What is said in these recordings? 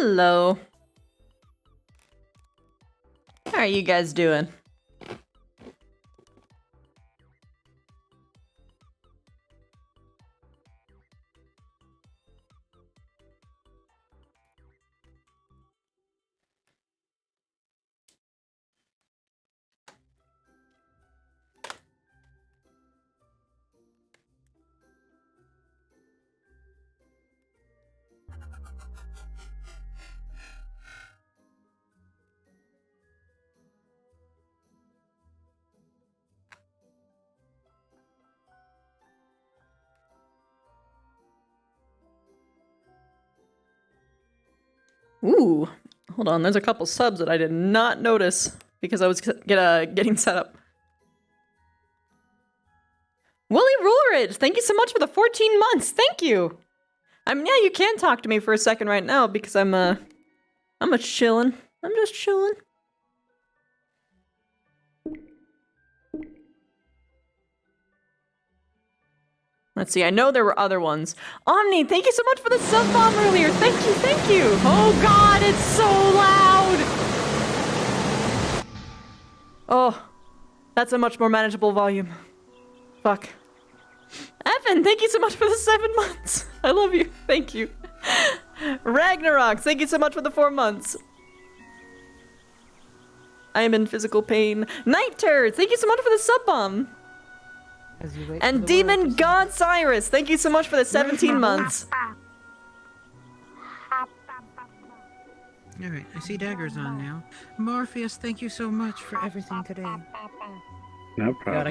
Hello. How are you guys doing? Ooh, hold on. There's a couple subs that I did not notice because I was getting set up. Willie Ruleridge, thank you so much for the 14 months. Thank you. I mean, yeah, you can talk to me for a second right now because I'm a chilling. I'm just chilling. Let's see, I know there were other ones. Omni, thank you so much for the sub bomb earlier. Thank you, thank you. Oh god, it's so loud. Oh, that's a much more manageable volume. Fuck. Evan, thank you so much for the 7 months. I love you. Thank you. Ragnarok, thank you so much for the 4 months. I am in physical pain. Night Turd, thank you so much for the sub bomb. And Demon God Cyrus, thank you so much for the 17 months. Alright, I see daggers on now. Morpheus, thank you so much for everything today. No problem. God,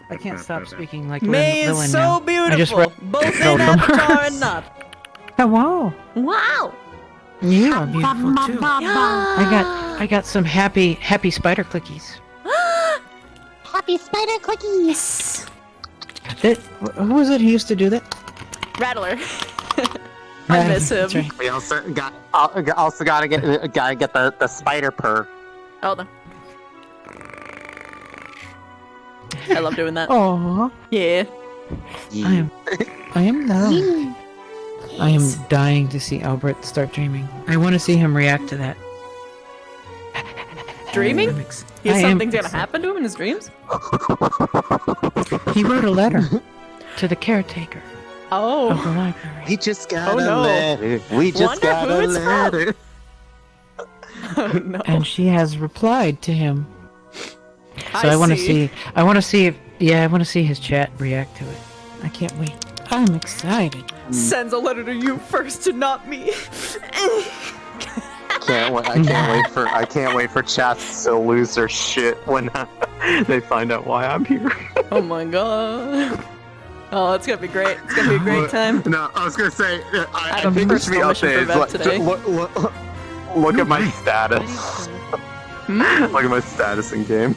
I can't stop speaking like May Lynn is so now. beautiful, both in Avatar and not. Hello. Wow. You are beautiful too. I got some happy spider clickies. Happy spider cookies! Who was it who used to do that? Rattler. I miss him. Right. We also gotta get the spider purr. Hold on. I love doing that. Aww. Yeah. I am now. I am dying to see Albert start dreaming. I want to see him react to that. Dreaming? Something's gonna happen to him in his dreams? He wrote a letter to the caretaker Oh. of the library. We just got Oh, a no. letter. We just Wonder got who a it's from. letter. Oh no. And she has replied to him. So I want to see. I want to see if, I want to see his chat react to it. I can't wait. I'm excited. Sends a letter to you first and not me. I can't wait for chats to lose their shit when they find out why I'm here. Oh my god. Oh, it's gonna be great. It's gonna be a great time. No, I was gonna say, I have a think it should be personal mission for updated. Vev today. Look at my status. Look at my status in game.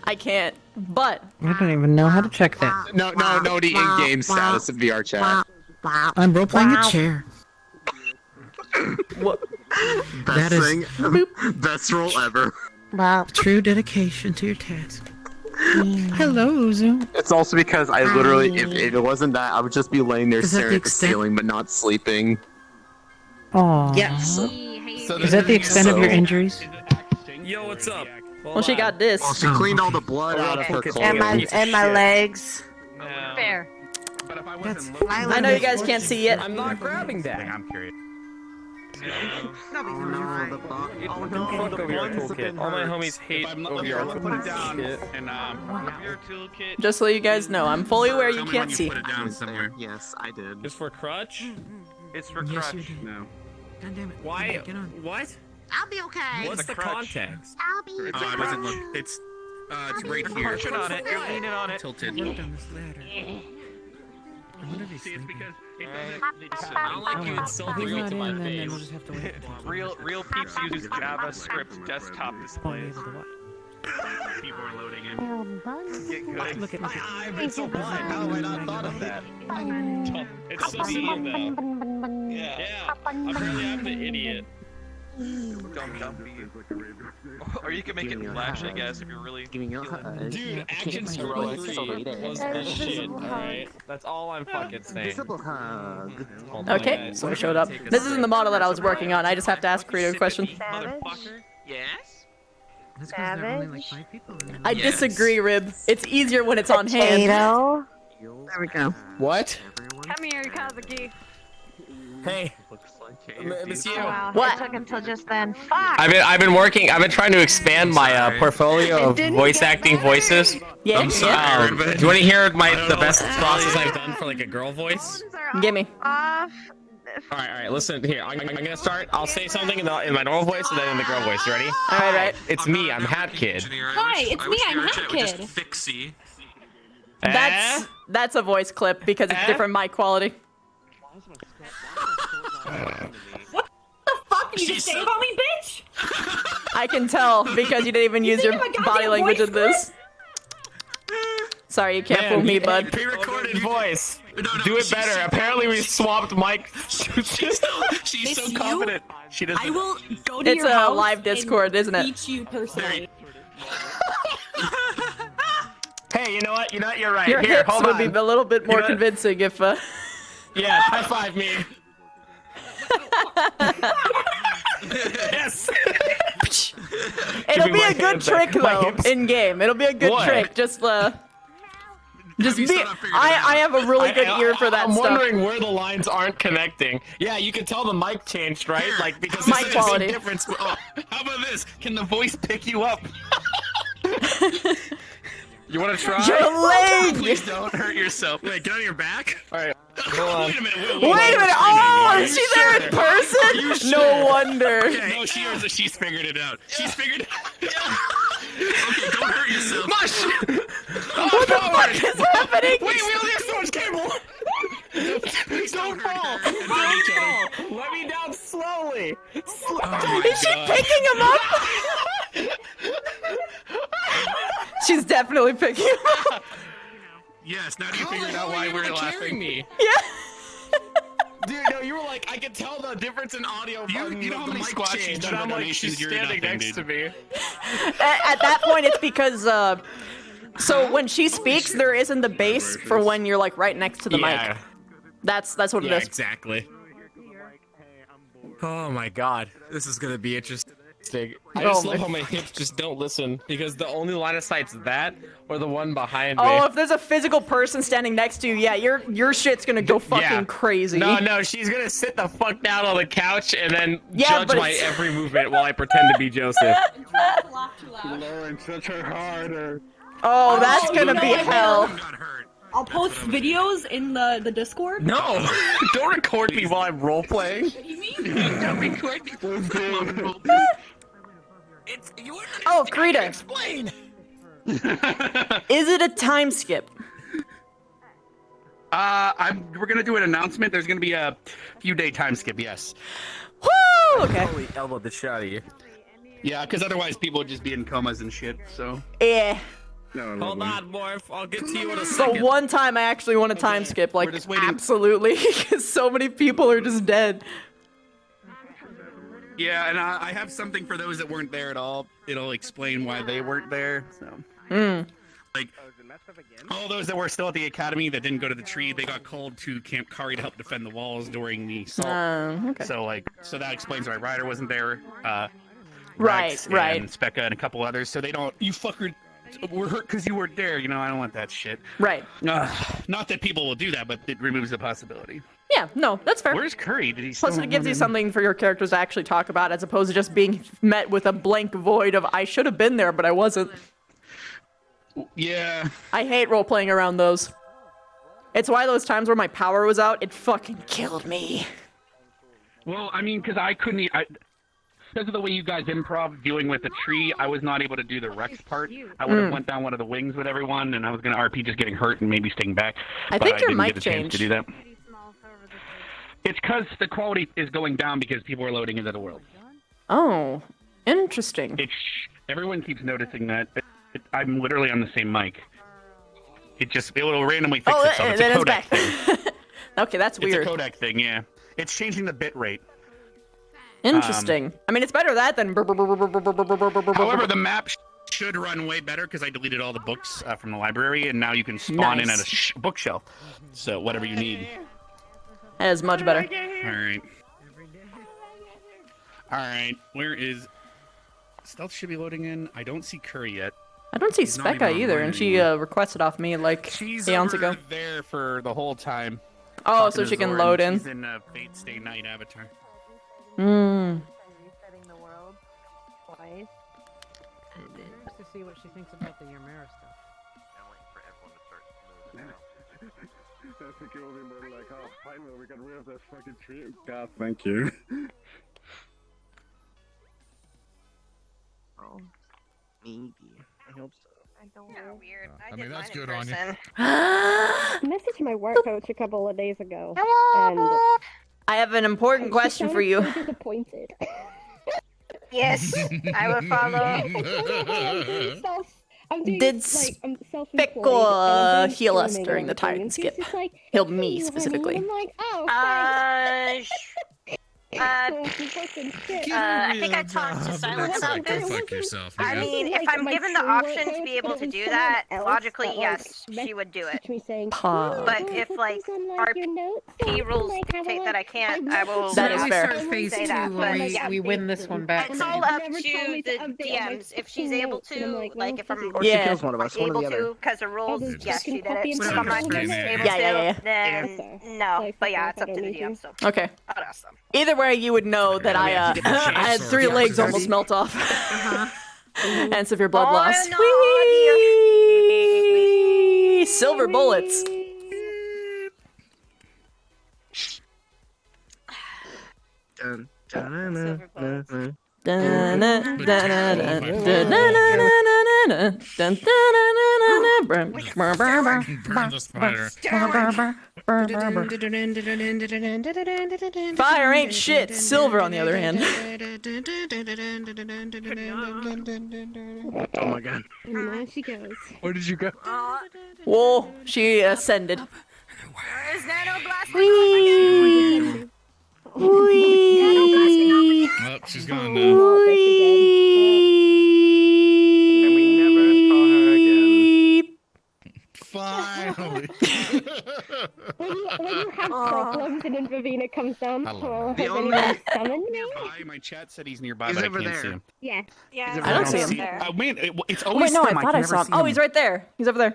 I can't, but I don't even know how to check that. No, the in-game status of VR chat. I'm role playing a chair. what? That is Best roll ever. Wow. true dedication to your task. Hello, Uzu. It's also because I literally, if it wasn't that, I would just be laying there Is that staring the at the extent? ceiling but not sleeping. Aww. Yes. Is that the extent of your injuries? Yo, what's up? Well, she got this. Well, she cleaned all the blood out of her clothes. And my legs. Fair. That's I know you guys can't see yet. I'm not grabbing that. I'm curious. Don't fuck OVR toolkit. All my homies hate OVR Put it down toolkit. and your toolkit. Just so you guys know, I'm fully aware you can't see. Put it down somewhere. Yes, I did. Just for crutch? It's for Yes, crutch. you do. No. God damn it. Why? Get on. What? I'll be okay. What's the crutch. context? I'll be It doesn't look. It's right here. Pushing on it. You're leaning on it. Tilted. Worked on this ladder. I wonder if he's See, it's sleeping. because it doesn't. I don't like you Oh, insult if he's real not to in, my then face. we'll just have to wait. Real peeps uses JavaScript desktop I'll be displays. able to watch. People are loading in. Get Get Look at me. I've been so blind. How have I not thought of that? It's so easy though. Yeah. Apparently I'm the idiot. gum dumpy. Or you can make it flash, I guess, if you're really feeling it. Dude, Action Hero 3 was the shit, alright? That's all I'm fucking saying. hug. Okay, so I showed up. This isn't the model that I was working on. I just have to ask Credo a question. Motherfucker. Yes? That's 'cause there are only like 5 people in there. I disagree, Rib. It's easier when it's on hand. Potato. There we go. What? Come here, Kazuki. Hey, Monsieur. Oh, wow. What? It took until just then. Fuck! I've been working. I've been trying to expand my portfolio of voice acting voices. Yeah, I'm sorry, Do you want to hear the best process I've done for like a girl voice? Gimme. Off. All right. Listen here. I'm gonna start. I'll say something in my normal voice and then in the girl voice. You ready? All right. It's me. I'm Hat Kid. Hi, it's me, I'm Hat Kid. Fixie. That's a voice clip because it's different mic quality. What the fuck did you just say about me, bitch? I can tell because you didn't even use your think I'm a body goddamn language voice in this. Sorry, you can't fool me, bud. Pre-recorded voice. Do it better. Apparently we swapped mic. She's so confident. She doesn't. I will go to It's your a house live Discord, isn't it? Beat you personally. Hey, you know what? You're right. Your Here, hips hold would on. be a little bit more know what? convincing if. Yeah, high five me. Yes. It'll me be my a good hands back. trick My though hips. in game. It'll be a good What? trick. Just you be. still not figured it I have a really good ear for that I'm stuff. wondering where the lines aren't connecting. Yeah, you can tell the mic changed, right? Like because Mic this is quality. a difference. Oh, how about this? Can the voice pick you up? You want to try? Your leg. Please don't hurt yourself. Wait, get on your back. All right. Hold on. Wait a minute. Wait a minute! Oh, is she there in Are you person? sure? No wonder. Okay. No, she's figured it out. She's figured it out. Okay, don't hurt yourself. What the fuck is happening? Wait, we only have so much cable. Please Don't hurt fall. her. Don't fall. Let me down slowly. Oh my Is she God. picking him up? She's definitely picking him up. Yes, now do you figure out why we're laughing? Me. Yeah. Dude, no, you were like, I could tell the difference in audio. You know how the many mic squats you've changed, done and I'm for like, donations, she's you're standing nothing, next dude. to me. At that point, it's because so when she speaks, there isn't the bass for when you're like right next to the mic. That's what it is. Exactly. Oh my God, this is gonna be interesting. I Oh just my love how my hips just don't listen because the only line of sight's that or the one behind me. Oh, if there's a physical person standing next to you, yeah, your shit's gonna go fucking crazy. No, she's gonna sit the fuck down on the couch and then Yeah, judge but my it's- every movement while I pretend to be Joseph. Laugh too loud. Lauren, touch her harder. Oh, that's gonna you be know what? hell. Got hurt. I'll post videos in the Discord. No, don't record me while I'm role playing. What do you mean? Don't record me. It's you're not Oh, Krita, explain. is it a time skip? We're gonna do an announcement. There's gonna be a few day time skip. Yes. Woo! Okay. Holy elbow the shot of you. Yeah, because otherwise people would just be in comas and shit. So. Yeah. No, Hold on, Morph. I'll get to you in a So second. one time I actually want a time skip, like We're just waiting. absolutely, because so many people are just dead. Yeah, and I have something for those that weren't there at all. It'll explain why they weren't there. So. Like. All those that were still at the academy that didn't go to the tree, they got called to Camp Kari to help defend the walls during the assault. Okay. So that explains why Ryder wasn't there. Right, Rex right. And Specca and a couple others. So they don't. You fucker. We're hurt because you weren't there. You know, I don't want that shit. Right. Not that people will do that, but it removes the possibility. Yeah, no, that's fair. Where's Curry? Did he? Plus, still it gives you run in? something for your characters to actually talk about, as opposed to just being met with a blank void of "I should have been there, but I wasn't." Yeah. I hate role playing around those. It's why those times where my power was out, it fucking killed me. Well, I mean, because I couldn't. Because of the way you guys improv dealing with the tree, I was not able to do the Rex part. I would have went down one of the wings with everyone, and I was going to RP just getting hurt and maybe staying back. I but think your didn't mic get a chance changed. to do that. It's because the quality is going down because people are loading into the world. Oh, interesting. Everyone keeps noticing that. I'm literally on the same mic. It'll randomly fix itself. It's a then it's codec back. thing. Okay, that's weird. It's a codec thing, yeah. It's changing the bit rate. Interesting. I mean, it's better that than. However, the map should run way better because I deleted all the books from the library, and now you can spawn in at Nice. a bookshelf. So whatever you need. That is much better. All right. All right. Where is stealth? Should be loading in. I don't see Curry yet. I don't see He's not Specca even either, online and she anymore. requested off me like She's eons over ago. there for the whole time. Oh, talking so to she can Zoran. load in. She's in Fate Stay Night Avatar. Hmm. Resetting the world twice. Just to see what she thinks about the Yamera stuff. I'm waiting for everyone to start moving out. That's the cool thing, but like, oh, finally we got rid of that fucking tree. God, thank you. Oh, maybe. I hope so. I don't know. Weird. I mean, that's good on you. I messaged my work coach a couple of days ago, and I have an important question for you. so disappointed. Yes, I will follow. I'm doing, Did like, I'm self-employed, Fickle and I'm doing heal us streaming during the and everything, Titan and she's skip? just like, Healed "Hey, me honey," specifically. and I'm like, oh, thanks. I think I talked to Silence about Go this. fuck yourself. I yeah. mean, if Like, I'm my given the true work option to coach, be able but to it was do someone that, else logically, that, like, yes, she would do it. messaged me saying, Pog. But "Oh, if, put like, this on, our your notes so I P can, rules like, have a dictate look." that I can't, I will That is I fair. start phase say two that, when but we- yeah. we win this one back. It's And all they up never to told me to the update my DMs if she's fucking able notes, and I'm to, like, like, well, if I'm fuck it. Or she Yeah. kills one of us, one or able the other. to, because the rules, just yes, she fucking did copy it. and If paste I'm not it in able there. to, Yeah. then no. Like, But yeah, fuck it's up off, to I the don't need DM, so Okay. I'd ask them. Either way, you would know that I I had 3 legs almost melt off. And severe blood Oh, loss. no, Whee! Silver bullets. Dun, dun, dun, dun, dun. Burn the spider. Fire ain't shit. Silver, on the other hand. Oh my god. And there she goes. Where did you go? Whoa, she ascended. Is Nanoblast Whee! Whee! Oh, she's gone now. Oh, there she And we never saw her again. Finally. When you have problems and then Ravina comes down, I love well, that. has anyone summoned me? Nearby, my chat said he's nearby, He's but I over can't there. see him. Yes. Yeah, I don't see him. there. Man, it's Oh, always wait, no, I him. thought I can saw never him. see Oh, he's right there. He's over there.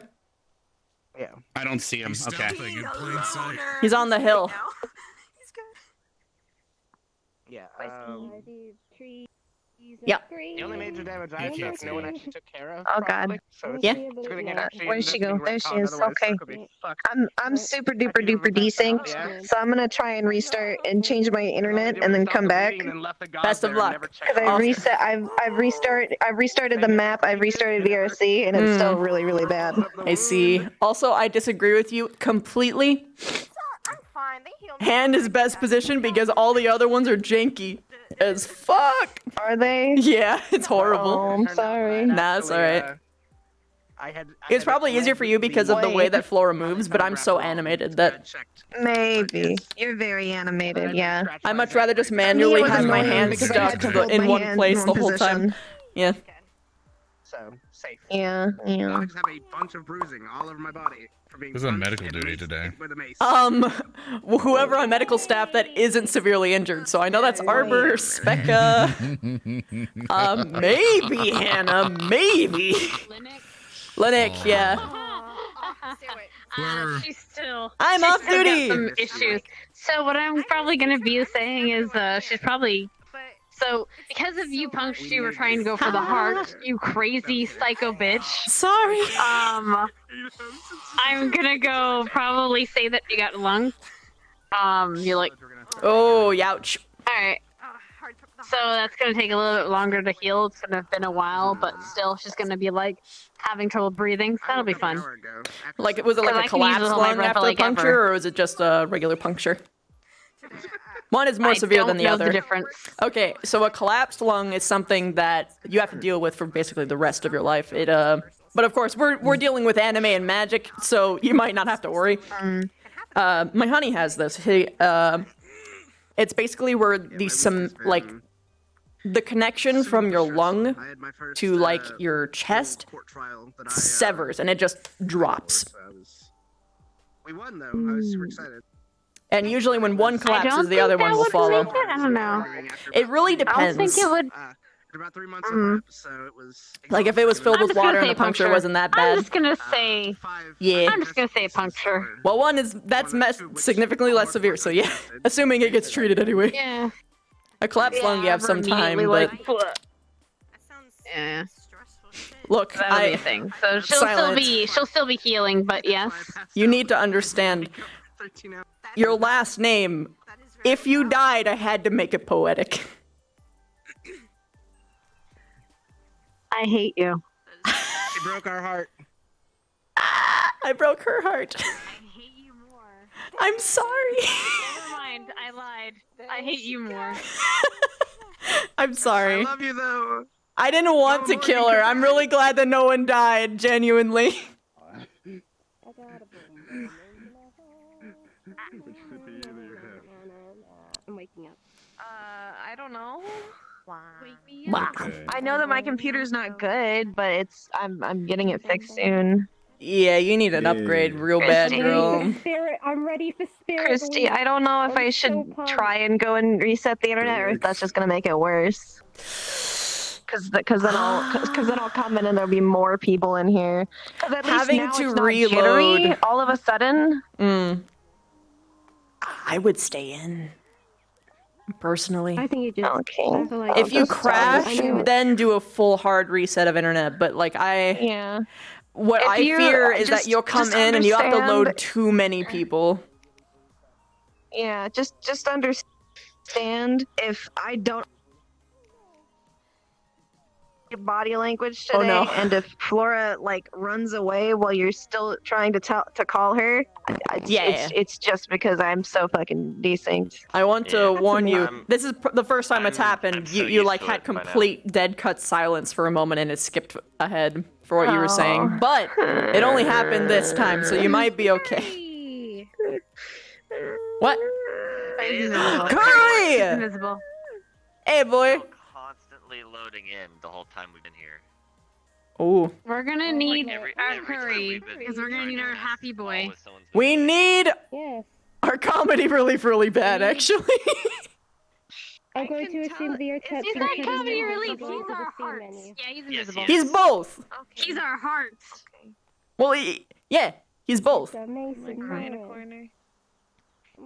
Yeah. I don't see him. He's Okay. stealthing in plain sight. He's on the hill. Yeah. Yeah. The only major damage I took, no one actually took care of. Oh, God. probably, So it's Yeah. it's a good thing it actually Where'd ended she up go? being There she retconned, is. otherwise Okay. it could be fucked. I'm super duper duper desynced, so I'm gonna try and restart and change my internet and then come back. Best of luck. Cause I've restarted the map, I've restarted VRC, and it's still really, really bad. I see. Also, I disagree with you completely. I'm fine. They healed me. Hand is best position because all the other ones are janky as fuck. Are they? Yeah, it's horrible. Oh, I'm sorry. Nah, it's alright. It's probably easier for you because of the way that Flora moves, but I'm so animated that Maybe. You're very animated, yeah. I'd much rather just manually was have my annoying hand because I stuck had to hold in my one hand place in the one whole time. position. Yeah. So, safe. Yeah, yeah. I just have a bunch of bruising all over my body for being Who's on punched medical and duty maced today? with a mace. Whoever on medical staff that isn't severely injured. So I know that's Arbor, Specca, maybe Hannah, maybe. Linux, yeah. She's still. I'm she's off still got duty. Some issues. So what I'm probably gonna be saying is, she's probably. So because of you, Punks, you were trying to go for the heart, you crazy psycho bitch. Sorry. I'm gonna go probably say that you got lung. You like. Oh, youch. All right. So that's gonna take a little bit longer to heal. It's gonna have been a while, but still, she's gonna be like having trouble breathing. So that'll be fun. Like, was it like a I can use collapsed all my lung breath after like the puncture, ever. or was it just a regular puncture? One is more I severe don't than the know other. the difference. Okay, so a collapsed lung is something that you have to deal with for basically the rest of your life. But of course, we're dealing with anime and magic, so you might not have to worry. My honey has this. It's basically where like the connection from your lung to like your chest severs and it just drops. We won though. I was super excited. And usually when one I collapses, don't the think other that one will would follow. make it. I don't know. It really I don't depends. think it would. About 3 months left, so it was. Like if it was filled I'm with just gonna water and say the puncture puncture. wasn't that bad. I'm just gonna say. Yeah. I'm just gonna say puncture. Well, that's significantantly less severe, so yeah. Assuming it gets treated anyway. Yeah. A collapsed lung, you have some time, immediately, but like, yeah. look, That'll be a thing. So she'll still be healing, but yes. You need to understand your last name. If you died, I had to make it poetic. I hate you. She broke our heart. I broke her heart. I hate you more. I'm sorry. Never mind, I lied. I hate you more. I'm sorry. I love you though. I didn't want to kill her. I'm really glad that no one died, genuinely. I'm waking up. I don't know. Wow. I know that my computer's not good, but I'm getting it fixed soon. Yeah, you need an upgrade real bad, girl. I'm ready for spirit. Christy, I don't know if I should try and go and reset the internet, or if that's just gonna make it worse. Cause then I'll come in and there'll be more people in here. At Having least now to it's not reload jittery all of a sudden. I would stay in. Personally. I think you just. Okay. If you crash, then do a full hard reset of internet. But like what If I you- fear is just- that you'll come just in and you have to load understand- too many people. Yeah, just understand if I don't body language today, Oh, no. and if Flora like runs away while you're still trying to call her, it's just because I'm so fucking desynced. I want to warn you. amazing. This is the first time it's happened. You like had complete dead cut silence for a moment and it skipped ahead for what you were saying. But it only happened this time, so you might be okay. What? Curry! Invisible. Hey, boy. Constantly loading in the whole time we've been here. Oh. We're gonna need every our time curry, we've been because we're gonna need our happy boy. We need Yes. our comedy really bad, actually. I'm going to assume that your text He's not comedy relief, he's our hearts. Yeah, he's invisible. He's both. He's our hearts. Well, yeah, he's both.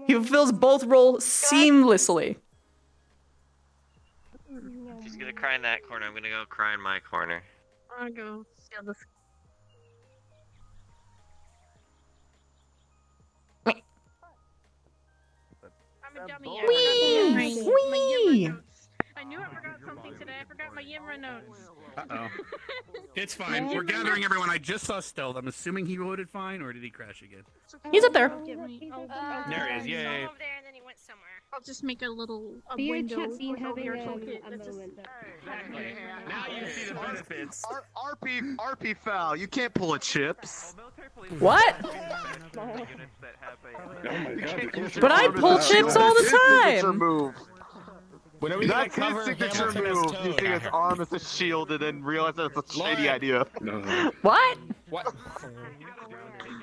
He fulfills both roles seamlessly. She's gonna cry in that corner. I'm gonna go cry in my corner. I'm gonna go steal this. I'm a dummy. Wee! I knew I forgot something today. I forgot my Yimra notes. Uh-oh. It's fine. We're gathering everyone. I just saw Stealth. I'm assuming he voted fine, or did he crash again? He's up there. There he is. Yay. I'll just make a little Be your window chat being over having your a toolkit. moment. Now you see the benefits. RP foul. You can't pull a chips. What? But I pull chips all the time. Whenever you That's cover his signature Hamilton as move. Toad. Using his arm as a shield and then realize that's a shady idea. What? What?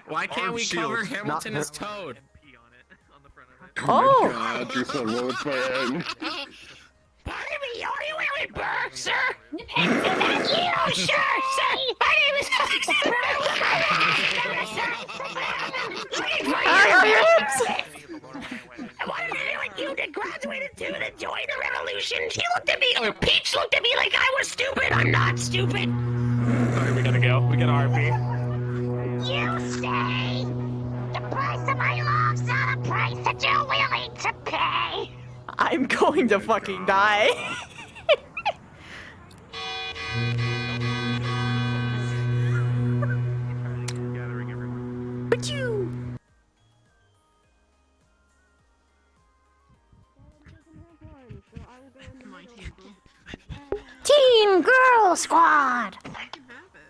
Why can't Arm we shield, cover not Hamilton as him. Toad? Oh. God, you're so low fan. Pardon me, are you wearing Burke, sir? Thank you, sure, sir. My name is. I wanted to be like you that graduated too and joined the revolution. She looked at me, or Peach looked at me like I was stupid. I'm not stupid. Alright, we gotta go. We got RP. You say the price of my love's not a price that you're willing to pay. I'm going to fucking die. But you. Teen Girl Squad!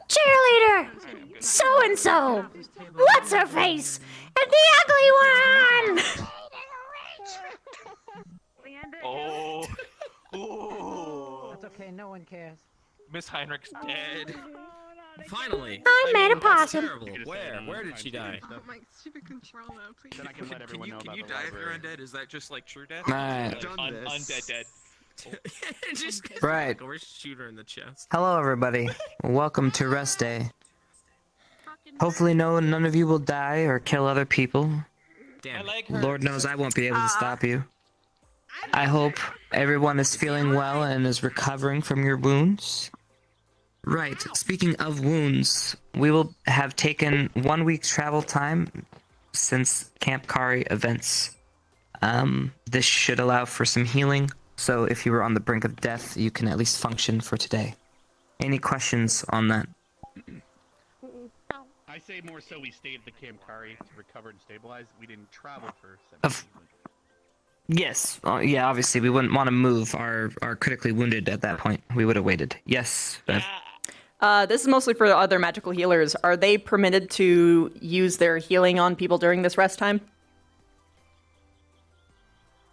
Cheerleader! So-and-so! What's her face? And the ugly one! Okay, no one cares. Miss Heinrich's dead. Finally. I made a that's possum. terrible. Where did she die? Oh my stupid controller, please. Then I can let everyone know about Can you the die if you're library. undead? Is that just like true death? Alright. Like, undead dead. Just Right. Or shoot her in the chest. Hello, everybody. Welcome to Rest Day. Hopefully, none of you will die or kill other people. Damn. Lord knows I won't be able to stop you. I hope everyone is feeling well and is recovering from your wounds. Right. Speaking of wounds, we will have taken 1 week's travel time since Camp Kari events. This should allow for some healing, so if you were on the brink of death, you can at least function for today. Any questions on that? I say more so we stayed at the Camp Kari to recover and stabilize. We didn't travel for 7 Of- Yes. Yeah, obviously, we wouldn't want to move our critically wounded at that point. We would have waited. Yes, Bev. This is mostly for other magical healers. Are they permitted to use their healing on people during this rest time?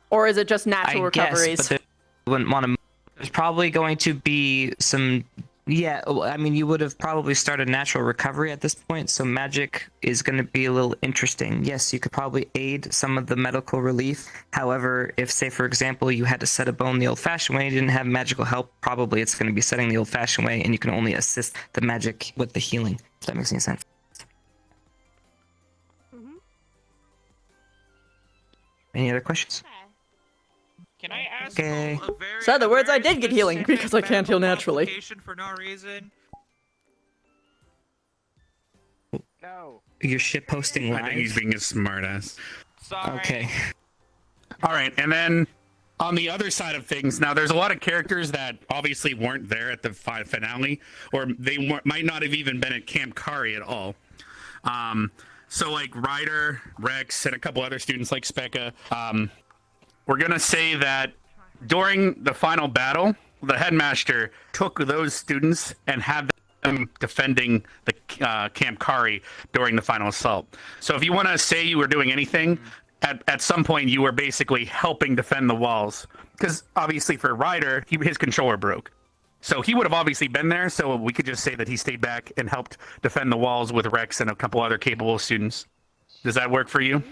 Or is it just natural recoveries? Guess, but they wouldn't want to. There's probably going to be some. Yeah, I mean, you would have probably started natural recovery at this point, so magic is going to be a little interesting. Yes, you could probably aid some of the medical relief. However, if, say, for example, you had to set a bone the old-fashioned way and you didn't have magical help, probably it's going to be setting the old-fashioned way, and you can only assist the magic with the healing, if that makes any sense. Any other questions? Can I ask Okay. So the words I did get healing because I can't heal naturally. for no reason? No. Your ship posting I think he's live? being a smartass. Sorry. Okay. All right, and then on the other side of things, now there's a lot of characters that obviously weren't there at the finale, or they might not have even been at Camp Kari at all. So like Ryder, Rex, and a couple other students like Specca, we're gonna say that during the final battle, the headmaster took those students and had them defending the Camp Kari during the final assault. So if you want to say you were doing anything, at some point you were basically helping defend the walls. Because obviously for Ryder, his controller broke. So he would have obviously been there, so we could just say that he stayed back and helped defend the walls with Rex and a couple other capable students. Does that work for you?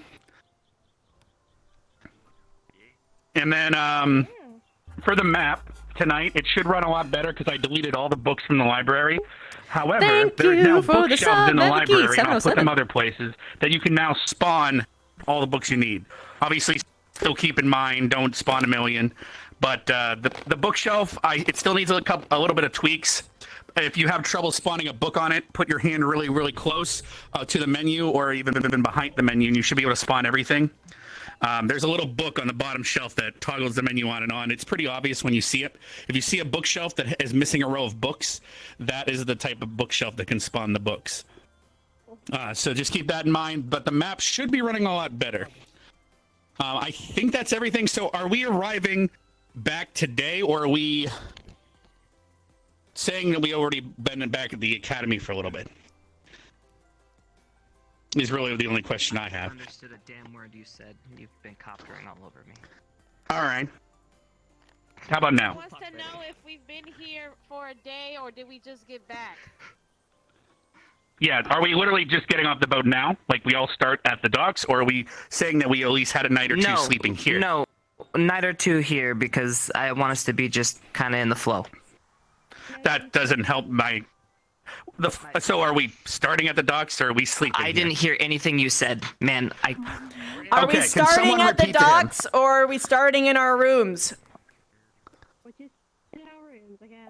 And then for the map tonight, it should run a lot better because I deleted all the books from the library. However, Thank there's you now for the bookshelves in the sub, library, Evie, and I'll put them 707. other places, that you can now spawn all the books you need. Obviously, still keep in mind, don't spawn a million. But the bookshelf, it still needs a little bit of tweaks. If you have trouble spawning a book on it, put your hand really, really close to the menu or even behind the menu, and you should be able to spawn everything. There's a little book on the bottom shelf that toggles the menu on and on. It's pretty obvious when you see it. If you see a bookshelf that is missing a row of books, that is the type of bookshelf that can spawn the books. So just keep that in mind, but the map should be running a lot better. I think that's everything. So are we arriving back today, or are we saying that we already been back at the academy for a little bit? Is really the only question I have. Understood a damn word you said. You've been coptering all over me. All right. How about now? Wants to know if we've been here for a day or did we just get back? Yeah, are we literally just getting off the boat now? Like we all start at the docks, or are we saying that we at least had a night or two sleeping here? No, night or two here because I want us to be just kind of in the flow. That doesn't help my... So are we starting at the docks, or are we sleeping I here? didn't hear anything you said, man. Are Okay, we can starting someone at the repeat to him? docks or are we starting in our rooms?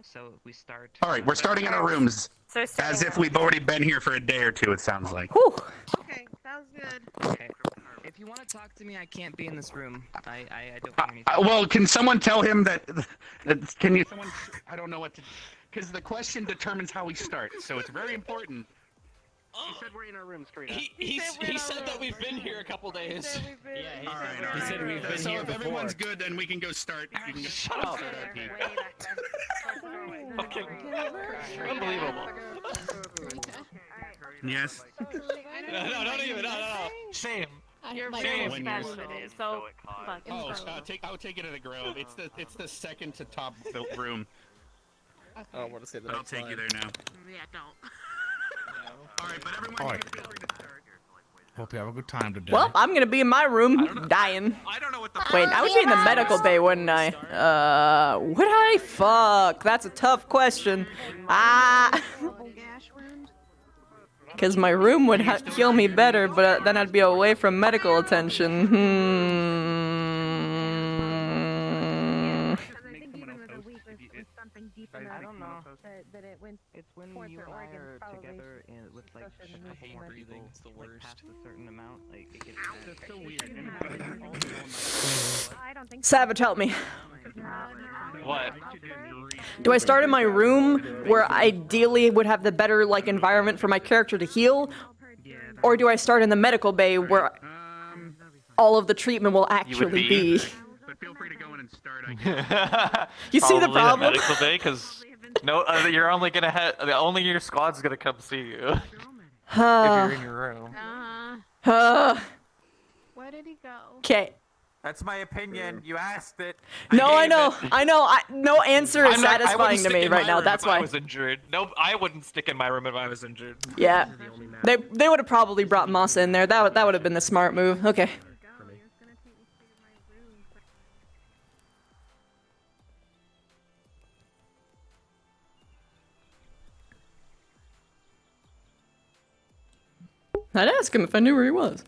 So we start. All right, we're starting in our rooms. So As if we've already been here for a day or two, it sounds like. Okay, sounds good. Okay. If you want to talk to me, I can't be in this room. I don't hear anything. Well, can someone tell him that... Can you... Someone, I don't know what to... Because the question determines how we start, so it's very important. He said we're in our room straight up. He said that we've been here a couple days. All right. He said we've been so here if before. everyone's good, then we can go start. You can Shut up. Fucking unbelievable. Yes. No, don't even. No. Shame. You're Shame. very When you're- special, so fucking Oh, special. I'll take it at the Grove. It's the second to top built room. I don't want to say the I'll next take you line. there now. Yeah, don't. Alright, but everyone Alright. Hope you have a good time today. Well, I'm gonna be in my room dying. I don't know what the Wait, I would be in the medical bay, wouldn't I? Would I? Fuck, that's a tough question. Because my room would heal me better, but then I'd be away from medical attention. I don't know. It's when you and I are together and with like a couple more people, it's the worst. Like, past a certain amount, like it gets That's so weird. Savage, help me. What? Do I start in my room where ideally would have the better like environment for my character to heal? Or do I start in the medical bay where all of the treatment will actually be? But feel free to go in and start, I guess. You see the Probably problem? medical bay, because no, you're only gonna have only your squad's gonna come see you if you're in your room. Where did he go? Okay. That's my opinion. You asked it. No, I know. No answer is I satisfying wouldn't to stick me in right my now. room That's if I why. was injured. No, I wouldn't stick in my room if I was injured. Yeah. They would have probably brought Masa in there. That would have been the smart move. Okay. I'd ask him if I knew where he was.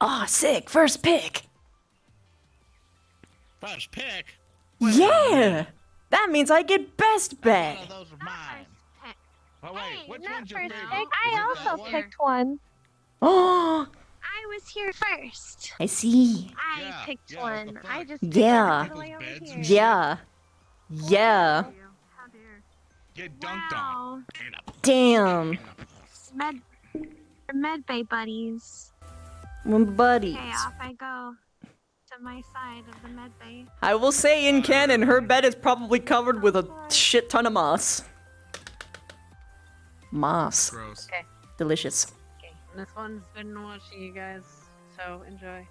Ah, sick. First pick. First pick. Yeah. That means I get best bet. Those are mine. Oh wait, which Not one's your first favorite? pick. Is I it that also one? picked one. Oh, I was here first. I see. I picked one. I just Yeah. picked one all the way over here. Yeah. Yeah. Get dunked on. Damn. Med bay buddies. Buddies. Okay, off I go to my side of the med bay. I will say in canon, her bed is probably covered with a shit ton of moss. Moss. Gross. Okay. Delicious. Okay. This one's been watching you guys, so enjoy.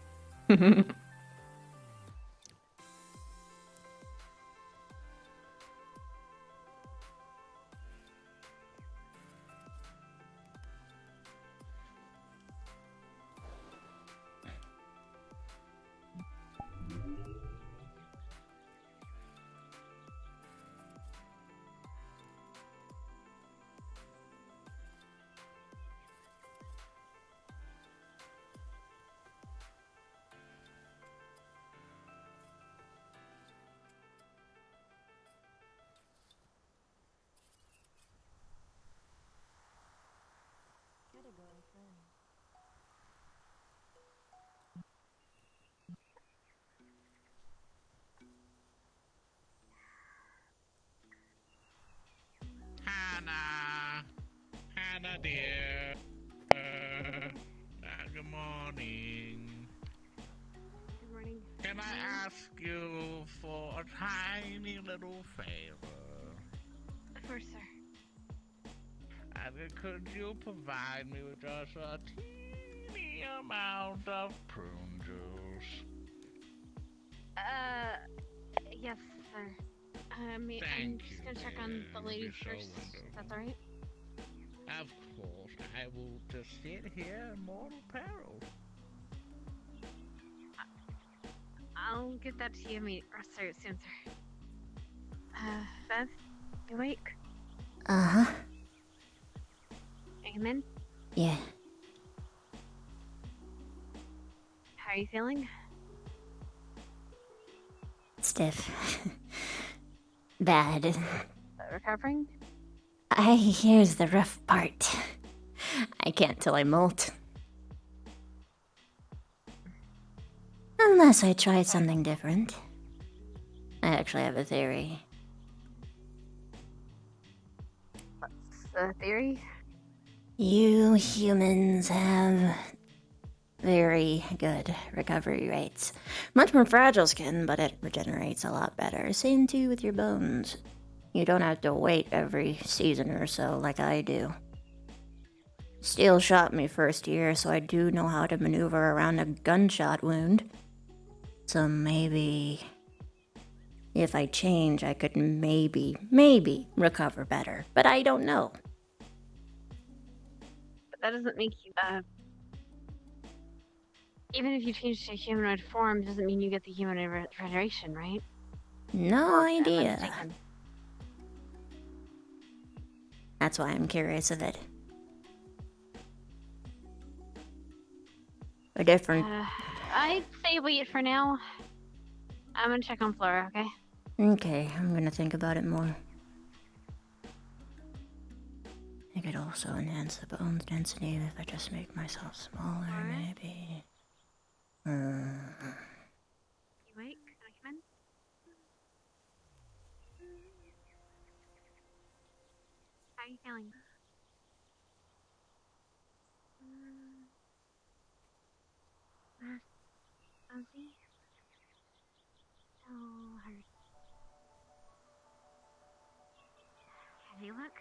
Hannah dear. Good morning. Good morning. Can I ask you for a tiny little favor? Of course, sir. Could you provide me with just a teeny amount of prune juice? Yes, sir. I'm just gonna check on the lady first. That's alright? Of course, I will just sit here in mortal peril. I'll get that to you, sir, soon, sir. Bev, you awake? Uh-huh. Are you in? Yeah. How are you feeling? Stiff. Bad. Recovering? Here's the rough part. I can't till I molt. Unless I try something different. I actually have a theory. What's the theory? You humans have very good recovery rates. Much more fragile skin, but it regenerates a lot better. Same too with your bones. You don't have to wait every season or so like I do. Steel shot me first year, so I do know how to maneuver around a gunshot wound. So maybe if I change, I could maybe recover better. But I don't know. But that doesn't make you, even if you change to humanoid form, doesn't mean you get the humanoid regeneration, right? No Or am I idea. mistaken? That's why I'm curious of it. A different. I'd say wait for now. I'm gonna check on Flora, okay? Okay, I'm gonna think about it more. I could also enhance the bones density if I just make myself smaller, maybe. You wait? Can I come in? How are you feeling? Fuzzy? So hurt. Have you look?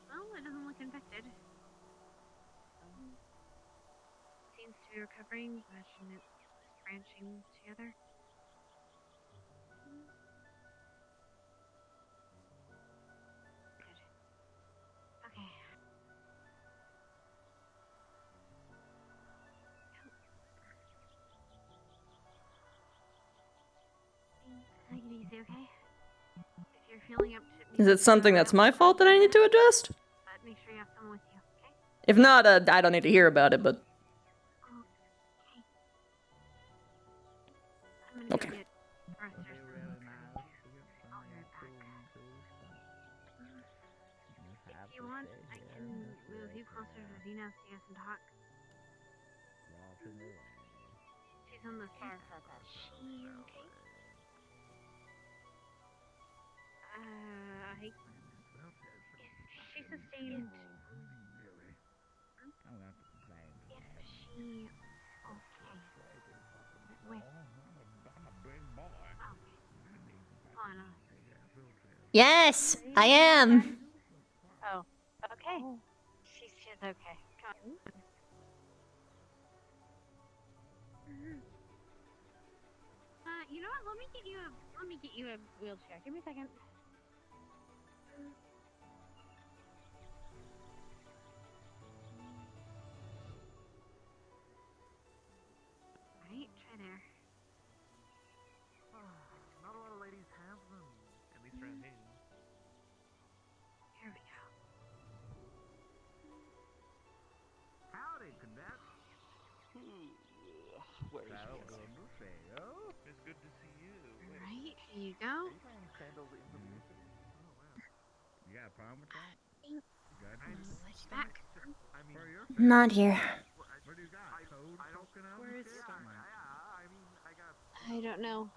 Well, it doesn't look infected. Seems to be recovering, but it's branching together. Good. Okay. Take it easy, okay? If you're feeling up to Is it something that's my fault that I need to adjust? but make sure you have someone with you, okay? If not, I don't need to hear about it, but... I'm gonna Okay. go get thrusters from I'll be right back. If you want, I can move you closer to Zena so you guys can talk. She's on the far side of that. She okay? She sustained. If she okay. Wait. Hold on. Yes, I am. Oh, okay. She's okay. Come on. You know what? Let me get you a wheelchair. Give me a second. Right, try there. Not a lot of ladies have them. At least around here. Here we go. Howdy, cadet. Where is your wheelchair? It's good to see you. Right, here you go. Sandals in the wheelchair? Oh, wow. You got a problem with that? Switch back. I mean, Not here. What do you got? Code poking out? Where is and shit? Star? I mean, I got... I don't know.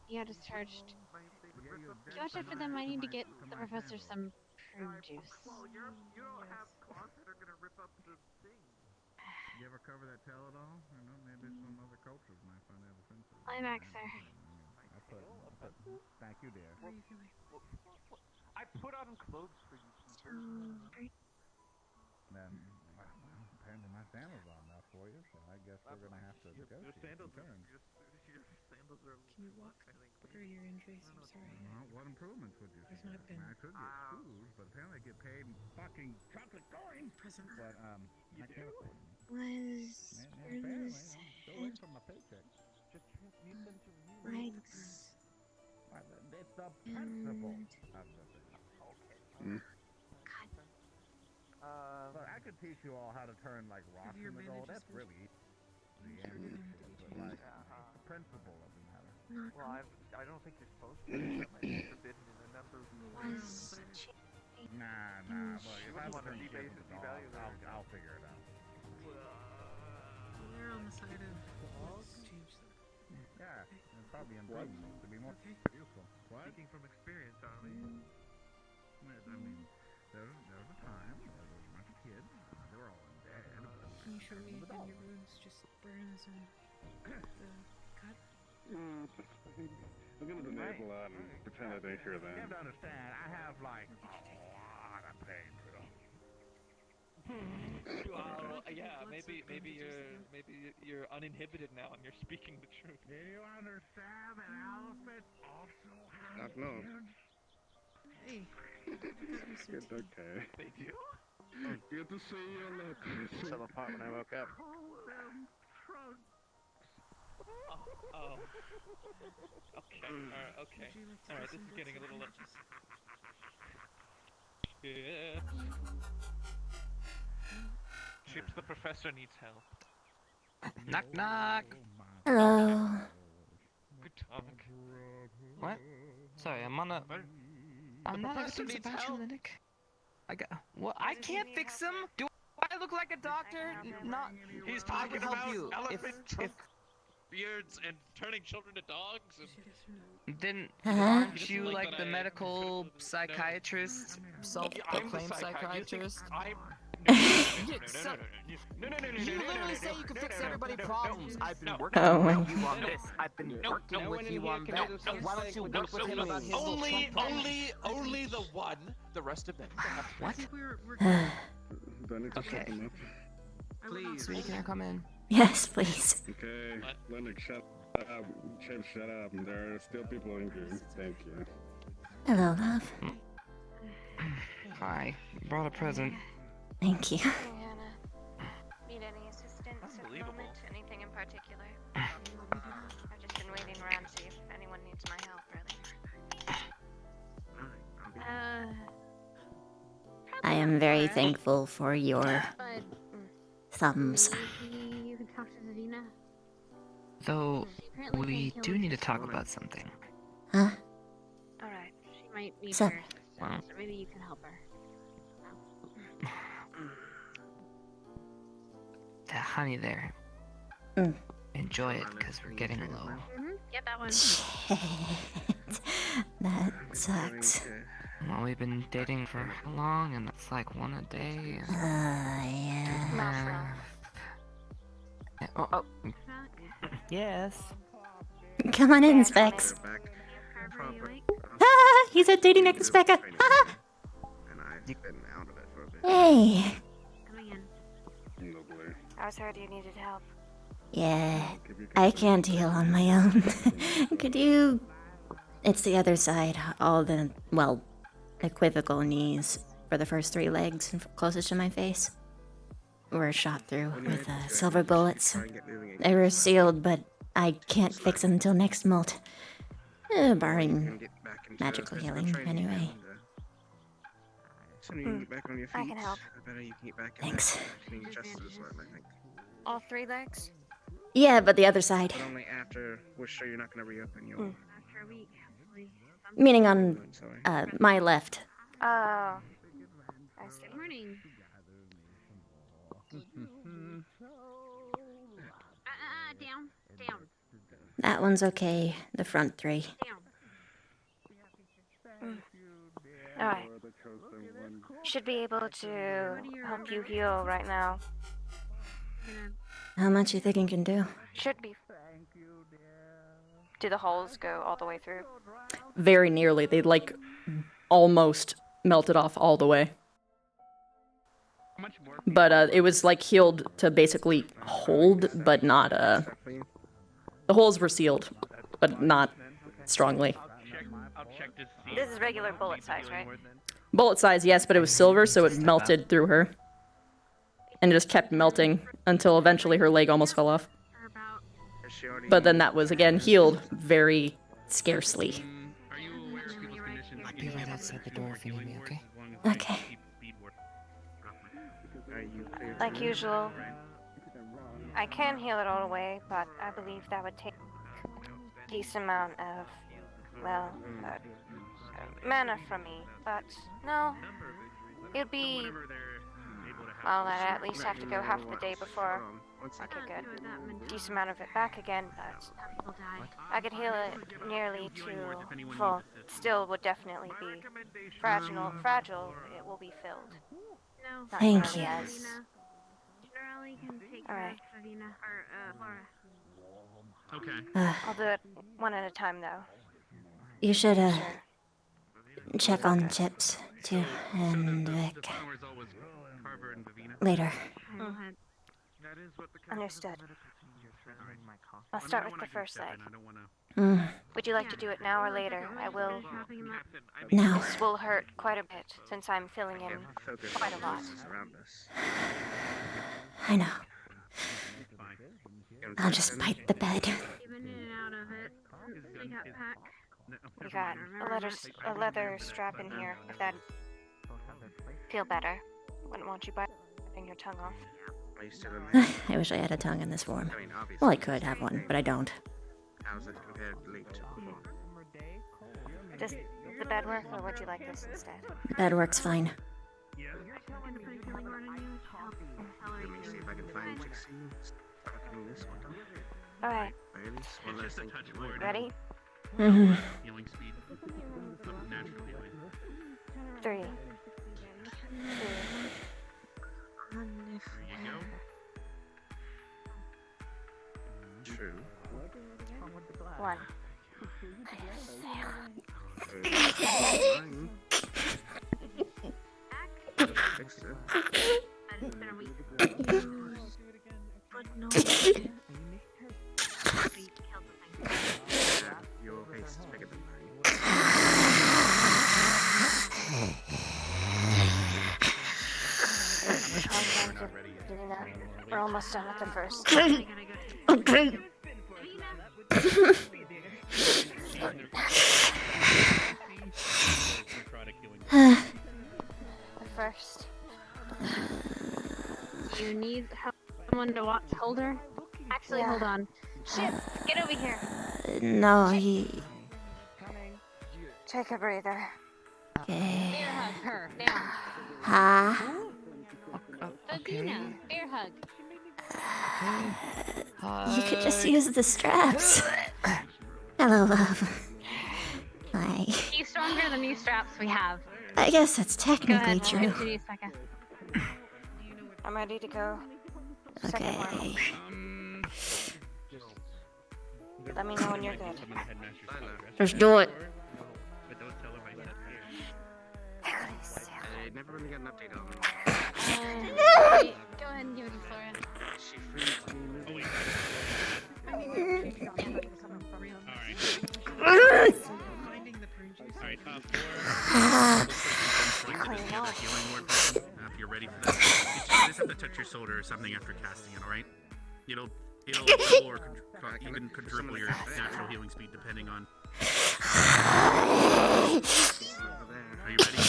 Yeah, discharged. If you watch out for them, I need to get the professor some prune juice. Well, you don't have claws that are gonna rip up the thing. You ever cover that tail at all? You know, maybe some other cultures might find that offensive. Climax, sir. I put, thank you, dear. I put on clothes for you, Peter. Then, well, apparently my sandals aren't enough for you, so I guess we're gonna have to negotiate. Your sandals, in turn. your sandals are. Can you walk? What are your injuries? I'm sorry. Well, what improvements would you There's see? not been- I could get shoes, but apparently I get paid in fucking chocolate coins. But I can't afford them. Was Apparently, I'm still waiting for my paycheck. Just transmute them to me. legs. It's the principle of the thing. Okay. But I could teach you all how to turn like rocks your into gold. bandages That's really easy. But like the principle of the matter. Well, I don't think you're supposed to. That might be forbidden in a number of Was Nah. But if I want to turn debase shit and into dogs, devalue that. I'll figure it out. We're on the side of let's change that. Yeah, it's probably improvement to be more useful. What? Speaking from experience, aren't we? I mean, there was a time there was a bunch of kids. They were all dead. Can you show me again your wounds? Just burns and the I'm gonna enable and pretend I didn't hear You that. have to understand, I have like a lot of pain pills. Well, yeah, maybe you're uninhibited now and you're speaking the truth. Do you understand that elephants also have No. ears? Hey. It's okay. They do? Good to see you, look. Fell apart when I woke up. Oh. Okay. Alright, okay. Alright, this is getting a little... Yeah. Chips, the professor needs help. Knock knock. Hello. Good talk. What? Sorry, I'm on a. I'm not professor everything's needs about you, help. Linux. I got. Well, I can't fix him. Do I look like a doctor? Not. He's I talking would help about you elephant if trunk beards and turning children to dogs and... then Uh-huh. aren't you like the medical psychiatrist, self-proclaimed psychiatrist? No. You literally say you can fix everybody's problems. I've been working with you on this. I've been working with you on that. Why don't you work with him about his little Trump problem? Only the one. The rest of them. What? Do I need to shut them up? Please, so you can come in. Yes, please. Okay, Lennox, shut up. Chip, shut up. There are still people in here. Thank you. Hello, love. Hi. Brought a present. Thank you. Need any assistance at the moment? Anything in particular? I've just been waiting around to see if anyone needs my help, really. I am very thankful for your But thumbs. maybe you can talk to Zavina. Though, Apparently we painkillers do need to is talk one. about something. Huh? Alright, she might need So- your assistance, or maybe you can help her. The honey there. Mm. Enjoy it, because we're getting low. Get that one. Shit. That sucks. Well, we've been dating for how long? And it's like one a day. Yeah. Oh. Yes. Come on in, Specs. Ah, he said dating next to Specca. Ah. And I've been out of it for a bit. Hey. I was heard you needed help. Yeah, I can't heal on my own. Could you... It's the other side. All the, well, equivocal knees for the first 3 legs closest to my face were shot through with silver bullets. They were sealed, but I can't fix them until next molt. Barring magical healing, anyway. So you can get back on your feet. I can help. I bet you can get back Thanks. in your chest as well, I think. All 3 legs? Yeah, but the other side. But only after we're sure you're not going to reopen your... After a week, hopefully. Meaning on my left. Oh. I see. Good morning. Down. That one's okay. The front 3. Alright. Should be able to help you heal right now. How much you think you can do? Should be. Do the holes go all the way through? Very nearly. They like almost melted off all the way. But it was like healed to basically hold, but not the holes were sealed, but not strongly. I'll check to see. This is regular bullet size, right? Bullet size, yes, but it was silver, so it melted through her. And it just kept melting until eventually her leg almost fell off. But then that was again healed very scarcely. I'll be right outside the door if you need me, okay? Okay. Like usual. I can heal it all away, but I believe that would take a decent amount of, well, mana from me. But no, it'd be, well, I'd at least have to go half the day before I could get a decent amount of it back again, but I could heal it nearly to full. Still would definitely be fragile. It will be filled. Not Thank nearly you. as- Generally can take Alright. Savina or Laura. Okay. I'll do it one at a time, though. You should, check on Chips, too, and Vic. Later. Understood. I'll start with the first leg. Mm. Would you like to do it now or later? I will. Now. This will hurt quite a bit since I'm filling in quite a lot. I know. I'll just bite the bed. You got a leather strap in here. If that feel better, wouldn't want you biting your tongue off. I wish I had a tongue in this form. Well, I could have one, but I don't. How's it compared to late? Does the bed work, or would you like this instead? The bed works fine. Let me see if I can find Jixie. This one. Alright. Ready? Mm-hmm. Healing speed. Natural healing. 3, 2. There you go. True. 1. Fixed it. Your face is bigger than mine. We're almost done with the first. Okay. Okay. The first. You need someone to watch Holder? Actually, hold on. Shit, get over here. No, he... Take a breather. Okay. Bear hug her, now. Huh? Adina, bear hug. You could just use the straps. Hello, love. Hi. He's stronger than these straps we have. I guess that's Go technically ahead, true. I'll give you a second. I'm ready to go. Okay. Let me know when you're good. Let's do it. I never really got an update on them. Wait, go ahead and give it to Flora. She freed me. Alright, if you're ready for that. You just have to touch your shoulder or something after casting it, alright? It'll double or even quadruple your natural healing speed depending on. Are you ready?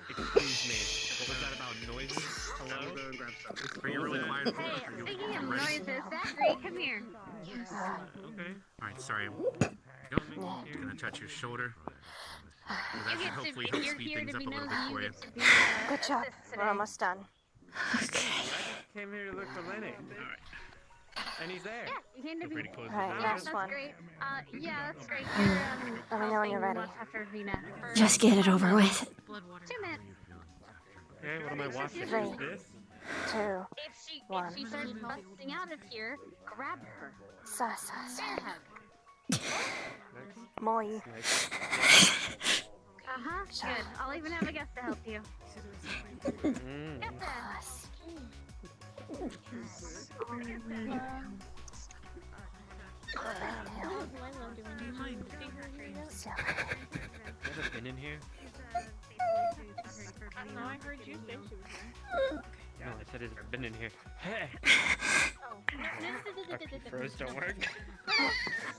Excuse me. What was that about noises? Hello? Are you really quiet? Hey, speaking of noises, Zachary, come here. Okay. Alright, sorry. Go. Gonna touch your shoulder. That should hopefully help speed things up a little bit for you. Good job. We're almost done. Came here to look for Lenny. And he's there. Yeah, you came to be. Pretty close. Alright, last That's one. great. Yeah, that's great. Let me know when you're ready. After Vina. Just get it over with. 2 minutes. Okay, what am I watching? 3, Is this? 2, If she starts busting out of here, grab her. sa sa sa. Bear hug. Moi. Good. I'll even have a guest to help you. Get there. Has it been in here? No, I heard you say she was there. No, I said it's been in here. Hey! Oh. RP froze don't work.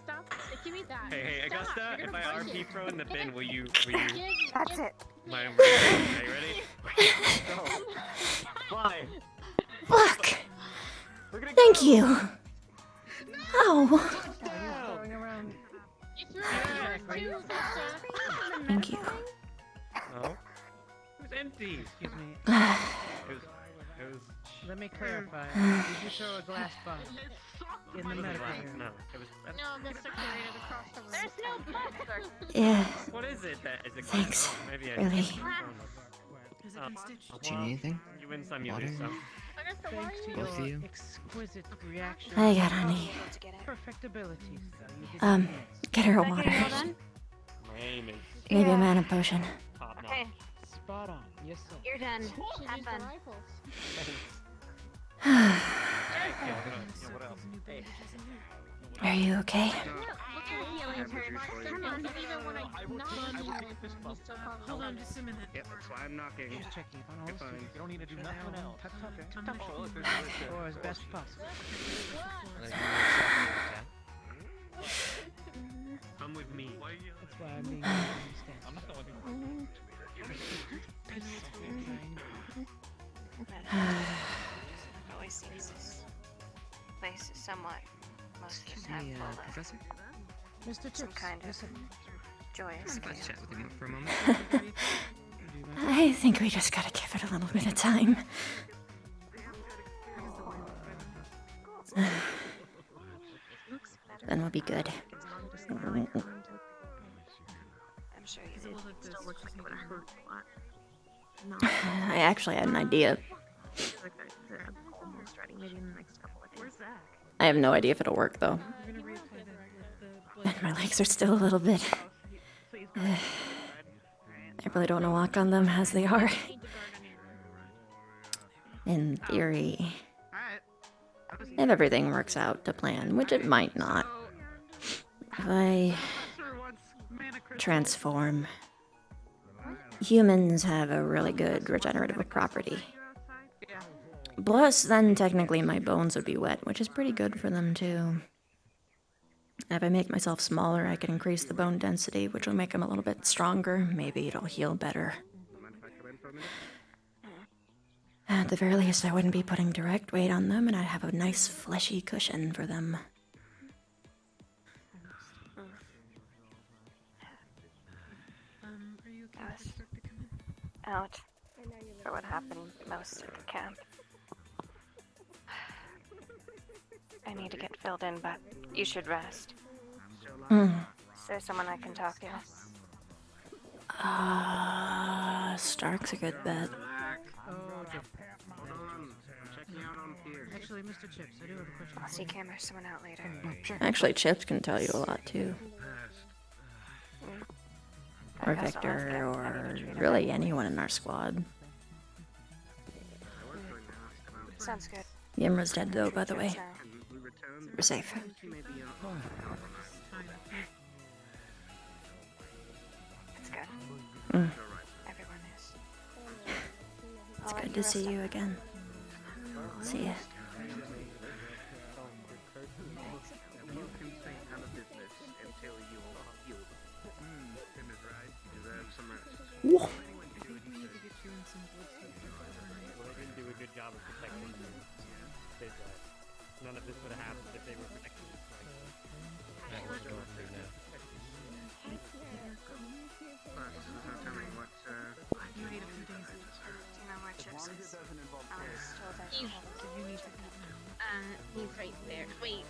Stop. Give me that. Hey, Stop. Augusta, You're if gonna I break RP it. throw in the bin, will you? That's it. My ready? Are you ready? Go. Fly. Fuck. Thank you. Ow. Thank you. Oh. It was empty. Excuse me. It was. Let me clarify. Did you throw a glass bottle in the medical area? No, it was. No, the circulated across the room. There's no blood. Yeah. What is it? That is it? Thanks. Maybe I. Really. Do you need anything? You win some, you Water? lose some. Thanks to Both of your you. exquisite reaction. I got honey. Perfect abilities. Get her a Is that water. getting all done? Maybe a mana potion. Okay, Spot on. Yes, sir. you're done. Have fun. Are you okay? Come on. Hold on just a minute. Yep, that's why I'm knocking. Just checking if You're all fine. You don't need to do nothing else. or as best possible. Come with me. That's why I'm being I'm not the one who... Always seems this place is somewhat mostly Hey, Professor? Mr. some kind of joyous Let's chaos. chat with you for a moment. I think we just gotta give it a little bit of time. Then we'll be good. I'm sure you will. Still looks like it would hurt a lot. No. I actually had an idea. I'm almost ready, maybe in the next couple of days. Where's that? I have no idea if it'll work though. And my legs are still a little bit. I really don't want to walk on them as they are. In theory, if everything works out to plan, which it might not. If I transform, humans have a really good regenerative property. Plus, then technically my bones would be wet, which is pretty good for them too. If I make myself smaller, I can increase the bone density, which will make them a little bit stronger. Maybe it'll heal better. At the very least, I wouldn't be putting direct weight on them, and I'd have a nice fleshy cushion for them. I was out for what happened most at the camp. I need to get filled in, but you should rest. Is there someone I can talk to? Stark's a good bet. Actually, Mr. Chips, I do have a question. I'll see Cam or someone out later. Actually, Chips can tell you a lot too. Or I guess I'll ask Victor, him. or really anyone in our squad. Sounds good. Yimra's dead though, by the way. So, We're safe. it's good. Mm. Everyone is. It's good to see you again. See ya. You can stay out of business until you are healed. Tim is right. You deserve some rest. Whoa. Well, they didn't do a good job of protecting you. None of this would have happened if they were protecting you. That was going through now. Tell me what, Do you know where Chips is? I was told I should He's right there. Wait.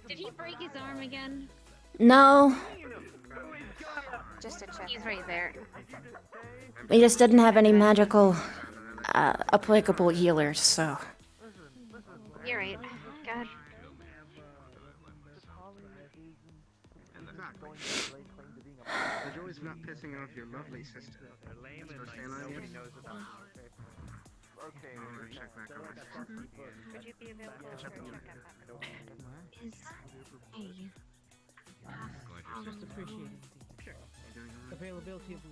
Did he break his arm again? No, just a check. He's right there. we just didn't have any magical applicable healers, so. You're right. God. The joy is not pissing off your lovely sister. Nobody knows about it. Okay. Check back on my sister. Would you be available to check out that? Just appreciating the availability of the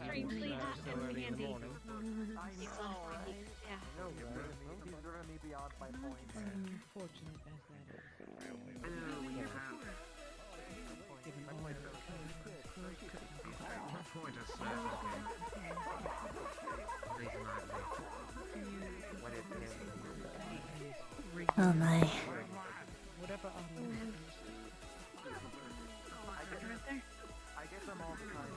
Strangely hot and handy. These are me beyond my point. Unfortunate as that is. Given all the Oh my. whatever I get them all the time.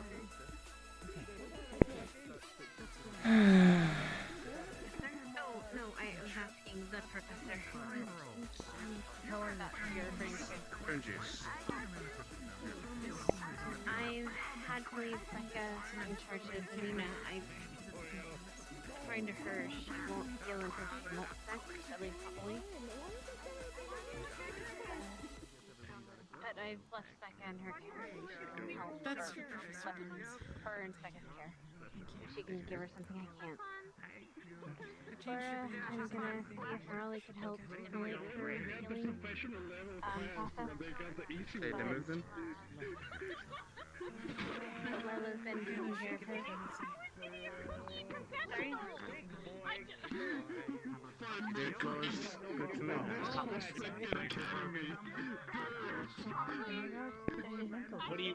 No, I was asking the professor. How are your friends? Juice. I've had to leave Becca in charge of Nina. According to her, she won't feel until she melts sex, at least fully. But I've left Becca in her care. She can help That's her, her in Becca's care. If she can give her something I can't. Laura, I'm gonna see if Marley could help stimulate her healing process. Okay, they're moving. Lila's been taking care of her. Sorry? They're close. Good to know. What do you?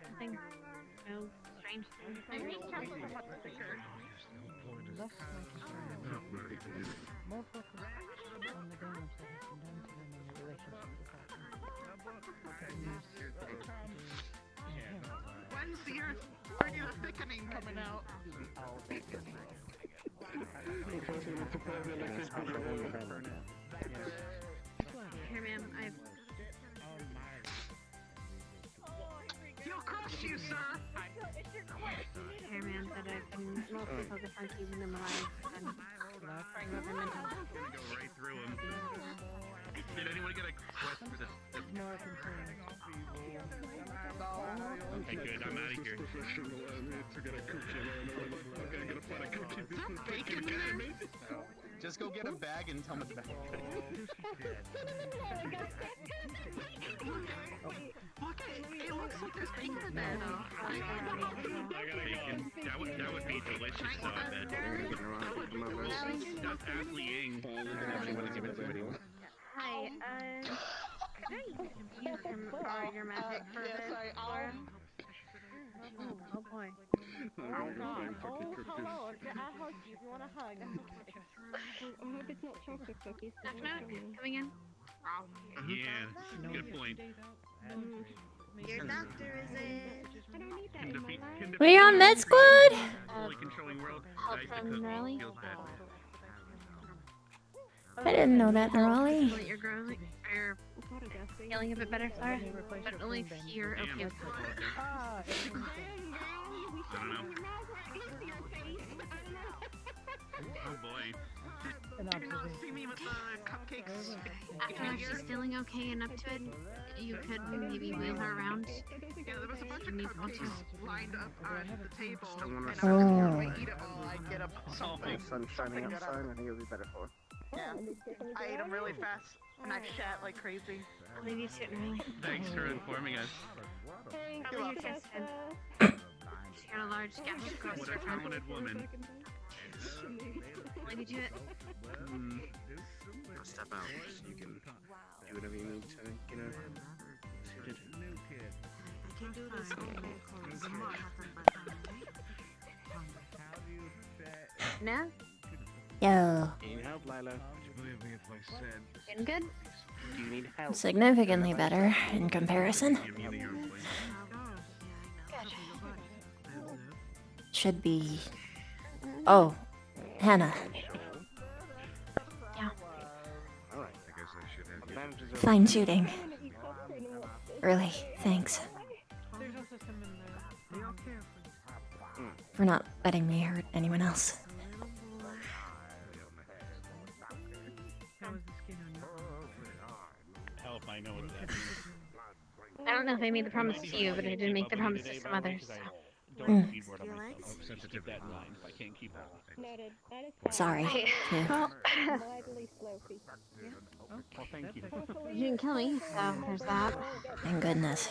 Nothing. No strange things. More focus on the damage that has been done to them in their relationship with When's the earth regular thickening coming out? Here, ma'am, I've... You'll crush you, sir! Here, ma'am, that I've been mostly focused on keeping them alive and trying over mental. I'm gonna go right through him. Did anyone get a quest for this? Okay, good. I'm out of here. Just go get a bag and tell me the bag. It looks like there's bacon in there, though. Bacon. That would be delicious, though, I bet. That's Ashley Ying. I want to give it to anyone. Hi, could I use your magic for this, Laura? Oh boy. Oh god. Oh, hello. I hug you. If you want a hug, I hope it's not chocolate cookies. Coming in. Yeah, good point. Your doctor, is it? I don't need that in my life. We on Med Squad? Fully controlling world. Help from Nerly? I didn't know that, Nerali. You're growing. You're feeling a bit better, Laura, but only if you're okay with it. I don't know. Oh boy. See me with the cupcakes. After she's feeling okay and up to it, you could maybe wheel her around. Yeah, there was a bunch of cupcakes lined up on the table. And I was Oh. going to eat them all. I'd get up something. Sun shining outside, I think it'll be better for it. Yeah, I ate them really fast, and I shat like crazy. I'll leave you to it, Nerly. Thanks for informing us. Probably your chest head. She got a large gash across What her a front. talented woman. Let me do it. I'll step out so you can do whatever you need to, you know, suited. I can do this. No? Yo. Do you need help, Lila? Feeling good? Do you need help? Significantly better in comparison. Should be. Oh, Hannah. Yeah. Alright. Fine shooting. Really, thanks. For not letting me hurt anyone else. Hell if I know what that means. I don't know if I made the promise to you, but I did make the promise to some others. So. Don't keyboard on myself. Sensitive that line. I can't keep up. Sorry, too. Well, Well, thank you. you didn't kill me, so there's that. Thank goodness.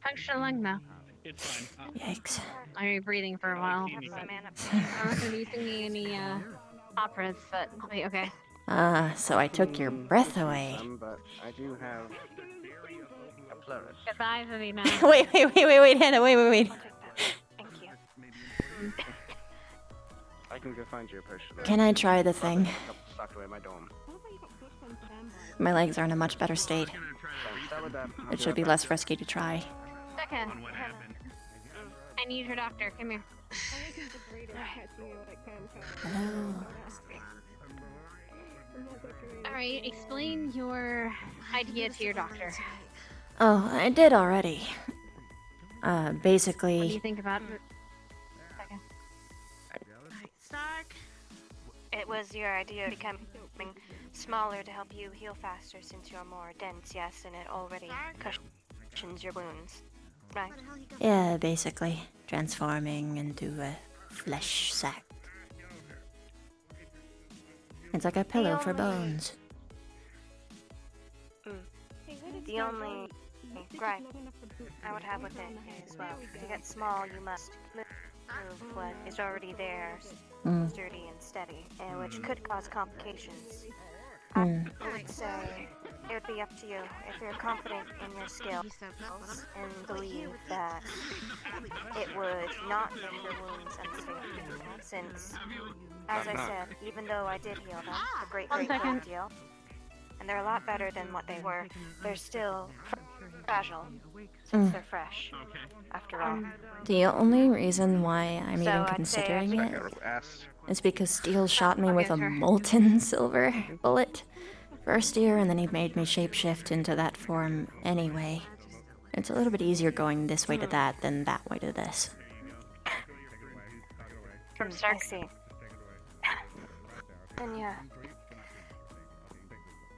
Punctured a lung, though. It's fine. Yikes. I'll be breathing for a while. But I'm not going to be singing any operas, but I'll be okay. So I took your breath away. But I do have a flourish. Goodbye, Viviana. wait, Hannah, wait. Thank you. I can go find you a potion. Can I try the thing? Stocked away in my dorm. My legs are in a much better state. Start with that. It should be less risky to try. Becca, I need your doctor. Come here. Hello. Alright, explain your idea to your doctor. Oh, I did already. What do you Basically, think about it? It was your idea of becoming smaller to help you heal faster since you're more dense, yes, and it already cushions your wounds. Right. yeah, basically transforming into a flesh sack. It's like a pillow for bones. The only gripe I would have with it is, well, to get small, you must move what is already there, sturdy and steady, which could cause complications. I would say it would be up to you if you're confident in your skills and believe that it would not make your wounds unstable. Since, as I said, even though I did heal them a great deal, and they're a lot better than what they were, they're still fragile since they're fresh. After all. The only reason why I'm So even I'd considering say it is because Steel shot me with a molten silver bullet first year, and then he made me shapeshift into that form anyway. It's a little bit easier going this way to that than that way to this. From Stark. I see. And yeah.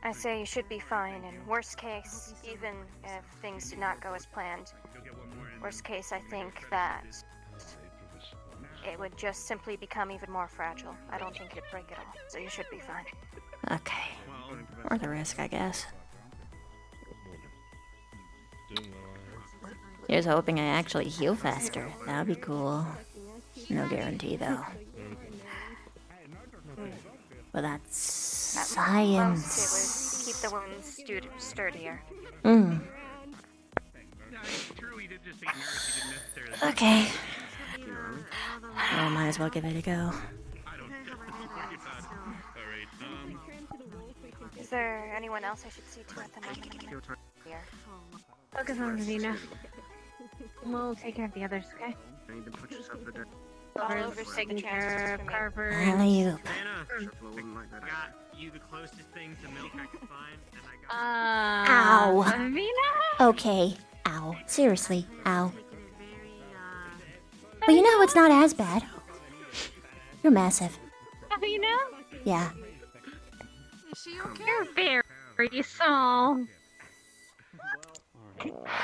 I say you should be fine, and worst case, even if things did not go as planned, worst case, I think that it would just simply become even more fragile. I don't think it'd break at all, so you should be fine. Okay. Or the risk, I guess. Here's hoping I actually heal faster. That'd be cool. No guarantee, though. But that's science. Most it would keep the wounds sturdier. Okay. Well, might as well give it a go. Is there anyone else I should see to at the moment? Here. Focus on Vina. We'll take care of the others, okay? Carver's taking care of Carver. Alley-oop. I got you the closest thing to milk I could find, and I got. Ow. Vina? Okay. Ow. Seriously. Ow. Well, you know, it's not as bad. You're massive. Vina? Yeah. You're very small.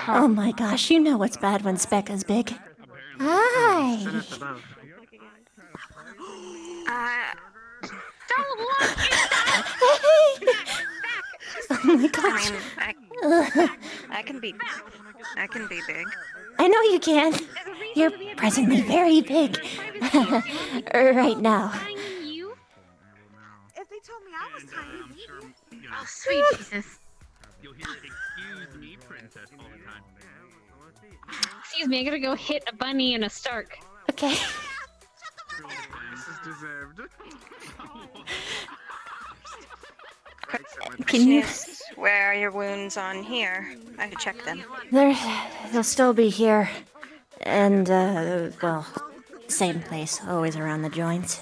Oh my gosh, you know it's bad when Spec is big. Hi. Don't look Oh my gosh. I can be big. I know you can. You're presently very big. Right now. If they told me I was tiny, Oh, sweet Jesus. You'll hear "Excuse me, princess" all the time. Excuse me, I gotta go hit a bunny and a Stark. Okay. This is deserved. Can you? Where are your wounds on here? I could check them. They'll still be here. And, well, same place, always around the joints.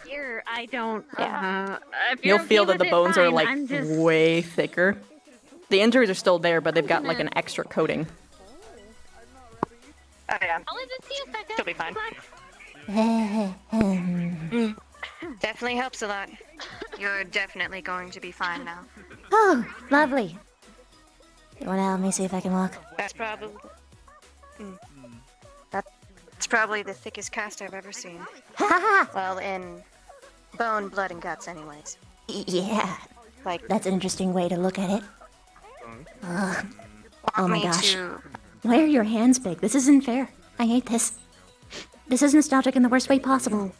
Here, I don't. If You'll you're feel okay that the with it, bones are fine. like I'm just... way thicker. The injuries are still there, but they've got like an extra coating. Oh yeah. I'll leave it to you if that She'll be fine. Definitely helps a lot. You're definitely going to be fine now. Oh, lovely. You wanna help me see if I can walk? That's probably. That's probably the thickest cast I've ever seen. Well, in bone, blood, and guts, anyways. Yeah. Like That's an interesting way to look at it. Oh my me gosh. to- Why are your hands big? This isn't fair. I hate this. This is nostalgic in the worst way possible.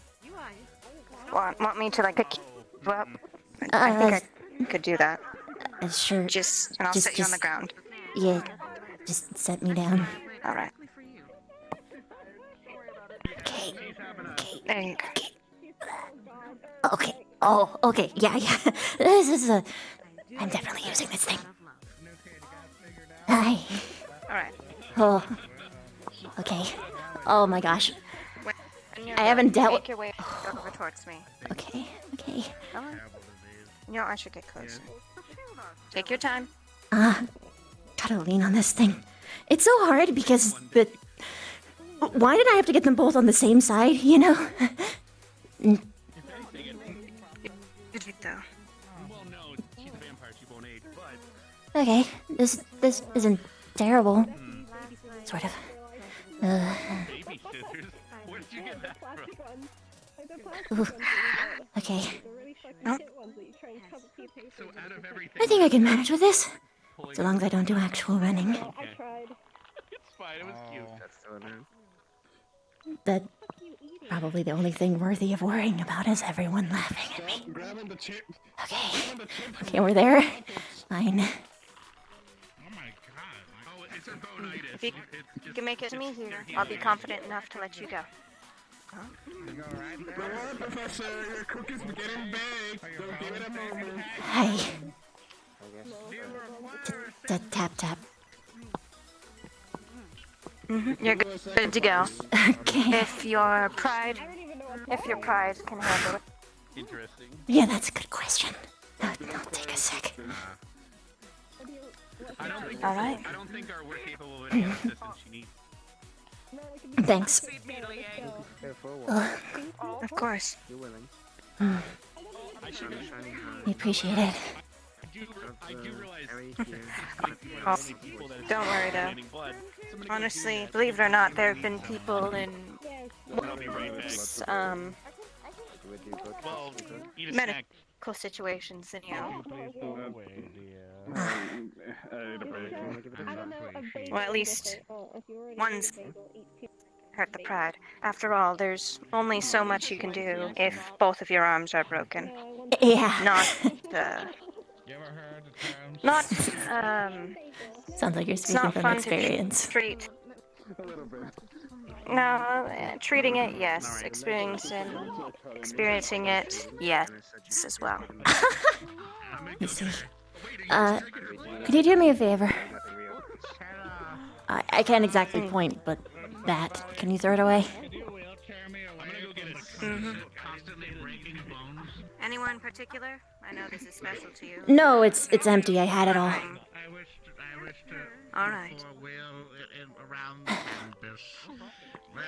Want me to like pick you up? I think I could do that. Sure. And I'll sit you on the ground. Yeah. Just set me down. All right. Okay. There you go. Okay. Oh, okay. Yeah. This is a... I'm definitely using this thing. Hi. All right. Oh. Okay. Oh my gosh. I haven't dealt with... Make your way over towards me. Okay. Come on. You know, I should get closer. Take your time. Gotta lean on this thing. It's so hard because why did I have to get them both on the same side, you know? Good though. Well, no, she's a vampire. She won't age, but Okay, this isn't terrible. Sort of. baby scissors. Where did you get that from? Ooh. Okay. Nope. So out of everything, I think I can manage with this. So long as I don't do actual running. it's fine. It was cute. That's still in That's probably the only thing worthy of worrying about is everyone laughing at me. Grabbing the chip. Okay, we're there. Fine. Oh, it's her bonitis. If you can make it to me here, I'll be confident enough to let you go. Go on, Professor. Your cookie's getting baked. Don't give it a moment. Hi. Tap tap. You're good to go. Okay. If your pride can handle it. Interesting. Yeah, that's a good question. I'll take a sec. I don't think. All right. I don't think we're capable of any assistance she needs. Thanks. Of course. You're willing. I appreciate it. I do realize. Oh, don't worry though. Honestly, believe it or not, there have been people in medical situations, and well, at least one's hurt the pride. After all, there's only so much you can do if both of your arms are broken. Yeah. Not Sounds like you're it's speaking not from fun experience. to treat. No, treating it, yes. Experiencing it, yes, as well. Let's see. Could you do me a favor? I can't exactly point, but that. Can you throw it away? Anyone in particular? I know this is special to you. No, it's empty. I had it all. All right.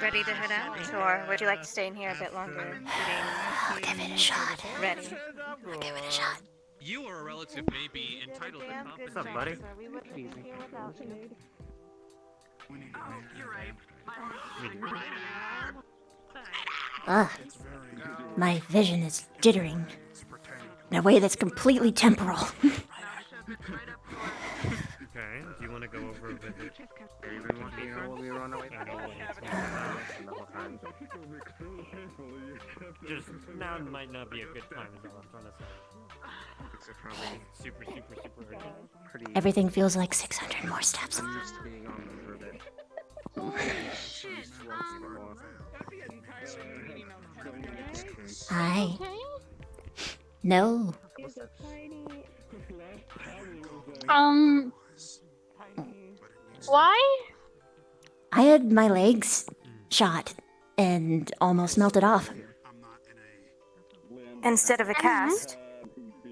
Ready to head out, or would you like to stay in here a bit longer? I'll give it a shot. Ready. I'll give it a shot. You or a relative may be entitled to compensation. What's up, buddy? My vision is jittering in a way that's completely temporal. Okay, do you want to go over a visit? You've been walking all we were on our way back. The whole time. Just now might not be a good time, is all I'm trying to say. It's probably Super urgent. pretty. Everything feels like 600 more steps. I'm used to being on for a bit. Hi. No. Why? I had my legs shot and almost melted off. Instead of a cast,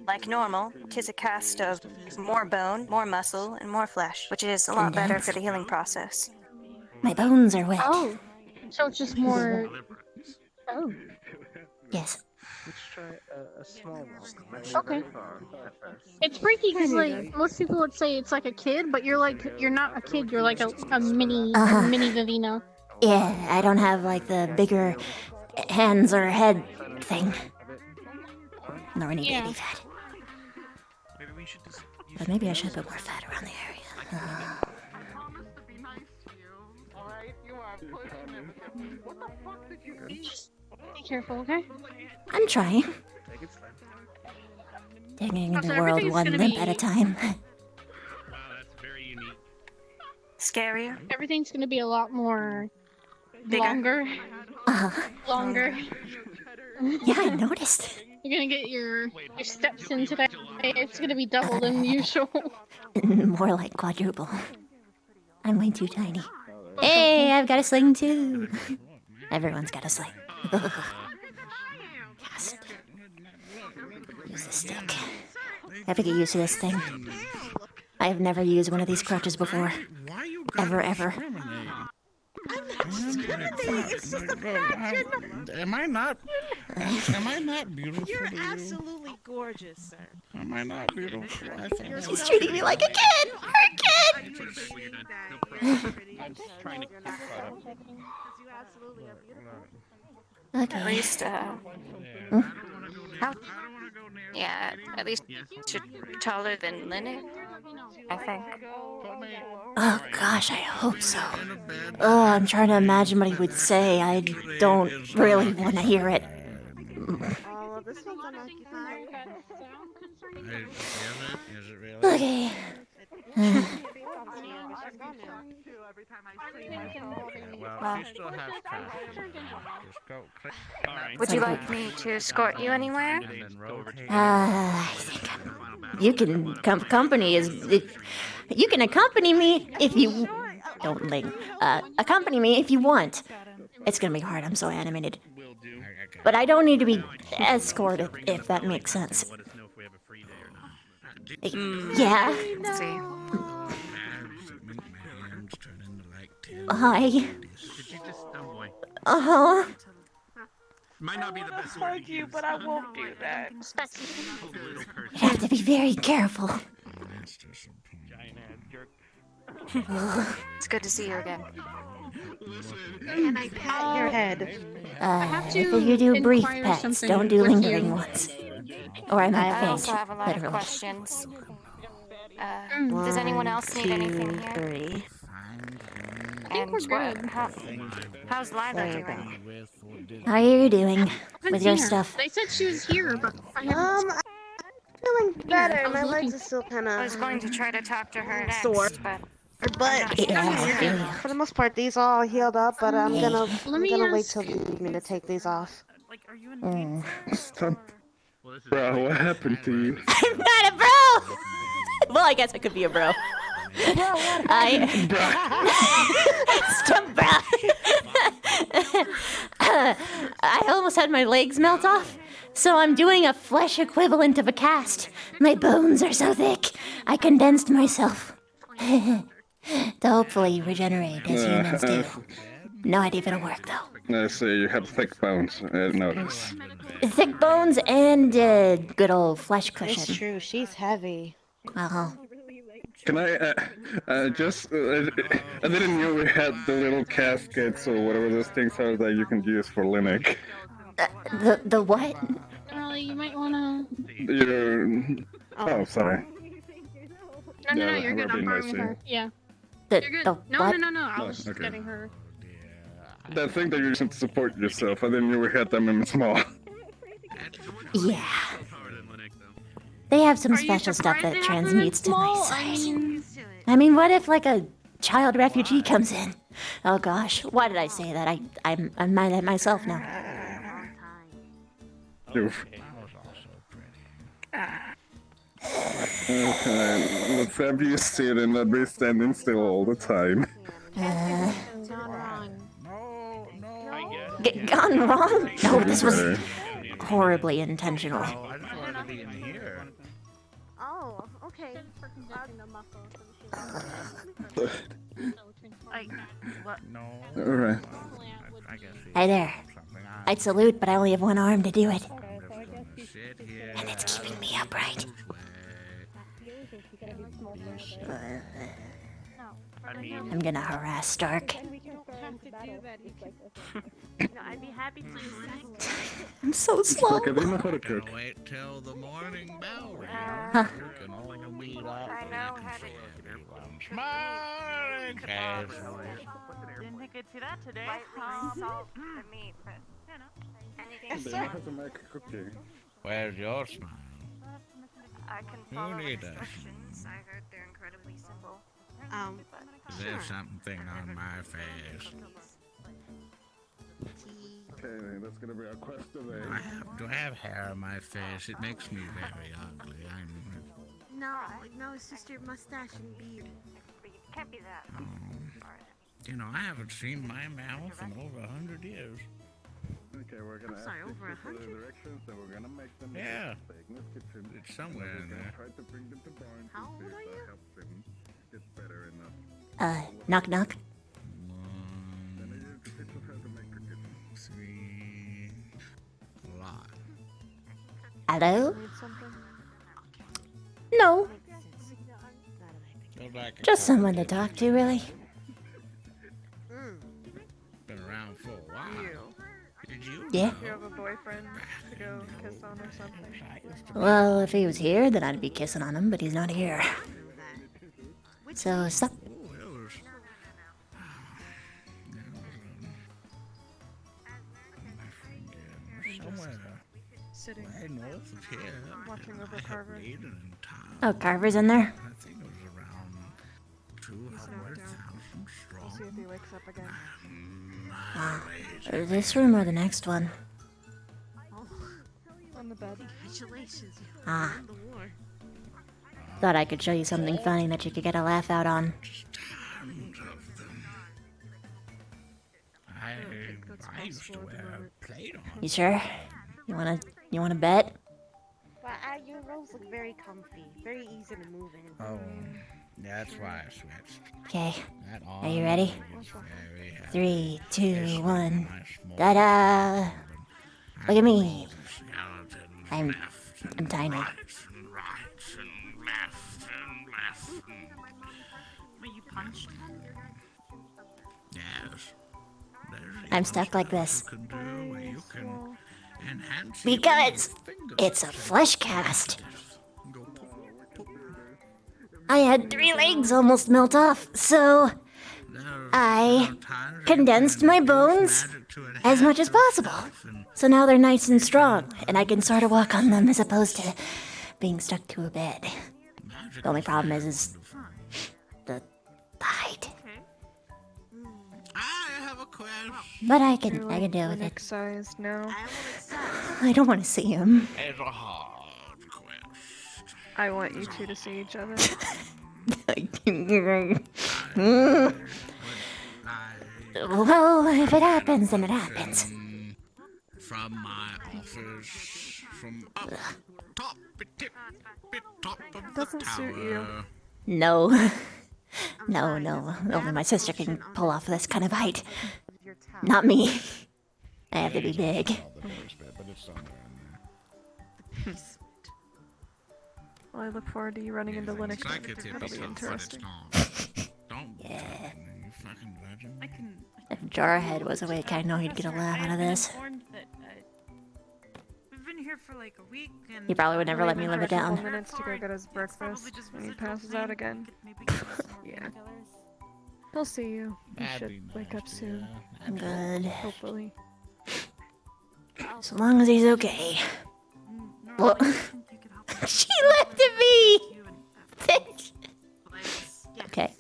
like normal, 'tis a cast of more bone, more muscle, and more flesh, which is a lot better for the healing process. My bones are wet. Oh, so it's just more. Oh. Yes. Let's try a small one. Okay. It's freaky because like most people would say it's like a kid, but you're not a kid. You're like a mini Vivino. Yeah, I don't have like the bigger hands or head thing. Nor any baby fat. Maybe we should just. But maybe I should put more fat around the area. Be careful, okay? I'm trying. Taking the world one limp at a time. Scarier? Everything's gonna be a lot more Bigger. longer. Longer. Yeah, I noticed. You're gonna get your steps in today. It's gonna be double than usual. More like quadruple. I'm way too tiny. Hey, I've got a sling too. Everyone's got a sling. Cast. Use the stick. have to get used to this thing. I have never used one of these crutches before. Why you Ever, ever. It's just a fraction. Am I not beautiful? You're to you? absolutely gorgeous, sir. Am I not beautiful? I think I'm She's treating me like a kid! Her kid! I'm just trying to keep caught up. Okay. At least, yeah, at least should be taller than Linnet, I think. Oh gosh, I hope so. Oh, I'm trying to imagine what he would say. I don't really want to hear it. Oh, this one's unoccupied. Is it really? Okay. Well, she still has time. Just go click. Would you like me to escort you anywhere? I think you can accompany you can accompany me if you don't ling. Accompany me if you want. It's gonna be hard. I'm so animated. But I don't need to be escorted, if that makes sense. Yeah. See. Hi. Uh-huh. Might not be the best word to use. But I won't do that. You have to be very careful. It's good to see you again. And I pat your head. If you do brief pets, don't do lingering ones. Or I might I faint, also have a lot of literally. questions. Does anyone else need anything here? 3. And how's Lila doing? How are you doing haven't with your seen her. stuff? They said she was here, but I haven't. I'm feeling better. I was My legs looking. are still kind I was of going to try to talk to her next, sore. but But Yeah, I feel you. for the most part, these are all healed up. But I'm gonna me wait ask- till the evening to take these off. Stop. Bro, what happened to you? I'm not a bro! Well, I guess I could be a bro. Stop, bro. I almost had my legs melt off, so I'm doing a flesh equivalent of a cast. My bones are so thick, I condensed myself. To hopefully regenerate as humans do. No idea if it'll work, though. I see you have thick bones. I notice. Thick bones and good old flesh cushion. It's true. She's heavy. Uh-huh. Can I I didn't know we had the little caskets or whatever those things are that you can use for Linux. The what? Charlie, you might wanna. You're... Oh, sorry. No, Yeah, you're good. I'm Robin, I borrowing see. her. Yeah. The, You're good. the No, what? no. I Oh, was just okay. getting her. That thing that you use to support yourself. I didn't know we had them in small. Yeah. They have some Are you special stuff surprised that they have them in transmutes to my small? size. I mean, what if like a child refugee comes in? Oh gosh, why did I say that? I'm mad at myself now. Oof. Okay, let's have you sit and not be standing still all the time. Gone wrong? No, this was Okay. horribly intentional. I just wanted to be in here. Oh, okay. Alright. I guess Hi there. I'd salute, but I only have one arm to do it. sit here. And it's keeping me upright. I'm gonna harass Stark. I'd be happy to. I'm so slow. Look, I didn't know how to cook. Wait till the morning bell rings. Huh. You can all meet up. I know how to. Smiling face. Didn't think I'd see that today. Lightly salt the meat, but you know, anything. They have to make a cookie. Where's your smile? I can follow need that. instructions. I heard they're incredibly simple. There's something on my face. Okay, that's gonna be our quest today. Do I have hair on my face? It makes me very ugly. No, it's just your mustache and beard. But you can't be that. You know, I haven't seen my mouth in over 100 years. Okay, we're gonna Sorry, ask over people for 100? the directions, and we're gonna make them Yeah. take this kitchen. It's somewhere in We're gonna there. try to bring them to barn How to old see are if you? that helps them get better enough. Knock knock. Then I use the kitchen how to make the kitchen. 3 lot. Hello? Need something? No, Go back a just couple someone to digits. talk to, really. Been around for a while. Did you? Yeah. Do you have a boyfriend to go kiss on or something? Well, if he was here, then I'd be kissing on him, but he's not here. So stop. Somewhere Sitting. way north of here. Watching over I Carver. have laid an entire. Oh, Carver's in there. I think it was around 200,000 We'll see strong. if he wakes up again. This room or the next one? On the bed. Congratulations. Ah. won the war. Thought I could show you something funny that you could get a laugh out on. Tons of them. I used to wear a plate on. You sure? You wanna bet? But your robes look very comfy, very easy to move in. Oh, that's why I switched. Okay. That Are you ready? arm is very heavy. 3, 2, 1. My small Ta-da! Look at me. skeletons I'm left and tiny. right and right and left and left. But you punched him? Yes. There's I'm stuck like this. you can do where you can enhance your Because fingers. it's a flesh cast. Go pop, pop. I had 3 legs almost melt off, so I condensed my bones as much as possible. So now they're nice and strong, and I can sort of walk on them as opposed to being stuck to a bed. The only problem is the height. I have a question. But I can deal with it. Next size now. I don't want to see him. It's a hard quest. I want you two to see each other. Well, if it happens, then it happens. From my office, from up top, tip, top of the Doesn't suit you. tower. No. No. Only my sister can pull off this kind of height. Not me. I have to be big. Well, I look forward to you running into Linux. That'll be interesting. Yeah. You fucking legend. If Jarhead was awake, I know he'd get a laugh out of this. We've been here for like a week and He probably would never let me live it down. Minutes to go get his breakfast when he passes out again. Yeah. He'll see you. He That'd should be wake up soon. Good. Hopefully. As long as he's okay. Well, she looked at me! Bitch. Okay.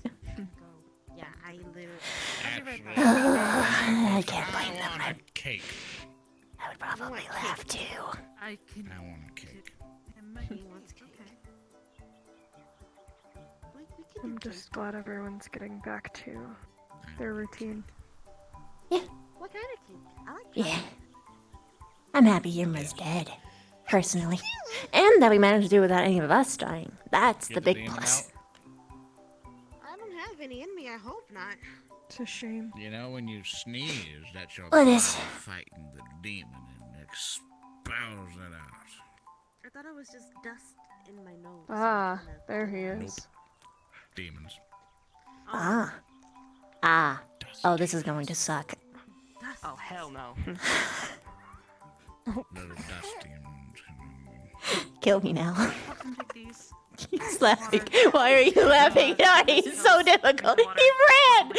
Yeah, I literally. I can't blame them. I want a cake. I would probably laugh too. I can. I want a cake. He wants cake. I'm just glad everyone's getting back to their routine. What kind of cake? I like Yeah. I'm happy Yirma's dead. Personally. And that we managed to do it without any of us dying. That's the Get big demon plus. I don't have any in me. I hope not. It's a shame. You know, when you sneeze, that's your What body is- fighting the demon and expels it out. I thought it was just dust in my nose. Ah, there he is. Demons. Ah. Oh, this is going to suck. Oh, hell no. Little dust demons. Kill me now. Take these. He's laughing. Why are you laughing? He's so difficult. He ran!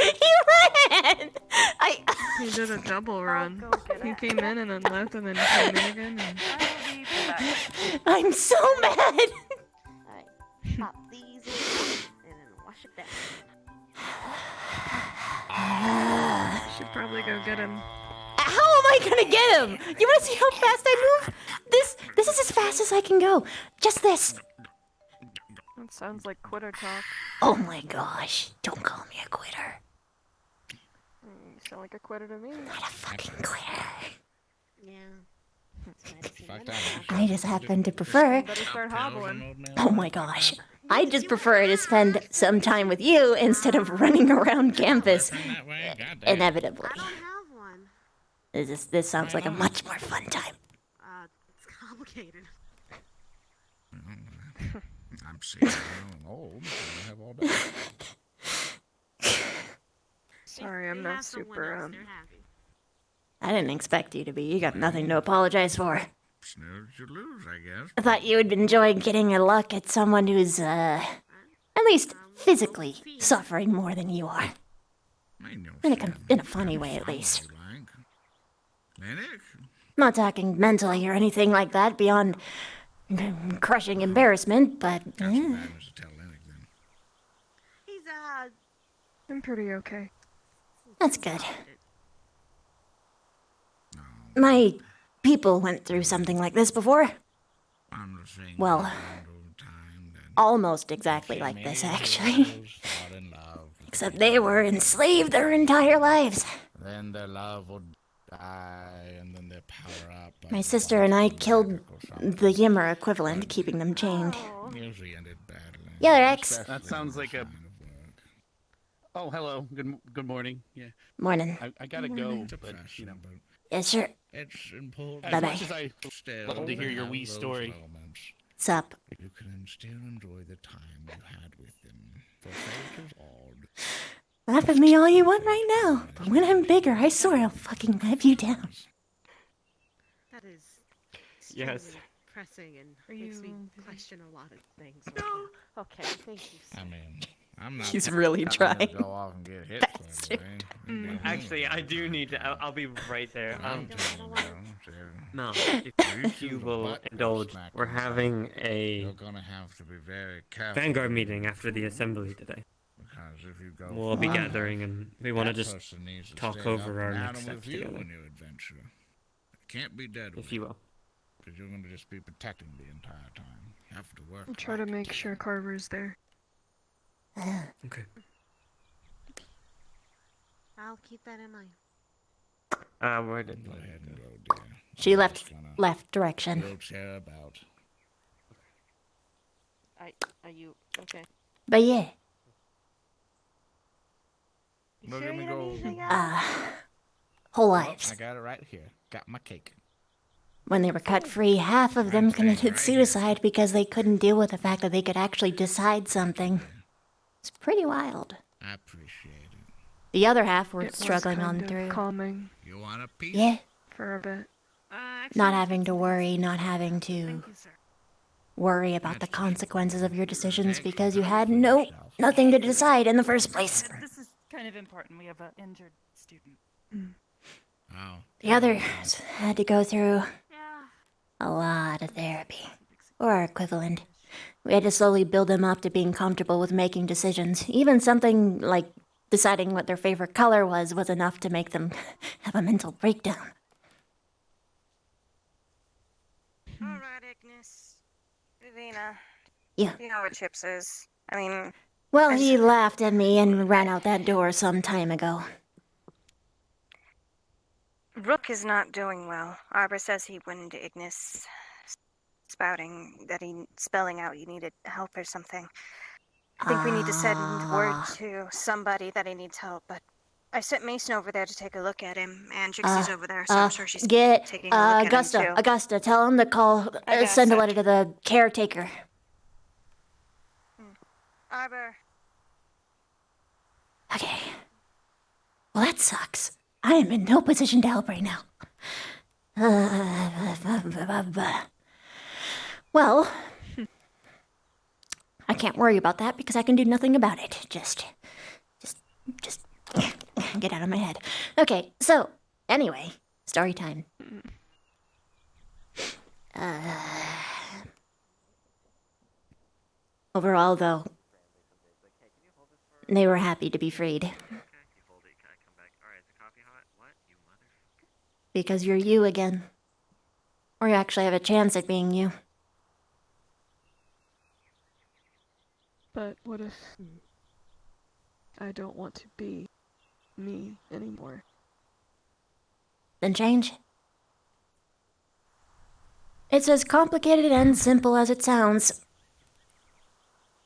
He did a double run. He came in and then left and then came in again. And... I'm so mad! Alright, pop these in and then wash it down. Should probably go get him. How am I gonna get him? You wanna see how fast I move? This is as fast as I can go. Just this. That sounds like quitter talk. Oh my gosh. Don't call me a quitter. You sound like a quitter to me. Not a fucking quitter. I just happen to prefer. Better start hobbling. Oh my gosh. I just prefer to spend some time with you instead of running around campus. Inevitably. This sounds like a much more fun time. It's complicated. I'm seeing I'm old. I have all day. Sorry, I'm not super, I didn't expect you to be. You got nothing to apologize for. Snooze, you lose, I guess. I thought you would enjoy getting a look at someone who's, at least physically suffering more than you are. In a funny way, at least. Not talking mentally or anything like that beyond crushing embarrassment, but... He's, I'm pretty okay. That's good. My people went through something like this before. Well, almost exactly like this, actually. Except they were enslaved their entire lives. Then their love would die, and then their power up. My sister and I killed the Yimmer equivalent, keeping them chained. Usually ended badly. Yeah, Rex. That sounds like a. Oh, hello. Good morning. Yeah. Morning. I gotta go, but you know. Yeah, sure. It's important. As much as I love to hear your wee story. What's up? You can still enjoy the time you had with them. For fate is odd. Laugh at me all you want right now, but when I'm bigger, I swear I'll fucking have you down. That is Yes. pressing and makes me question a lot of things. Right now. Okay, thank you. I mean, I'm not. He's really gonna trying. Go off and get hit. Actually, I do need to. I'll be right there. No, if you will indulge, we're having a You're gonna have to be very careful. Vanguard meeting after the assembly today. Because if you go We'll be far, gathering, and we want to that just person needs to talk stay over up our and next down with steps you together. in your adventure. It can't be dead If you will. Because you're gonna just be protecting the entire time. You have to work. I'll try to make sure Carver's there. Okay. I'll keep that in mind. Where did Go ahead and go, dear. She left direction. Wheelchair about. Are you okay? But yeah. Look at me go. Whole Oh, lives. I got it right here. Got my cake. When they were cut free, half of them committed suicide because they couldn't deal with the fact that they could actually decide something. It's pretty wild. I appreciate it. The other half were It was struggling on kind of through. calming You want a piece? Yeah. for a bit. Not having to worry, not having to worry about the consequences of your decisions because you had nothing to decide in the first place. This is kind of important. We have an injured student. Oh. The others had to go through a lot of therapy, or equivalent. We had to slowly build them up to being comfortable with making decisions. Even something like deciding what their favorite color was enough to make them have a mental breakdown. Alright, Ignis. Vivina. Yeah. You know what Chips is. I mean... Well, he laughed at me and ran out that door some time ago. Rook is not doing well. Arbor says he went into Ignis spelling out you needed help or something. I think we need to send word to somebody that he needs help, but I sent Mason over there to take a look at him, and Trixie's over there, so I'm sure she's taking a look at him too. Augusta, tell him to call, send a letter to the caretaker. Arbor. Okay. Well, that sucks. I am in no position to help right now. Well, I can't worry about that because I can do nothing about it. Just get out of my head. Okay, so, anyway, story time. Overall, though, they were happy to be freed. Because you're you again. Or you actually have a chance at being you. But what if I don't want to be me anymore? Then change. It's as complicated and simple as it sounds.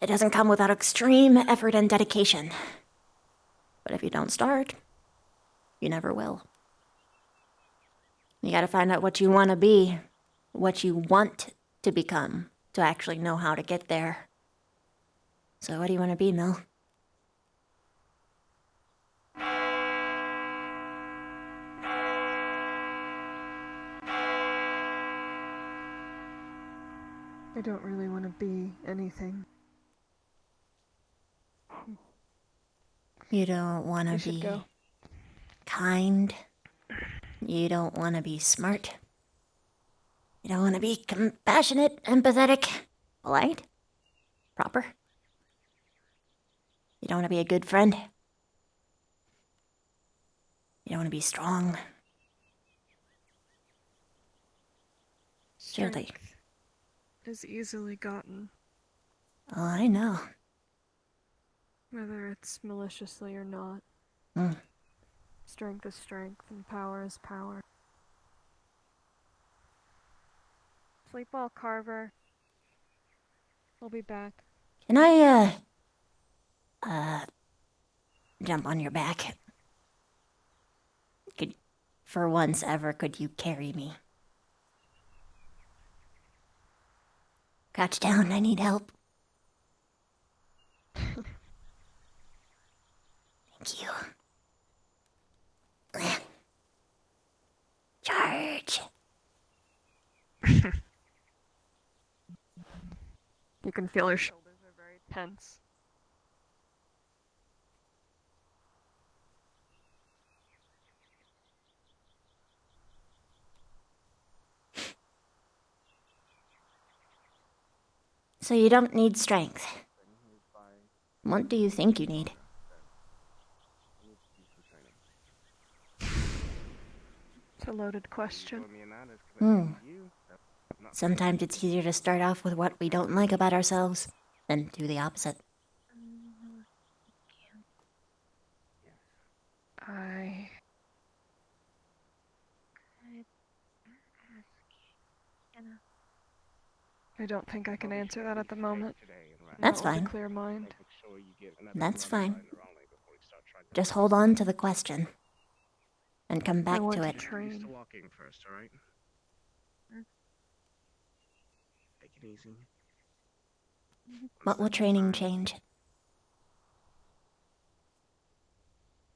It doesn't come without extreme effort and dedication. But if you don't start, you never will. You gotta find out what you want to be, what you want to become, to actually know how to get there. So what do you want to be, Mel? I don't really want to be anything. You don't want to be go. kind. You don't want to be smart. You don't want to be compassionate, empathetic, polite, proper. You don't want to be a good friend. You don't want to be strong. Surely. Is easily gotten, Oh, I know. whether it's maliciously or not. Mm. Strength is strength, and power is power. Sleep well, Carver. I'll be back. Can I, jump on your back? For once ever, could you carry me? Crouch down, I need help. Thank you. Charge. You can feel your shoulders are very tense. So you don't need strength. What do you think you need? It's a loaded question. Sometimes it's easier to start off with what we don't like about ourselves than do the opposite. I don't think I can answer that at the moment. That's Not with fine. a clear mind. That's fine. Just hold on to the question. And come back want to to it. train. Walking first, all right? Take it easy. What will training change?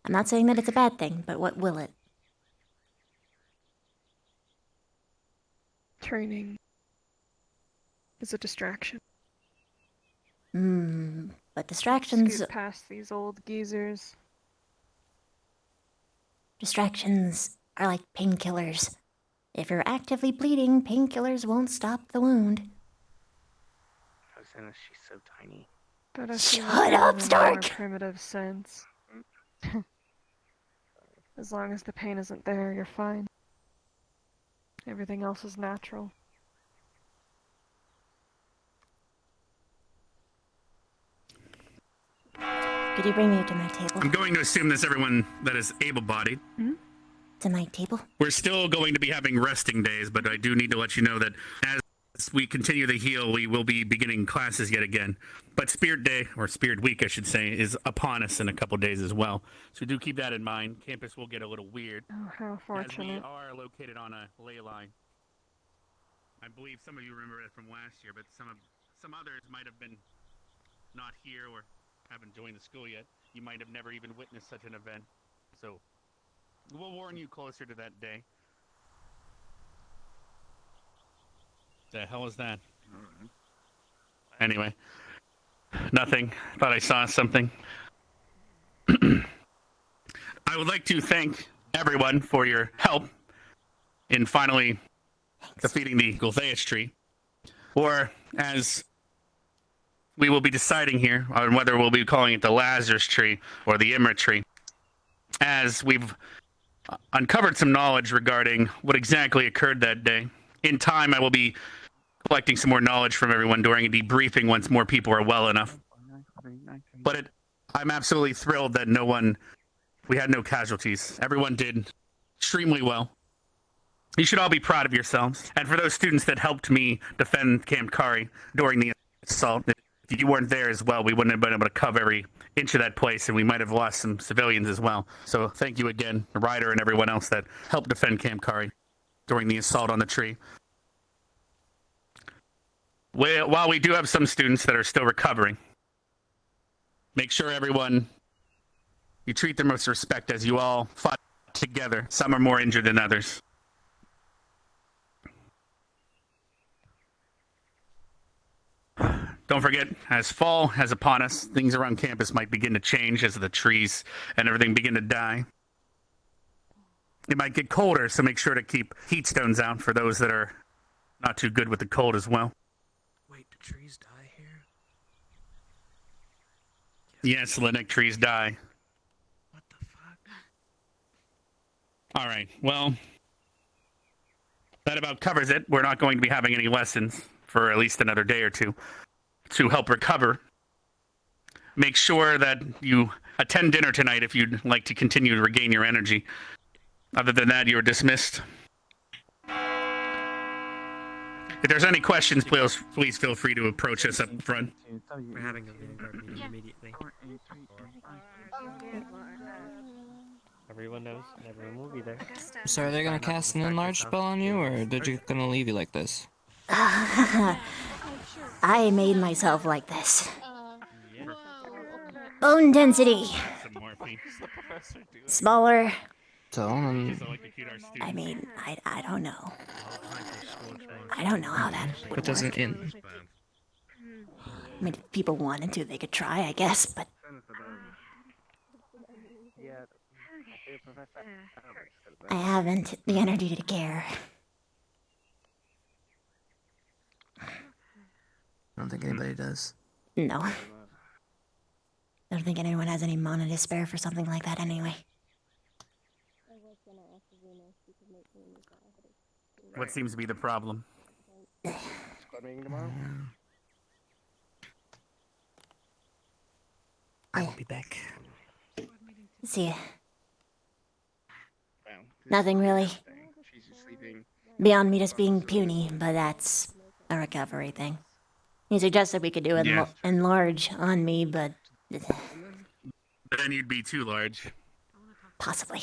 I'm not saying that it's a bad thing, but what will it? Training is a distraction. But distractions... Scoot past these old geezers. Distractions are like painkillers. If you're actively bleeding, painkillers won't stop the wound. Hosanna, she's so tiny. But I Shut feel like up, in a Stark! more primitive sense. As long as the pain isn't there, you're fine. Everything else is natural. Could you bring me to my table? I'm going to assume that's everyone that is able-bodied. To my table? We're still going to be having resting days, but I do need to let you know that as we continue to heal, we will be beginning classes yet again. But Spirit Day, or Spirit Week, I should say, is upon us in a couple days as well. So do keep that in mind. Campus will get a little weird. Oh, how fortunate. As we are located on a ley line. I believe some of you remember it from last year, but some others might have been not here or haven't joined the school yet. You might have never even witnessed such an event. So we'll warn you closer to that day. The hell is that? Anyway, nothing. Thought I saw something. I would like to thank everyone for your help in finally defeating the Gultheus tree. Or, as we will be deciding here on whether we'll be calling it the Lazarus tree or the Imra tree, as we've uncovered some knowledge regarding what exactly occurred that day. In time, I will be collecting some more knowledge from everyone during a debriefing once more people are well enough. But I'm absolutely thrilled that we had no casualties. Everyone did extremely well. You should all be proud of yourselves. And for those students that helped me defend Camp Kari during the assault, if you weren't there as well, we wouldn't have been able to cover every inch of that place, and we might have lost some civilians as well. So thank you again, Ryder and everyone else that helped defend Camp Kari during the assault on the tree. While we do have some students that are still recovering, make sure everyone, you treat them with respect as you all fought together. Some are more injured than others. Don't forget, as fall has upon us, things around campus might begin to change as the trees and everything begin to die. It might get colder, so make sure to keep heat stones out for those that are not too good with the cold as well. Wait, do trees die here? Yes, Linux, trees die. What the fuck? All right, well, that about covers it. We're not going to be having any lessons for at least another day or two to help recover. Make sure that you attend dinner tonight if you'd like to continue to regain your energy. Other than that, you're dismissed. If there's any questions, please feel free to approach us up front. We're having a Vanguard meeting immediately. Everyone knows, and everyone will be there. So are they gonna cast an enlarged spell on you, or they're just gonna leave you like this? I made myself like this. Bone density. Smaller. So, I mean, I don't know. I don't know how that would But doesn't work. in. I mean, if people wanted to, they could try, I guess, but... I haven't the energy to care. I don't think anybody does. No. I don't think anyone has any mana to spare for something like that anyway. What seems to be the problem? I will be back. See ya. Nothing really. Beyond me just being puny, but that's a recovery thing. He suggested we could do enlarge on me, but... Then you'd be too large. Possibly.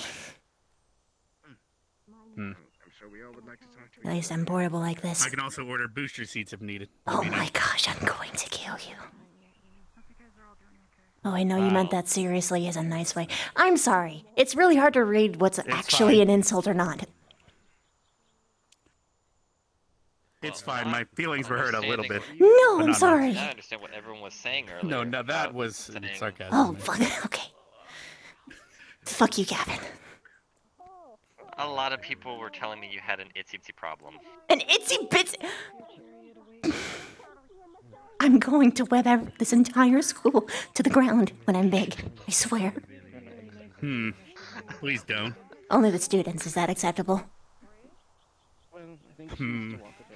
Hmm. At least I'm portable like this. I can also order booster seats if needed. Oh my gosh, I'm going to kill you. Oh, I know you meant that seriously as a nice way. I'm sorry. It's really hard to read what's actually an insult or not. It's fine. My feelings were hurt a little bit. No, but I'm not sorry. Now I understand what everyone was saying earlier. No, no, that about was saying- sarcasm. Oh, fuck. Okay. Fuck you, Gavin. A lot of people were telling me you had an itsy problem. An itsy bitsy... I'm going to web this entire school to the ground when I'm big. I swear. Please don't. Only the students. Is that acceptable?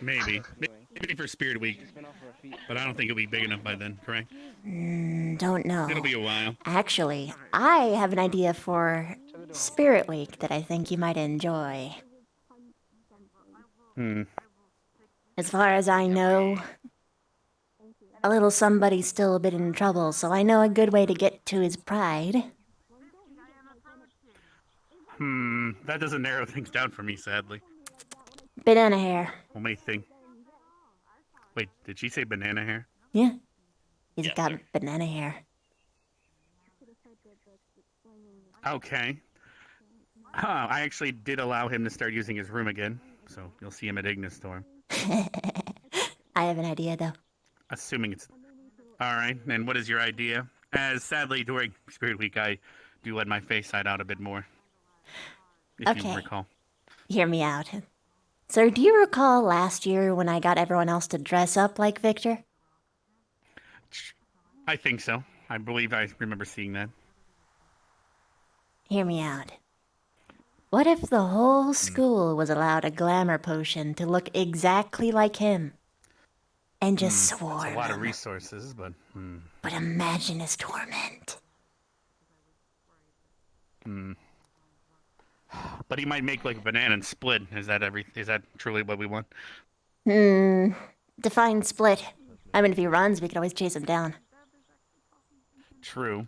Maybe. Maybe for Spirit Week. But I don't think it'll be big enough by then, correct? Don't know. It'll be a while. Actually, I have an idea for Spirit Week that I think you might enjoy. As far as I know, a little somebody's still a bit in trouble, so I know a good way to get to his pride. That doesn't narrow things down for me, sadly. Banana hair. What may think? Wait, did she say banana hair? Yeah. He's got banana hair. Okay. I actually did allow him to start using his room again, so you'll see him at Ignis Storm. I have an idea, though. Assuming it's... Alright, and what is your idea? As sadly, during Spirit Week, I do let my face side out a bit more. If Okay. you recall. Hear me out. Sir, do you recall last year when I got everyone else to dress up like Victor? I think so. I believe I remember seeing that. Hear me out. What if the whole school was allowed a glamour potion to look exactly like him? And just swarm It's a lot of him? resources, but... But imagine his torment. But he might make like a banana and split. Is that truly what we want? Define split. I mean, if he runs, we could always chase him down. True.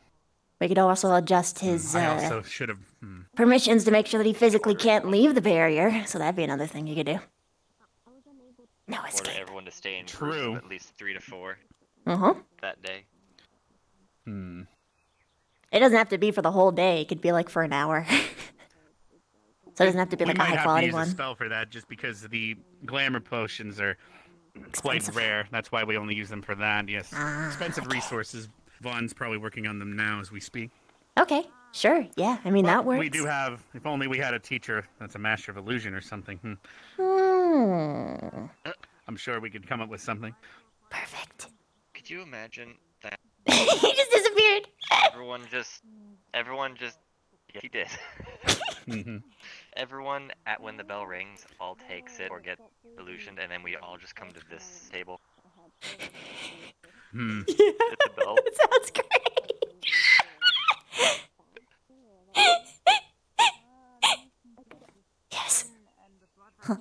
We could also adjust his I also should have. permissions to make sure that he physically can't leave the barrier. So that'd be another thing you could do. No escape. Order everyone to stay in groups of at least 3 to 4. That day. It doesn't have to be for the whole day. It could be like for an hour. So it doesn't have to be like a high quality We might have to use one. a spell for that, just because the glamour potions are quite rare. That's why we only use them for that. Yes, expensive resources. Vaughn's probably working on them now as we speak. Okay, sure. Yeah, I mean, that works. We do have. If only we had a teacher that's a master of illusion or something. I'm sure we could come up with something. Perfect. Could you imagine that? He just disappeared. Everyone just. Yeah, he did. Everyone when the bell rings all takes it or get illusioned, and then we all just come to this table. Yeah, It's a bell. that sounds great. Yes. Huh.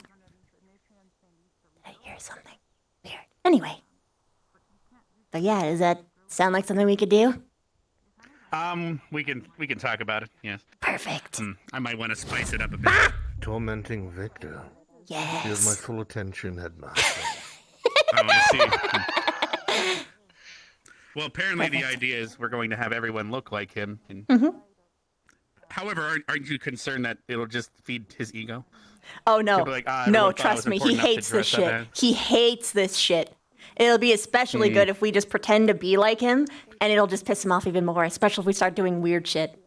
I hear something weird. Anyway. But yeah, does that sound like something we could do? We can talk about it. Yes. Perfect. I might want to spice it up a bit. Tormenting Victor. Yes. You have my full attention, headmaster. Oh, I see. Well, apparently the idea is we're going to have everyone look like him. And... However, aren't you concerned that it'll just feed his ego? Oh no, He'll be like, no, everyone thought it was trust me, he important enough to hates this dress up shit. as." He hates this shit. It'll be especially good if we just pretend to be like him, and it'll just piss him off even more, especially if we start doing weird shit.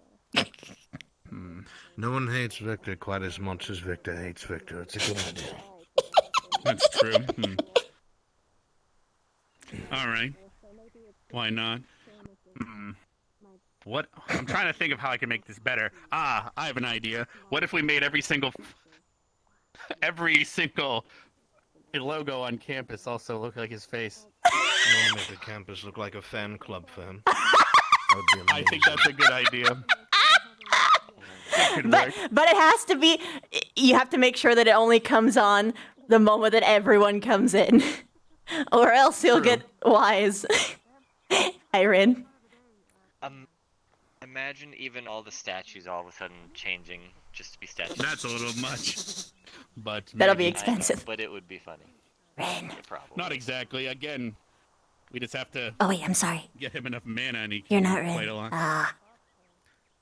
No one hates Victor quite as much as Victor hates Victor. It's a good idea. That's true. All right. Why not? What? I'm trying to think of how I can make this better. I have an idea. What if we made every single logo on campus also look like his face? You want to make the campus look like a fan club for him? That would be I think that's a good idea. It could But work. but it has to be. You have to make sure that it only comes on the moment that everyone comes in, or else he'll get wise. Irene. Imagine even all the statues all of a sudden changing just to be statues. That's a little much. But That'll be maybe. expensive. But it would be funny. Ren. Not exactly. Again, we just have to. Oh wait, I'm sorry. Get him enough mana, and he You're can not do quite Ren. a lot.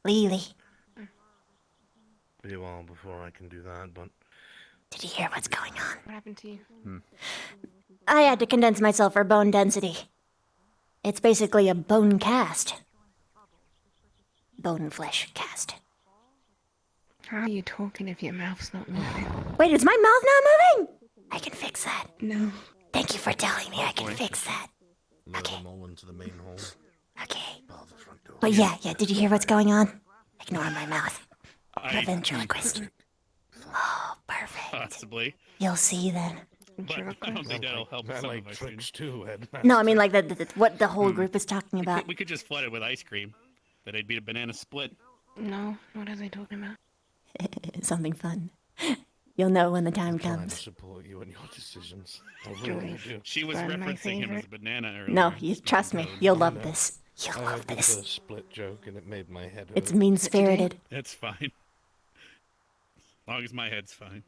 Lily. Be a while before I can do that, but... Did you hear what's going on? What happened to you? I had to condense myself for bone density. It's basically a bone cast. Bone flesh cast. How are you talking if your mouth's not moving? Wait, is my mouth not moving? I can fix that. No. Thank you for telling me I can fix that. Lure them all into the main hall. Okay. Bar the front door. But yeah, did you hear what's going on? Ignore my mouth. I'm a ventriloquist. Oh, perfect. Possibly. You'll see then. But I don't think that'll help some of us. Tricks too, headmaster. No, I mean like what the whole group is talking about. We could just flood it with ice cream. Then it'd be a banana split. No, what are they talking about? Something fun. You'll know when the time I comes. support you in your decisions. I Joey, really do. She was Burn my referencing him as favorite. a banana earlier. No, you trust me. You'll love this. You'll I love heard the this. first split joke and it made my head hurt. It's mean-spirited. That's fine. As long as my head's fine.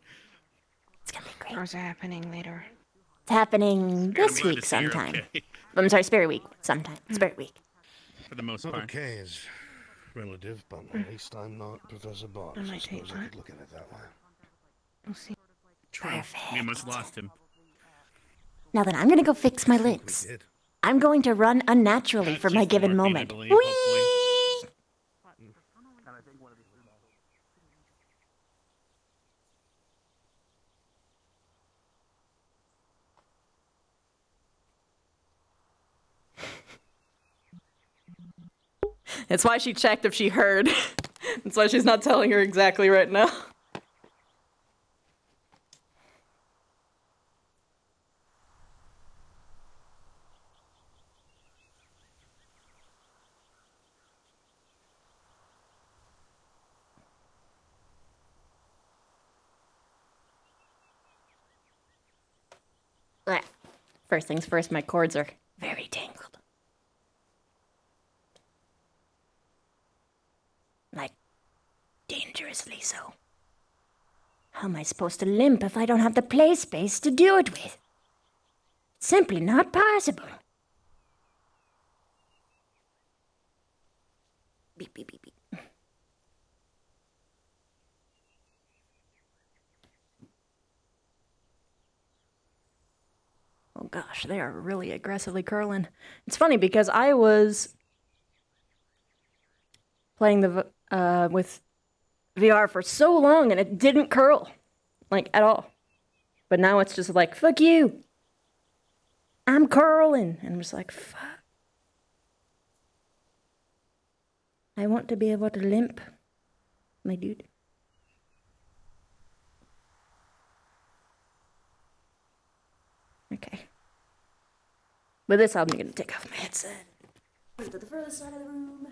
It's gonna be great. Or is it happening later? It's happening this glad week to see you're sometime. okay. I'm sorry, Spirit Week sometime. Spirit Week. For the most part. Okay is relative, but at least I'm not Professor Box. I I might take suppose I that. could look at it that way. We'll see. True. We almost lost him. Now then, I'm gonna go fix my lips. I'm going to run unnaturally for my given moment. Whee! That's why she checked if she heard. That's why she's not telling her exactly right now. Blech. First things first, my cords are very tangled. Like, dangerously so. How am I supposed to limp if I don't have the play space to do it with? It's simply not possible. Beep, beep, beep, beep. Oh gosh, they are really aggressively curling. It's funny because I was playing with VR for so long and it didn't curl, like at all. But now it's just like, fuck you. I'm curling. And I'm just like, fuck. I want to be able to limp, my dude. Okay. With this, I'm gonna take off my headset. Put it to the further side of the room.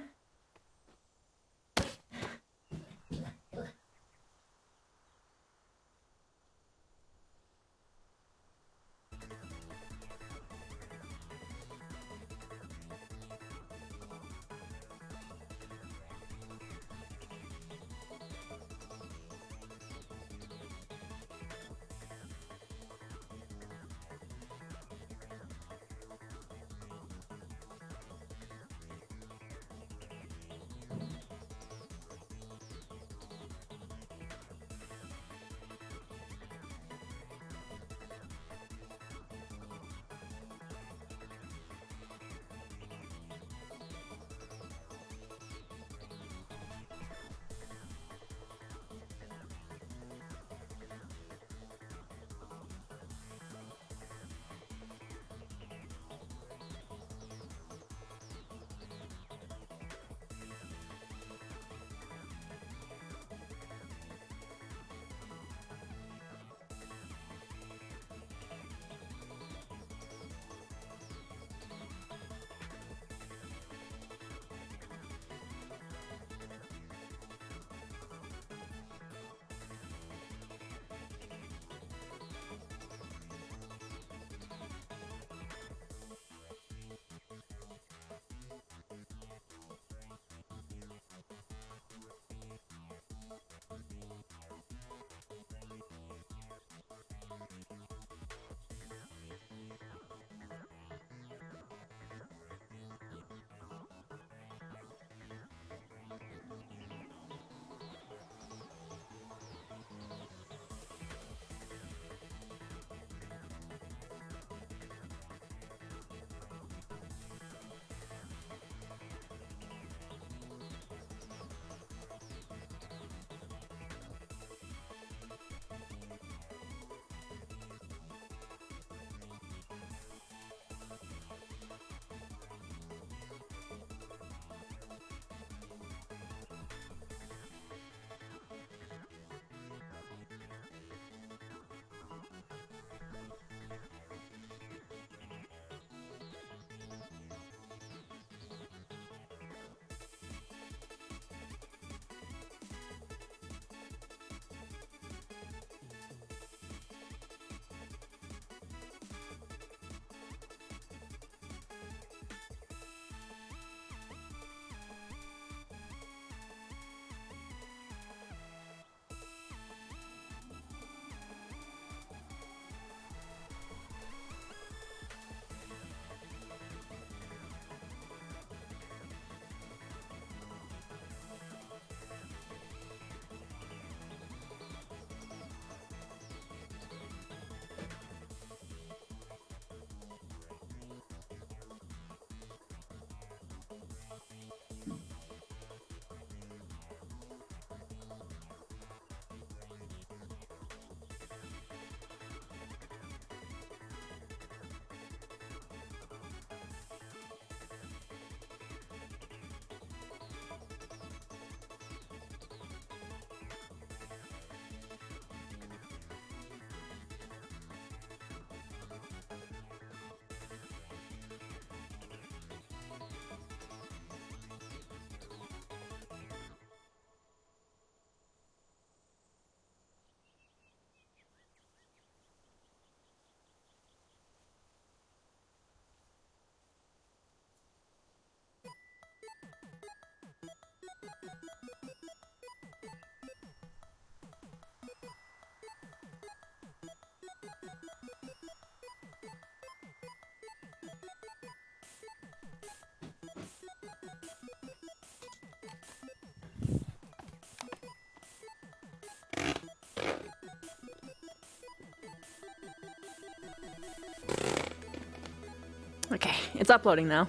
Okay, it's uploading now.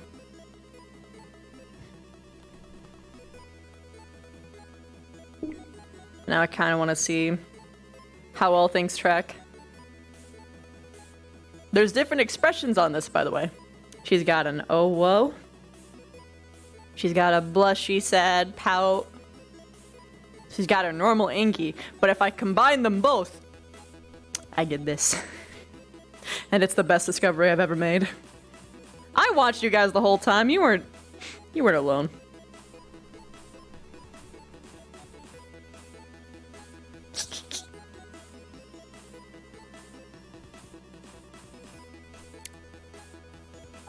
Now I kind of want to see how well things track. There's different expressions on this, by the way. She's got an oh whoa. She's got a blushy, sad pout. She's got her normal inky. But if I combine them both, I get this. And it's the best discovery I've ever made. I watched you guys the whole time. You weren't alone.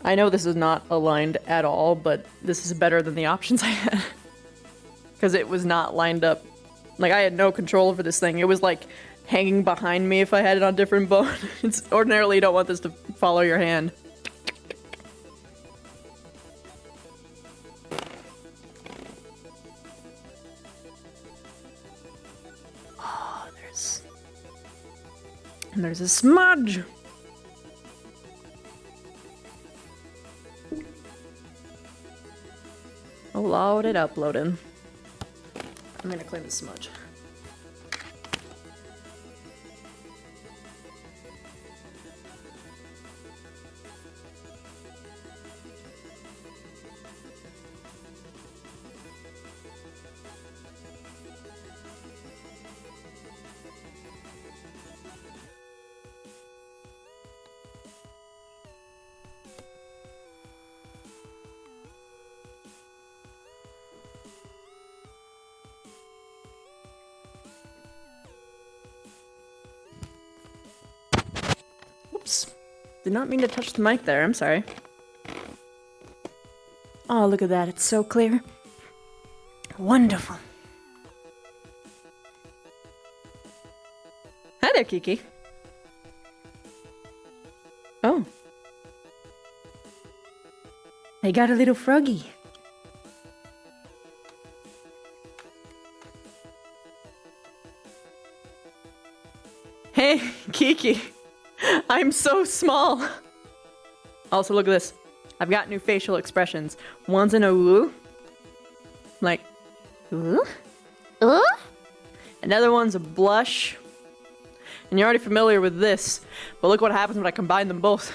I know this is not aligned at all, but this is better than the options I had. Because it was not lined up. Like, I had no control over this thing. It was like hanging behind me if I had it on different bone. It's ordinarily you don't want this to follow your hand. Oh, there's a smudge. Oh, load it uploading. I'm gonna claim the smudge. Oops. Did not mean to touch the mic there, I'm sorry. Oh, look at that, it's so clear. Wonderful. Hi there, Kiki. Oh. I got a little froggy. Hey, Kiki. I'm so small. Also, look at this. I've got new facial expressions. One's an ooh. Like, ooh? Ooh? Another one's a blush. And you're already familiar with this. But look what happens when I combine them both.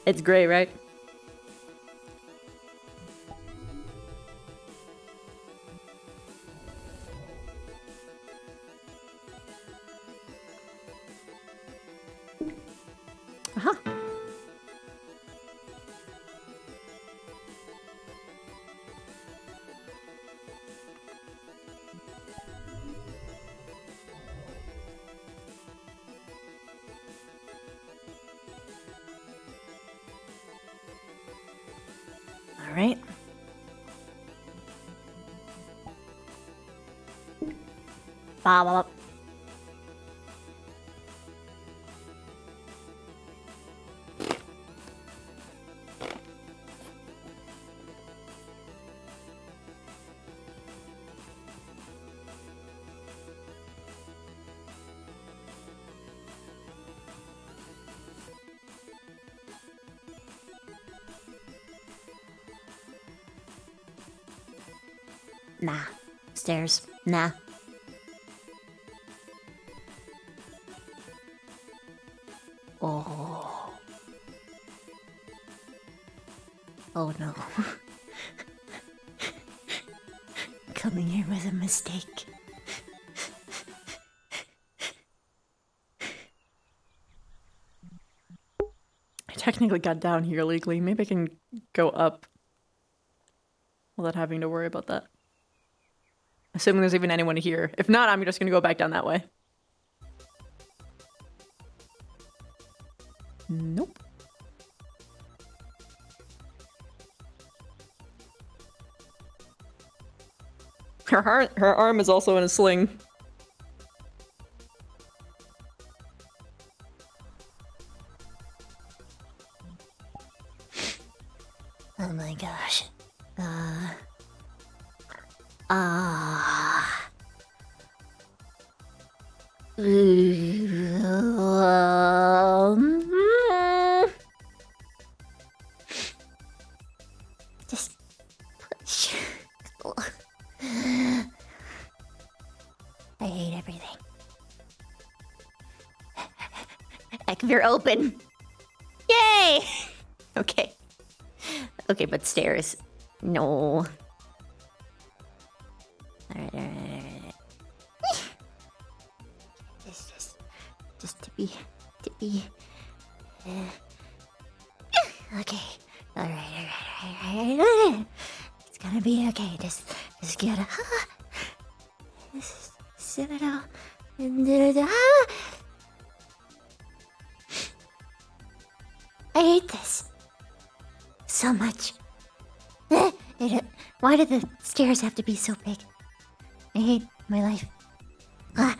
It's great, right? Uh-huh. All right. Bob up. Nah. Stairs. Nah. Oh. Oh no. Coming here with a mistake. I technically got down here legally. Maybe I can go up without having to worry about that. Assuming there's even anyone here. If not, I'm just gonna go back down that way. Nope. Her arm is also in a sling. Oh my gosh. Just push. I hate everything. Heck, you're open. Yay! Okay. Okay, but stairs. No. Alright. Just to be. Okay. Alright. It's gonna be okay. Just gotta. Just sit it out. I hate this so much. Why do the stairs have to be so big? I hate my life. Okay.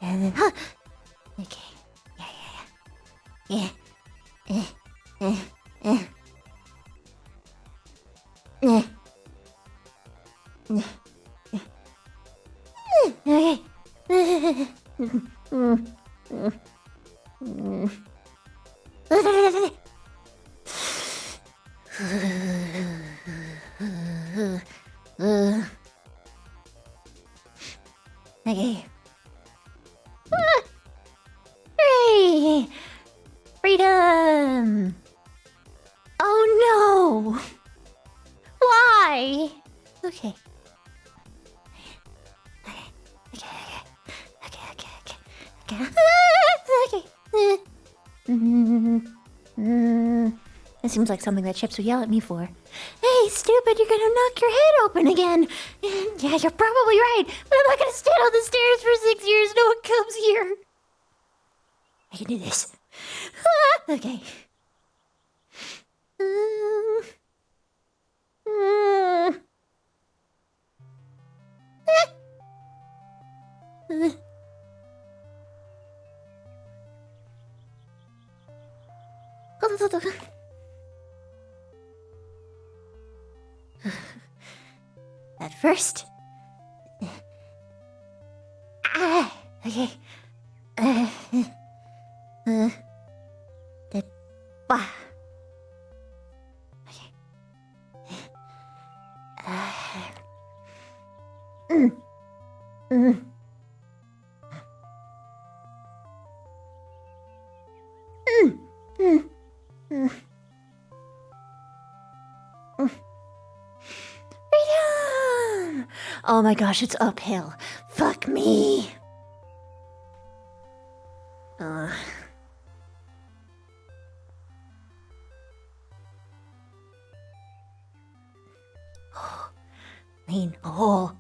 And then, okay. Yeah. Okay. Hooray! Freedom! Oh no! Why? Okay. It seems like something that Chips would yell at me for. Hey, stupid, you're gonna knock your head open again. Yeah, you're probably right, but I'm not gonna stand on the stairs for 6 years. No one comes here. I can do this. Okay. At first. Okay. That. Bah. Okay. Freedom! Oh my gosh, it's uphill. Fuck me. Lean. Oh.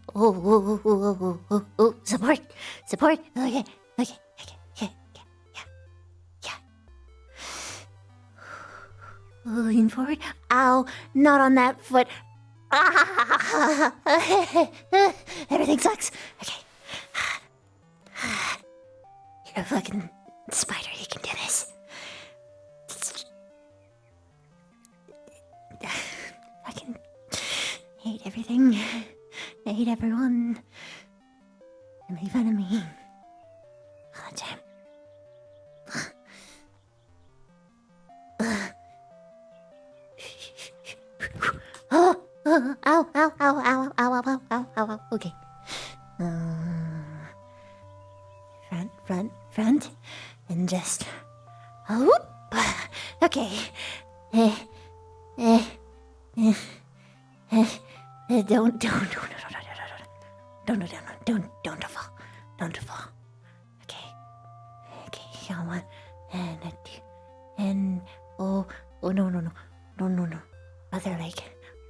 Support. Okay. Lean forward. Ow. Not on that foot. Everything sucks. Okay. You're a fucking spider. You can do this. Fucking hate everything. I hate everyone. They make fun of me all the time. Ow. Okay. Front. And just. Whoop. Okay. Don't fall. Don't fall. Okay. Come on. And oh no. Other leg.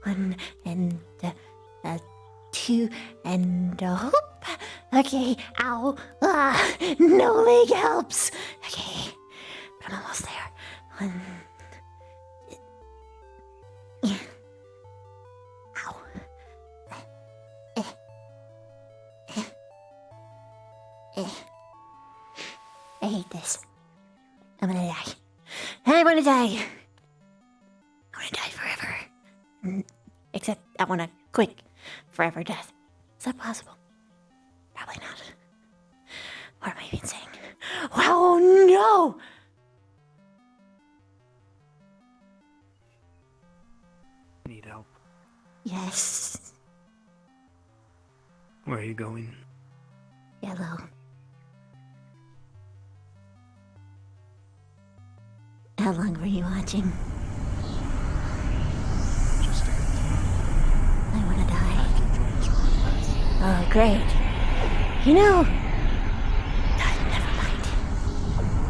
1 and 2 and hoop. Okay. Ow. No leg helps. Okay. But I'm almost there. 1. I hate this. I'm gonna die. I wanna die. I wanna die forever. Except I wanna quit forever death. Is that possible? Probably not. What am I even saying? Oh no! Need help. Yes. Where are you going? Yellow. How long were you watching? I wanna die. Oh, great. You know... never mind.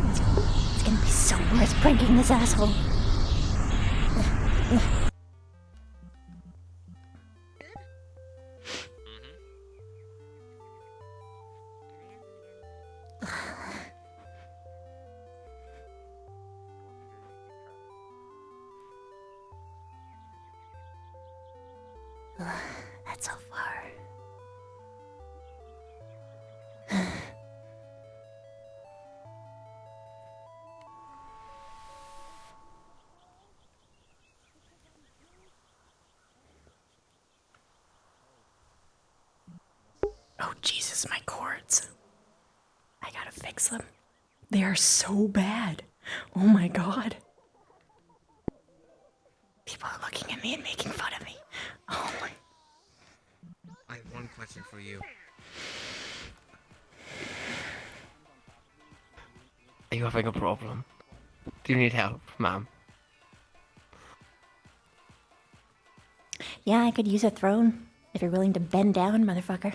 It's gonna be so worth breaking this asshole. That's so far. Oh, Jesus, my cords. I gotta fix them. They are so bad. Oh my god. People are looking at me and making fun of me. Oh my. I have one question for you. Are you having a problem? Do you need help, ma'am? Yeah, I could use a throne. If you're willing to bend down, motherfucker.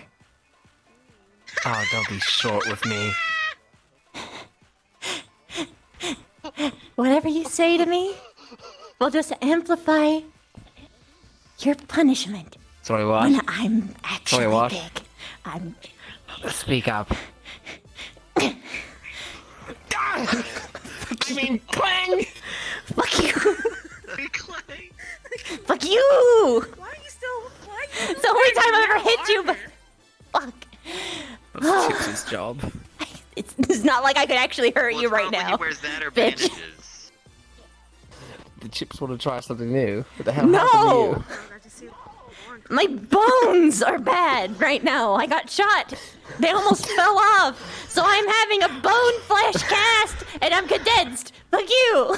Oh, don't be short with me. Whatever you say to me will just amplify your punishment. Sorry, what? When I'm actually Sorry, what? big. I'm... Speak up. I mean, clang! Fuck you! Fuck you! Why are you still? Why are you? It's the only time I've ever hit you, but... Fuck. That's Chips' job. It's not like I could actually hurt you right When now. he wears that or Bitch. bandages. The Chips want to try something new. What the hell No! happened to you? My bones are bad right now. I got shot. They almost fell off. So I'm having a bone flesh cast and I'm condensed. Fuck you.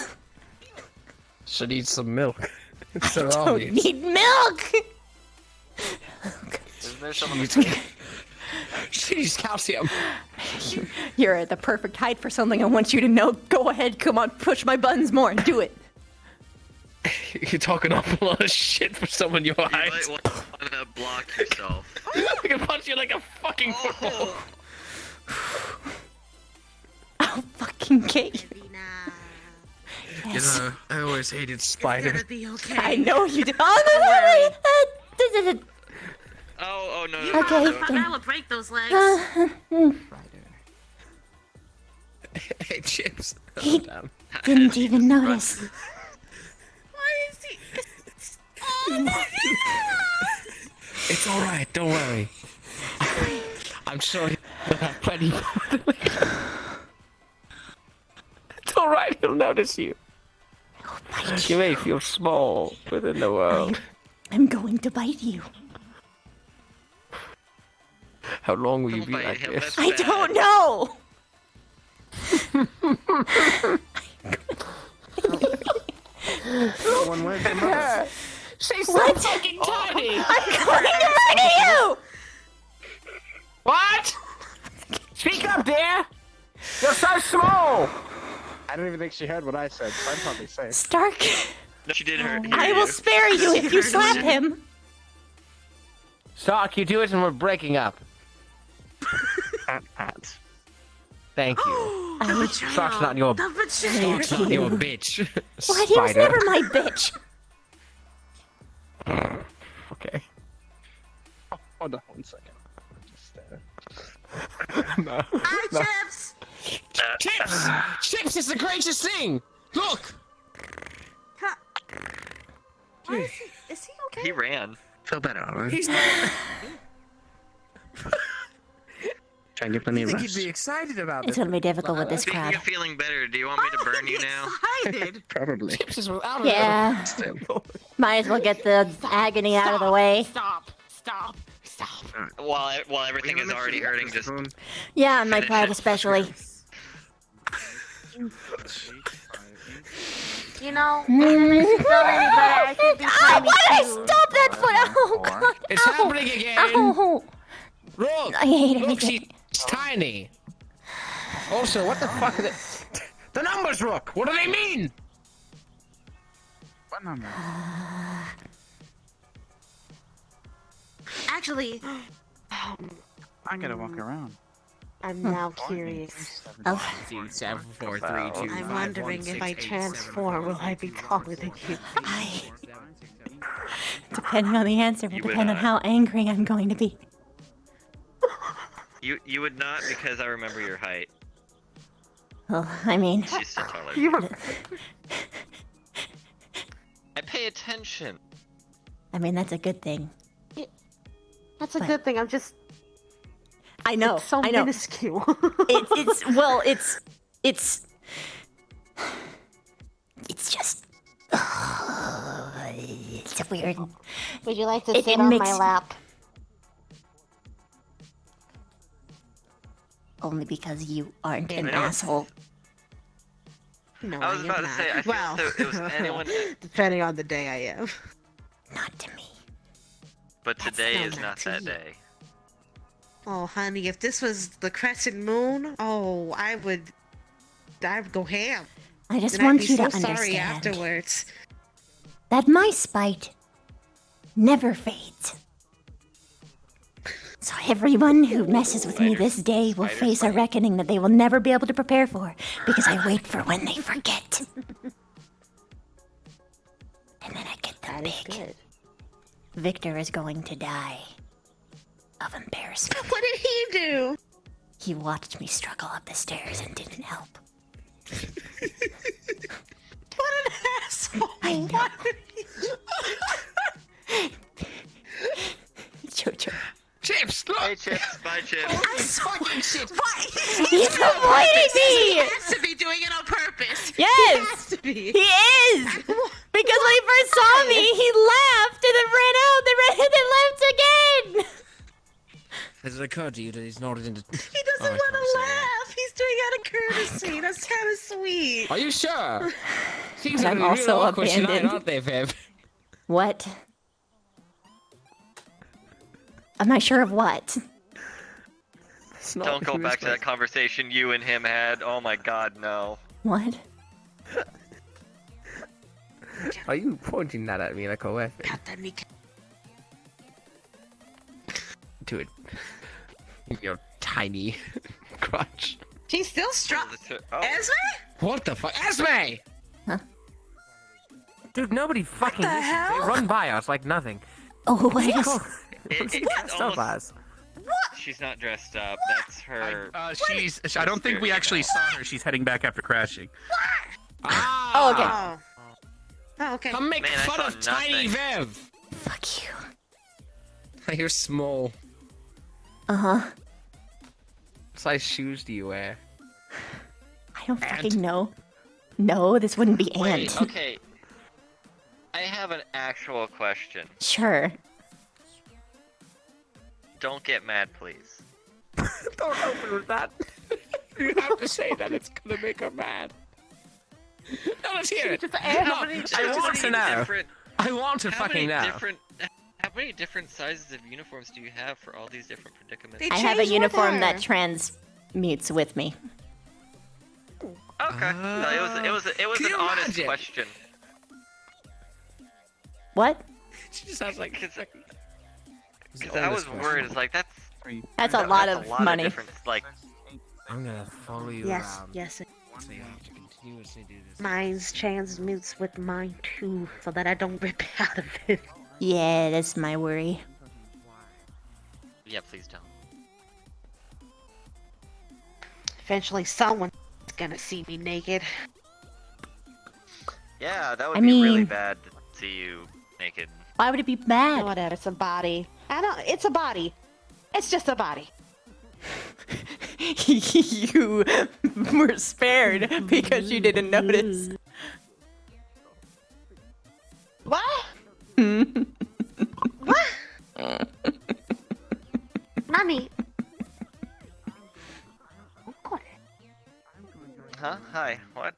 Should eat some milk. It's so Don't obvious. need milk. Isn't there some She needs calcium. You're at the perfect height for something I want you to know. Go ahead, come on, push my buttons more and do it. You're talking an awful lot of shit for someone your height. You might want to block yourself. I can punch you like a fucking football. I'll fucking get you. Yes. You know, I always hated spiders. I know you did. Oh, no. Oh, no. Okay. I will break those legs. Hey, Chips. He didn't even notice. Why is he? It's alright, don't worry. I'm sure he'll have plenty more. It's alright, he'll notice you. You may feel small within the world. I'm going to bite you. How long will you be like this? I don't know. One way to mother. She's so What? fucking tiny! I'm going to murder you! What? Speak up, dear! You're so small! I don't even think she heard what I said, so I'm probably safe. Stark, No, she didn't hurt I will spare you if you slap him. Stark, you do it and we're breaking up. Thank you. Stark's not your... Stark's not your bitch. What? He was Spider. never my bitch. Okay. Hold on 1 second. Just, No. Hi, Chips. Chips! Chips is the greatest thing! Look! Why is he? Is he okay? He ran. Feel better, alright? He's not. Try and get plenty I of think rest. he'd be excited about It's this. gonna be difficult with this Speaking crowd. of feeling better, do you want me to burn you now? Excited. Probably. Chips is without Yeah. Still. Might as well get the agony out of the way. Stop. Stop. While everything is already hurting, just Yeah, my pride especially. You know, it doesn't make me feel any better. I should be tiny Why did I too. stop that foot? Oh, God. It's Ow. happening again. Ow. Look, I hate look, everything. she's tiny. Also, what the fuck are the numbers, Rook? What do they mean? What number? Actually, I gotta walk around. I'm now curious. Oh. 7, 4, 3, 2, I'm 5, wondering 1, if 6, I 8, transform, will I be taller than you? Depending on the answer, will You would depend on not. how angry I'm going to be. you would not, because I remember your height. Well, I mean, She's still taller. I pay attention. I mean that's a good thing. That's a But- good thing. I'm just. I know. It's so I know. minuscule. It's just. It's weird. Would you like to It- sit it on makes- my lap? Only because you aren't an I know. asshole. No, I was am about to not. say, I feel well, so it was anyone, depending on the day I am. Not to me. but today not is that not to that you. day. Oh, honey, if this was the crescent moon, oh, I'd go ham. I just And I'd want be you so to sorry understand afterwards. that my spite never fades. So everyone who messes with me this day will face a reckoning that they will never be able to prepare for, because I wait for when they forget. And then I get them big. Victor is going to die of embarrassment. What did he do? He watched me struggle up the stairs and didn't help. What an asshole! I know. What did he Jojo. Chips, look! Hey, Chips. Bye, Chips. I'm fucking shit. Why? He's avoiding me! He has to be doing it on purpose. Yes! He has to be. He is! Because when he first saw me, he laughed and then ran out and then left again! Has it occurred to you that he's not in the... He doesn't want to laugh. He's doing it out of courtesy. That's kind of sweet. Are you sure? Things I'm are really also awkward tonight, abandoned. aren't they, Viv? What? Am I sure of what? Don't go back to that conversation you and him had. Oh my god, no. What? Are you pointing that at me like a weapon? To it. Your tiny crotch. She's still strong. Esme? What the fuck? Esme! Dude, nobody fucking the listens. hell? They run by us like nothing. Oh, what is... It's Stop almost, us. she's not dressed up. That's her. I don't think we actually saw her. She's heading back after crashing. Oh, okay. Oh. Oh, okay. Come make Man, I fun saw of Tiny nothing. Viv! Fuck you. You're small. Uh-huh. What size shoes do you wear? I don't fucking know. No, this wouldn't be Wait, Ant. okay. I have an actual question. Sure. Don't get mad, please. Don't open with that. You have to say that. It's gonna make her mad. No, let's hear it. I want to know. I want to fucking know. How many different sizes of uniforms do you have for all these different predicaments? I have a uniform that transmutes with me. Okay. No, it was Can an you honest imagine? question. What? She just sounds like... Because I was worried. It's like that's That's a lot of money. different, like, I'm gonna follow you Yes, around. yes. So you have to continuously do this. Mine's transmutes with mine too, so that I don't rip out of it. Yeah, that's my worry. yeah, please don't. Eventually, someone's gonna see me naked. Yeah, that would I be really mean- bad to see you naked. Why would it be bad? Whatever, it's a body. I don't. It's a body. It's just a body. You were spared because you didn't notice. What? Hmm. What? hi. What?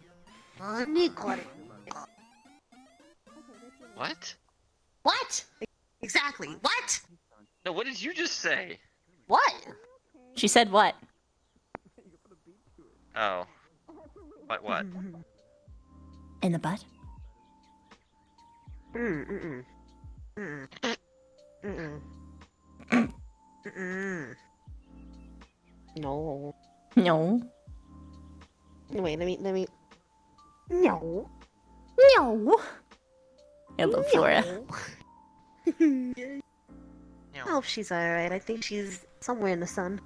What? What? Exactly. What? No, what did you just say? What? She said what? Oh. What? In the butt? No. No. Wait, let me. No. No. Hello, Flora. I hope she's alright. I think she's somewhere in the sun.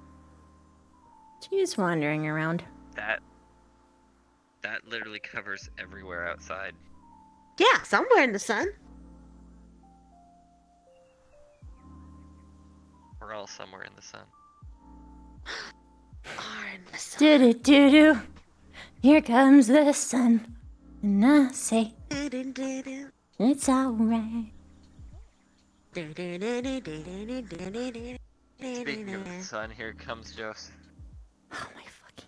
She's wandering around. That literally covers everywhere outside. Yeah, somewhere in the sun. We're all somewhere in the sun. Are in the sun. Do do do do. Here comes the sun. And I say, it's alright. Speaking of the sun, here comes Joseph.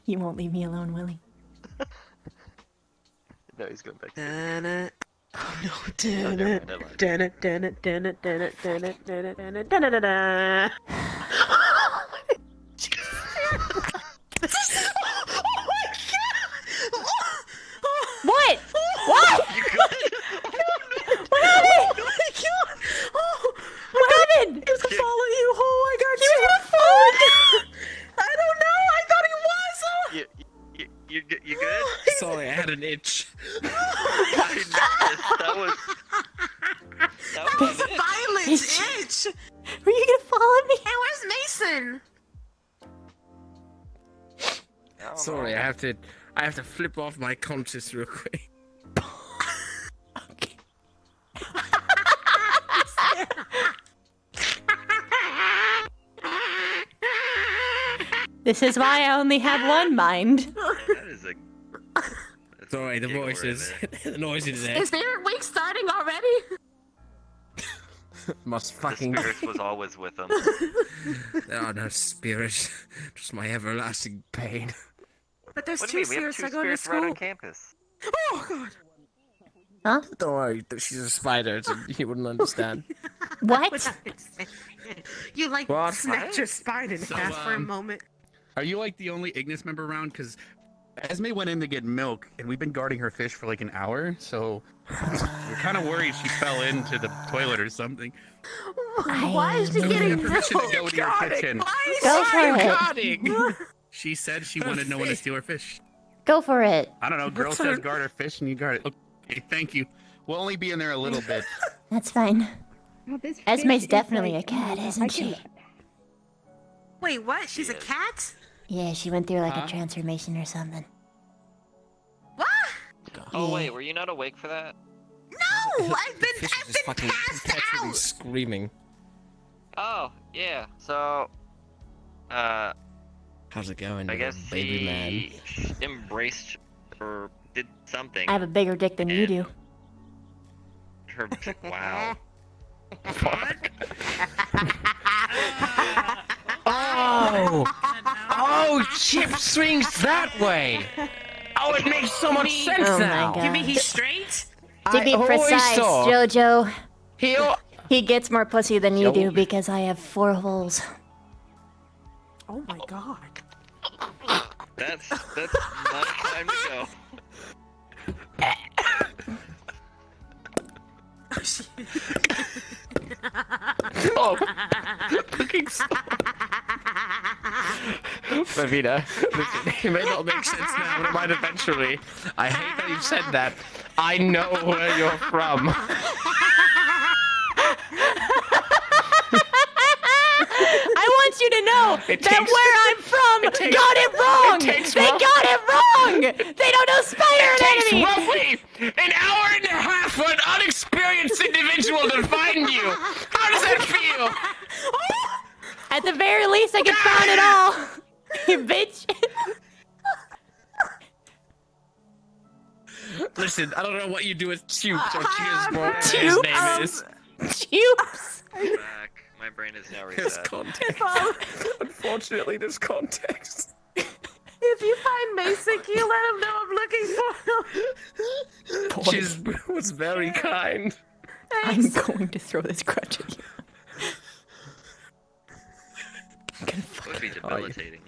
You won't leave me alone, Willie. No, he's going back to Oh no. What? What? You good? What happened? Oh my god! Oh, what happened? He was gonna follow you. Oh, I got He was gonna follow you. I don't know. I thought he was. You good? Sorry, I had an itch. I noticed. That was That's a violent itch. Were you gonna follow me? Hey, where's Mason? Sorry, I have to flip off my conscious real quick. This is why I only have one mind. That is a. Sorry, the voices, the noise in there. Is Spirit Week starting already? Must The fucking. spirit was always with them. There are no spirits, just my everlasting pain. But there's What do two you mean? We have spirits two that go to spirits right school. on campus. Oh god. Huh? Don't worry, she's a spider, so you wouldn't understand. What? You like What? snapped your spine in So, half for a moment. Are you like the only Ignis member around? Because Esme went in to get milk, and we've been guarding her fish for like an hour, so we're kind of worried she fell into the toilet or something. Why is she So we getting have permission to go to your guarding? kitchen. Go for it. Guarding. She said she wanted no one to steal her fish. Go for it. I don't know. Girl says guard her fish, and you guard it. Okay, thank you. We'll only be in there a little bit. That's fine. Oh, this Esme's fish is definitely like- a cat, oh, I isn't can- she? Wait, what? She's a cat? Yeah, she went through like Huh? a transformation or something. What? Oh wait, were you not awake for that? No, I've been fucking perpetually screaming. Oh yeah. So, How's it going, I little guess baby man? he embraced or did something. I have a bigger dick than you do. Her. Wow. Oh! Oh, Chip swings that way! Oh, it makes so much sense Oh my now! God. You mean he's straight? To be I always precise, saw- Jojo, He gets more pussy than you Yo. do because I have 4 holes. Oh my god. That's not time to go. Oh, fucking Ravina, listen, it may not make sense now, but it might eventually. I hate that you said that. I know where you're from. I want you to know It that takes- where I'm from takes- got it wrong! it takes They rough- got it wrong! They don't know Spider It takes Enemy! roughly an hour and a half for an unexperienced individual to find you. How does that feel? At the very least, I can find it all! You bitch! Listen, I don't know what you do with Tubes or Cheers, his Tubes? name is. Tubes! Back. My brain is now There's reset. context. Unfortunately, there's context. If you find Mason, can you let him know I'm looking for him? She was very kind. I'm going to throw this crutch at you. It would be debilitating.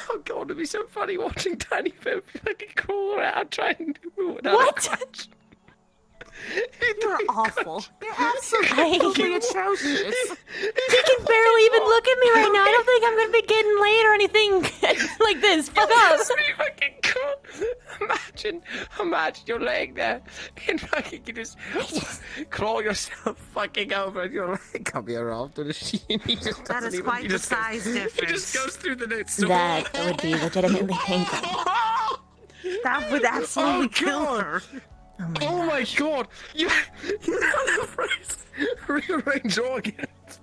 Oh god, it'd be so funny watching Tiny Pip fucking crawl around trying to move it. What? You're awful. You're absolutely atrocious. He can barely even look at me right now. I don't think I'm gonna be getting laid or anything like this. Fuck up. That's pretty fucking cool. Imagine you're laying there and fucking you just crawl yourself fucking over and your leg come here after the sheet. That is quite the size difference. He just goes through the notes. That would be legitimately painful. That would absolutely kill her. Oh my god! You know the phrase rearrange organs.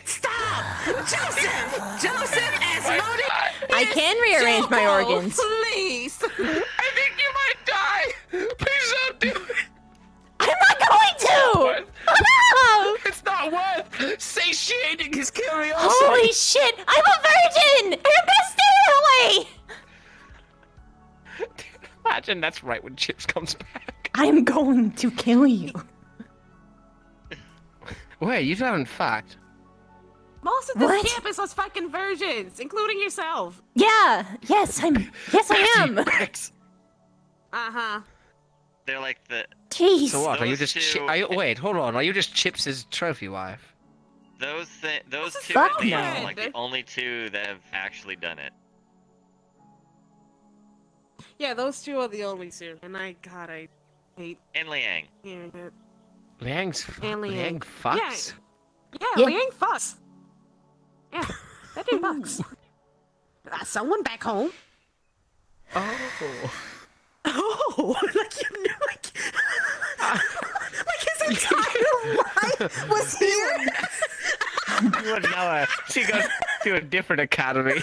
Stop! Joseph! Joseph Asmodi! I can rearrange my organs. Please! I think you might die! Please don't do it! I'm not going to! Oh, no! It's not worth satiating his curiosity! Holy shit! I'm a virgin! And I'm gonna stay that way! Imagine that's right when Chips comes back. I'm going to kill you. Wait, you haven't fucked? Most of this campus was fucking virgins, including yourself. Yeah. Yes, I am. Uh-huh. They're like the. Jeez. So what? Are you Those just? two- Wait, hold on. Are you just Chips' trophy wife? Those two Fuck at least no. are like the only two that have actually done it. Yeah, those two are the only two. And I hate And Liang. hearing it. Liang fucks? Yeah, Liang fucks. Yeah, that dude fucks. Someone back home. Oh. Oh, like you knew, like his entire life was here. You wouldn't know her. She goes to a different academy.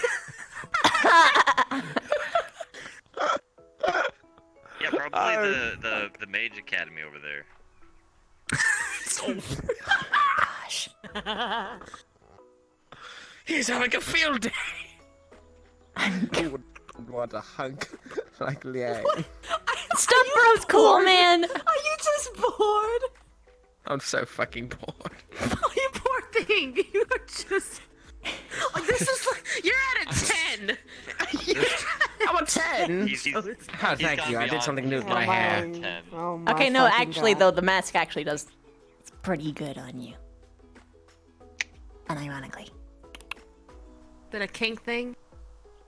Yeah, probably the Mage Academy over there. Gosh. He's having a field day. Who would want a hunk like Liang? Stop, bro's cool, man. Are you just bored? I'm so fucking bored. Oh, you poor thing. You are just. Oh, this is like you're at a 10. I'm a 10. He's Oh, thank you. I did something new with my hair. Oh my Okay, no, fucking actually, God. though, the mask actually does. It's pretty good on you. Unironically. Did a kink thing?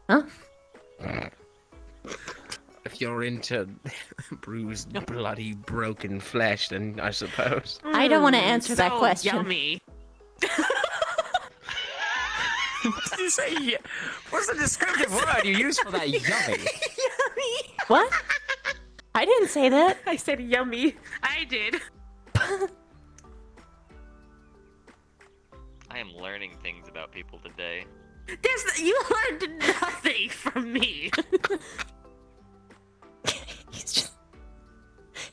Huh? If you're into bruised, bloody, broken flesh, then I suppose. I don't want to answer that so question. Yummy. What did you say? What's the descriptive word you use for that? Yummy. Yummy. What? I didn't say that. I said yummy. I did. I am learning things about people today. You learned nothing from me.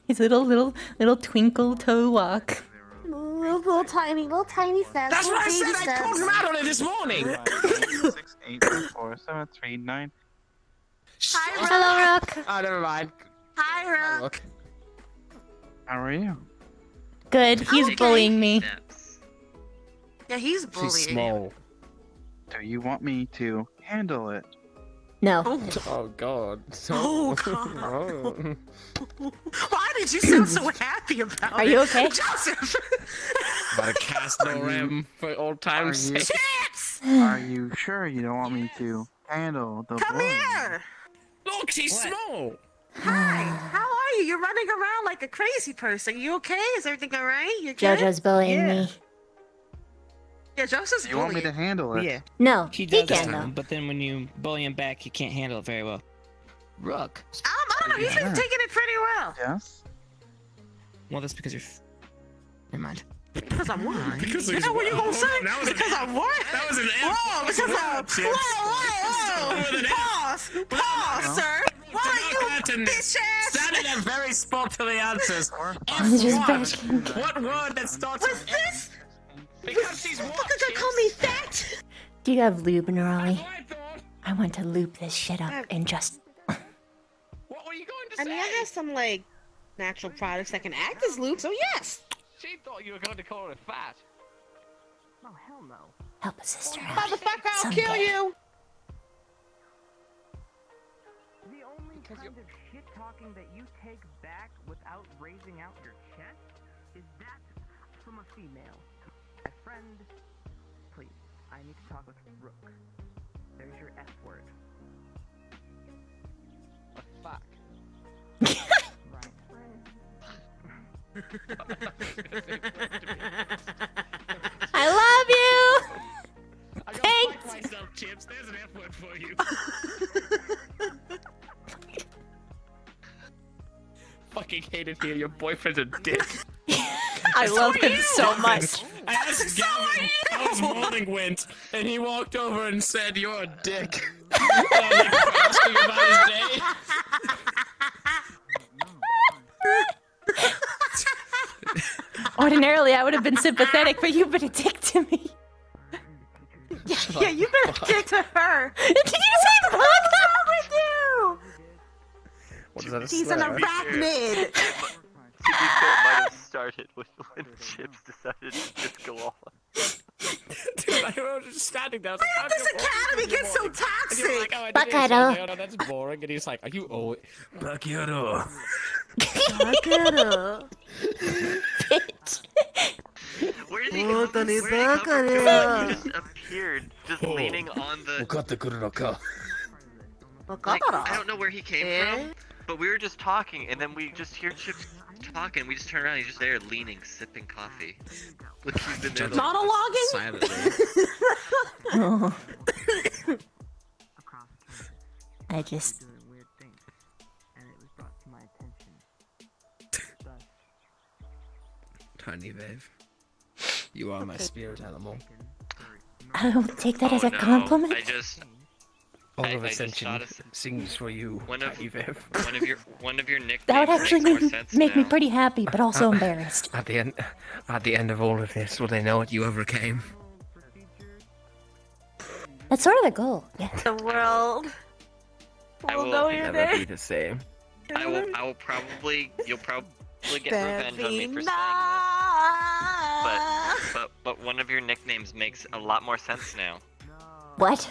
His little twinkle toe walk. Little tiny steps. That's what I said. I called him out on it this morning. 6, 8, 4, 7, 3, 9. Hi, Hello, Rook. Oh, never mind. Hi, Look. How are you? Good. He's Okay. bullying me. Yeah, he's bullying. She's small. Do you want me to handle it? No. Oh God. Oh, God. Oh. Why did you sound so happy about it? Are you okay? Joseph! About to cast no rim for old time's sake. Chips! Are you sure you don't want me to handle the Come bullying? here! Look, she's small. Hi, how are you? You're running around like a crazy person. You okay? Is everything alright? You good? JoJo's bullying me. Yeah, Joseph's Do you want me to bullying. handle it? Yeah. No, He he does, can though. but then when you bully him back, he can't handle it very well. Rook. I don't know, he's been taking it pretty well. Yes? Well, that's because you're. Never mind. Because I'm what? Because You he's know what you're gonna what? say? That was an Because I'm what? That was an Whoa, because I'm... Chips. Whoa! With an F. Pause, sir! Why are you, bitch ass? Standing there very spot to the answers. I'm just F1. asking. What word that starts What's with this? Because she's Fuck, what? gonna call me fat? Do you have lube, Nerali? I thought. I want to loop this shit up and just. What were you going to I say? mean, I have some like natural products that can act as lube, so yes. She thought you were going to call her fat. Oh, hell no. Help a sister out. Motherfucker, I'll someday. kill you. The only kind of shit talking that you take back without raising out your chest is that from a female. My friend, please, I need to talk with Rook. There's your F word. A fuck. I love you. I gotta Thanks. fuck myself, Chips. There's an F word for you. Fucking hate it here. Your boyfriend's a dick. I love him so much. I asked Gavin how his morning went, and he walked over and said, "You're a dick." And I was like, asking about his day. Ordinarily, I would have been sympathetic, but you've been a dick to me. Yeah, you've been a dick to her. Did you say fuck? with you? What is that? He's an arachnid. That might have started with when Chips decided to just go off. Dude, I was just standing there. I was like, How did this academy get so toxic? And you're like, oh, I did Buck this. I And know. I was like, oh, no, that's boring. And he's like, are you old? Backyard. Bitch. Where did he come from? He just appeared, just leaning on the. Like, I don't know where he came from, but we were just talking, and then we just hear Chips talking, and we just turn around, and he's just there leaning, sipping coffee. Like he's been there. Monologuing? Silently. Oh. I just. Doing weird things, and it was brought to my attention. Thus, Tiny babe. You are my spirit animal. I don't take that as a no, compliment. I just. All I of just Ascension thought of- sings for you, One of Tiny babe. one of your nicknames That would actually makes more sense make me now. pretty happy, but also embarrassed. At the end of all of this, will they know what you overcame? That's sort of the goal. Yeah. The world I will will know your Never be name. the same. I will probably. You'll probably get revenge on me for saying this. But one of your nicknames makes a lot more sense now. What?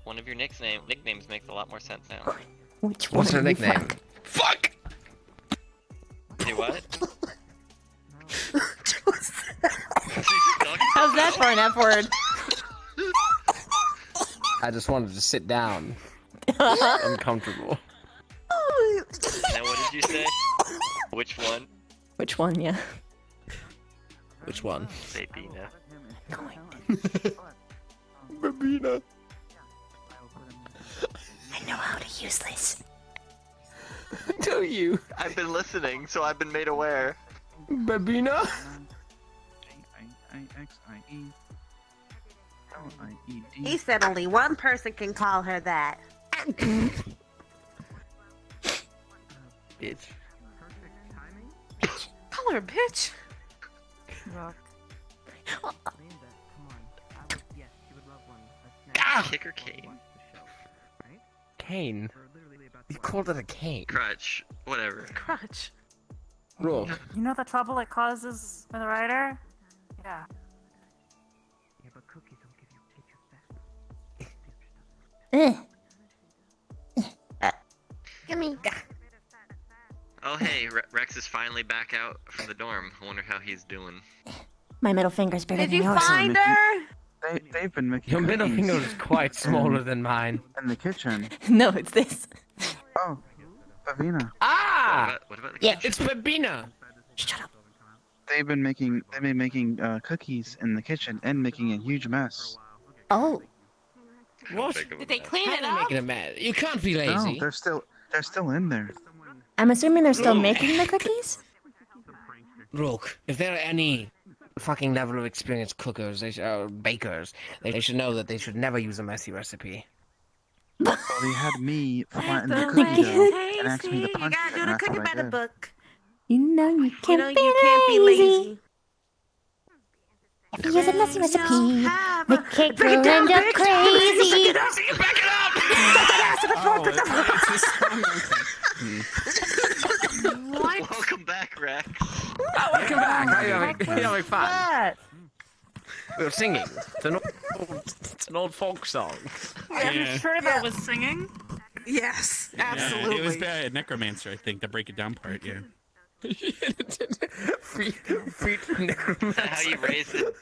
One of your nicknames makes a lot more sense now. Which one? What's her you nickname? fuck? Fuck! Say what? How's that for an F word? I just wanted to sit down. Uncomfortable. Now what did you say? Which one? Which one? Yeah. Which one? Say Bina. Babina. I know how to use this. Do you? I've been listening, so I've been made aware. Babina? He said only one person can call her that. Bitch. Call her bitch. Kick her cane. Cane. You called it a cane. Crutch. Whatever. Crutch. Roll. You know the trouble it causes with a writer? Yeah. yeah, but cookies will give you take your best. Gimme. Oh hey, Rex is finally back out from the dorm. I wonder how he's doing. My middle finger's bigger Did than you yours. find her? They've been making Your middle cookies finger is quite smaller than mine. in the kitchen. No, it's this. Oh, Pavina. Ah! What about the Yeah. It's Babina! Shut up. They've been making cookies in the kitchen and making a huge mess. Oh. What? Did they clean it How up? making a mess? You can't be No, lazy. they're still in there. I'm assuming they're still making the cookies? Look, if there are any fucking level of experienced cookers, bakers, they should know that they should never use a messy recipe. Well, they had me flatten the cookie dough and asked me to You punch gotta it, do and the that's cookie what I by the did. book. You know you can't, You know you can't be lazy. Here's a messy recipe. The cake will end up crazy. Back it up! What? Welcome back, Rex. Oh, welcome back. How you having fun? We were singing. It's an old folk song. Yeah. Sure that was singing? Yes, Yeah, absolutely. it was the necromancer, I think, the break it down part. Yeah. Feet necromancer. How you raise it?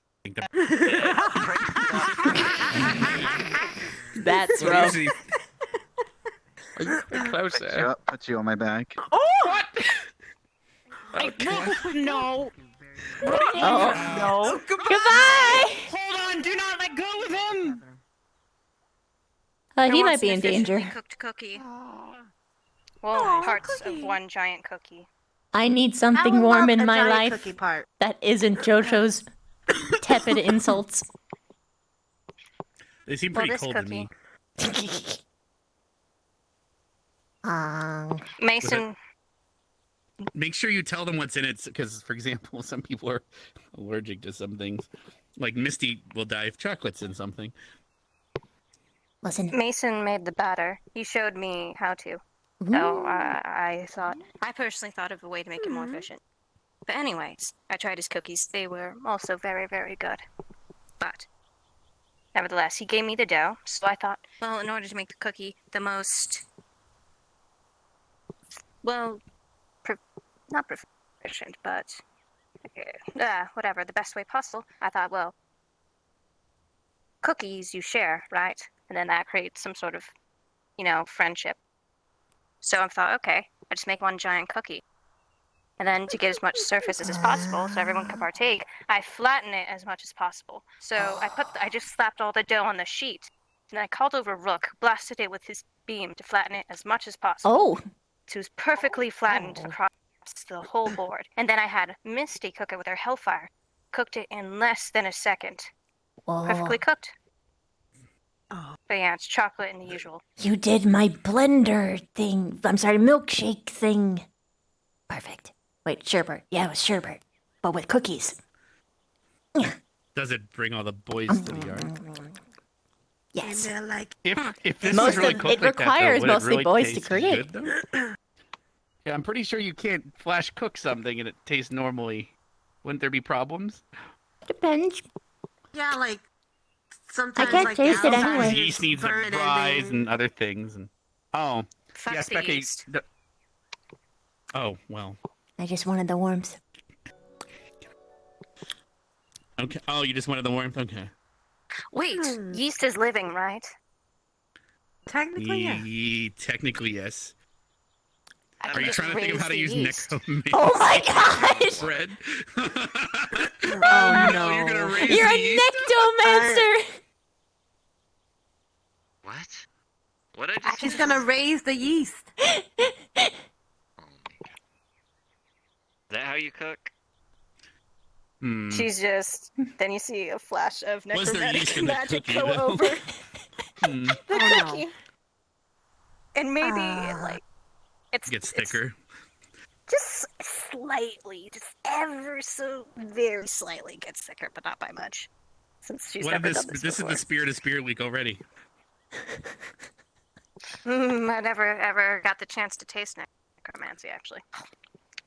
That's rough. Closer. Put you on my back. Oh! What? No. Oh. No. Goodbye. Hold on. Do not let go of him. He might be in danger. Cooked cookie. Well, parts of one giant cookie. I need something warm in my life that isn't Jojo's tepid insults. They seem Well, pretty this cold cookie. to me. Mason. Make sure you tell them what's in it, because, for example, some people are allergic to some things. Like Misty will die if chocolate's in something. Listen. Mason made the batter. He showed me how to. So I personally thought of a way to make it more efficient. But anyways, I tried his cookies. They were also very, very good. But nevertheless, he gave me the dough. So I thought, well, in order to make the cookie the most, well, not proficient, but whatever, the best way possible. I thought, well, cookies you share, right? And then that creates some sort of, friendship. So I thought, okay, I just make one giant cookie. And then to get as much surfaces as possible so everyone can partake, I flatten it as much as possible. So I just slapped all the dough on the sheet. And I called over Rook, blasted it with his beam to flatten it as much as possible. Oh. So it was perfectly flattened across the whole board. And then I had Misty cook it with her Hellfire. Cooked it in less than a second. Whoa. Perfectly cooked. But yeah, it's chocolate and the usual. You did my blender thing. I'm sorry, milkshake thing. Perfect. Wait, sherbet. Yeah, it was sherbet. But with cookies. Does it bring all the boys to the yard? Yes. And they're like, If this Most was really of- cooked it like that, though, requires would it mostly really boys to taste create. good, though? Yeah, I'm pretty sure you can't flash cook something and it tastes normally. Wouldn't there be problems? Depends. yeah, like sometimes can't like taste it outside anyway. is Yeast needs to burning rise and- and other things. And Fuck yes, the Becky. yeast. Oh well. I just wanted the warmth. Okay. Oh, you just wanted the warmth. Okay. Wait, yeast is living, right? Technically, yeah. Technically, yes. I Are can you just trying to think of raise how to the use yeast. necromancy? Oh my god! Bread. Oh no! You're gonna raise You're the a yeast? nectomancer! What? What I just? She's gonna raise the yeast. Is that how you cook? She's just. Then you see a flash of Was there yeast necromantic in the magic cookie, go though? over Hmm. the cookie. And maybe, it's. Gets thicker. Just slightly, just ever so very slightly gets thicker, but not by much. Since she's What if never this? done this This is before. the spirit of Spirit Week already. I never ever got the chance to taste necromancy, actually.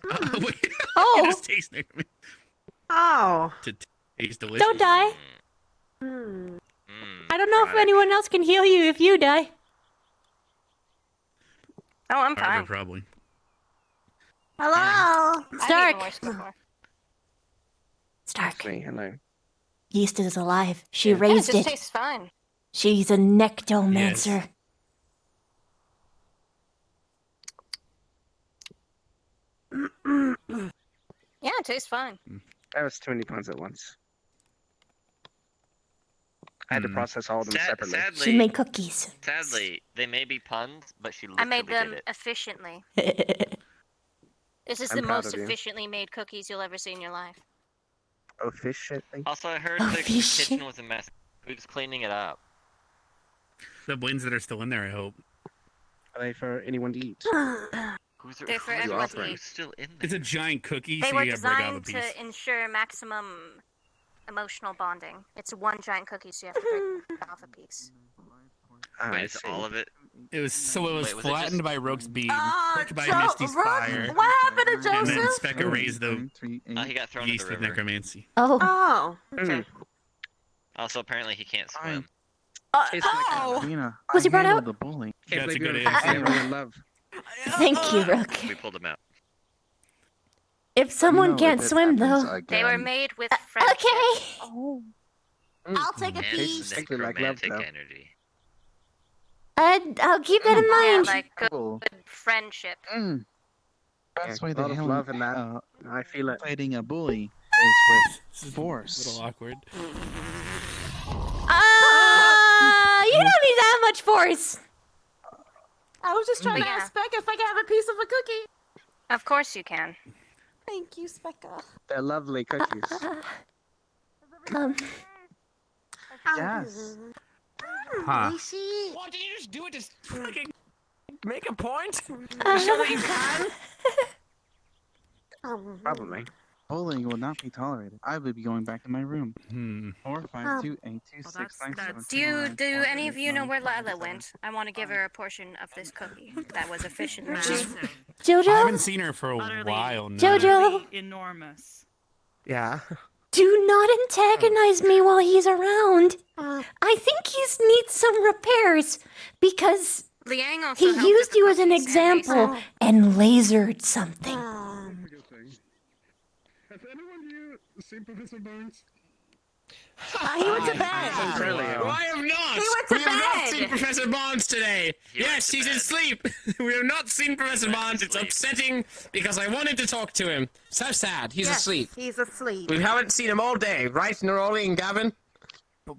Wait, Oh. you just taste necromancy Oh. to taste delicious. Don't die. I don't know if anyone else can heal you if you die. Oh, I'm Barbara, fine. probably. Hello. Stark. Stark. Say hello. Yeast is alive. She Yeah, it raised just it. tastes fine. She's a nectomancer. Yeah, it tastes fine. That was too many puns at once. I had to process all of them separately. Sadly, She made cookies. Sadly, they may be puns, but she I literally made them did it. efficiently. This is I'm the proud most of you. efficiently made cookies you'll ever see in your life. Efficiently. Also, I heard the kitchen was a mess. Who's cleaning it up? The wins that are still in there, I hope. Are they for anyone to eat? Who's They're for who's everyone to offering? eat. Who's still in there? It's a giant cookie, They so were you have bread out of designed the piece. to ensure maximum emotional bonding. It's one giant cookie, so you have to break off a piece. Wait, it's all of it. It was flattened just- by Roke's beam, cooked by Jo- Misty's Rook, fire. what happened to And then Joseph? Specca raised the He got thrown in yeast the with river. necromancy. Oh. Oh, okay. Also, apparently he can't swim. Oh! Was he brought out? The bully. That's a good I answer. really love. Thank you, Rook. We pulled him out. If someone No, can't this swim, happens though. They were made with friendship. Okay. Oh. I'll take a And piece. necromantic energy. I'll keep that in Yeah, mind. like good friendship. That's why a the lot of hell love in that. I feel it. fighting a bully is with force. A little awkward. You don't need that much force. I was just trying to Yeah. ask Spec if I could have a piece of a cookie. Of course you can. Thank you, Specca. They're lovely cookies. Yes. Huh. Rishi. What did you just do it? Just fucking make a point? Uh, You sure that you can? Probably. Bullying will not be tolerated. I will be going back to my room. 4, 5, 2, 8, 2, 6, 9, 7, Do any of you know where Lila went? I want to give her a portion of this cookie. That was efficient. Jojo? I haven't seen her for a while now. Jojo? Enormous. Yeah. Do not antagonize me while he's around. I think he needs some repairs because Liang also he helped used with you the as an cookies and example Mason. and lasered something. Has anyone here seen Professor Barnes? He went to bed. I have not. He went to We have not bed. seen Professor Barnes today. Yes, he's asleep. We have not seen Professor Barnes. It's upsetting because I wanted to talk to him. So sad. He's Yes, asleep. He's asleep. We haven't seen him all day, right, Neroli and Gavin?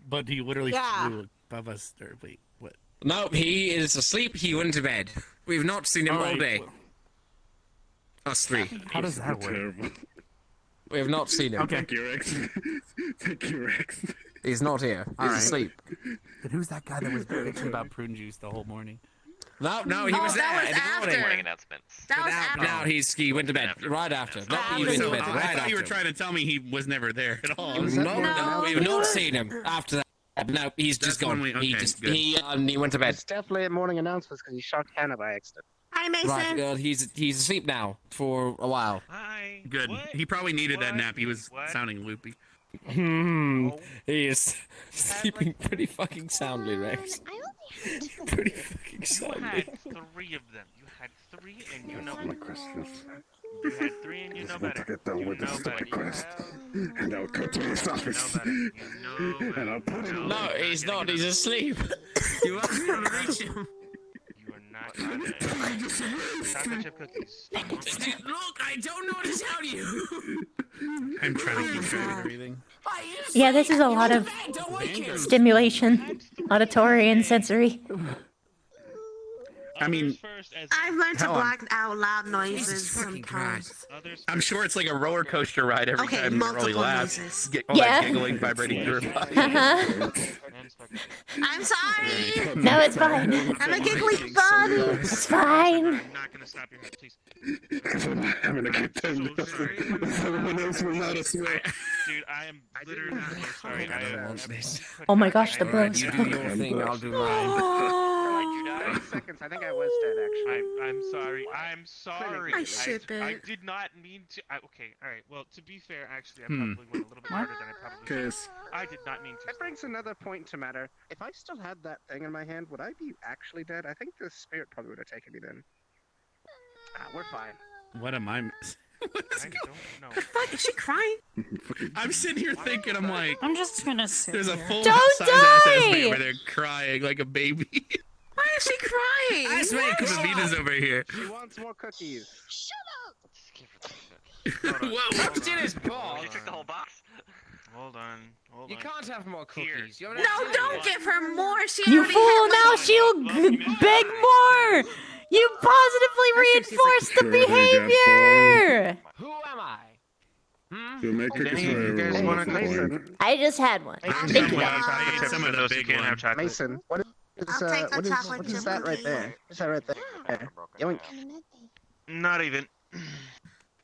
But he literally Yeah. flew above us. Or wait, what? No, he is asleep. He went to bed. We've not seen him all Alright, day. well, Us three. How does that work? Terrible. We have not seen him. Okay. Thank you, Rex. Thank you, Rex. He's not here. He's Alright. asleep. Then who's that guy that was bitching about prune juice the whole morning? No, he Oh, was that there was in the after. morning. Morning announcements. That was after. Now he went to bed right after. No, he went to bed So, right I after. thought you were trying to tell me he was never there at all. No, we've not seen him after that. No, he's just That's when gone. we- He okay, just good. he went to bed. It's definitely at morning announcements because he shocked Hannah by accident. Hi, Mason. Right, good. He's asleep now for a while. Hi. Good. He probably needed that nap. He was sounding loopy. He is sleeping pretty fucking soundly, Rex. Pretty fucking You soundly. had 3 of them. You had 3 and you know better. You had 3 and you know better. Get done with this stupid quest. And I'll go to his office. And I'll put him. No, he's not. He's asleep. You won't be able to reach him. You are not gonna chocolate chip cookies. Dude, look, I don't know what to tell you. I'm trying to keep track of everything. Yeah, this is a lot of stimulation, auditory and sensory. I mean, I've learned to Hell, I'm- block out loud noises sometimes. I'm sure it's like a roller coaster ride every Okay, time Rolly multiple laughs. noises. Get all Yeah. that giggling vibrating through her body. Uh-huh. I'm sorry. No, it's fine. I'm a giggly bun. It's fine. I'm not gonna stop your head, please. Because I'm having a good time. Everyone else will not as well. Dude, I am literally so sorry. I am. Oh my gosh, the blows. You do your thing, I'll do mine. 30 seconds. I think I was dead, actually. I'm sorry. I'm sorry. I ship I it. did not mean to. Okay, all right. Well, to be fair, actually, I probably went a little bit harder than I probably should. Because I did not mean to. That brings another point to matter. If I still had that thing in my hand, would I be actually dead? I think the spirit probably would have taken me then. We're fine. What am I missing? I don't know. The fuck? Is she crying? I'm sitting here thinking, I'm like, I'm just gonna sit there's a here. full Don't size ass Esme die! over there crying like a baby. Why is she crying? Esme, because Avita's over here. She wants more cookies. Whoa, What's in his ball? You took the whole box. Hold on. Hold You on. can't have more cookies. You No, don't give her more. She You already fool! had Now one. she'll beg more. You positively reinforce the Sure, we got behavior. Who am I? you'll make Any cookies of you for guys everyone. want a Mason? I just had one. Mason, Thank you. I ate some of the those who big can't have one. chocolate. Mason, what is I'll take the chocolate what is chip that right cookie. there? What's that right there? Yoink. Not even. There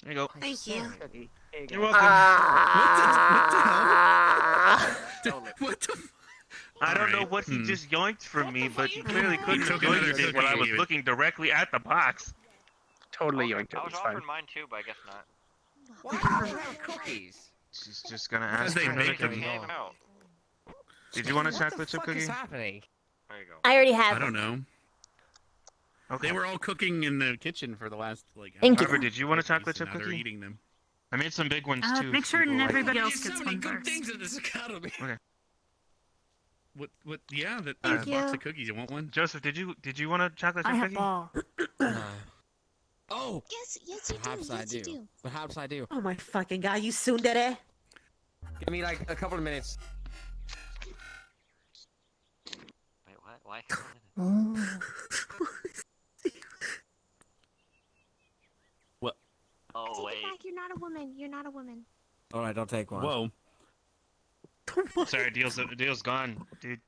you go. Thank you. You're welcome. What the hell? What the? I don't know what he just yoinked from me, but he clearly couldn't have yoinked it when I was looking directly at the box. Totally yoinked it. I was It's fine. offering mine too, but I guess not. Why do you have cookies? She's just gonna Because ask they for another baked them. cookie. out. Did you want a What chocolate the chip fuck is cookie? happening? There you go. I already have. I don't know. Okay. They were all cooking in the kitchen for the last Thank you. Harvard, did you want a chocolate chip Now they're cookie? eating them. I made some big ones too. Make sure People like everybody them. else gets one first. things in this academy. Okay. What? Yeah, that Thank box you. of cookies. You want one? Joseph, did you want a chocolate chip I cookie? have ball. Oh, Yes, yes, you do. perhaps I Yes, you do. do. Perhaps I do. Oh my fucking god, you tsundere. Give me like a couple of minutes. Wait, what? Why? What? Oh Take wait. it back. You're not a woman. You're not a woman. All right, I'll take one. Whoa. Sorry, deal's gone, dude.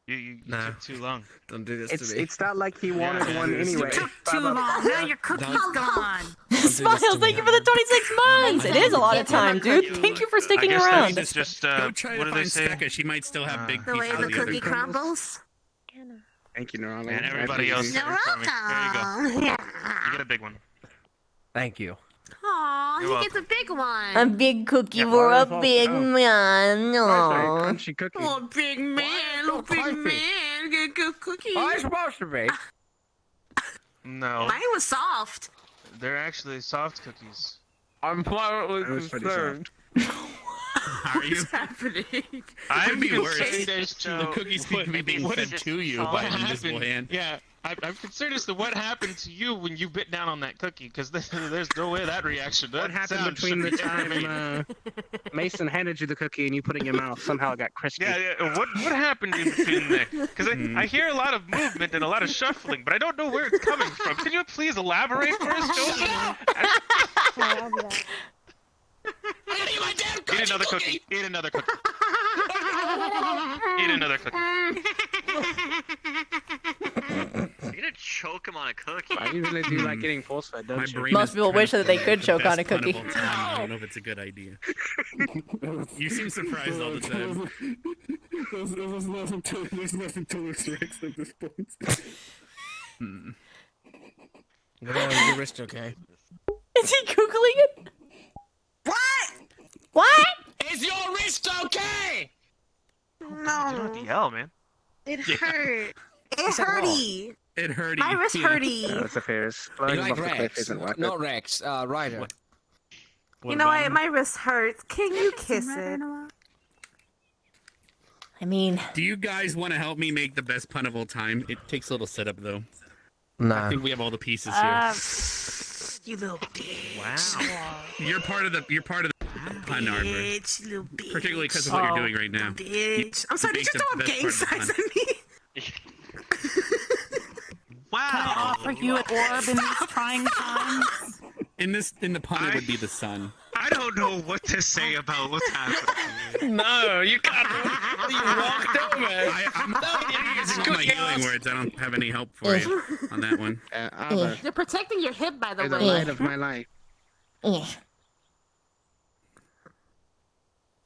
You took too long. Don't do this It's to me. it's not like he wanted Yeah, one it's anyway. Took too long. Now your cookie's gone. Smiles, thank you for the 26 months. It is a lot of time, dude. Thank you for sticking I guess around. that's just Go try what to do they find say? Stecca. She might still have big The way pieces the of the other cookie cookies. crumbles. Thank you, Neurali. And I everybody else. appreciate it. for me. There you go. You get a big one. Thank you. Aw, You're he welcome. gets a big one. A big cookie Yeah, for a well, big oh. man. Nice, Aw. crunchy cookie. Oh, big man, oh, big spicy? man, get a good cookie. Oh, it's supposed to be. No, Mine was soft. they're actually soft cookies. I'm quietly That was pretty concerned. Are you? What's happening? I'm be worse. concerned as The to cookies could be being what fed is- to you what by an invisible happened. hand. Yeah, I'm concerned as to what happened to you when you bit down on that cookie, because there's no way that reaction. What That happened sound between the should be time made. Mason handed you the cookie and you put it in your mouth? Somehow it got crispy. Yeah. What happened in between there? Because I hear a lot of movement and a lot of shuffling, but I don't know where it's coming from. Can you please elaborate for us, Joseph? I'll be back. Eat another cookie. Eat another cookie. Eat another cookie. You're gonna choke him on a cookie. I usually do like getting force fed, don't My you? brain Most is people trying wish to that they find could the choke on best a cookie. pun of all time. I don't know if it's a good idea. You seem surprised all the time. There's nothing to restrict at this point. Get on your wrist, okay? Is he googling it? What? What? Is your wrist okay? You don't have to No, yell, man. it hurt. It hurty. It hurty. My wrist hurty. That's affairs. You Flying like off the cliff Rex? isn't worth Not it. Rex, Ryder. You know what? My wrist hurts. Can you kiss it? I mean, Do you guys want to help me make the best pun of all time? It takes a little setup though. I Nah. think we have all the pieces here. You little bitch. Wow. You're part of the pun, Arbor. Bitch, little bitch. Particularly because of what you're doing right now. Bitch. I'm sorry, did make you the throw a best gang part signs of the at me? Wow. Can I offer you an orb in these trying times? In the pun, it would be the sun. I don't know what to say about what's happening. No, you can't. You walked over. I'm using all my healing words. I don't have any help for you on that one. Arbor, You're protecting your hip, by the you're the way. light of my life.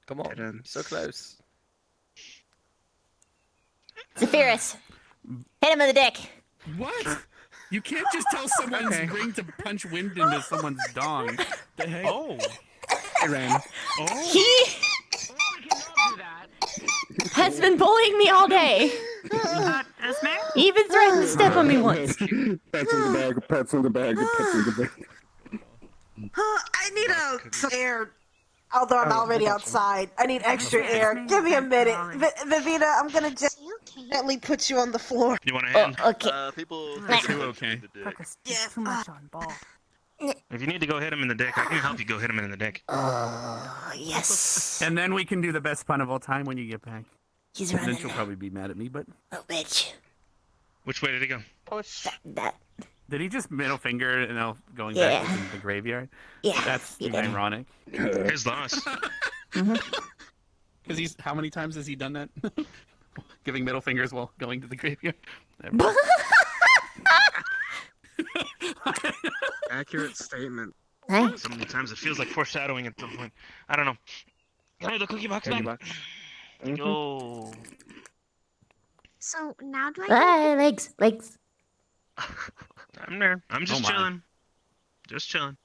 Come on, so close. Zephyrus, hit him in the dick. What? You can't just tell someone's ring to punch wind into someone's dong. The heck? Oh. Hey, Ren. He has been bullying me all day. Esme? He even threatened to step on me once. Pets in the bag, pets in the bag, pets in the bag. I need some air. Although I'm already outside, I need extra air. Give me a minute. Vivita, I'm gonna just gently put you on the floor. You want a hand? Okay. People. You okay? Focus too much on ball. If you need to go hit him in the dick, I can help you go hit him in the dick. Oh, yes. And then we can do the best pun of all time when you get back. He's And running. then she'll probably be mad at me, but... Oh, bitch. Which way did he go? That. Did he just middle finger and now going Yeah. back into the graveyard? Yeah, That's he did. ironic. His loss. Because he's... How many times has he done that? Giving middle fingers while going to the graveyard? Accurate statement. So many times it feels like foreshadowing at some point. I don't know. Can I have the cookie box back? Yo. So now do I? Ah, legs. I'm there. I'm just Oh my. chilling. Just chilling.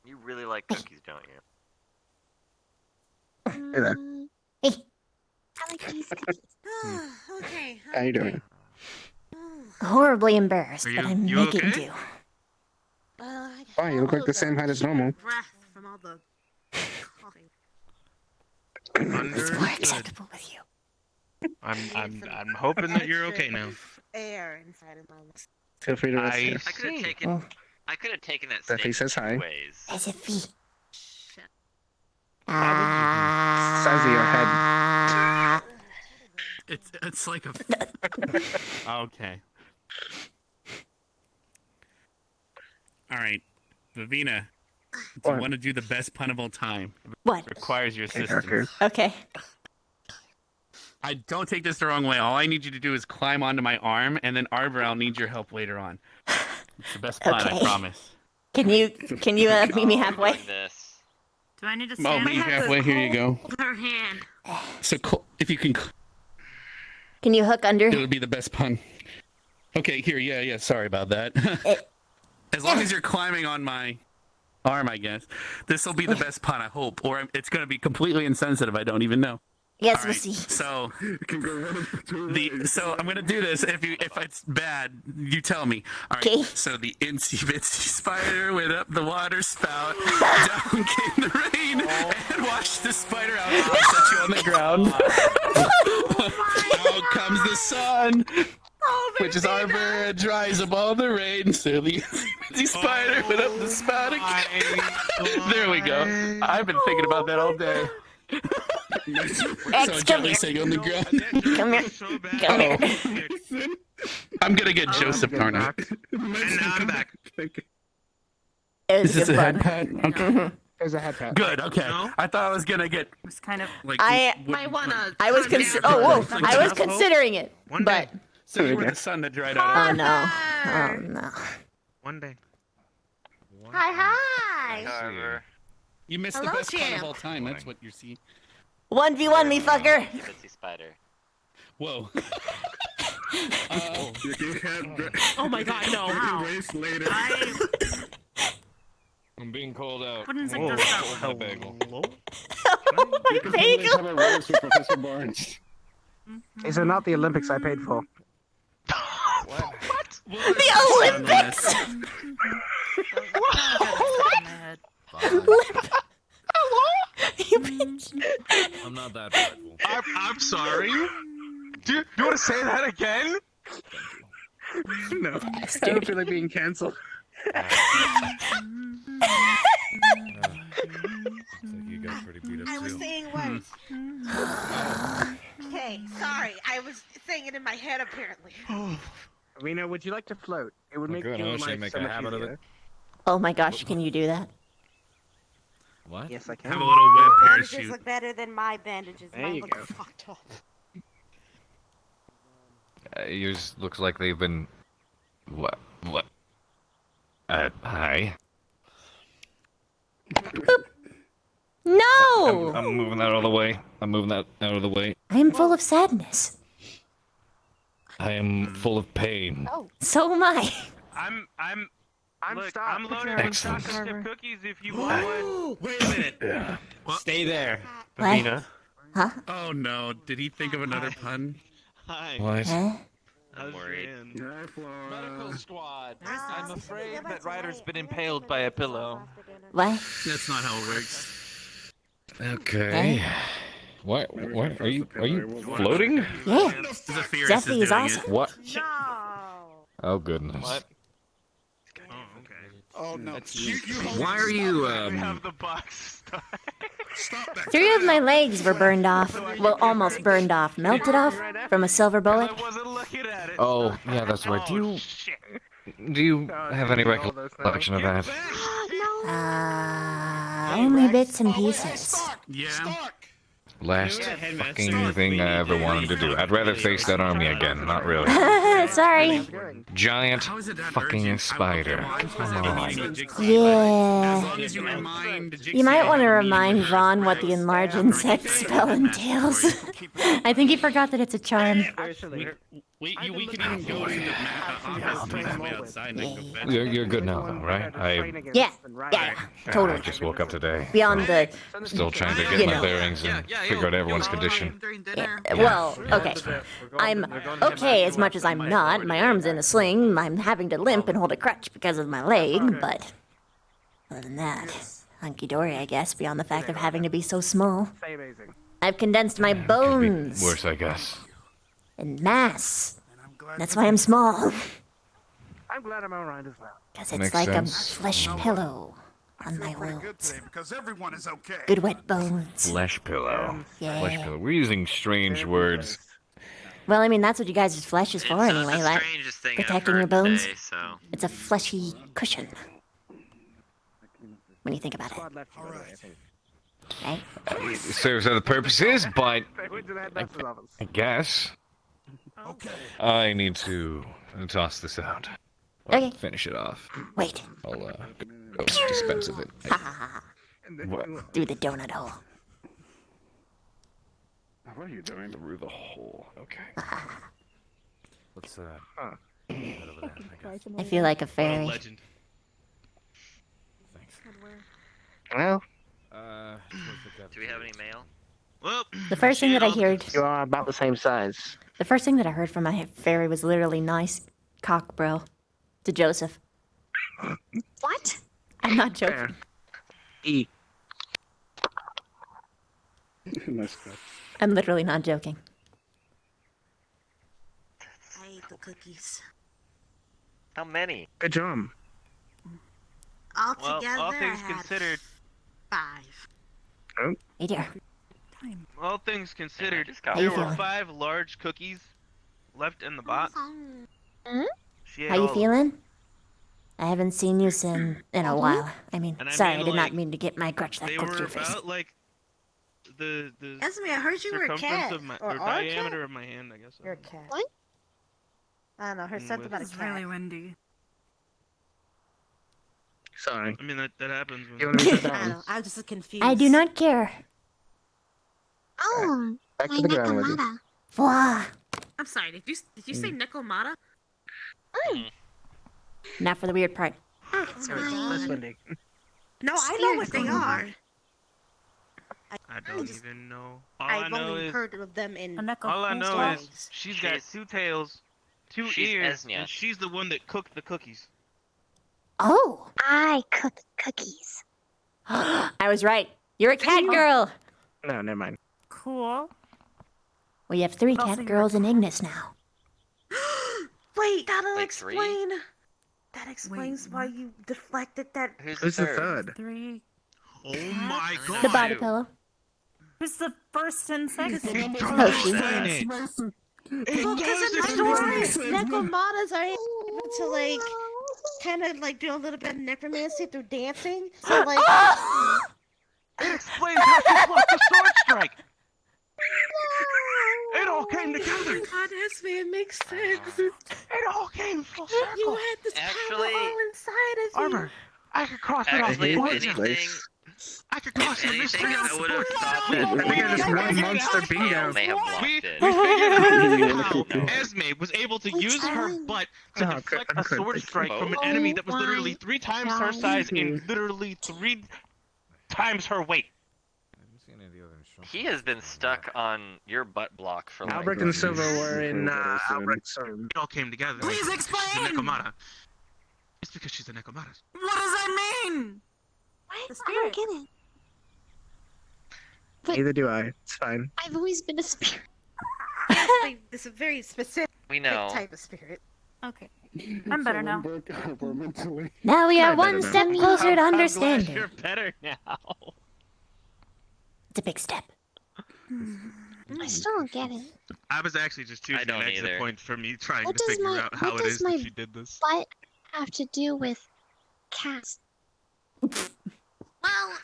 You really like cookies, don't you? Hey there. Hey. I like these cookies. Okay. How you doing? Horribly embarrassed, Are but you- I'm you making okay? do. Fine, you look like the same height as normal. Breath from all the coughing. It's more acceptable with you. I'm hoping that you're okay now. Air inside of my lungs. Feel free to rest here. I could have taken. I could have taken that Steffi snake says hi. two ways. As a fee. Size of your head. It's like a. Okay. All right, Vivina. Do you want to do the best pun of all time? What? Requires your Hey, assistance. Parker. Okay. I don't take this the wrong way. All I need you to do is climb onto my arm, and then Arbor, I'll need your help later on. It's the best pun, I Okay. promise. Can you meet me halfway? This. Do I need to Oh, stand? meet you halfway. Here you go. Hold her hand. So if you can, Can you hook under? it'll be the best pun. Okay, here. Yeah. Sorry about that. As long as you're climbing on my arm, I guess this will be the best pun. I hope, or it's going to be completely insensitive. I don't even know. Yes, All we'll right, see. So can go one of the two ways. so I'm gonna do this. If it's bad, you tell me. All right. Okay. So the itsy bitsy spider went up the water spout. Down came the rain and washed the spider out and set you on the ground. Out comes the sun, which is Arbor, and dries up all the rain. So the itsy bitsy spider went up the spout again. There we go. I've been thinking about that all day. So X, come gently here. saying on the ground. Come here. Come here. I'm gonna get Joseph Tarnock. And now I'm back. It was Is this good a head fun. pat? There's a head pat. Good. Okay. I thought I was gonna get It's kind of. like. I wanna. was I was considering it, One but day. So you were the sun that dried out. oh no, oh no. One day. Hi. However, You missed Hello, the best part of champ. all time. That's what you see. 1v1 me, fucker. Bitsy spider. Whoa. You can have Oh my God, no. Wow. Race later. I'm being called out. What is it? Whoa. Just Hold my bagel. You can totally have a race with Professor Barnes. These are not the Olympics I paid for. The Olympics. You bitch. I'm not that prideful. I'm sorry. Do you want to say that again? No, I don't feel like being cancelled. Looks like you got pretty beat up I was too. saying words. Okay, sorry. I was saying it in my head apparently. Rena, would you like to float? It would Oh, make good. your I wish I'd life make so a much habit of easier. it. Oh my gosh, can you do that? What? Yes, I can. Have a little web Bandages parachute. look better than my bandages. There Mine you look go. fucked up. Yours looks like they've been. What? Hi. No! I'm moving that out of the way. I'm moving that out of the way. I am full of sadness. I am full of pain. So am I. Look, stuck. I'm loaded with Excellent. chocolate chip cookies if you want one. Wait a minute. Yeah. Stay there. Pavina. Huh? Oh no! Did he think of another pun? Hi. What? Huh? I'm worried. Hi, Flora. Medical squad. I'm afraid that Ryder's been impaled by a pillow. What? That's not how it works. Okay. What? Are you floating? Yeah. Zephyrus Zephy is doing awesome. it. What? No. Oh goodness. What? Oh no! Why are you Have the box start. Stop that! 3 of my legs were burned off. Well, almost burned off. Melted off from a silver bullet. I wasn't looking at it. Oh, yeah, that's right. Do you have any recollection of that? Only bits and pieces. Yeah. Last fucking thing I ever wanted to do. I'd rather face that army again. Not really. Sorry. Giant fucking spider. Come on. Yeah. You might want to remind Vaughn what the enlarge insect spell entails. I think he forgot that it's a charm. We could even go to the office outside and then go fetch You're good now, though, right? Yeah, totally. I just woke up today. Beyond the... Still trying to get my bearings and figure out everyone's condition. Well, okay. I'm okay as much as I'm not. My arm's in a sling. I'm having to limp and hold a crutch because of my leg, but... Other than that, hunky-dory, I guess, beyond the fact of having to be so small. I've condensed my bones. Worse, I guess. In mass. That's why I'm small. I'm glad I'm alright as well. Because it's like a flesh pillow on my wounds. Because everyone is okay. Good wet bones. Flesh pillow. Yeah. Flesh pillow. We're using strange words. Well, I mean, that's what you guys' flesh is for anyway, right? Protecting your bones. Today, so. It's a fleshy cushion. When you think about it. Right? It serves other purposes, but I guess I need to toss this out. Okay. Finish it off. Wait. I'll go dispense of it. What? Through the donut hole. What are you doing? Through the hole. Okay. What's that? I feel like a fairy. Legend. Well, do we have any mail? Well, The first thing that I heard... you are about the same size. The first thing that I heard from my fairy was literally nice cock, bro. To Joseph. What? I'm not joking. E. Nice cut. I'm literally not joking. I ate the cookies. How many? Good job. Altogether, all things I had considered. 5. Oh. Hey dear. All things considered, How there you were feeling? 5 large cookies left in the box. She ate How you all of them. feeling? I haven't seen you in a while. I mean, And I sorry, mean, I did not like, mean to get my crutch that They close were to your face. about like the Esme, I heard you were a circumference cat. of my Or or are a diameter cat? of my hand, I guess. You're a cat. What? I don't know. Her something about a It's cat. really windy. Sorry. I mean that happens when You want me to sit I don't know. down? I'm just confused. I do not care. Oh, Back to the ground with you. Wah. I'm sorry. Did you say Necomata? Not for the weird part. That's windy. No, I know what they are. I don't even know. All I I've know only is heard of them in. all I know is she's got 2 tails, 2 she's ears, Esnia. and she's the one that cooked the cookies. Oh. I cook cookies. I was right. You're a cat girl. No, never mind. Cool. We have 3 Also, cat you're girls in Ignis now. Wait, that'll Like 3? explain. That explains why you deflected that. Who's the third? 3. Oh my god! The body pillow. Who's the first insect? Hoshi. Because in the story, Necomatas are able to like, kind of like do a little bit of necromancy through dancing. So like, It explains how she lost the sword strike. It all came together. God, Esme, it makes sense. It all came full circle. You had this power all inside of you. Armor, I could cross it off Actually, the if board. anything, I could cross the anything, mystery I off the would have board. thought I think I just that won monster bingo. may have blocked We it. figured out how Esme was able to use her butt to Oh, deflect I'm a sword good. strike from an enemy that was literally 3 times her size and literally 3 times her weight. He has been stuck on your butt block for like. Albrecht and Silver were in Albrecht's room. It all came together. Please She's a explain! Nekomata. It's because she's a Nekomata. What does that mean? What? I don't get it. But Neither do I. It's fine. I've always been a spirit. It's a very specific We know. type of spirit. Okay. I'm better now. Now we are I'm one better step now. closer to I'm glad understanding. you're better now. It's a big step. I still don't get it. I was actually just choosing don't an exit either. point for me trying What to does figure my- out how what it does is my that she did this. What have to do with cats? Well,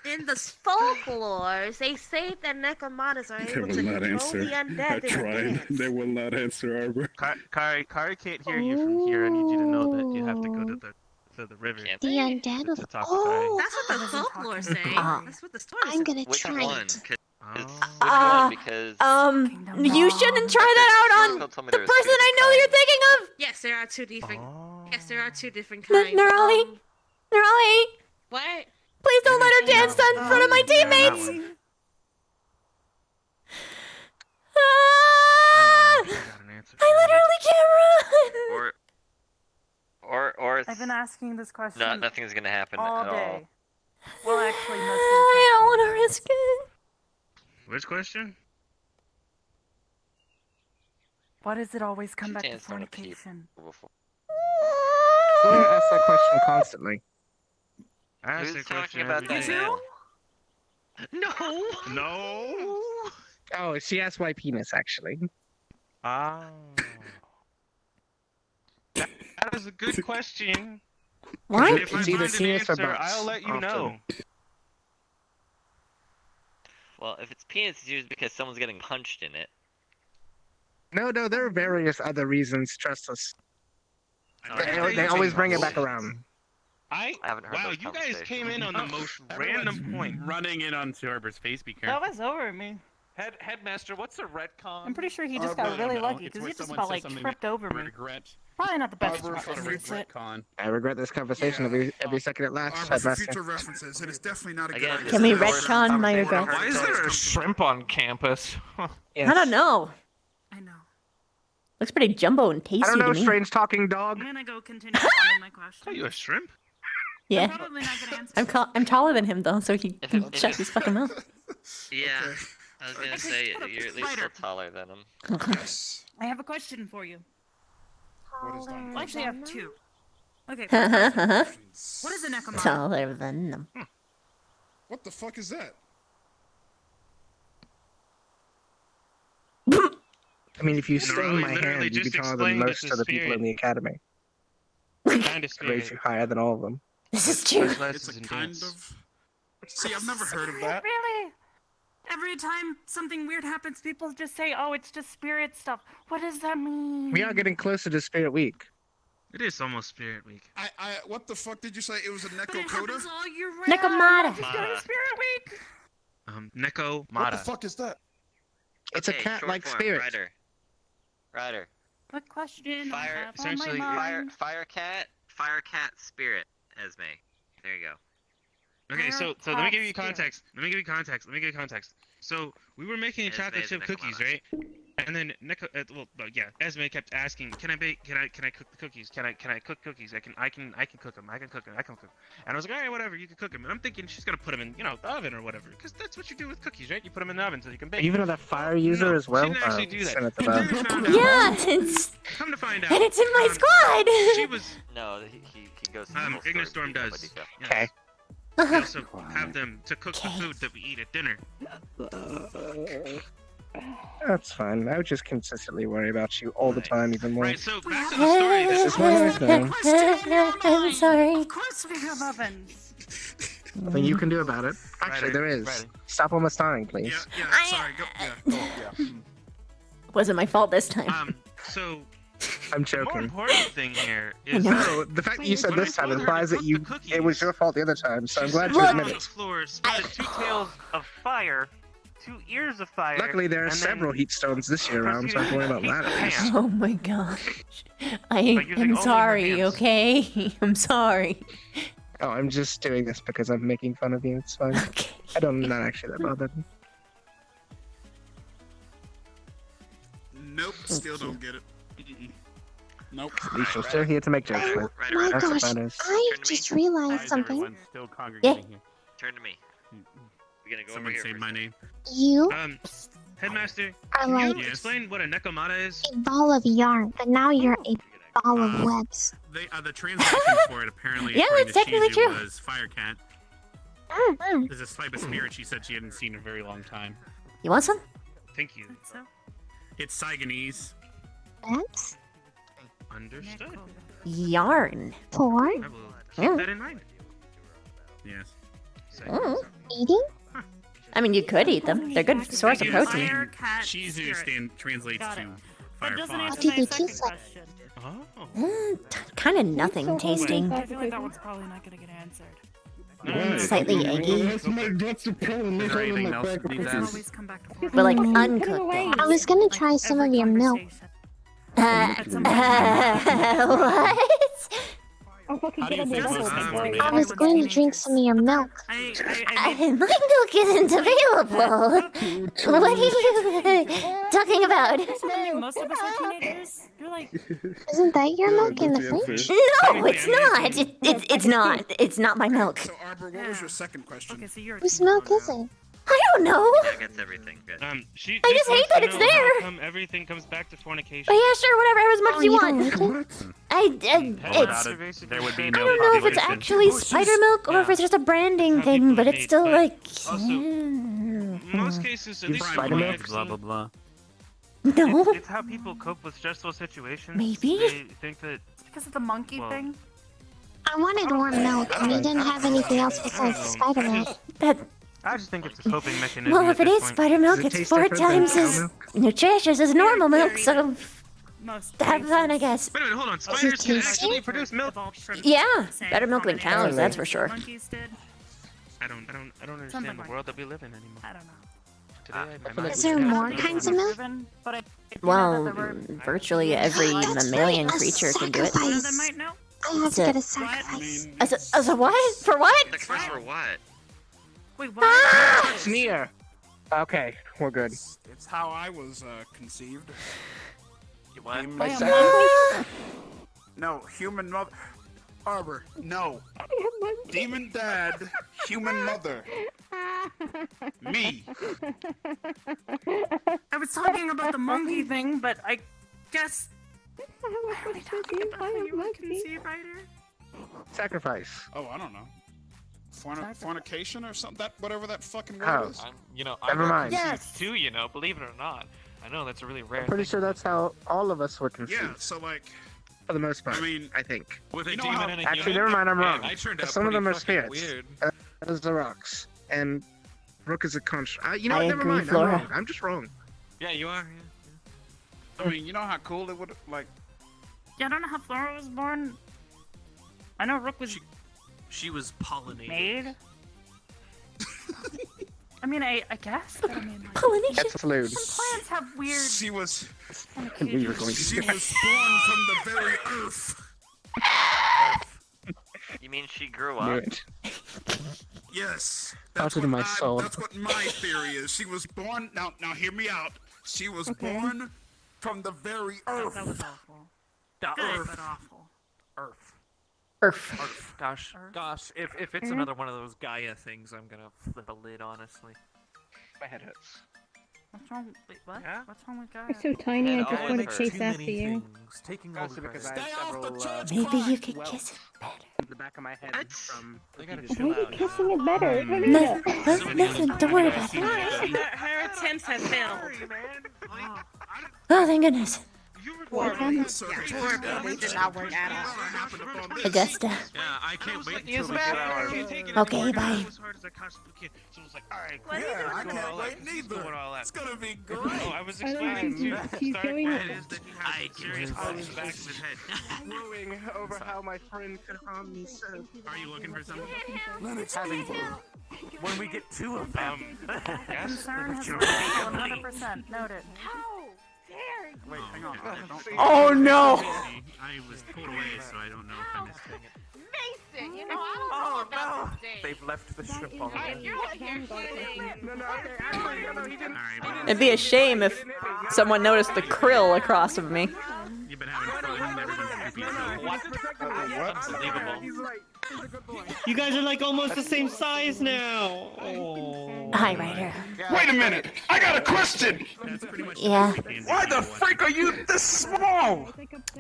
In the folklore, they say that Nekomatas are They able will to not control answer. the I undead in a tried. dance. They will not answer, Arbor. Kari can't hear you from here. I need you to know that you have to go to the river The undead of to talk to Kari. That's what the folklore say. That's what the story I'm gonna Which try one? it. Which one? Because You shouldn't try that out on told me the there was person two I know you're thinking of. Yes, there are two different. Yes, there are two different kinds. Nerali, Nerali, What? please don't let her dance in front of my teammates. I literally can't run. Or I've been asking this question nothing's gonna happen all at day. all. Well, actually, most of the I don't want to risk it. Which question? Why does it always come back to Dance on a keep. fornication? Claire asks that question constantly. Who's talking about that now? No. Oh, she asked why penis, actually. Ah. That is a good question. What? And if I It's either find an penis or answer, butts, I'll let you often. know. Well, if it's penis, it's usually because someone's getting punched in it. No, there are various other reasons. Trust us. Alright. They always bring it back around. I haven't heard Wow, those you guys came in on the most Everyone's random point. running in onto Arbor's face. Be That careful. was over me. Headmaster, what's a retcon? I'm pretty sure he just got really lucky because he just about like tripped over me. Probably not the best Arbor spot for to use it. retcon. I regret this conversation every second it lasts. Arbor for Headmaster. future references, it is definitely not a good Again, idea. Can we retcon my regrets? Why is there a shrimp on campus? Huh. I don't know. I know. Looks pretty jumbo and tasty I don't know, to me. strange talking dog. I'm gonna go continue on my question. Are you a shrimp? Yeah. I'm probably not gonna answer. I'm taller than him though, so he can shut his fucking mouth. Yeah, I was gonna say you're at least still taller than him. I have a question for you. What is that? Well, actually, I have two. Okay. Taller What is a Nekomata? than them. What the fuck is that? I mean, if you sting my literally hand, you'd be just taller than explained most it's of a the people spirit. in the academy. Kind of Raise spirit. you higher than all of them. This is true. It's a kind of. See, I've never heard of that. Really? Every time something weird happens, people just say, "Oh, it's just spirit stuff." What does that mean? We are getting closer to Spirit Week. It is almost Spirit Week. What the fuck did you say? It was a But it Neko happens Coda? all year round. Nekomata. Just go to Spirit Week. Neko What the Mata. fuck is that? It's a Okay, cat-like short form, spirit. Ryder. What question? I Fire, have on my essentially, mind? Fire cat spirit, Esme. There you go. Okay, so let me Cat give you spirit. context. Let me give you context. So we were making Esme chocolate is chip a cookies, Nekomata. right? And then Esme kept asking, "Can I cook the cookies? Can I cook cookies? I can cook them. I can cook them. And I was like, all right, whatever, you can cook them. And I'm thinking she's gonna put them in, the oven or whatever, because that's what you do with cookies, right? You put them in the oven so you can bake. Even a fire user as well. She didn't actually do that. send it to Come them. to find out- Yeah, Come to find out. and it's in my squad. She was. No, he goes. To the whole story Ignistorm in more does. detail. Yes. Okay. We also have them to cook the food that we eat at dinner. That's fine. I would just consistently worry about you all the time, even more. Right, so back to the story. This is my life now. I'm sorry. Of course we have ovens. Nothing you can do about it. Actually, there is. Stop almost dying, please. Sorry, go. Wasn't my fault this time. So I'm the more joking. important thing here is No, the fact that you said this time implies that it was your fault the other time, so I'm glad you on admit the it. floor, spotted two tails of fire, two ears of fire. Luckily, there are and then several heat stones this year round, so I don't worry about that. at least. Oh my gosh. I using only am her sorry, hands. okay? I'm sorry. Oh, I'm just doing this because I'm making fun of you. It's fine. Okay. I'm not actually that bothered. Nope, still don't get it. Nope. At least you're still here to make jokes with. My That's what gosh, that is. I just realized something. Still Yeah. congregating here. Turn to me. We're gonna go Someone over say here. my name. You Headmaster, are can like you explain what a Nekomata is? a ball of yarn, but now you're a ball of webs. The translation for it apparently, Yeah, according that's to technically Shizu, true. was Fire Cat. There's a type of spirit she said she hadn't seen in a very long time. You want some? Thank you. It's Saigonese. Webs? Understood. Yarn. For? I will keep Yeah. that in mind. Yes. Eating? I mean, you could eat them. They're a good source of protein. Cheese translates to fire doesn't fox. answer my second question. Oh. Kind of nothing tasting. I feel like that one's probably not gonna get answered. Slightly eggy. That's the problem. Is there anything else to these ask? Always come back to Florida. But like uncooked things. I was gonna try some of your milk. What? I was going to drink some of your milk. My milk isn't available. What are you talking about? Most of us are teenagers. You're like. Isn't that your milk in the fridge? No, it's not. It's not. It's not my milk. So, Arbor, what was your second question? Okay, so you're. Whose milk is it? I don't know. That gets everything good. I just hate that it's there. Everything comes back to fornication. But yeah, sure, whatever. Have as much as you want. There would be I don't know if it's actually spider milk or if it's just a branding thing, but it's still like. Most cases, at least Spider milk, blah blah blah. No. It's how people cope with stressful situations. Maybe. They think that It's because of the monkey thing. I wanted warm milk, and you didn't have anything else besides the spider milk. I just think it's a coping mechanism. Well, if at it this is point. spider milk, it's 4 times as nutritious as normal milk, so have fun, I guess. Wait a minute, hold on. Spiders can actually produce milk. Yeah, better milk than cows, that's for sure. Monkeys did. I don't understand Something the like world that we live in anymore. I don't know. Today, my mind Is there more kinds of milk? Well, virtually every mammalian creature can do it. Sacrifice. I have to get a sacrifice. As a what? For what? Sacrifice for what? Wait, what? Sneer. Okay, we're good. It's how I was conceived. You what? No, human mother. Arbor, no. Demon dad, human mother. Me. I was talking about the monkey thing, but I guess. Are we talking about how you were conceived, Ryder? Sacrifice. Oh, I don't know. Fornication or something? That whatever that fucking word How? is. Never mind. Yes. Too, believe it or not. I know that's a really rare. I'm pretty sure that's how all of us were conceived. Yeah. So like. For the most part. I mean, I think. With a You know demon how- and a Actually, human? never mind. I'm Man, wrong. I turned out Some of them are pretty fucking spirits. weird. As the rocks, and Rook is a construct. You know, I what, never agree, mind. Flora. I'm wrong. I'm just wrong. Yeah, you are. I mean, you know how cool it would like. Yeah, I don't know how Flora was born. I know Rook was She was pollinated. made. I mean, I guess. But I mean, like, pollination. That's fluid. some plants have weird. She was. We were going She to. was born from the very earth. You mean she grew Knew up? it. Yes. Out of my soul. That's what my theory is. She was born. Now, hear me out. She was born from the very earth. That was awful. The Good, earth. but awful. Earth. Earth. Gosh, if it's another one of those Gaia things, I'm gonna flip a lid, honestly. My head hurts. What's wrong? Wait, what? Yeah? What's wrong with You're Gaia? so tiny, I It just always want to hurts. chase Too after many you. things, taking all Also the because credit. I have several. Maybe you could welts kiss it better. in the back of my head from. I gotta Why chill are you out. kissing it better? Nothing, don't worry about it. Her attempts have failed. Oh, thank goodness. They did not work at all. Augusta. Yeah, I can't wait Use until we get our... Okay, bye. Yeah, I can't wait neither. It's gonna be great. Oh, I was explaining to She's Stark doing that it. is that he has a serious problem in the back of his head. Growing over how my friend could harm me so. Are you looking for something? When we get two of them. Yes? Concern has been 100%. Noted. Wait, hang on. Oh no! I was pulled away, so I don't know if I missed it. Mason, you know, I don't know about this date. They've left the shrimp on If you're like, you're kidding. It'd be a shame if someone noticed the krill across of me. You've been having fun. Everyone's goofy as hell. Unbelievable. You guys are like almost the same size now. Oh. Hi, Ryder. Wait a minute! I got a question! Yeah. Why the freak are you this small?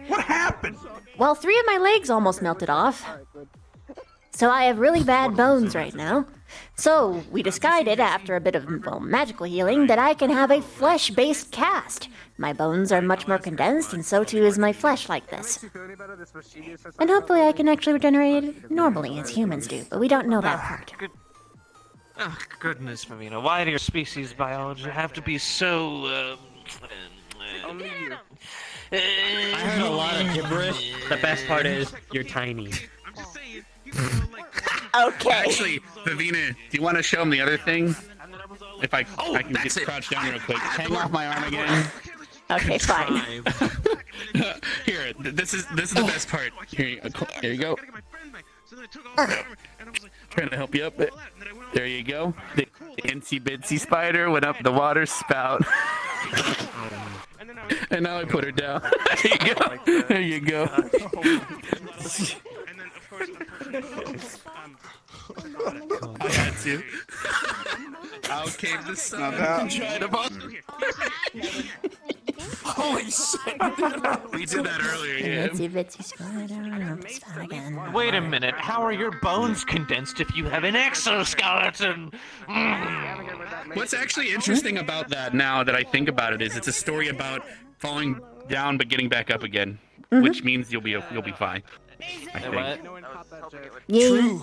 What happened? Well, 3 of my legs almost melted off. So I have really bad bones right now. So we decided, after a bit of, well, magical healing, that I can have a flesh-based cast. My bones are much more condensed, and so too is my flesh like this. And hopefully I can actually regenerate it normally as humans do, but we don't know that part. Oh, goodness, Mavina, why do your species biology have to be so, Only you. I heard a lot of gibberish. The best part is you're tiny. Okay. Actually, Vivina, do you want to show him the other thing? If I can just crouch down real quick. Hang off my arm again. Okay, fine. Here, this is the best part. Here you go. Trying to help you up. There you go. The itsy bitsy spider went up the water spout. And now I put her down. There you go. I had to. Out came the sun and tried to Holy shit! We did that earlier, yeah. Itsy bitsy spider, again. Wait a minute, how are your bones condensed if you have an exoskeleton? What's actually interesting about that, now that I think about it, is it's a story about falling down but getting back up again, which means you'll be fine. I think. True.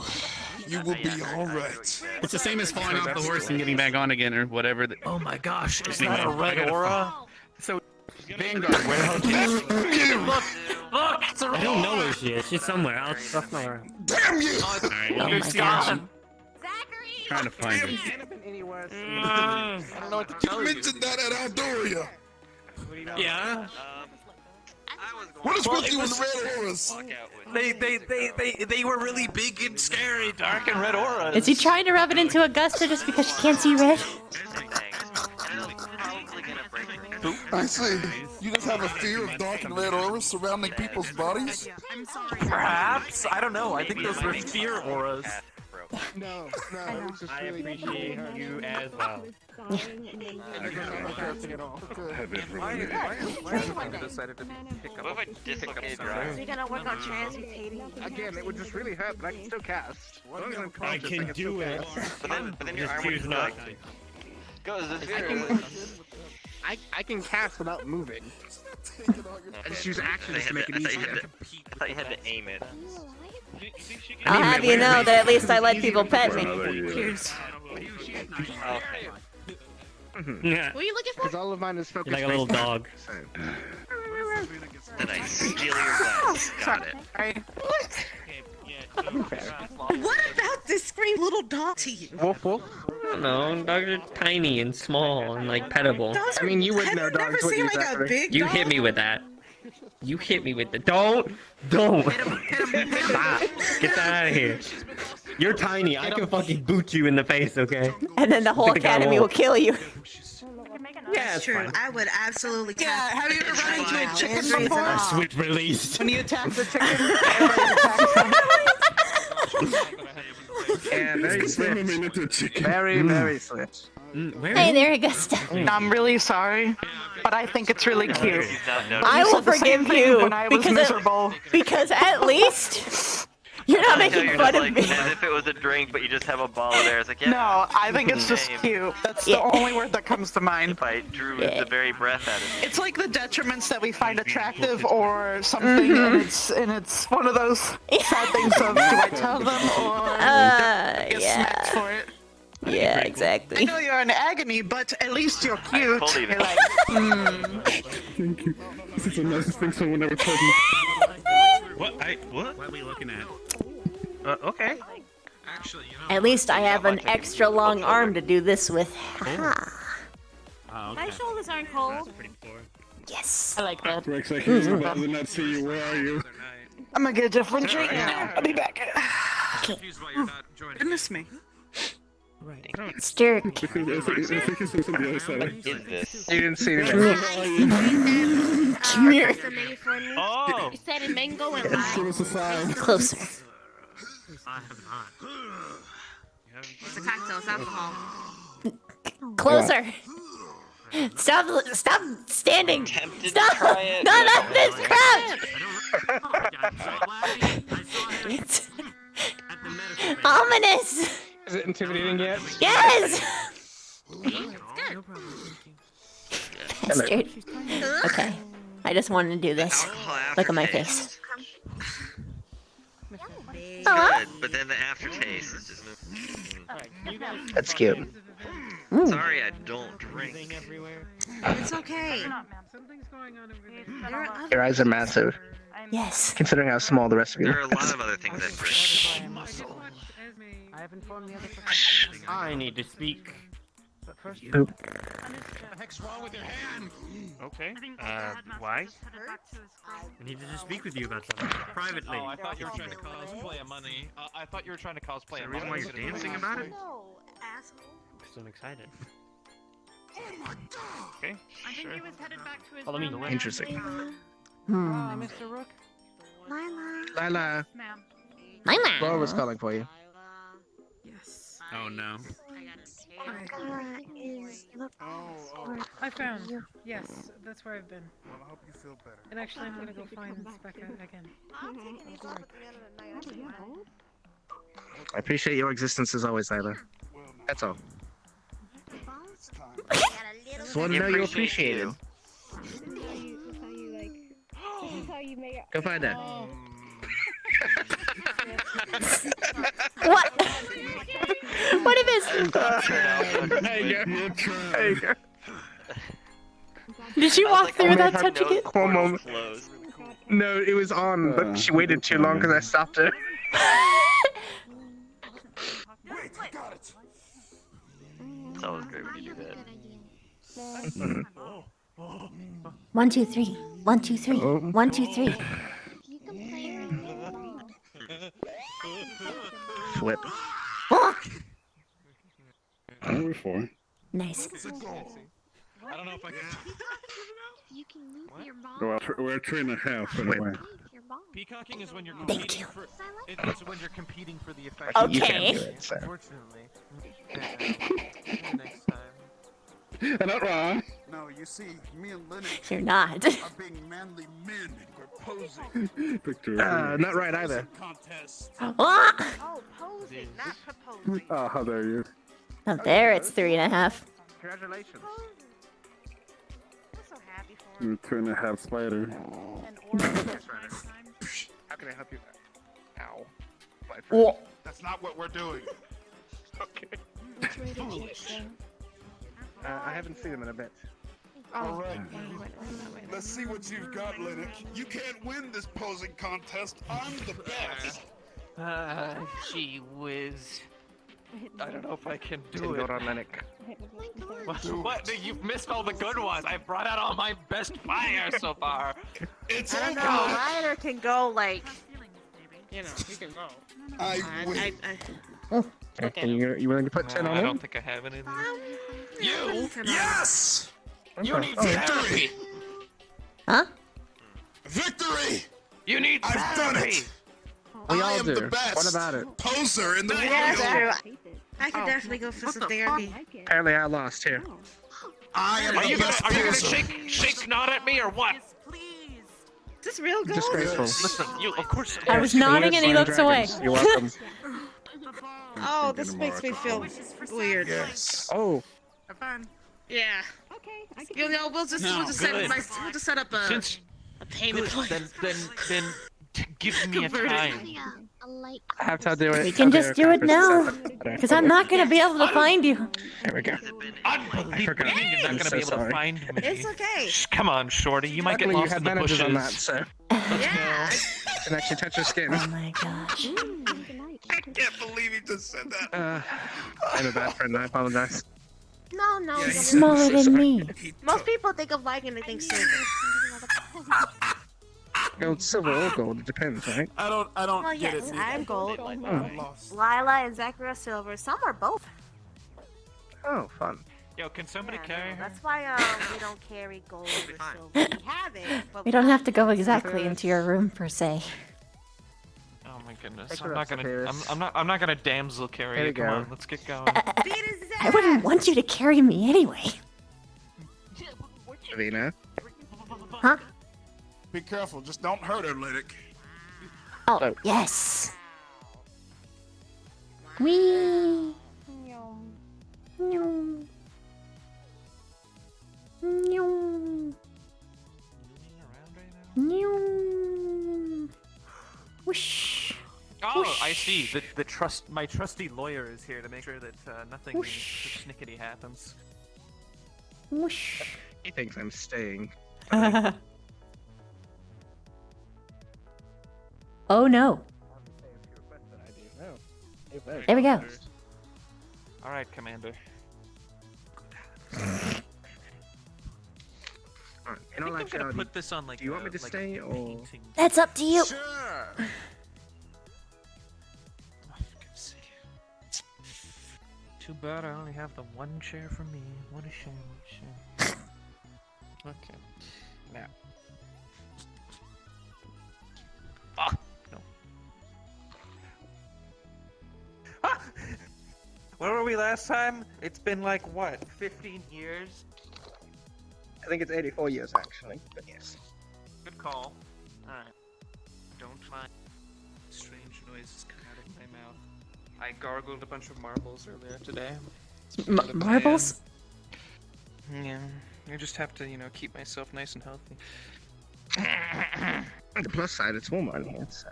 You will be alright. It's the same as falling off the horse and getting back on again, or whatever. Oh my gosh, is that a red aura? So, Vanguard, where Look, it's a red I don't know where she is. She's somewhere. I'll know her. Damn you! Alright, Oh my god. trying to find her. I don't know what to tell You you. mentioned that at Aldoria. Yeah? What is with you and red auras? They were really big and scary, dark and red auras. Is he trying to rub it into Augusta just because she can't see red? I see. You just have a fear of dark and red auras surrounding people's bodies? Perhaps? I don't know. I think those were fear auras. No, it was just I really appreciate you as well. Why decided to pick up? What if I dislocated your arm? So you're gonna work on transmutating? Again, it would just really hurt, but I can still cast. As long as I'm I conscious, can still do it. cast. But then your Just arm would choose not like to. Go, is this I can, I can cast without moving. I just use actions to make it easier. I thought you had to aim it. I'll have you know that at least I let people pet me. Cheers. Okay. Yeah. What are you looking for? Because all of mine is focused. You're like a little dog. Then I steal your glass. Got it. What about this scream little dog to you? Woof woof. No, dogs are tiny and small and like pettable. I mean, you wouldn't know Have you dogs never would seen use like that a for big You dog? hit me with that. You hit me with the don't. Stop. Get that out of here. You're tiny. I can fucking boot you in the face, okay? And then the whole Think I academy will won't. kill you. Yeah, it's True. fine. I would absolutely. Yeah. Have you ever run into a chicken A before? switch released. When you attack the chicken. Yeah, very swift. Very, very swift. Hey there, Augusta. I'm really sorry, but I think it's really cute. I will said the same forgive thing you when I was miserable. because at least you're not making You're fun just of like, me. as if it was a drink, but you just have a ball of air. It's like, yeah. No, I think it's just Same. cute. That's Yeah. the only word that comes to mind. If I drew the very breath out of it. It's like the detriments that we find attractive or something, and it's one of those sad things of do I tell them or get smacked for it. Yeah, I exactly. know you're in agony, but at least you're cute. fully You're like, Thank you. This is the nicest thing someone ever told me. What? What are we looking at? Okay. Actually, At least I have an extra long arm to do this with. Ha. My shoulders aren't cold. Yes. I like that. Rex, I can rather not see you. Where are you? I'm gonna get a different drink now. I'll be back. Goodness me. It's Dirk. I think it's on the other side. What is this? You didn't see anything. Come here. Oh! You said in mango and Give lime. us a sign. Closer. I have not. It's a cocktail, it's alcohol. Closer. Stop standing. Tempted Stop. to try it. No, not this crouch. It's ominous. Is it intimidating yet? Yes. I'm scared. Okay. I just wanted to do this. Look at my face. Good, but then the aftertaste is just. That's cute. Sorry, I don't drink. It's okay. Something's going on over there. Your eyes are massive. Yes. Considering how small the rest of you There are a look. lot of other things I drink. I have informed the other I need to speak. But first, Oop. What the heck's wrong with your hand? Okay. Why? I need to just speak with you about something privately. Oh, I thought you were trying to cosplay a money. I thought you were trying to cosplay a the reason why you're dancing about it? No, asshole. Because I'm excited. Okay. I think he was headed back to his Follow me. room. Interesting. Mr. Rook. Lila. Lila. Ma'am. Lila. Laura was calling for you. Yes. Oh no. I found. Yes, that's where I've been. Well, I hope you feel better. And actually, I'm gonna go find Becca again. I appreciate your existence as always, Lila. That's all. Just want to know you appreciate it. Go find her. What? What is this? There you go. There you go. Did she walk through without touching it? One moment. No, it was on, but she waited too long because I stopped her. It's always great when you do that. 1, 2, 3. 1, 2, 3. 1, 2, 3. Flip. Number 4. Nice. I don't know if I can. You can move your ball. Well, we're 3.5 in a way. Peacocking is when you're competing for. It's when you're competing for the effect. Okay. You can't do it, so. Unfortunately. Next time. I'm not wrong. No, you see, me and Linux You're not. are being manly men. We're posing. Victory. Not right either. Contest. Ah! Oh, posing, not proposing. Oh, how dare you. Oh, there it's 3.5. Congratulations. I'm so happy for him. You're 2.5 spider. How can I help you? Ow. Whoa. That's not what we're doing. Okay. Foolish. I haven't seen him in a bit. All right. Let's see what you've got, Linux. You can't win this posing contest. I'm the best. Gee whiz. I don't know if I can do Didn't it. go on Lennox. What? You've missed all the good ones. I brought out all my best fire so far. It's I don't know. Ryder can go like, you know, he can go. Okay, you willing to put 10 on I him? don't think I have anything. You? Yes! You need therapy. Huh? Victory! You need I've done therapy. it! We I all am do. the best What about it? poser in the world. Yeah, that's true. I could definitely go for some therapy. Apparently I lost here. I am Are the you best gonna poser. shake nod at me or what? Is this real good? Disgraceful. Listen, you of course. I was nodding and he looks away. You're welcome. Oh, this makes me feel weird. Yes. Oh. Have fun. Yeah. You know, we'll just set up a Since payment plan. then give me a time. I have to do it. We can just do it now. Because I'm not going to be able to find you. There we go. Unbelievable. You're not gonna be able to find me. It's okay. Come on, shorty. You might get Luckily, you lost had in the bandages bushes. on that, so Yeah. I can actually touch your skin. Oh my gosh. I can't believe he just said that. I'm a bad friend. I apologize. No, no. Yeah, Smaller than me. Most people think of like and they think silver. Gold, silver, or gold. It depends, right? I don't Well, get yes, it. I'm gold. I'm lost. Lila and Zachary are silver. Some are both. Oh, fun. Yo, can somebody carry her? That's why we don't carry gold or silver. We have it, but We don't have to go exactly into your room per se. Oh my goodness. Take I'm her not up, gonna. Superius. I'm not gonna damsel There carry you you. Come go. on, let's get going. I wouldn't want you to carry me anyway. Savina. Huh? Be careful. Just don't hurt her, Lydic. Oh, yes. Wee. Meow. Meow. Meow. Whoosh. Oh, Oh, I see. My trusty lawyer is here to make sure that nothing schnickety happens. Whoosh. He thinks I'm staying. Oh no. There we go. All right, Commander. In all I'm gonna actuality, put this on like. do you want me to stay or? That's up to you. Sure. Too bad I only have the one chair for me. What a shame. What a shame. Okay. Now. Fuck. No. Ah! Where were we last time? It's been like what? 15 years? I think it's 84 years actually, but yes. Good call. Alright. Don't mind strange noises coming out of my mouth. I gargled a bunch of marbles earlier today. Marbles? Yeah. I just have to, keep myself nice and healthy. On the plus side, it's warmer in here, so.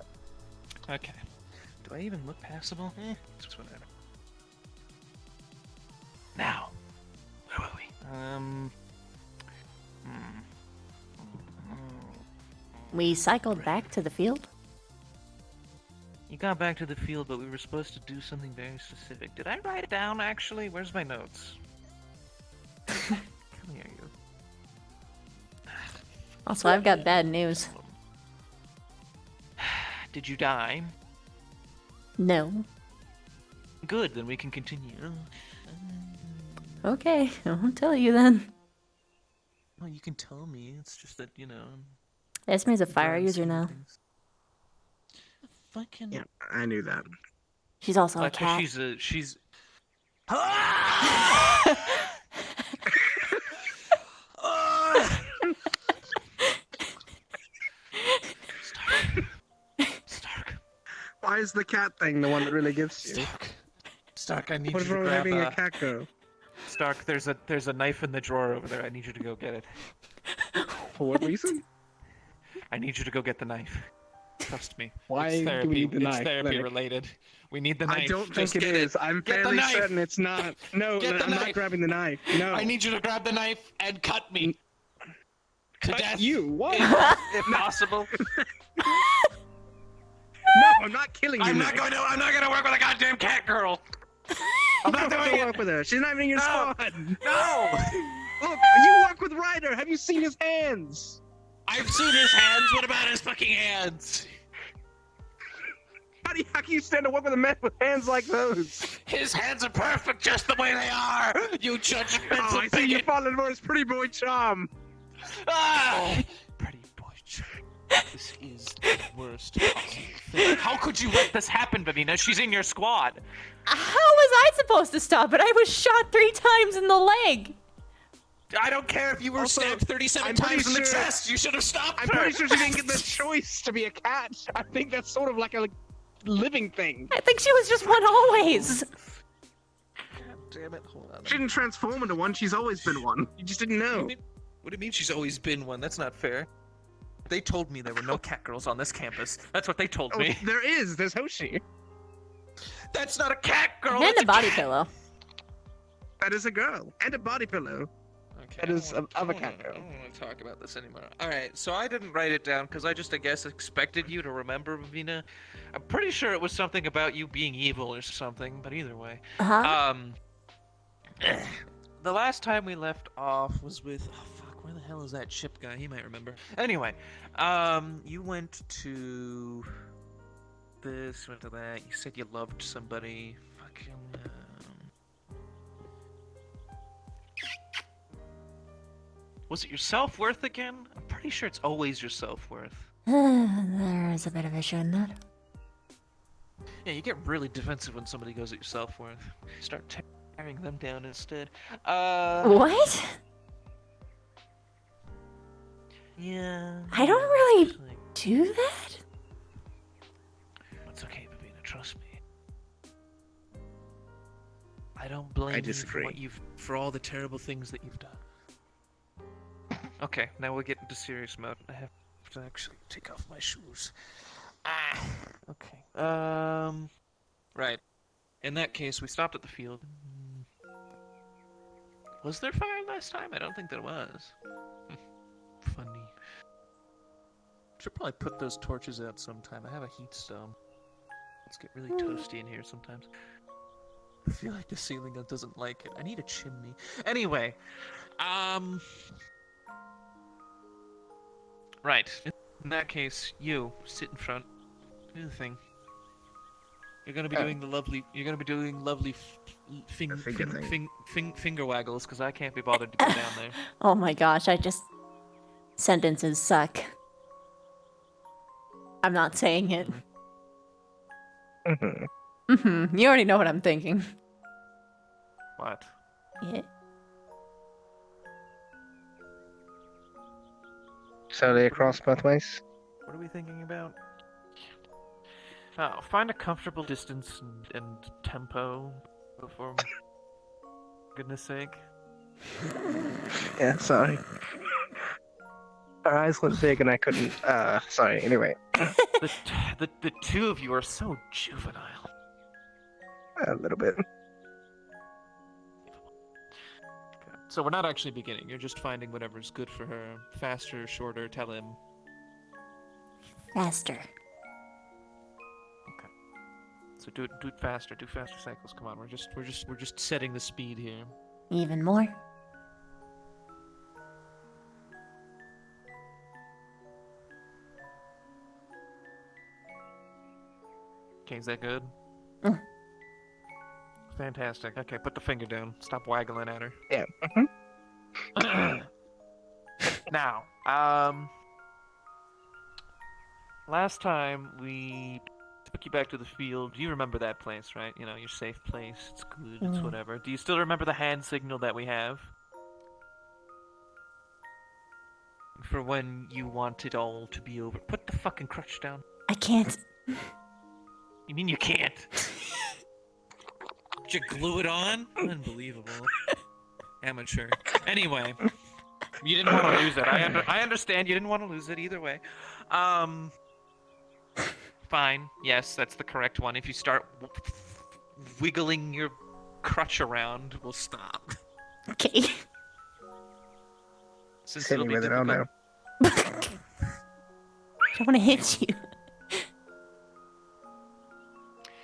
Okay. Do I even look passable? It's whatever. Now, where were we? We cycled back to the field. You got back to the field, but we were supposed to do something very specific. Did I write it down, actually? Where's my notes? Come here, you. Also, I've got bad news. Did you die? No. Good, then we can continue. Okay, I won't tell you then. Well, you can tell me. It's just that, Esme's a fire user now. Fucking. Yeah, I knew that. She's also a cat. She's. Stark. Why is the cat thing the one that really gets you? Stark, I need What's you to wrong with grab having a cat go? Stark, there's a knife in the drawer over there. I need you to go get it. For what reason? I need you to go get the knife. Trust me. Why it's do therapy. we need the it's knife? therapy Lennox? related. We need the knife. I don't Just think it get is. I'm Get the fairly knife! certain it's not. No, Get the I'm not knife! grabbing the knife. No. I need you to grab the knife and cut me. To Cut death. you? What? If possible. No, I'm not killing you. I'm not going to work with a goddamn cat girl. I'm not doing it. Work with her. She's not even in your squad. No. Look, you work with Ryder. Have you seen his hands? I've seen his hands. What about his fucking hands? How can you stand to work with a man with hands like those? His hands are perfect just the way they are. You judgmental Oh, I see you falling for his pretty boy charm. Ah! Pretty boy charm. This is the worst possible thing. How could you let this happen, Vivina? She's in your squad. How was I supposed to stop it? I was shot 3 times in the leg. I don't care if you were stabbed 37 times in the chest. You should have stopped her. I'm pretty sure she didn't get the choice to be a cat. I think that's sort of like a living thing. I think she was just one always. God damn it. Hold on. She didn't transform into one. She's always been one. You just didn't know. What do you mean she's always been one? That's not fair. They told me there were no cat girls on this campus. That's what they told me. There is. There's Hoshi. That's not a cat girl. And a body pillow. That is a girl. And a body pillow. Okay, That is of a cat I girl. don't want to talk about this anymore. Alright, so I didn't write it down because I guess, expected you to remember, Vivina. I'm pretty sure it was something about you being evil or something, but either way. Uh-huh. The last time we left off was with... Oh, fuck, where the hell is that chip guy? He might remember. Anyway, you went to... this, went to that. You said you loved somebody. Fucking... Was it your self-worth again? I'm pretty sure it's always your self-worth. There is a bit of issue in that. Yeah, you get really defensive when somebody goes at your self-worth. Start tearing them down instead. What? Yeah. I don't really do that. It's okay, Babina, trust me. I don't blame you for for all the terrible things that you've done. Okay, now we'll get into serious mode. I have to actually take off my shoes. Okay. Right. In that case, we stopped at the field. Was there fire last time? I don't think there was. Funny. Should probably put those torches out sometime. I have a heat stone. Let's get really toasty in here sometimes. I feel like the ceiling doesn't like it. I need a chimney. Anyway, right. In that case, you sit in front. Do the thing. You're gonna be doing the lovely. You're gonna be doing lovely finger waggles because I can't be bothered to get down there. Oh my gosh, sentences suck. I'm not saying it. You already know what I'm thinking. What? Yeah. So they cross both ways? What are we thinking about? Find a comfortable distance and tempo before. Goodness sake. Yeah, sorry. Our eyes went big and I couldn't, sorry, anyway. The two of you are so juvenile. A little bit. So we're not actually beginning, you're just finding whatever's good for her. Faster, shorter, tell him. Faster. Okay. So do it faster cycles. Come on, we're just setting the speed here. Even more. Okay, is that good? Fantastic. Okay, put the finger down. Stop waggling at her. Yeah. Now, last time we took you back to the field. You remember that place, right? You know, your safe place. It's good. It's whatever. Do you still remember the hand signal that we have? For when you want it all to be over. Put the fucking crutch down. I can't. You mean you can't? Did you glue it on? Unbelievable. Amateur. Anyway, you didn't want to lose it. I understand you didn't want to lose it either way. Fine. Yes, that's the correct one. If you start wiggling your crutch around, we'll stop. Okay. Since Hit me with it, oh no. I don't want to hit you.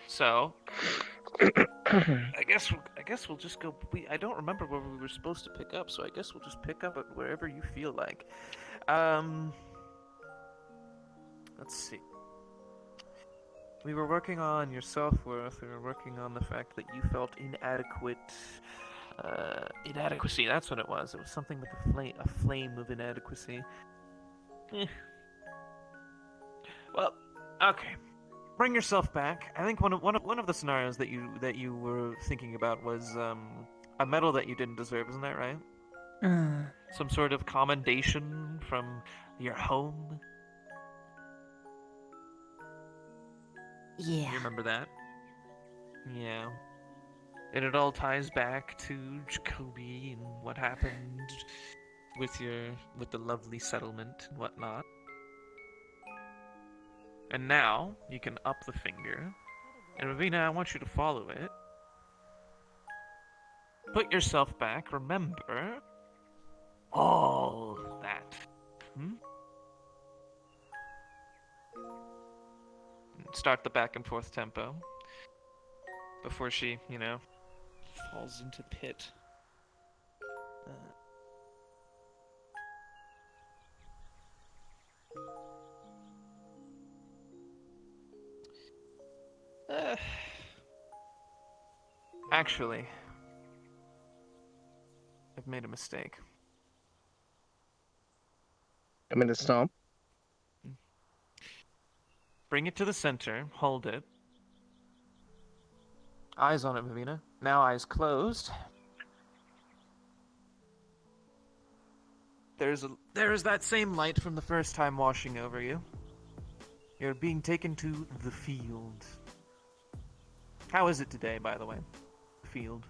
So, I guess we'll just go. I don't remember where we were supposed to pick up, so I guess we'll just pick up at wherever you feel like. Let's see. We were working on your self-worth. We were working on the fact that you felt inadequate. Inadequacy. That's what it was. It was something with a flame of inadequacy. Well, okay. Bring yourself back. I think one of the scenarios that you were thinking about was a medal that you didn't deserve. Isn't that right? Some sort of commendation from your home. Yeah. You remember that? Yeah. And it all ties back to Jacoby and what happened with the lovely settlement and whatnot. And now, you can up the finger. And Ravina, I want you to follow it. Put yourself back. Remember all that. Start the back and forth tempo. Before she, falls into pit. Actually, I've made a mistake. I'm in the stomp. Bring it to the center, hold it. Eyes on it, Vivina. Now eyes closed. There is that same light from the first time washing over you. You're being taken to the field. How is it today, by the way? The field.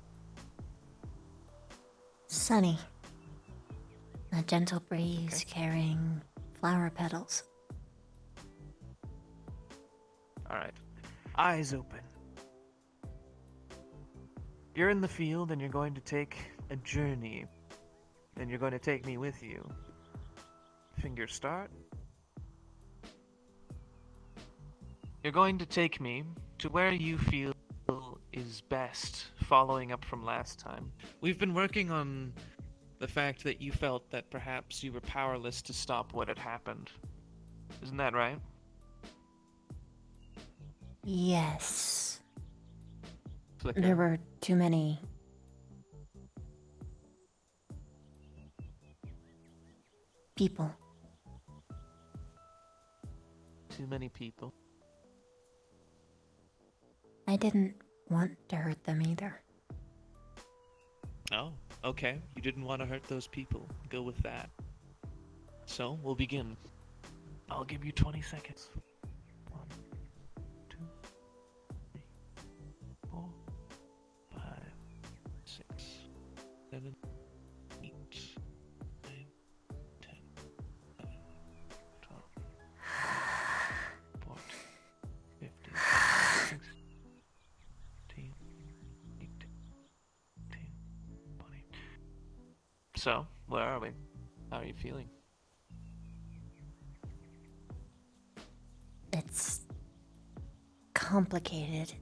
Sunny. A gentle breeze carrying flower petals. Alright. Eyes open. You're in the field and you're going to take a journey. And you're going to take me with you. Finger start. You're going to take me to where you feel is best, following up from last time. We've been working on the fact that you felt that perhaps you were powerless to stop what had happened. Isn't that right? Yes. Flicker. There were too many people. Too many people. I didn't want to hurt them either. Oh, okay. You didn't want to hurt those people. Go with that. So, we'll begin. I'll give you 20 seconds. 1, 2, 3, 4, 5, 6, 7, 8, 9, 10, 11, 12, 14, 15, 16, 17, 18, 19, 20. So, where are we? How are you feeling? It's complicated.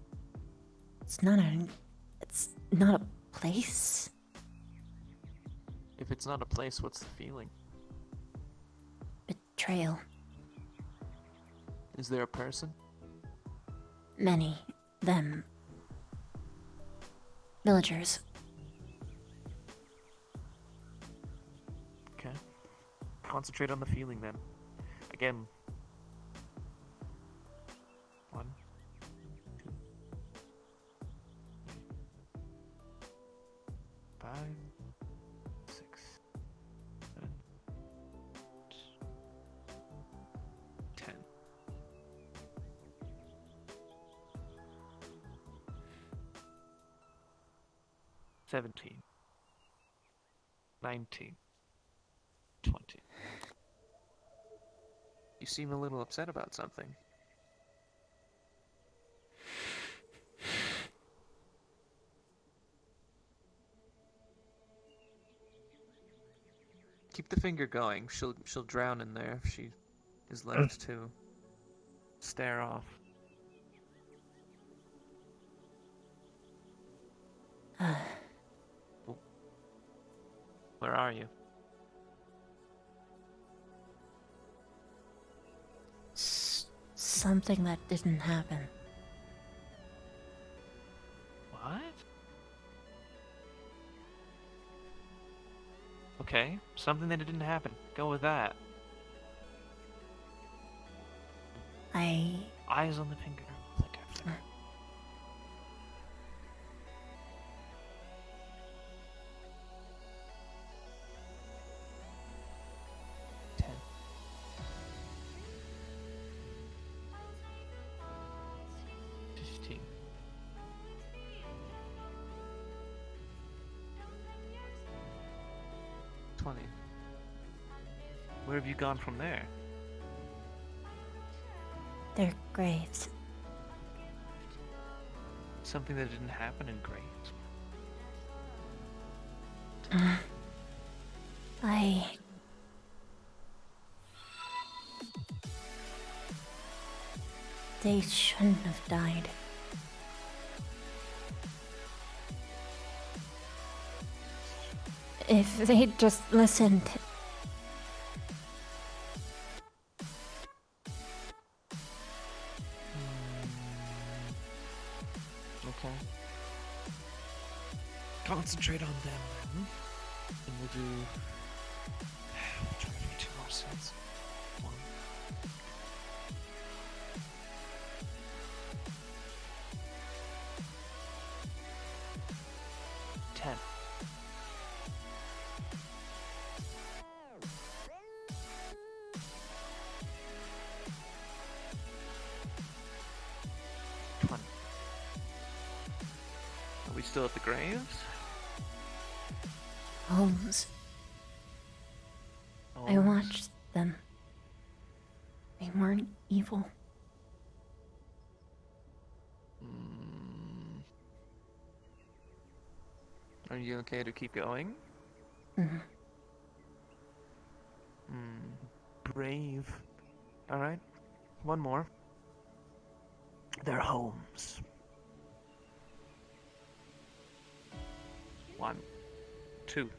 It's not a place. If it's not a place, what's the feeling? Betrayal. Is there a person? Many. Them. Villagers. Okay. Concentrate on the feeling then. Again. 1, 2, 5, 6, 7, 10. 17. 19. 20. You seem a little upset about something. Keep the finger going. She'll drown in there if she is left to stare off. Where are you? Something that didn't happen. What? Okay, something that didn't happen. Go with that. Eyes on the finger. Flicker, flicker. Where have you gone from there? Their graves. Something that didn't happen in graves. They shouldn't have died. If they'd just listened. Okay. Concentrate on them then. And we'll try to do 2 more sets. 1. 10. 20. Are we still at the graves? Homes. I Homes. watched them. They weren't evil. Are you okay to keep going? Mhm. Brave. Alright. One more. Their homes. 1, 2.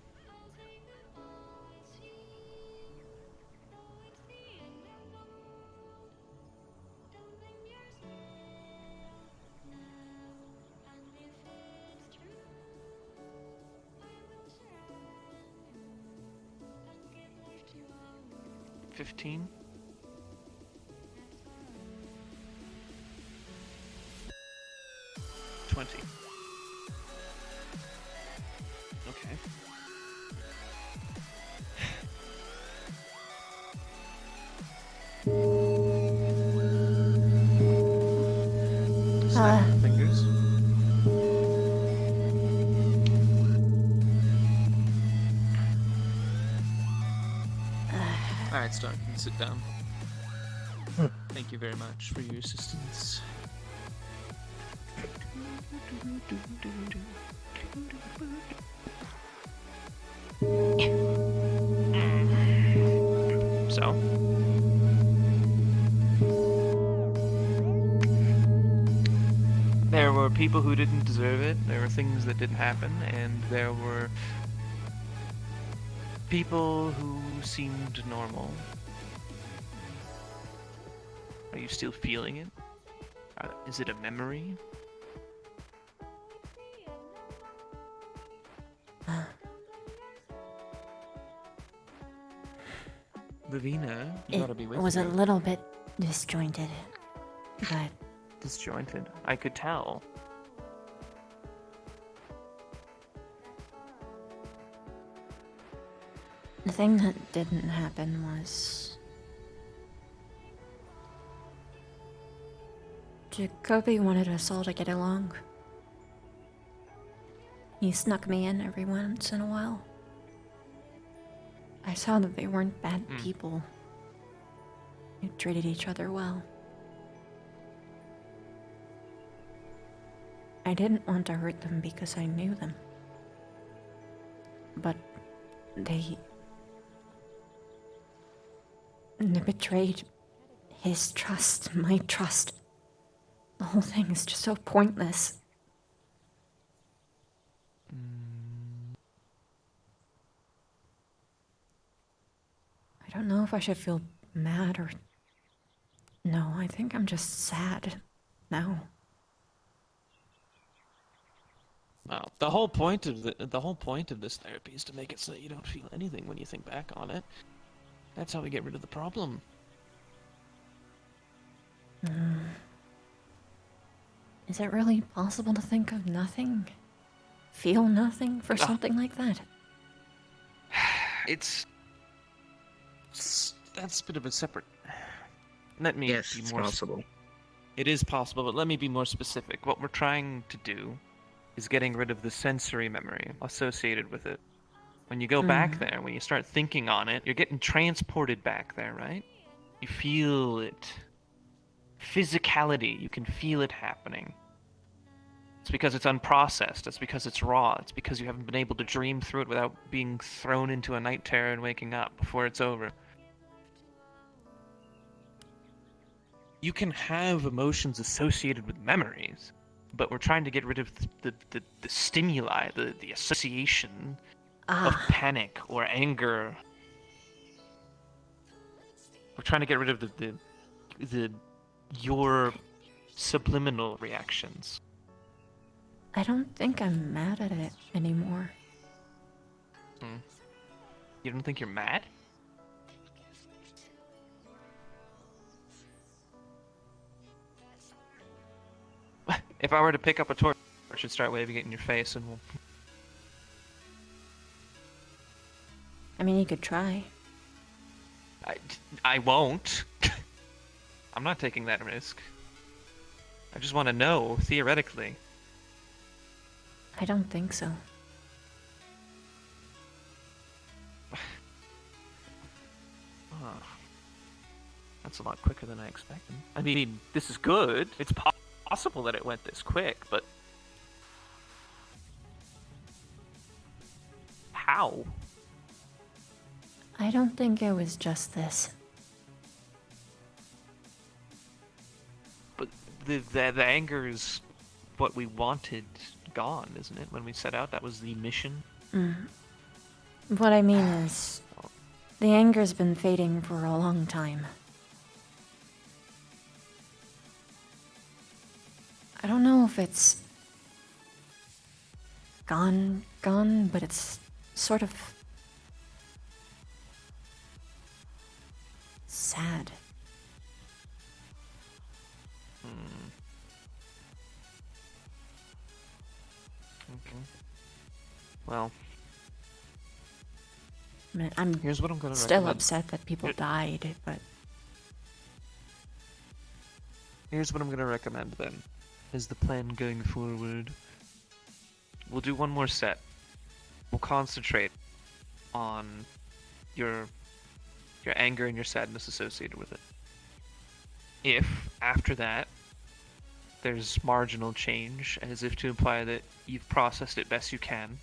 $15. $20. Okay. Snap your fingers. Alright, Stark, you can sit down. Thank you very much for your assistance. So? There were people who didn't deserve it, there were things that didn't happen, and there were people who seemed normal. Are you still feeling it? Is it a memory? Lavina, you gotta be with It was me. a little bit disjointed, but Disjointed. I could tell. the thing that didn't happen was Jacoby wanted us all to get along. He snuck me in every once in a while. I saw that they weren't bad people. They treated each other well. I didn't want to hurt them because I knew them. But they betrayed his trust, my trust. The whole thing is just so pointless. I don't know if I should feel mad or... No, I think I'm just sad now. Well, the whole point of this therapy is to make it so that you don't feel anything when you think back on it. That's how we get rid of the problem. Is it really possible to think of nothing? Feel nothing for something like that? That's a bit of a separate... Let me Yes, be it's more... possible. It is possible, but let me be more specific. What we're trying to do is getting rid of the sensory memory associated with it. When you go back there, when you start thinking on it, you're getting transported back there, right? You feel it. Physicality, you can feel it happening. It's because it's unprocessed, it's because it's raw, it's because you haven't been able to dream through it without being thrown into a night terror and waking up before it's over. You can have emotions associated with memories, but we're trying to get rid of the stimuli, the association of panic or anger. We're trying to get rid of your subliminal reactions. I don't think I'm mad at it anymore. You don't think you're mad? If I were to pick up a torch and start waving it in your face, and we'll... I mean, you could try. I won't. I'm not taking that risk. I just want to know, theoretically. I don't think so. Oh, that's a lot quicker than I expected. I mean, this is good. It's possible that it went this quick, but... How? I don't think it was just this. But the anger is what we wanted gone, isn't it? When we set out, that was the mission. What I mean is, the anger's been fading for a long time. I don't know if it's gone, but it's sort of sad. Okay. Well, I mean, I'm here's what I'm gonna still recommend. upset that people died, but Here's what I'm gonna recommend then, is the plan going forward. We'll do one more set. We'll concentrate on your anger and your sadness associated with it. If, after that, there's marginal change, as if to imply that you've processed it best you can,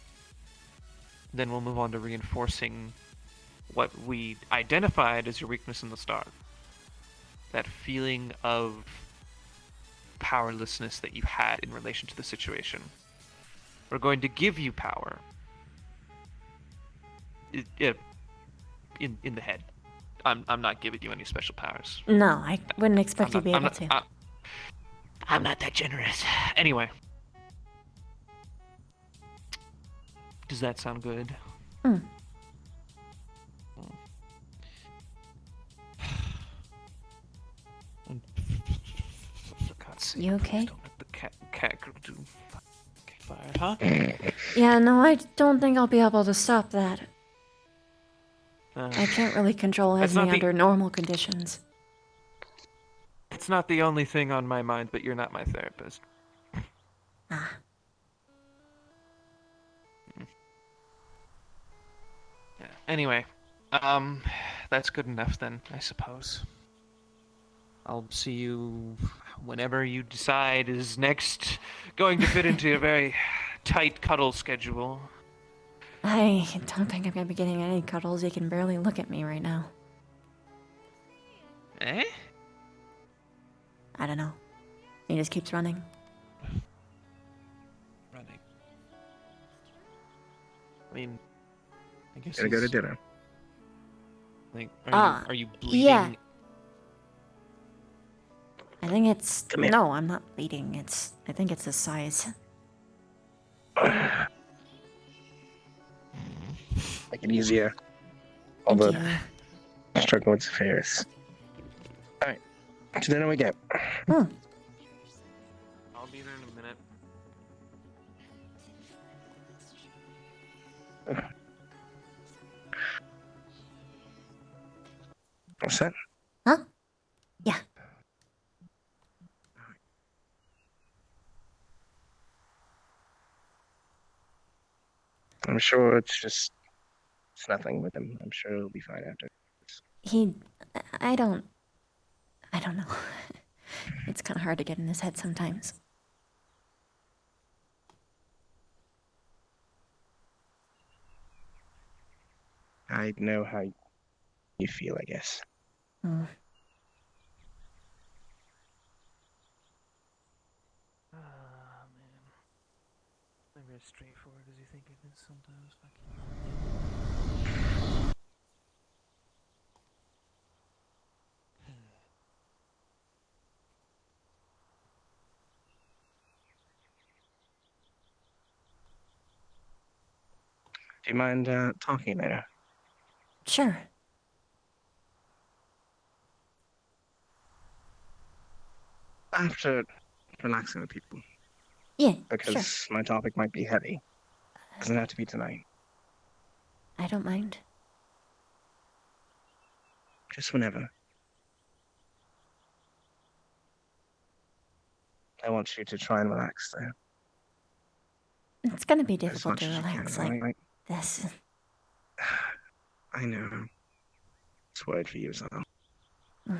then we'll move on to reinforcing what we identified as your weakness in the start. That feeling of powerlessness that you had in relation to the situation. We're going to give you power in the head. I'm not giving you any special powers. no, I wouldn't expect you to be able to. I'm not that generous. Anyway. Does that sound good? For God's sake, You okay? don't let the cat girl do fired, huh? Yeah, no, I don't think I'll be able to stop that. Uh, I can't really control That's Esme not the- under normal conditions. It's not the only thing on my mind, but you're not my therapist. Ah. Yeah. Anyway, that's good enough then, I suppose. I'll see you whenever you decide is next going to fit into a very tight cuddle schedule. I don't think I'm gonna be getting any cuddles. You can barely look at me right now. Eh? I don't know. He just keeps running. Running. I mean, I guess Gotta go to he's- dinner. Like, Ah, are you bleeding? yeah. I think it's... Come here. No, I'm not bleeding. I think it's the size. Make it easier. Although, struggling with affairs. Alright. To dinner we go. I'll be there in a minute. What's that? Huh? Yeah. I'm sure it's nothing with him. I'm sure he'll be fine after. I don't know. It's kind of hard to get in his head sometimes. I know how you feel, I guess. Mm. Ah, man. Maybe as straightforward as you think it is sometimes. Do you mind talking later? Sure. After relaxing with people. Yeah, Because sure. my topic might be heavy. Doesn't have to be tonight. I don't mind. Just whenever. I want you to try and relax there. It's gonna be As difficult much to as you relax can, like right? this. I know. It's worried for you as well.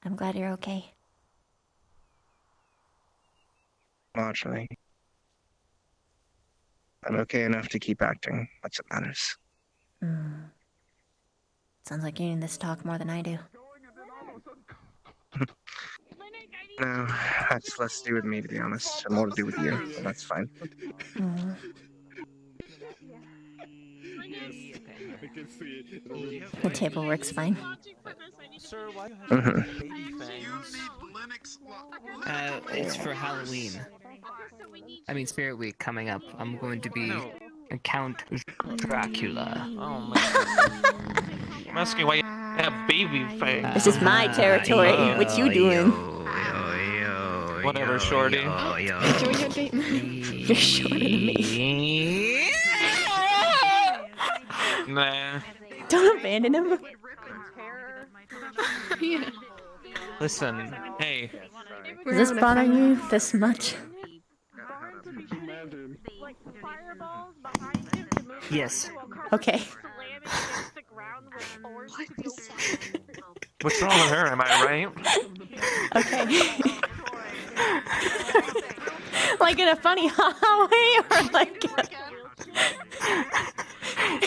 I'm glad you're okay. Marjorie. I'm okay enough to keep acting. That's what matters. Sounds like you need this talk more than I do. No, that's less to do with me, to be honest, and more to do with you, but that's fine. The table works fine. Sir, why It's for Halloween. I mean, Spirit Week coming up. I'm going to be Count Dracula. Oh man. I'm asking why you have baby fangs. This is my territory. What you doing? Whatever, shorty. Enjoy your date. You're shorter than me. Nah. Don't abandon him. Listen, hey. Is this bothering you this much? Yes. Okay. What's wrong with her? Am I right? Okay. Like in a funny way, or like?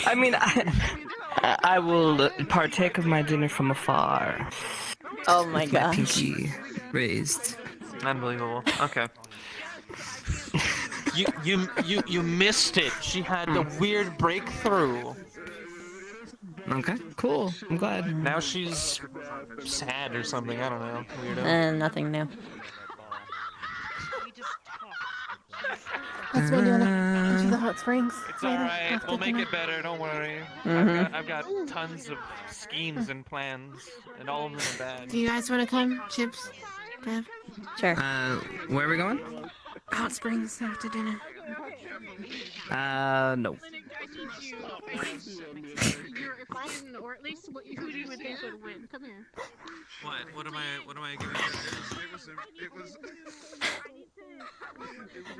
I mean, I will partake of my dinner from afar. Oh my with my gosh. pinky raised. Unbelievable. Okay. You missed it. She had the weird breakthrough. Okay, cool. I'm glad. Now she's sad or something. I don't know. Weirdo. Nothing new. Let's maybe wanna to the hot springs. It's alright. We'll make it better. Don't worry. Mhm. I've got tons of schemes and plans, and all of them are bad. Do you guys want to come, Chips? Bev? Sure. Where are we going? Hot springs after dinner. No. Or at least who do you think would win? Come here. What am I giving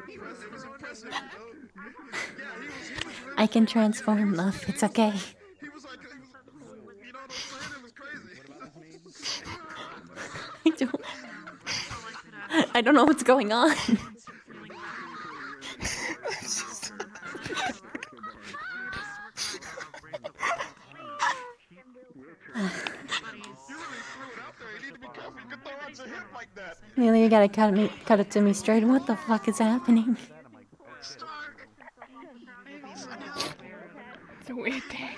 It was impressive. I can transform, love. It's okay. I don't know what's going on. Neil, you gotta cut it to me straight. What the fuck is happening? It's a weird day.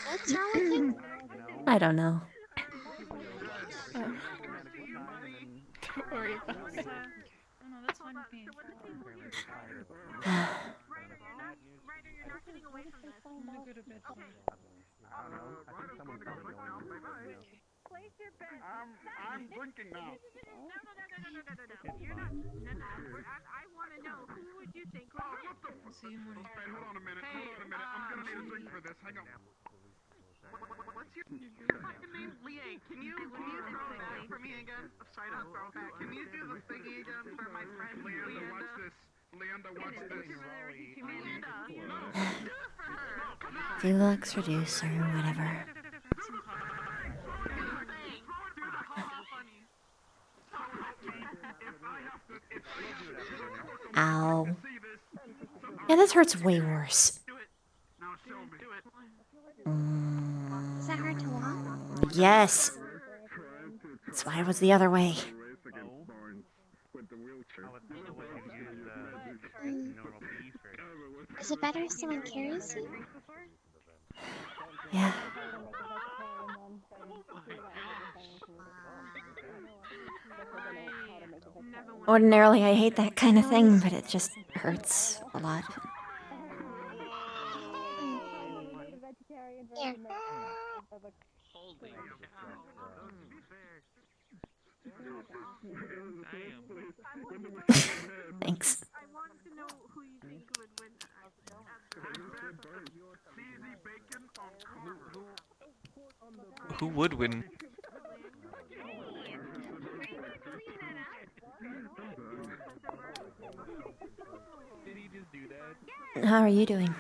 What's wrong with him? I don't know. Don't worry about it. I'm drinking now. I want to know who would you think would win? Hold on a minute. I'm gonna need a drink for this. Hang on. What's your name? Leanne, can you throw that for me again? Side up, throw back. Can you do the thingy again for my friend Leanda? Watch this. Leanda, watch this. Leanda. No, do it for her. Deluxe reduce or whatever. Ow. Yeah, this hurts way worse. Is that hard to walk? Yes. That's why it was the other way. Is it better if someone carries you? Yeah. Ordinarily, I hate that kind of thing, but it just hurts a lot. Here. Thanks. Who would win? How are you doing?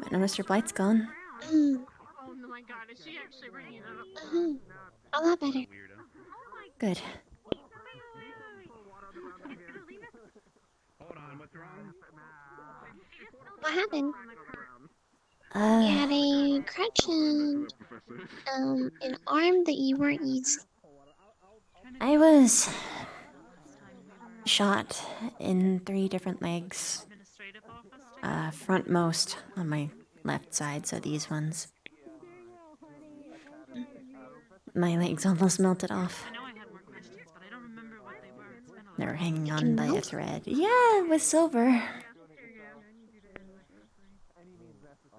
I noticed your blight's gone. Oh my god, is she actually bringing it up? A lot better. Good. What happened? Uh, You had a crutch and an arm that you weren't using. I was shot in 3 different legs. Frontmost on my left side, so these ones. My legs almost melted off. They were hanging on by a thread. Yeah, it was silver.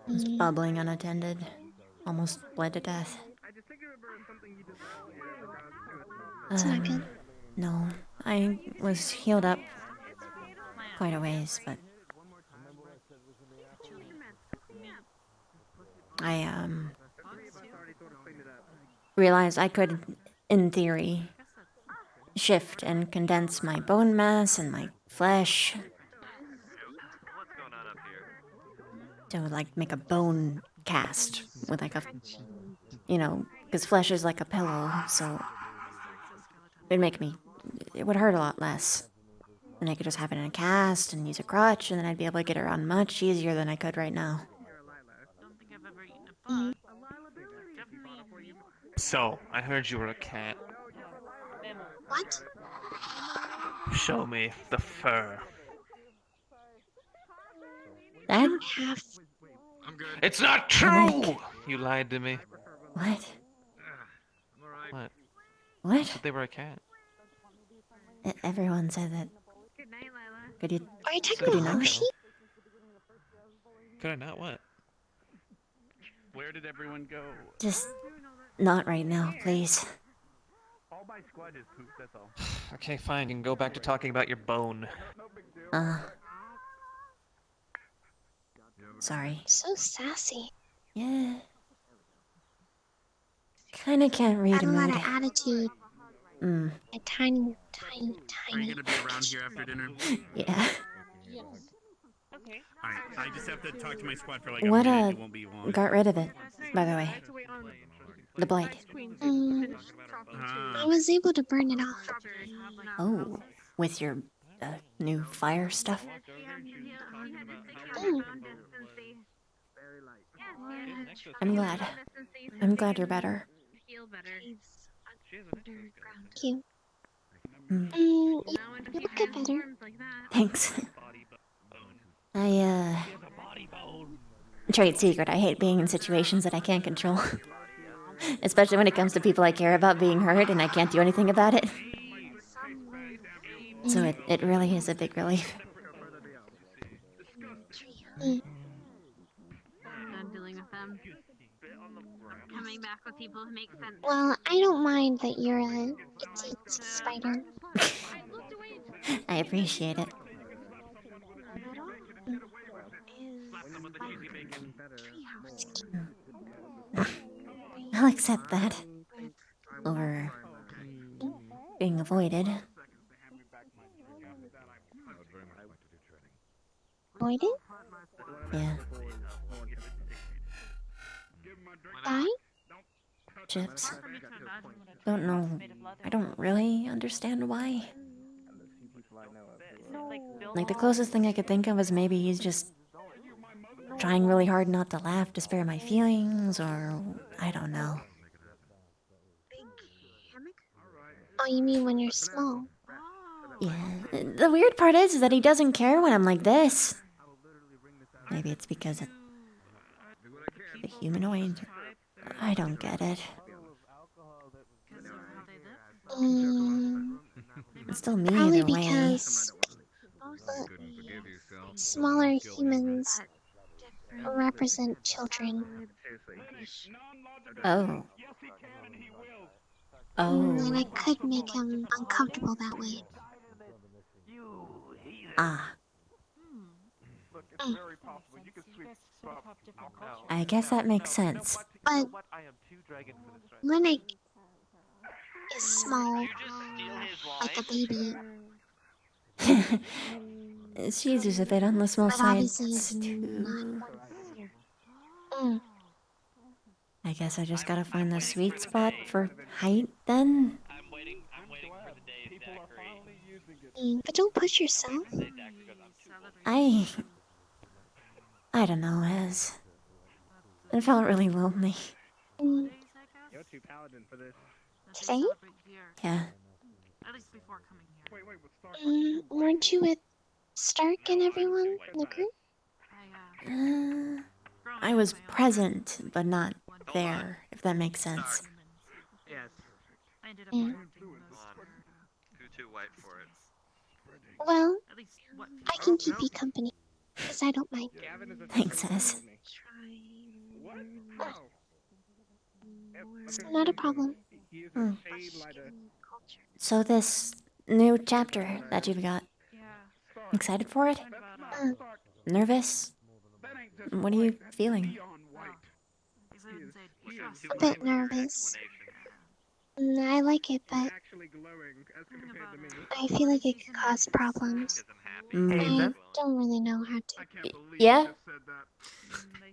It was bubbling unattended. Almost bled to death. It's not good. No, I was healed up quite a ways, but I realized I could, in theory, shift and condense my bone mass and my flesh to like make a bone cast with like a, you know, because flesh is like a pillow, so it'd make me, it would hurt a lot less. And I could just have it in a cast and use a crutch, and then I'd be able to get around much easier than I could right now. So, I heard you were a cat. What? Show me the fur. That? It's not true! You lied to me. What? What? What? Said they were a cat. Everyone said that. Could you? Are you talking Could you about not? Hershey? Could I not what? Where did everyone go? Just not right now, please. All my squad is poop, that's all. Okay, fine. You can go back to talking about your bone. Sorry. So sassy. Yeah. Kinda can't read Got a a lot mood. of attitude. A tiny. Are you gonna be around here after dinner? Yeah. Okay. Alright, I just have to talk to my squad for like What a minute. It won't be long. got rid of it, by the way. The blight. I was able to burn it off. Oh, with your new fire stuff? I'm glad. I'm glad you're better. Cute. You get better. Thanks. Trade secret, I hate being in situations that I can't control. Especially when it comes to people I care about being hurt and I can't do anything about it. So it really is a big relief. Mm. I'm dealing with them. Coming back with people who make sense. Well, I don't mind that you're a itsy spider. I appreciate it. I'll accept that. Or being avoided. Avoided? Yeah. Die? Chips. Don't know. I don't really understand why. Like, the closest thing I could think of was maybe he's just trying really hard not to laugh to spare my feelings, or I don't know. Oh, you mean when you're small? Yeah. The weird part is that he doesn't care when I'm like this. Maybe it's because of the humanoid. I don't get it. It's still me Probably either way. because smaller humans represent children. Oh. Oh. And I could make him uncomfortable that way. Ah. I guess that makes sense. But Linux is small, like a baby. She's just a bit on the small But side obviously it's too. not. I guess I just gotta find the sweet spot for height then. But don't push yourself. I don't know, Ez. It felt really lonely. You're too paladin for this. Today? Yeah. At least before coming here. Weren't you with Stark and everyone in the group? I was present, but not there, if that makes sense. Yes. I ended up Yeah. Who's too white for it? Well, I can keep you company, because I don't mind. Thanks, Ez. Not a problem. Hmm. So this new chapter that you've got, excited for it? Nervous? What are you feeling? A bit nervous. I like it, but I feel like it could cause problems. I don't really know how to. Yeah?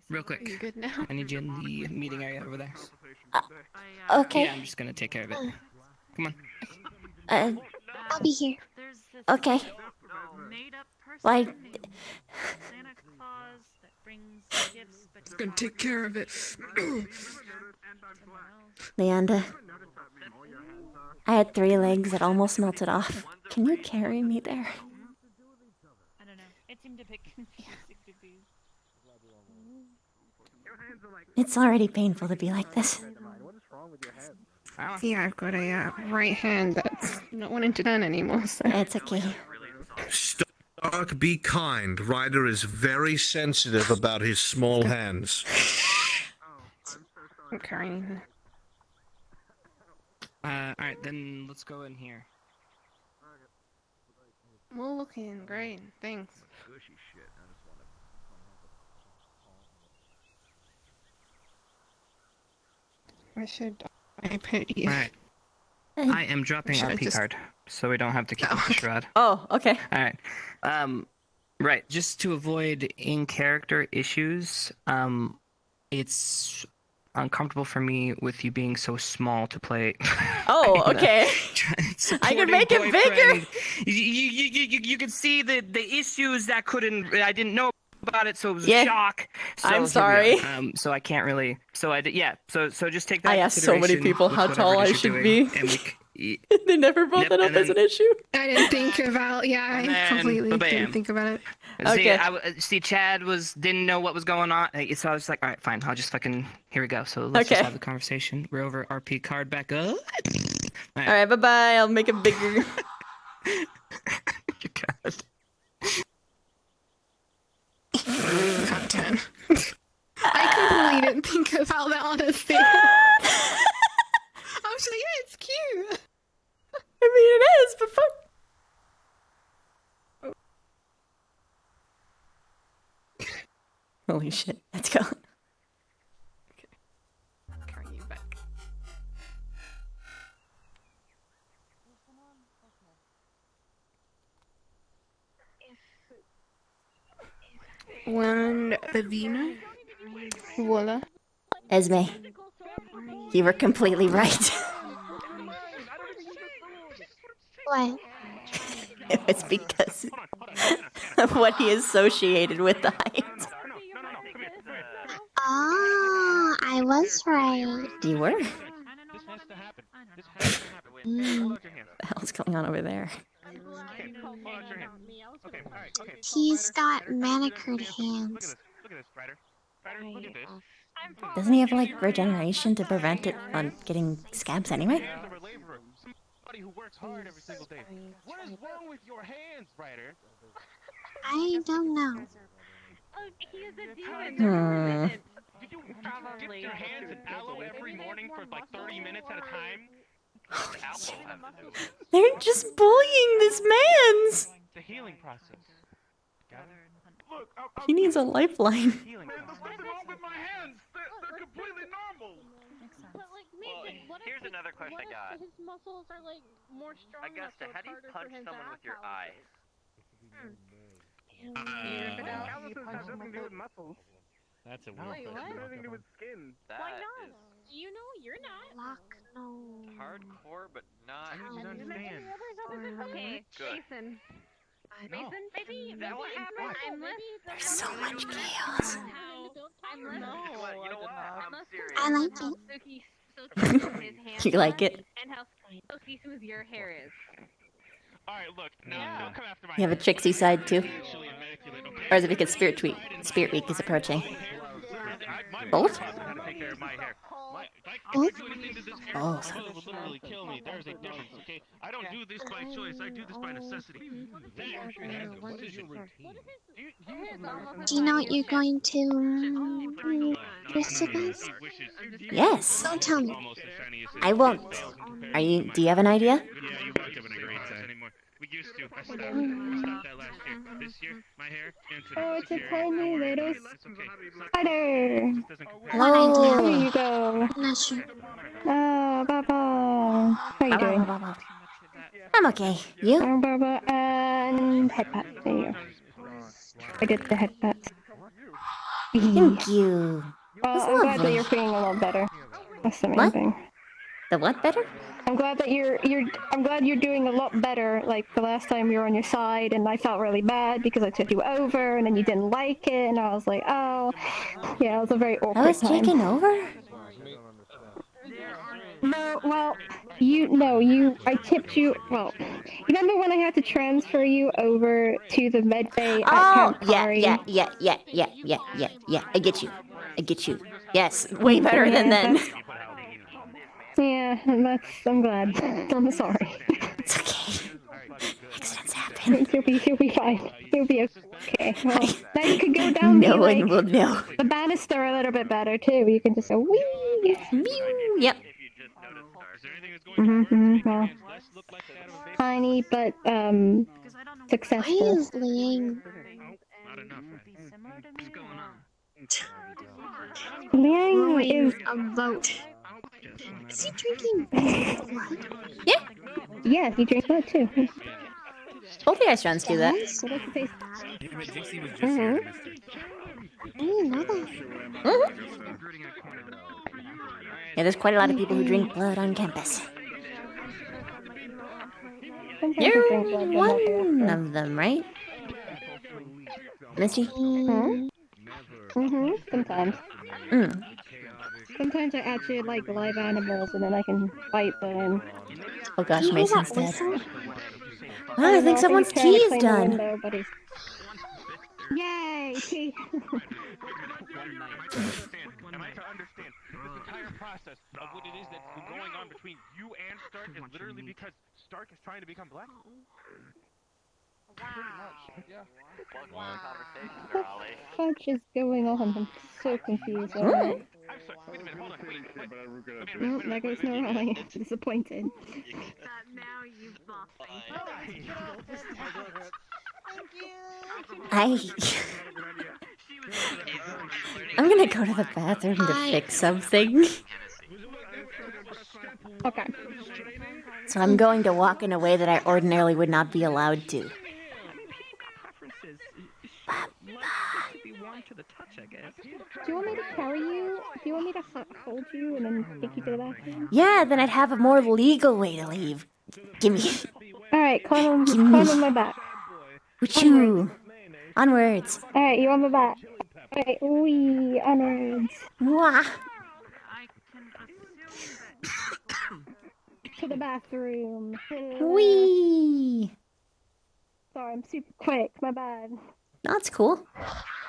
Real quick. You good now? I need you in the meeting area over there. Okay. Yeah, I'm just gonna take care of it. Come on. I'll be here. Okay. Like, Just gonna take care of it. Leanda, I had 3 legs that almost melted off. Can you carry me there? I don't know. It seemed a bit confusing to be. It's already painful to be like this. Yeah, I've got a right hand that's not wanting to turn anymore, so... It's okay. Stark, be kind. Ryder is very sensitive about his small hands. I'm carrying her. Alright, then let's go in here. Well, looking great, thanks. I put you. Alright. I am dropping Should I our P just- card, so we don't have to keep up the charade. Oh, okay. Alright. Right, just to avoid in-character issues, it's uncomfortable for me with you being so small to play. Oh, okay. I can make it bigger. You can see the issues that I didn't know about it, so it was Yeah. a shock. So I'm here we sorry. are. So I can't really. So So just take that. I asked so many people how tall I should be. They never brought that up as an issue. I didn't think about, I completely ba-bam. didn't think about it. See, Chad didn't know what was going on, so I was like, all right, fine, I'll just fucking, here we go. So let's just have the conversation. We're over RP card back up. All right, bye-bye. I'll make it bigger. Top 10. I completely didn't think about that, honestly. I was like, yeah, it's cute. I mean, it is, but fuck. Holy shit, let's go. Carry you back. One Avina. Voila. Esme, you were completely right. What? It was because of what he associated with the height. Oh, I was right. You were? Mm. What the hell's going on over there? He's got manicured hands. Doesn't he have like regeneration to prevent it from getting scabs anyway? Somebody who works hard every single day. What is wrong with your hands, Ryder? I don't know. He is a demon. Did you dip your hands in aloe every morning for like 30 minutes at a time? They're just bullying this man's. It's a healing process. Look, He needs a lifeline. there's nothing wrong with my hands. They're completely normal. Well, here's another question I got. His muscles are like more strong. Augusta, how do you punch someone with your eye? Calluses have nothing to do with muscles. That's a Wait, what? Nothing to do with skin. Why That not? is You know you're not. Lock, no. hardcore, but not. I don't understand. Okay, Good. Jason. Mason, maybe that what happened? I'm less. There's so much chaos. I'm less. You know what? I'm serious. I like it. Silky, silky smooth his hands You like are, it? and how silky smooth your hair is. Alright, look, no, don't come after my You have a hair. tricksy side too? Actually immaculate, okay? Or is it because Spirit Week is approaching? Both? How to take care of my hair. Both? If I do anything to this hair, my Both. mother would literally kill me. There's a difference, okay? I don't do this by choice. I do this by necessity. Do you know what you're going to wish to guys? Yes. Don't tell me. I won't. Are you? Do you have an idea? Yeah, you won't give it a great time anymore. We used to. I stopped that last year. This year, my hair, infinite Oh, it's a security. tiny little It's okay. spider. Hello. Here you go. Not sure. Baba. How you doing? I'm okay. You? I'm Baba and headpat. There you go. I did the headpat. Thank you. Well, That's I'm glad that lovely. you're feeling a lot better. That's the main What? thing. The what better? I'm glad that I'm glad you're doing a lot better. Like the last time you were on your side, and I felt really bad because I took you over, and then you didn't like it, and I was like, oh, yeah, it was a very awkward I was time. taken over? No, well, I tipped you. Well, remember when I had to transfer you over to the med bay at Oh, Camp yeah. I get you. Yes, way better than then. Yeah, I'm glad. I'm sorry. It's okay. Accidents happen. You'll be fine. You'll be okay. Well, now you can go down No the, one will know. the banister a little bit better too. You can just go wee. Yep. Well, tiny but Why successful. is Liang? Liang is a vote. Is he drinking blood? Yeah. Yes, he drinks blood too. Both the restaurants do that. Yes? So that's the face. I didn't know that. Yeah, there's quite a lot of people who drink blood on campus. Sometimes You're he drinks blood, but not very one often. of them, right? Misty? Sometimes. Mm. Sometimes I actually like live animals, and then I can fight them. Oh gosh, Mason's dead. I I think someone's he's trying to tea is clean the done. window, but he's... Yay! Tea! Am I to understand this entire process of what it is that's been going on between you and Stark is literally because Stark is trying to become black? Pretty much, yeah. What the fudge is going on? I'm so confused. I'm sorry, wait a minute, hold on, wait. Nope, there goes no Raleigh. Disappointed. Now you've lost I'm gonna go to the bathroom to fix something. Okay. So I'm going to walk in a way that I ordinarily would not be allowed to. Do you want me to carry you? Do you want me to hold you and then take you to the bathroom? Yeah, then I'd have a more legal way to leave. Gimme. Alright, climb on my back. Wachoo. Onwards. Alright, you on my back. Alright, wee, onwards. Mwah. To the bathroom. Wee. Sorry, I'm super quick. My bad. That's cool.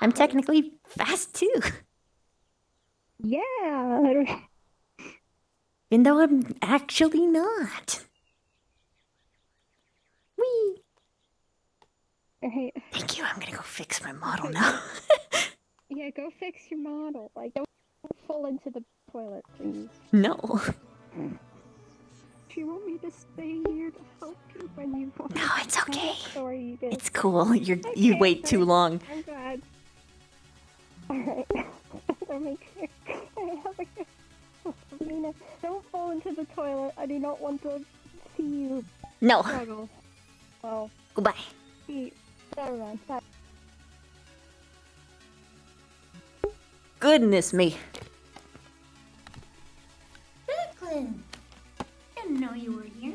I'm technically fast too. Yeah. Even though I'm actually not. Wee. Alright. Thank you. I'm gonna go fix my model now. Yeah, go fix your model. Like, don't fall into the toilet, please. No. Do you want me to stay here to help you when you want? No, it's okay. Sorry, you did. It's cool. You wait too long. I'm glad. Alright. I'll make sure. Alright, have a good... Lena, don't fall into the toilet. I do not want to see you No. struggle. Well, Goodbye. never mind. Bye. Goodness me. Brooklyn! Didn't know you were here.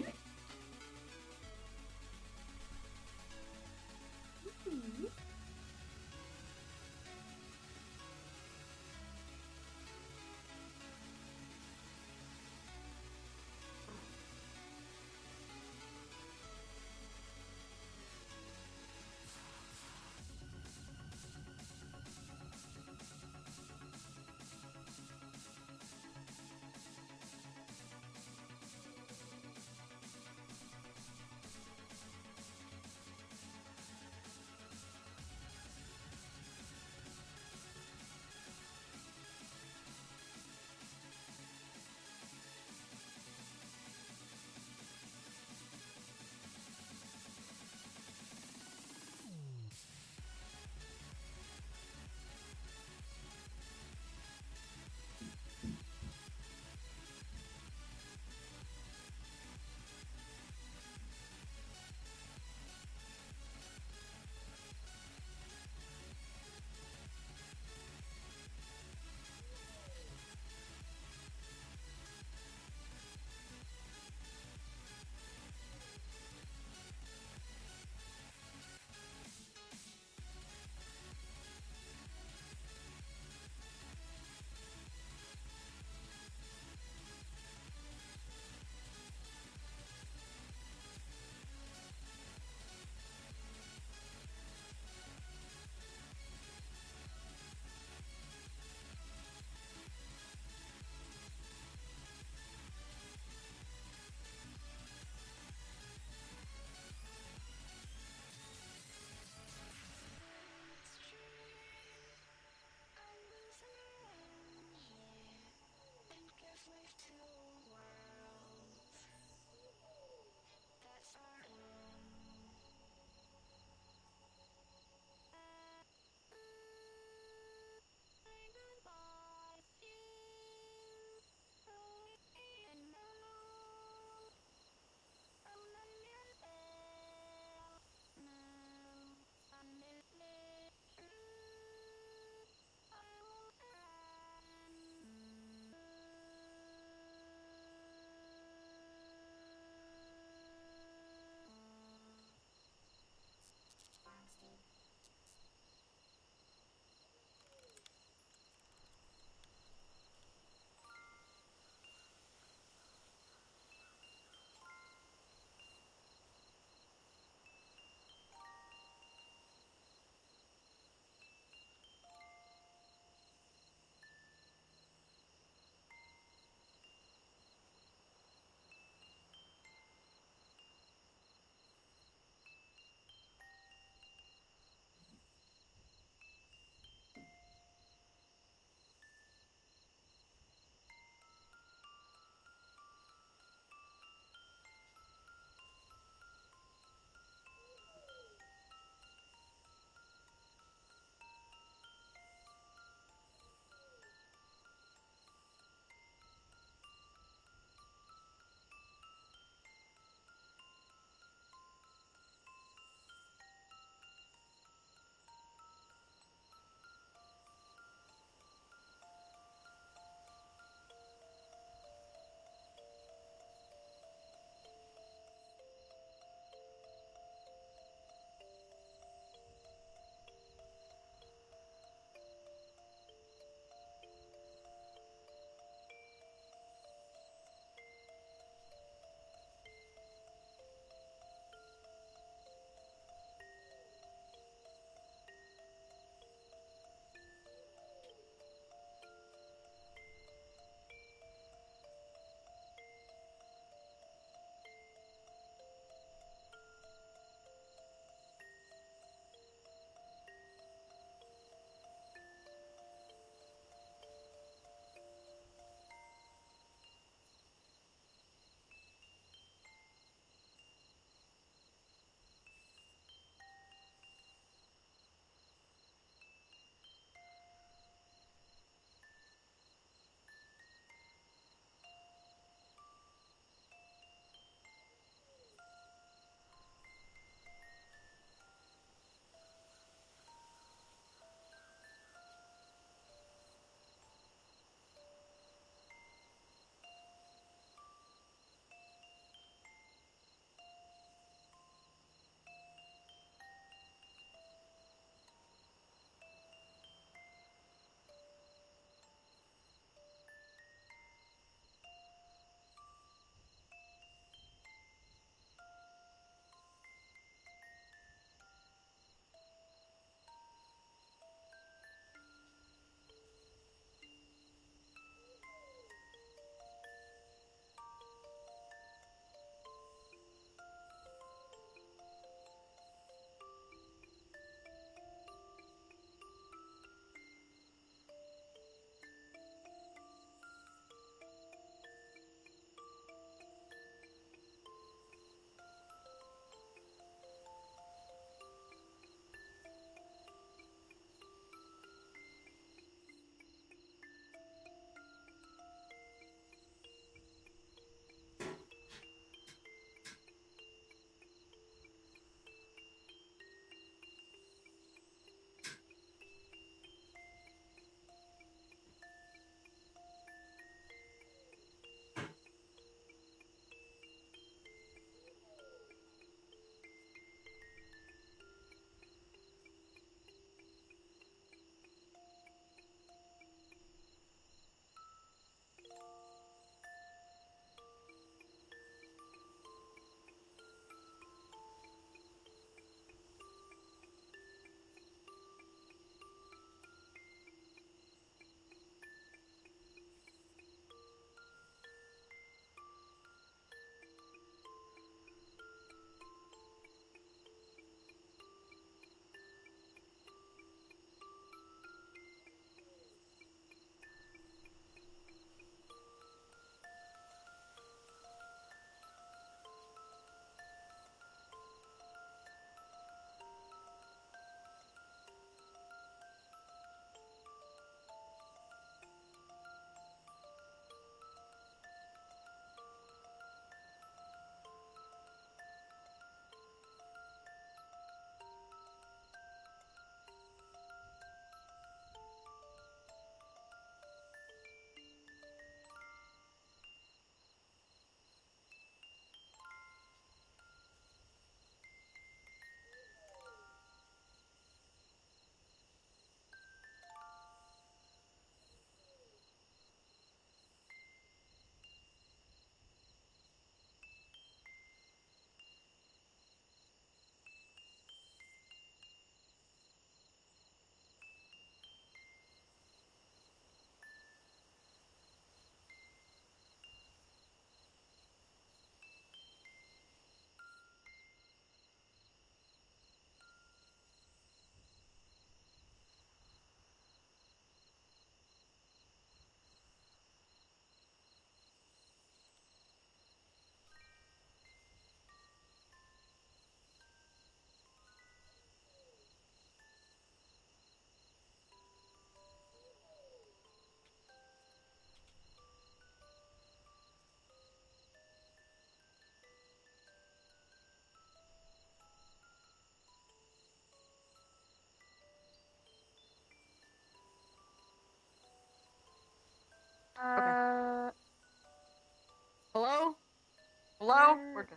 Hello? We're good.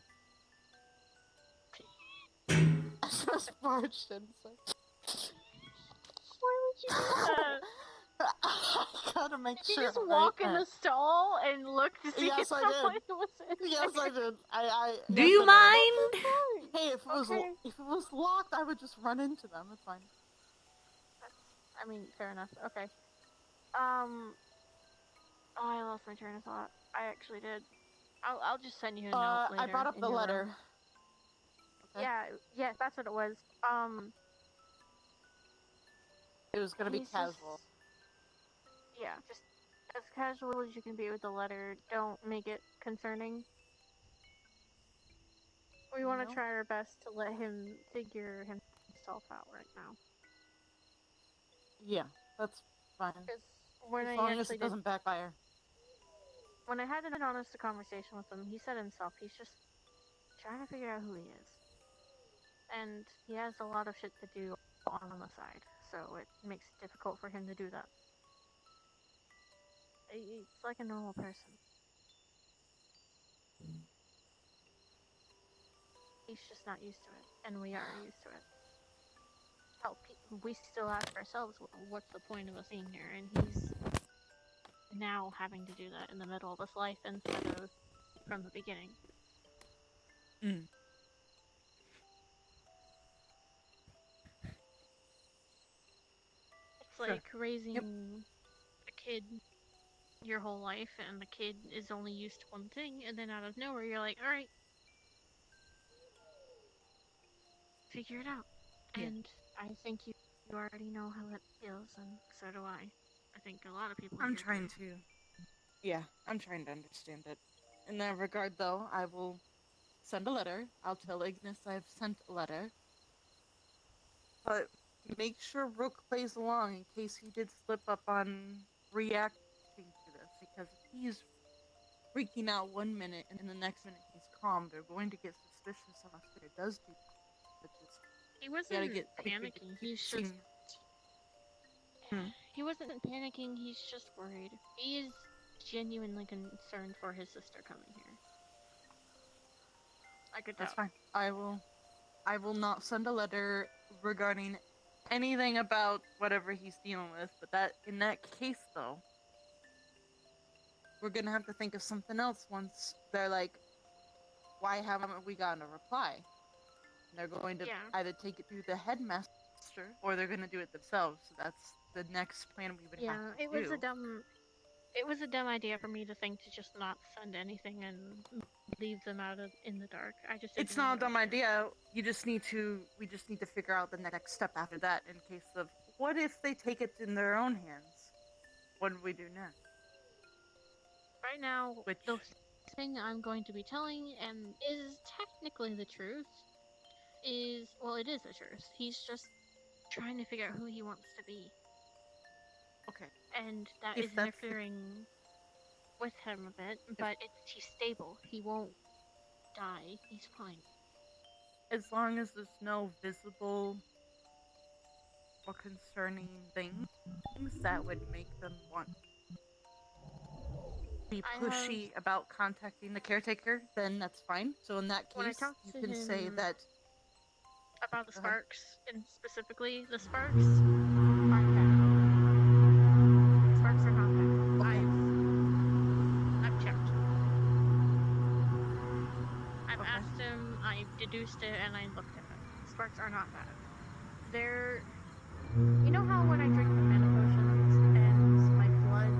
I just barged in. Why would you do that? I gotta make Did sure. you just right? walk in the stall and look to see Yes, if I someone did. was in Yes, I there? did. I Do yes, you I mind? did. Hey, if it was locked, I would just run into them. It's fine. I mean, fair enough. Okay. Oh, I lost my train of thought. I actually did. I'll just send you a note later. I brought up in the your letter. room. Yeah, that's what it was. It was gonna be he's casual. Yeah, just as casual as you can be with the letter. Don't make it concerning. We want to try our best to let him figure himself out right now. Yeah, that's fine. When As I long as actually it doesn't backfire. When I had an honest conversation with him, he said himself he's just trying to figure out who he is. And he has a lot of shit to do on the side, so it makes it difficult for him to do that. It's like a normal person. He's just not used to it, and we are used to it. Hell, we still ask ourselves, what's the point of us being here? And he's now having to do that in the middle of his life instead of from the beginning. It's like raising a kid your whole life, and the kid is only used to one thing, and then out of nowhere you're like, alright, figure it out. And I think you already know how it feels, and so do I. I think a lot of people I'm here trying do. to. Yeah, I'm trying to understand it. In that regard, though, I will send a letter. I'll tell Ignis I've sent a letter. But make sure Rook plays along in case he did slip up on reacting to this, because if he's freaking out 1 minute and the next minute he's calm, they're going to get suspicious of us if it does do that. He wasn't panicking, he's just... He wasn't panicking, he's just worried. He is genuinely concerned for his sister coming here. I could tell. That's fine. I will not send a letter regarding anything about whatever he's dealing with, but that in that case though, we're gonna have to think of something else once they're like, why haven't we gotten a reply? And they're going to either take it through the headmaster or they're gonna do it themselves. So that's the next plan we would have to it was a dumb idea for me to think to just not send anything and leave them out in the dark. I just It's not a dumb idea. We just need to figure out the next step after that in case of what if they take it in their own hands? What do we do next? Right now, the thing I'm going to be telling, and is technically the truth, is, well, it is the truth. He's just trying to figure out who he wants to be. Okay. And that is interfering with him a bit, but he's stable. He won't die. He's fine. As long as there's no visible or concerning things that would make them want be pushy about contacting the caretaker, then that's fine. So in that case, you can say that about the sparks, and specifically the sparks aren't bad. Sparks are not bad. I've checked. I've asked him, I've deduced it, and I looked at it. Sparks are not bad. They're... You know how when I drink the mana potions and my blood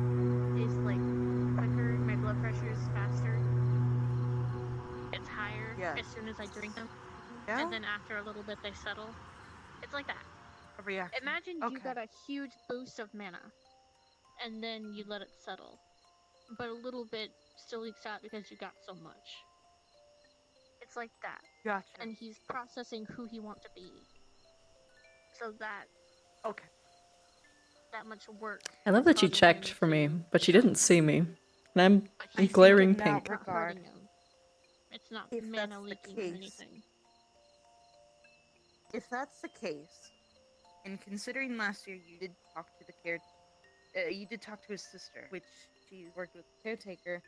is like quicker, my blood pressure is faster? It's higher as soon as I drink them. Yeah? And then after a little bit they settle. It's like that. A reaction. Imagine you got a huge boost of mana, and then you let it settle. But a little bit still leaks out because you got so much. It's like that. Gotcha. And he's processing who he wants to be. So that... Okay. That much work. I love that you checked for me, but you didn't see me. And I'm glaring pink. It's not if mana that's leaking the case, or anything. If that's the case, and considering last year you did talk to you did talk to his sister, which she worked with the caretaker,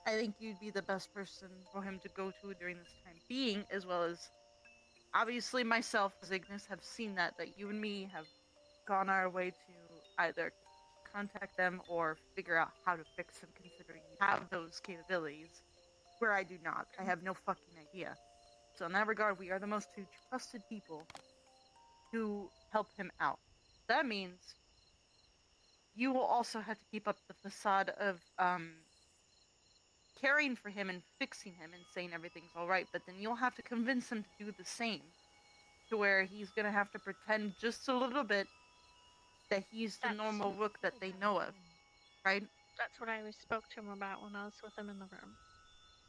I think you'd be the best person for him to go to during this time being, as well as obviously myself as Ignis have seen that you and me have gone our way to either contact them or figure out how to fix them, considering you have those capabilities, where I do not. I have no fucking idea. So in that regard, we are the most two trusted people to help him out. That means you will also have to keep up the facade of caring for him and fixing him and saying everything's all right, but then you'll have to convince him to do the same, to where he's gonna have to pretend just a little bit that he's the normal Rook that they know of, right? That's what I spoke to him about when I was with him in the room.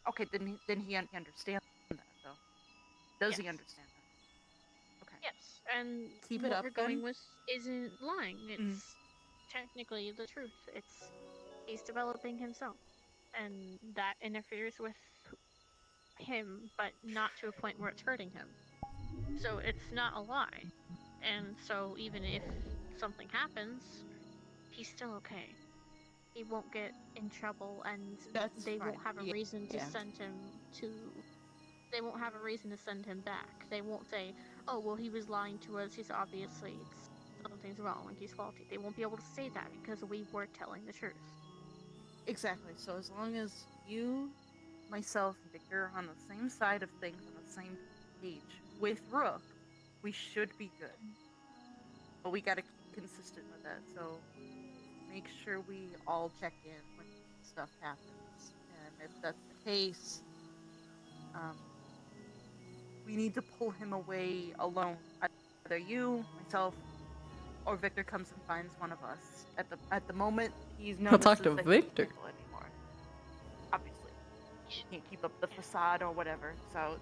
Okay, then he understands that though. Does he understand that? Okay. Yes, and Keep it what up, you're going then. with isn't lying. It's technically the truth. He's developing himself, and that interferes with him, but not to a point where it's hurting him. So it's not a lie. And so even if something happens, he's still okay. He won't get in trouble, and they won't have a reason to send him to. They won't have a reason to send him back. They won't say, "Oh, well, he was lying to us. He's obviously something's wrong. Like he's faulty." They won't be able to say that because we were telling the truth. Exactly. So as long as you, myself, and Victor are on the same side of things, on the same page with Rook, we should be good. But we gotta keep consistent with that. So make sure we all check in when stuff happens. And if that's the case, we need to pull him away alone. Either you, myself, or Victor comes and finds one of us. At the moment, he's I'll talk to that he Victor. can't handle anymore. Obviously, he can't keep up the facade or whatever. So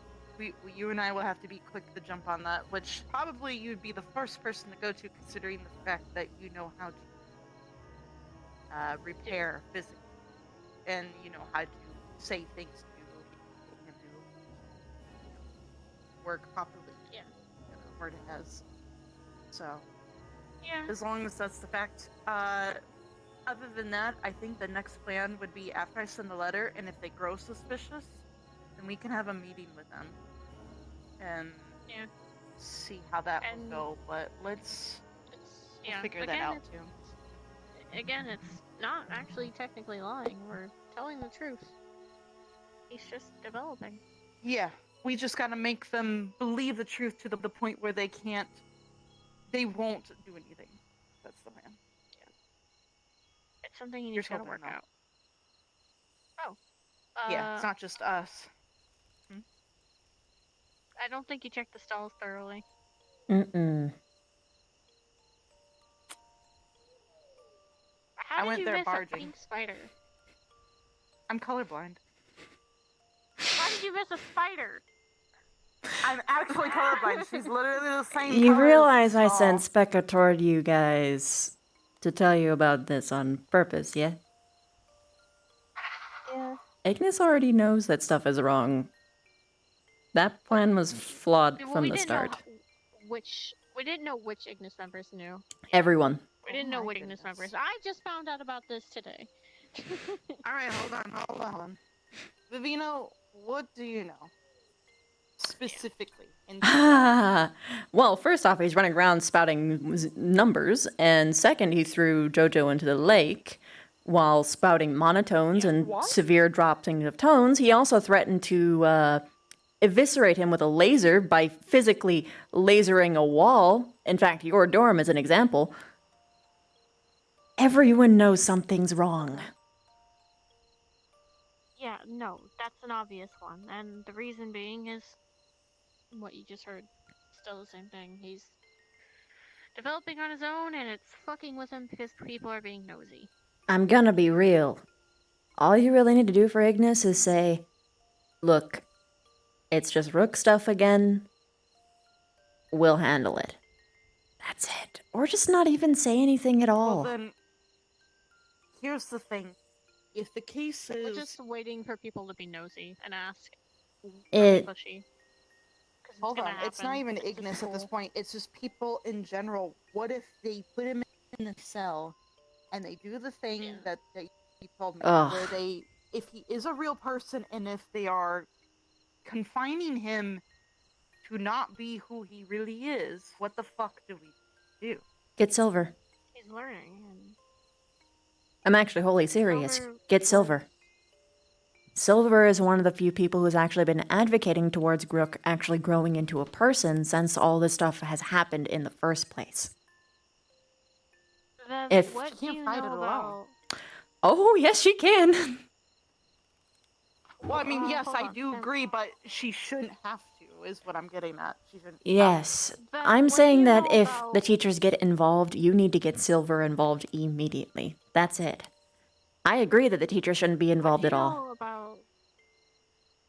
you and I will have to be quick to jump on that. Which probably you'd be the first person to go to, considering the fact that you know how to repair physically, and you know how to say things to him to work properly. Yeah. Word it has. So. Yeah. As long as that's the fact. Other than that, I think the next plan would be after I send the letter, and if they grow suspicious, then we can have a meeting with them and see how that will go. But let's figure that out too. Again, it's not actually technically lying. We're telling the truth. He's just developing. Yeah, we just gotta make them believe the truth to the point where they won't do anything. That's the plan. Yeah. It's something you just gotta work out. Oh. Yeah, it's not just us. I don't think you checked the stalls thoroughly. Mm-mm. How did you miss a pink spider? I'm colorblind. How did you miss a spider? I'm actually colorblind. She's literally the same You color realize I as the sent stall. Specca toward you guys to tell you about this on purpose, yeah? Yeah. Ignis already knows that stuff is wrong. That plan was flawed from the start. We didn't know which Ignis members knew. Everyone. We didn't know which Ignis members. I just found out about this today. Alright, hold on. Vivino, what do you know? Specifically. Well, first off, he's running around spouting numbers, and second, he threw Jojo into the lake while spouting monotones and severe dropping of tones. He also threatened to eviscerate him with a laser by physically lasering a wall. In fact, your dorm is an example. Everyone knows something's wrong. Yeah, no, that's an obvious one. And the reason being is what you just heard. Still the same thing. He's developing on his own, and it's fucking with him because people are being nosy. I'm gonna be real. All you really need to do for Ignis is say, look, it's just Rook stuff again. We'll handle it. That's it. Or just not even say anything at all. Well then, here's the thing. If the case is... We're just waiting for people to be nosy and ask. Pushy. Hold on, it's not even Ignis at this point, it's just people in general. What if they put him in a cell and they do the thing that you told me, where they if he is a real person and if they are confining him to not be who he really is, what the fuck do we do? Get Silver. He's learning. And I'm actually wholly serious. Silver Get Silver. Silver is one of the few people who's actually been advocating towards Rook actually growing into a person since all this stuff has happened in the first place. Then If- what do She can't you fight know it about? alone. Oh, yes, she can. Well, I mean, yes, hold I on, do then- agree, but she shouldn't have to, is what I'm getting at. She shouldn't. Yes. Then I'm what do saying you that know if about- the teachers get involved, you need to get Silver involved immediately. That's it. I agree that the teachers shouldn't be involved What at do you all. know about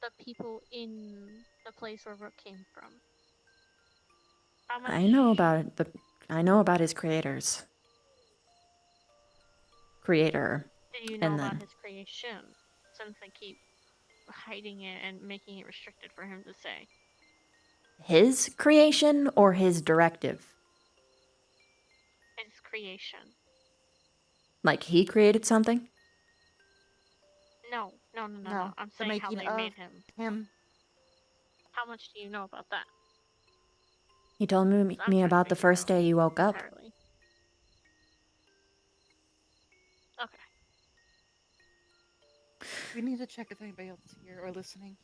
the people in the place where Rook came from? How much? I know about his creators. Creator. Do you know and about then his creation? Since they keep hiding it and making it restricted for him to say. his creation or his directive? His creation. Like he created something? No. No, I'm the saying how making they of made him. him. How much do you know about that? He told me I'm trying to about the figure first out day you woke up. entirely. Okay. We need to check if anybody else is here or listening.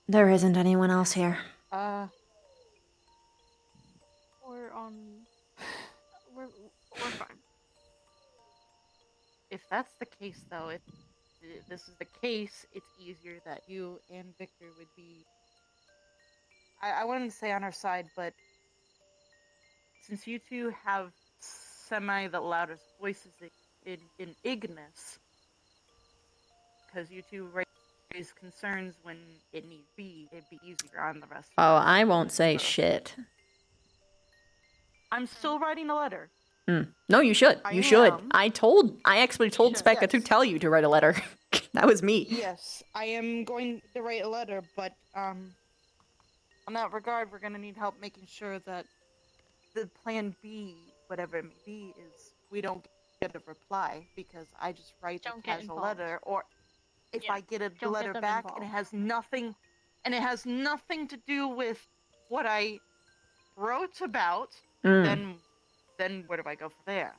There isn't anyone else here. We're on. We're fine. If that's the case, though, if this is the case, it's easier that you and Victor would be. I wouldn't say on our side, but since you two have semi the loudest voices in Ignis, because you two raise concerns when it need be, it'd be easier on the rest. Oh, I won't say shit. I'm still writing a letter. No, you should. I You should. am. I actually told Specca to tell you to write a letter. That was me. Yes, I am going to write a letter, but on that regard, we're gonna need help making sure that the plan B, whatever it may be, is we don't get a reply because I just write a Don't get casual involved. letter, or if Yeah, I get a don't get letter them back and it has nothing to do with what I wrote about, then where do I go from there?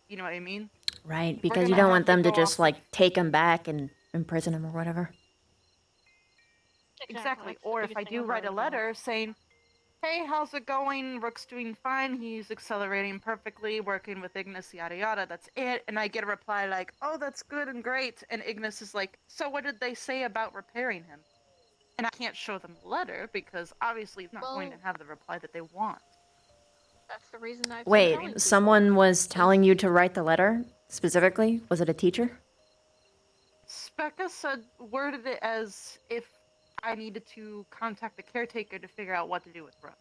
You know what I mean? Right, We're because you gonna don't have want to them to go just, off like, take him back and imprison him or whatever. Exactly. That's the Or if biggest I thing do I'm write a worried about. letter saying, hey, how's it going? Rook's doing fine. He's accelerating perfectly, working with Ignis, yada yada. That's it. And I get a reply like, oh, that's good and great. And Ignis is like, so what did they say about repairing him? And I can't show them the letter because obviously it's not going to have the reply that they want. That's the reason I've been telling Wait, people. someone was telling you to write the letter? Specifically? Was it a teacher? Specca worded it as if I needed to contact the caretaker to figure out what to do with Rook.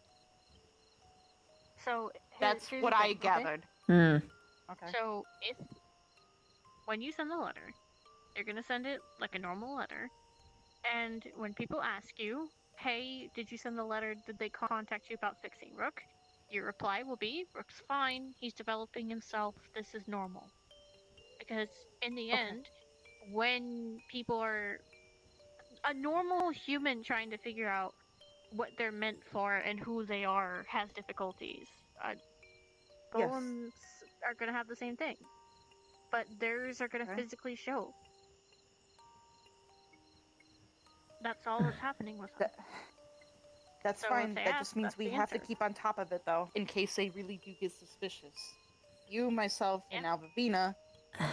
So That's here's what the I thing, okay? gathered. Okay. So when you send the letter, you're gonna send it like a normal letter, and when people ask you, "Hey, did you send the letter? Did they contact you about fixing Rook?" Your reply will be, "Rook's fine. He's developing himself. This is normal." Because in the end, when people are a normal human trying to figure out what they're meant for and who they are has difficulties. Golems are gonna have the same thing, but theirs are gonna physically show. That's all that's happening with them. That's So if fine. they That ask, just means that's we the have to answer. keep on top of it, though, in case they really do get suspicious. You, myself, and Alvavina,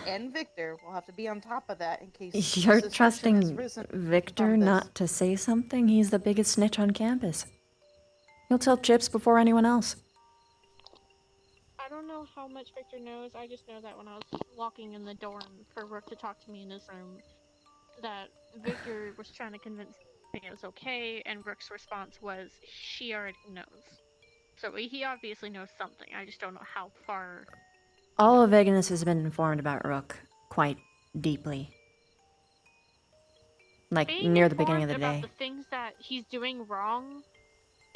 and Victor will have to be on top of that in case You're suspicion has trusting risen Victor from this. not to say something? He's the biggest snitch on campus. He'll tell Chips before anyone else. I don't know how much Victor knows. I just know that when I was walking in the dorm for Rook to talk to me in his room, that Victor was trying to convince me it was okay, and Rook's response was, she already knows. So he obviously knows something. I just don't know how far. All of Ignis has been informed about Rook quite deeply. Like, Being near the beginning of the informed day. about the things that he's doing wrong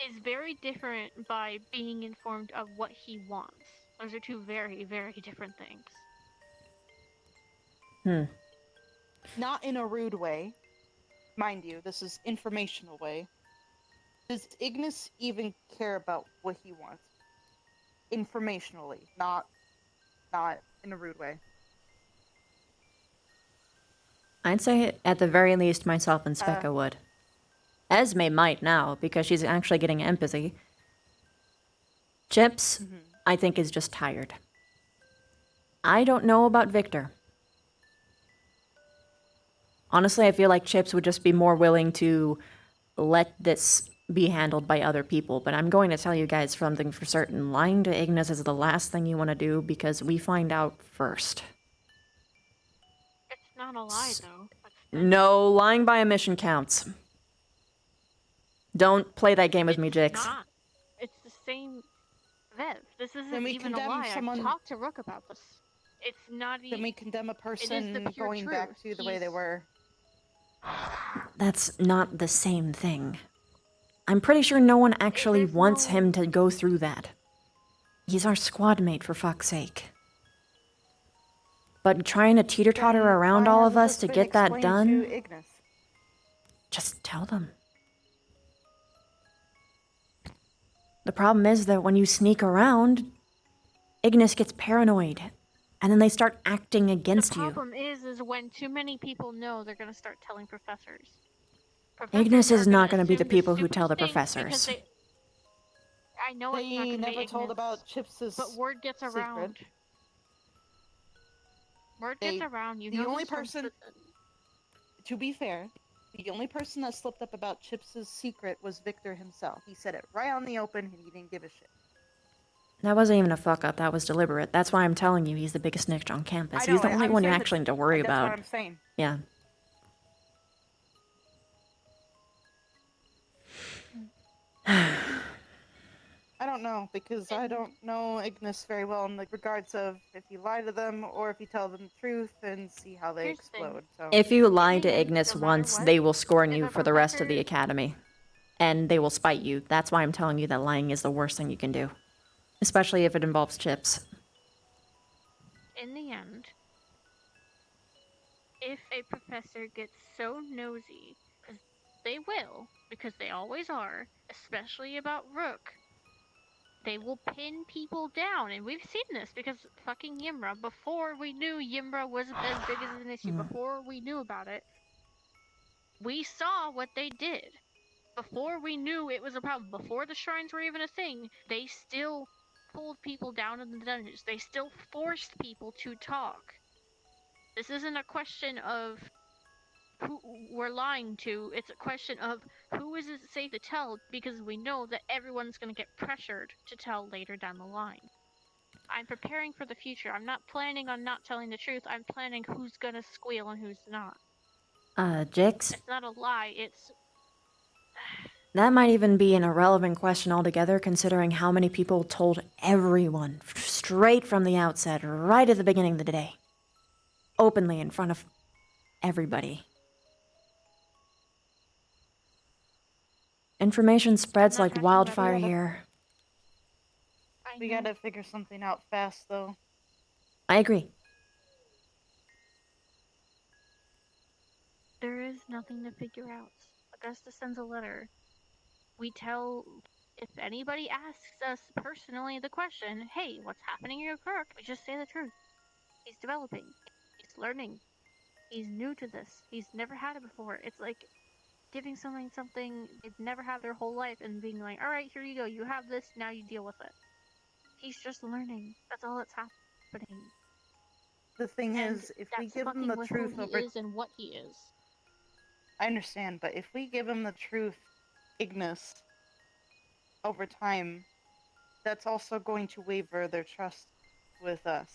is very different by being informed of what he wants. Those are two very, very different things. not in a rude way. Mind you, this is informational way. Does Ignis even care about what he wants? Informationally, not in a rude way. I'd say at the very least myself and Specca would. Esme might now, because she's actually getting empathy. Chips, I think, is just tired. I don't know about Victor. Honestly, I feel like Chips would just be more willing to let this be handled by other people, but I'm going to tell you guys something for certain. Lying to Ignis is the last thing you want to do because we find out first. It's not a lie, though. No, lying by omission counts. Don't play that game with me, Jix. Not. It's the same. Viv, this isn't Then we even a condemn lie. someone- I've talked to Rook about this. It's not even. Then we condemn a person pure going back to the way they were. That's not the same thing. I'm pretty sure no one actually wants him to go through that. He's our squad mate, for fuck's sake. But trying to teeter-totter around all of us to get that done, just tell them. The problem is that when you sneak around, Ignis gets paranoid, and then they start acting against The you. problem is when too many people know, they're gonna start telling professors. Ignis is not going to be the assume people who stupid tell the things because professors. I know it's not They gonna never be told Ignis, about Chips's but word gets secret. around. Word gets around. You The know only this from person, to be fair, the only person that slipped up about Chips's secret was Victor himself. He said it right on the open, and he didn't give a shit. That wasn't even a fuck-up, that was deliberate. That's why I'm telling you he's the biggest snitch on campus. He's the only one you actually need to worry about. That's what I'm saying. Yeah. I don't know, because I don't know Ignis very well in the regards of if you lie to them or if you tell them the truth and see how they explode. So If you lie to Ignis once, they will scorn you for the rest of the academy. And they will spite you. That's why I'm telling you that lying is the worst thing you can do. Especially if it involves Chips. in the end, if a professor gets so nosy, because they will, because they always are, especially about Rook, they will pin people down, and we've seen this because fucking Yimra, before we knew Yimra was as big as an issue, before we knew about it, we saw what they did. Before we knew it was a problem, before the shrines were even a thing, they still pulled people down in the dungeons. They still forced people to talk. This isn't a question of who we're lying to, it's a question of who is it safe to tell, because we know that everyone's going to get pressured to tell later down the line. I'm preparing for the future. I'm not planning on not telling the truth. I'm planning who's going to squeal and who's not. Jix? It's not a lie, it's... That might even be an irrelevant question altogether, considering how many people told everyone, straight from the outset, right at the beginning of the day. Openly, in front of everybody. Information spreads like wildfire here. We gotta figure something out fast, though. I agree. There is nothing to figure out. Augusta sends a letter. We tell, if anybody asks us personally the question, hey, what's happening in your Kirk? We just say the truth. He's developing. He's learning. He's new to this. He's never had it before. It's like giving something they've never had their whole life and being like, alright, here you go. You have this, now you deal with it. He's just learning. That's all that's happening. The thing is, if we give him the truth over... He is and what he is. I understand, but if we give him the truth, Ignis, over time, that's also going to waver their trust with us.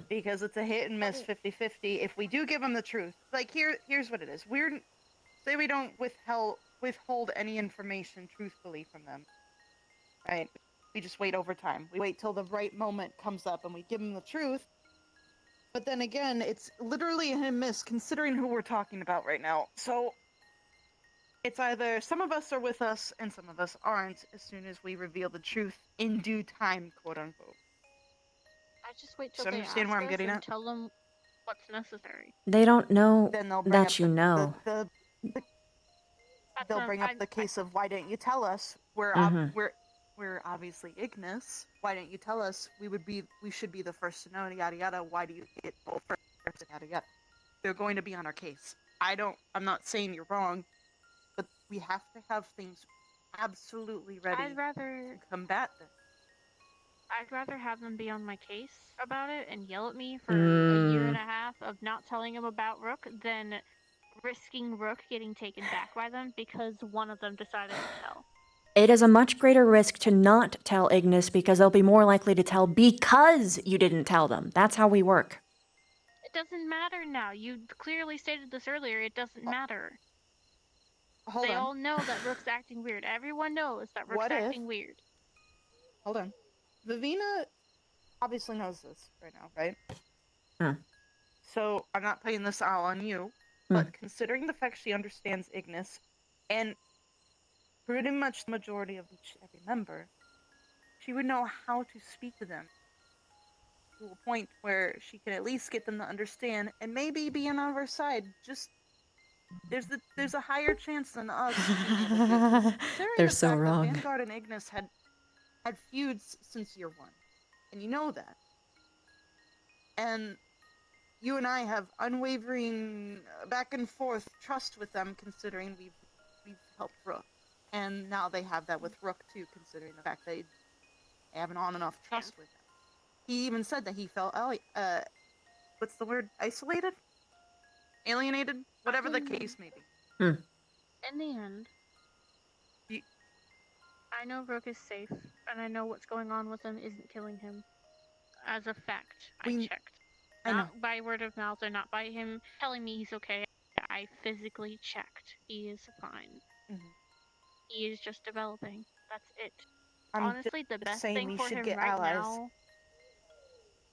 Because it's a hit and miss 50-50. If we do give them the truth, like here's what it is. Say we don't withhold any information truthfully from them. Right? We just wait over time. We wait till the right moment comes up and we give them the truth. But then again, it's literally a hit and miss considering who we're talking about right now. So it's either some of us are with us and some of us aren't as soon as we reveal the truth in due time, quote unquote. I just wait till So they understand ask where I'm us getting and at? tell them. what's necessary. They don't know Then they'll bring that up you know. They'll bring up the case of why didn't you tell us? Mhm. We're obviously Ignis. Why didn't you tell us? We should be the first to know. Yada yada. Why do you get told first? Yada yada. They're going to be on our case. I'm not saying you're wrong, but we have to have things absolutely ready to combat this. I'd rather have them be on my case about it and yell at me for a year and a half of not telling them about Rook than risking Rook getting taken back by them because one of them decided to tell. It is a much greater risk to not tell Ignis because they'll be more likely to tell because you didn't tell them. That's how we work. It doesn't matter now. You clearly stated this earlier. It doesn't matter. They all know that Rook's acting weird. Everyone knows that Rook's acting weird. Hold on. Vivina obviously knows this right now, right? Hmm. So I'm not putting this all on you, but considering the fact she understands Ignis and pretty much the majority of every member, she would know how to speak to them to a point where she can at least get them to understand and maybe be on our side. Just there's a higher chance than us being able to. Considering They're the so fact wrong. that Vanguard and Ignis had feuds since year one, and you know that. And you and I have unwavering back and forth trust with them, considering we've helped Rook, and now they have that with Rook too, considering the fact they have an on and off trust with him. He even said that he felt what's the word? Isolated, alienated, whatever the case may be. In the end, I know Rook is safe, and I know what's going on with him isn't killing him. As a fact, I checked. Not by word of mouth or not by him telling me he's okay. I physically checked. He is fine. He is just developing. That's it. Honestly, the best thing for him right now.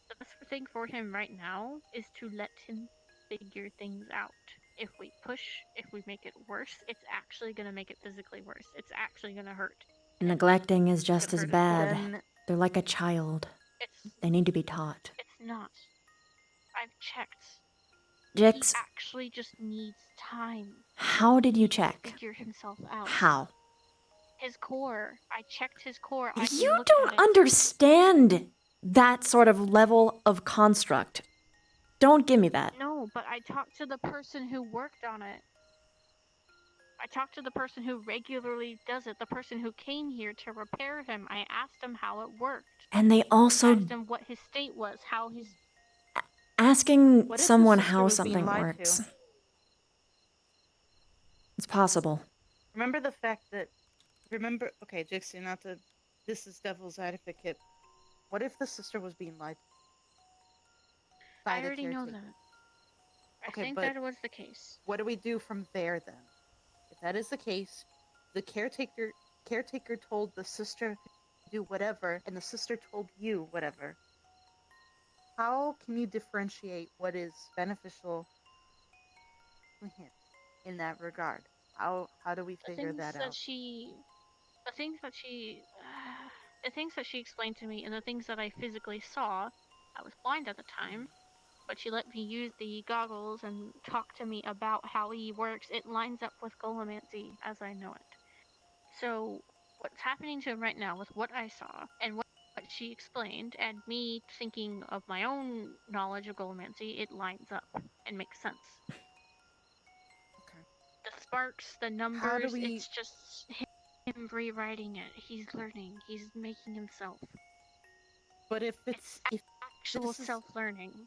The best thing for him right now is to let him figure things out. If we push, if we make it worse, it's actually gonna make it physically worse. It's actually gonna hurt. Neglecting is just as bad. They're like a child. They need to be taught. It's not. I've checked. Jix, He actually just needs time. how did you To check? figure himself out. How? His core. I checked his core. You don't understand that sort of level of construct. Don't give me that. No, but I talked to the person who worked on it. I talked to the person who regularly does it, the person who came here to repair him. I asked him how it worked. And they also asked him what his state was, how his... asking someone how something works. It's possible. Remember the fact that okay, Jixie, not to this is devil's advocate. What if the sister was being lied to? I already know that. I think that was the case. What do we do from there then? If that is the case, the caretaker told the sister to do whatever, and the sister told you whatever. How can you differentiate what is beneficial to him in that regard? How do we figure that out? The things that she explained to me and the things that I physically saw, I was blind at the time, but she let me use the goggles and talk to me about how he works. It lines up with Golomancy as I know it. So what's happening to him right now with what I saw and what she explained and me thinking of my own knowledge of Golomancy, it lines up and makes sense. Okay. The sparks, the numbers, it's just him rewriting it. He's learning. He's making himself. But if it's actual self-learning.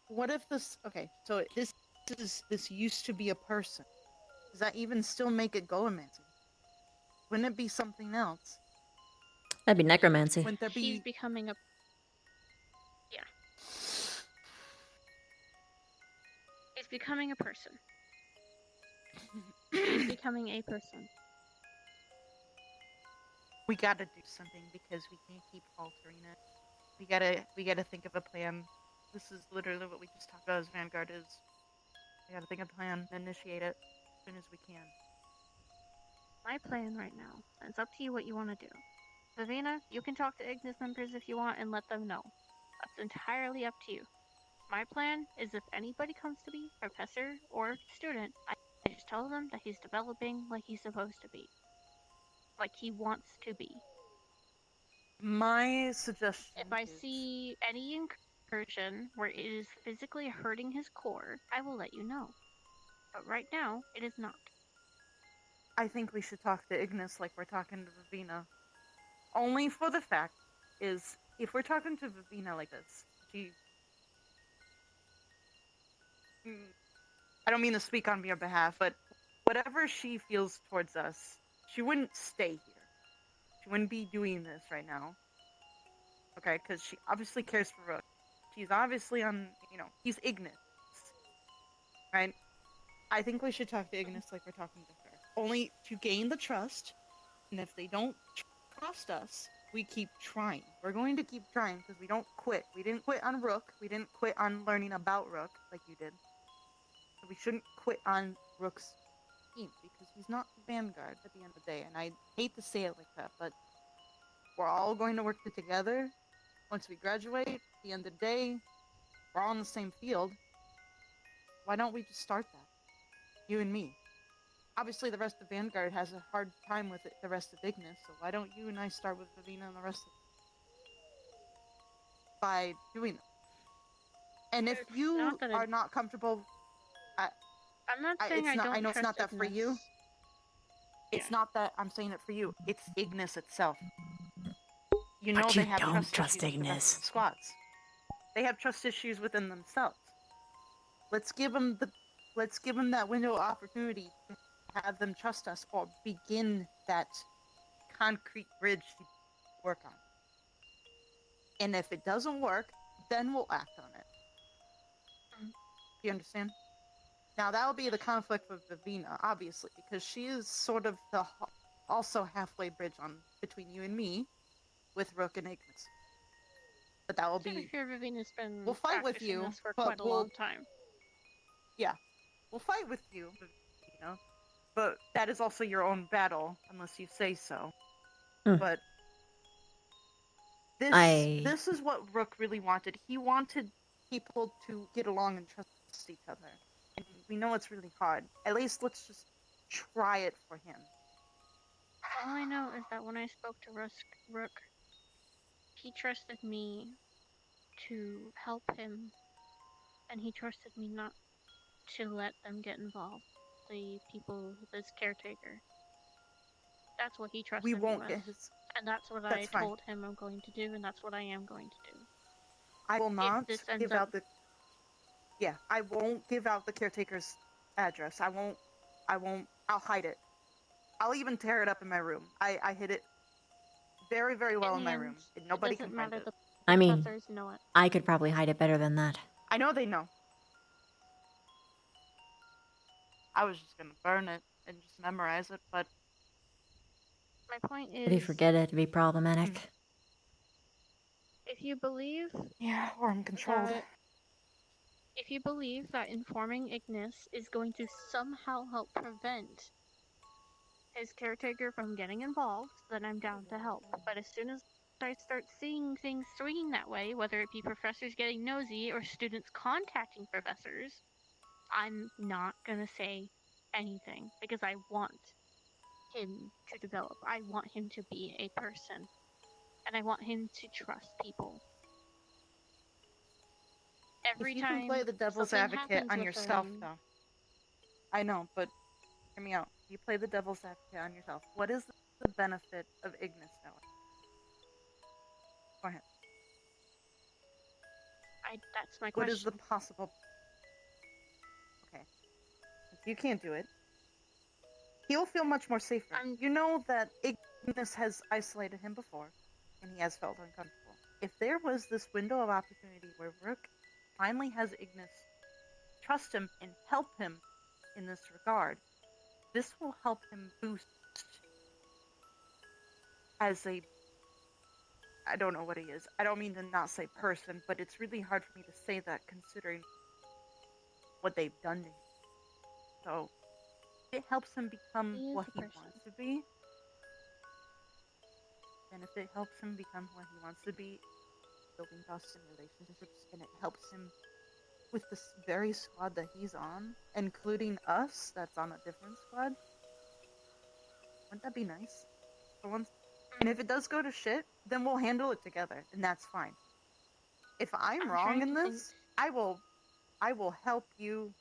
What if this? Okay, so this used to be a person. Does that even still make it Golomancy? Wouldn't it be something else? That'd be necromancy. Wouldn't there be? He's becoming a. Yeah. He's becoming a person. He's becoming a person. We gotta do something because we can't keep altering it. We gotta think of a plan. This is literally what we just talked about as Vanguard is. We gotta think of a plan and initiate it as soon as we can. My plan right now, and it's up to you what you want to do. Vivina, you can talk to Ignis members if you want and let them know. That's entirely up to you. My plan is if anybody comes to me, professor or student, I just tell them that he's developing like he's supposed to be. Like he wants to be. My suggestion If I see any incursion where it is physically hurting his core, I will let you know. But right now, it is not. I think we should talk to Ignis like we're talking to Vivina. Only for the fact is, if we're talking to Vivina like this, I don't mean to speak on your behalf, but whatever she feels towards us, she wouldn't stay here. She wouldn't be doing this right now. Okay, because she obviously cares for Rook. She's obviously on, he's Ignis. Right? I think we should talk to Ignis like we're talking to her. Only to gain the trust, and if they don't trust us, we keep trying. We're going to keep trying because we don't quit. We didn't quit on Rook. We didn't quit on learning about Rook like you did. So we shouldn't quit on Rook's team because he's not the Vanguard at the end of the day. And I hate to say it like that, but we're all going to work together. Once we graduate, at the end of the day, we're all in the same field. Why don't we just start that? You and me. Obviously, the rest of Vanguard has a hard time with it, the rest of Ignis, so why don't you and I start with Vivina and the rest of by doing that? And if you are not comfortable, I'm not saying it's I not, don't I know it's trust not that for Ignis. you. It's not that I'm saying it for you. It's Ignis itself. You know But they you have don't trust trust issues with the rest of Ignis. the squads. They have trust issues within themselves. Let's give them that window of opportunity to have them trust us or begin that concrete bridge to work on. And if it doesn't work, then we'll act on it. Do you understand? Now that'll be the conflict with Vivina, obviously, because she is sort of the also halfway bridge on between you and me, with Rook and Ignis. But that will To be be. fair, Vivina's been We'll fight with practicing you, this for but quite a long time. Yeah, we'll fight with you, but that is also your own battle, unless you say so. But this is what Rook really wanted. He wanted people to get along and trust each other. And we know it's really hard. At least let's just try it for him. All I know is that when I spoke to Rook, he trusted me to help him, and he trusted me not to let them get involved. The people, this caretaker. That's what he trusted We won't me get with. his. And that's what That's I fine. told him I'm going to do, and that's what I am going to do. I will not this ends give up- out the. Yeah, I won't give out the caretaker's address. I won't. I'll hide it. I'll even tear it up in my room. I hid it very, very well in my room. And nobody can find it. I mean, Professors know it. I could probably hide it better than that. I know they know. I was just gonna burn it and just memorize it, but my point is, If you forget it, it'd be problematic. if you believe, or I'm controlled. If you believe that informing Ignis is going to somehow help prevent his caretaker from getting involved, then I'm down to help. But as soon as I start seeing things swinging that way, whether it be professors getting nosy or students contacting professors, I'm not gonna say anything because I want him to develop. I want him to be a person. And I want him to trust people. Every if you time can play the devil's something advocate happens on with yourself, him- though. I know, but hear me out. You play the devil's advocate on yourself. What is the benefit of Ignis knowing? Go ahead. That's my What question. is the possible? Okay. If you can't do it, he'll feel much more safer. You know that Ignis has isolated him before, and he has felt uncomfortable. If there was this window of opportunity where Rook finally has Ignis trust him and help him in this regard, this will help him boost as a, I don't know what he is. I don't mean to not say person, but it's really hard for me to say that considering what they've done to him. So it helps him become what he wants to be. And if it helps him become what he wants to be, building trust and relationships, and it helps him with this very squad that he's on, including us, that's on a different squad. Wouldn't that be nice? For once. And if it does go to shit, then we'll handle it together, and that's fine. If I'm wrong in this, I will help you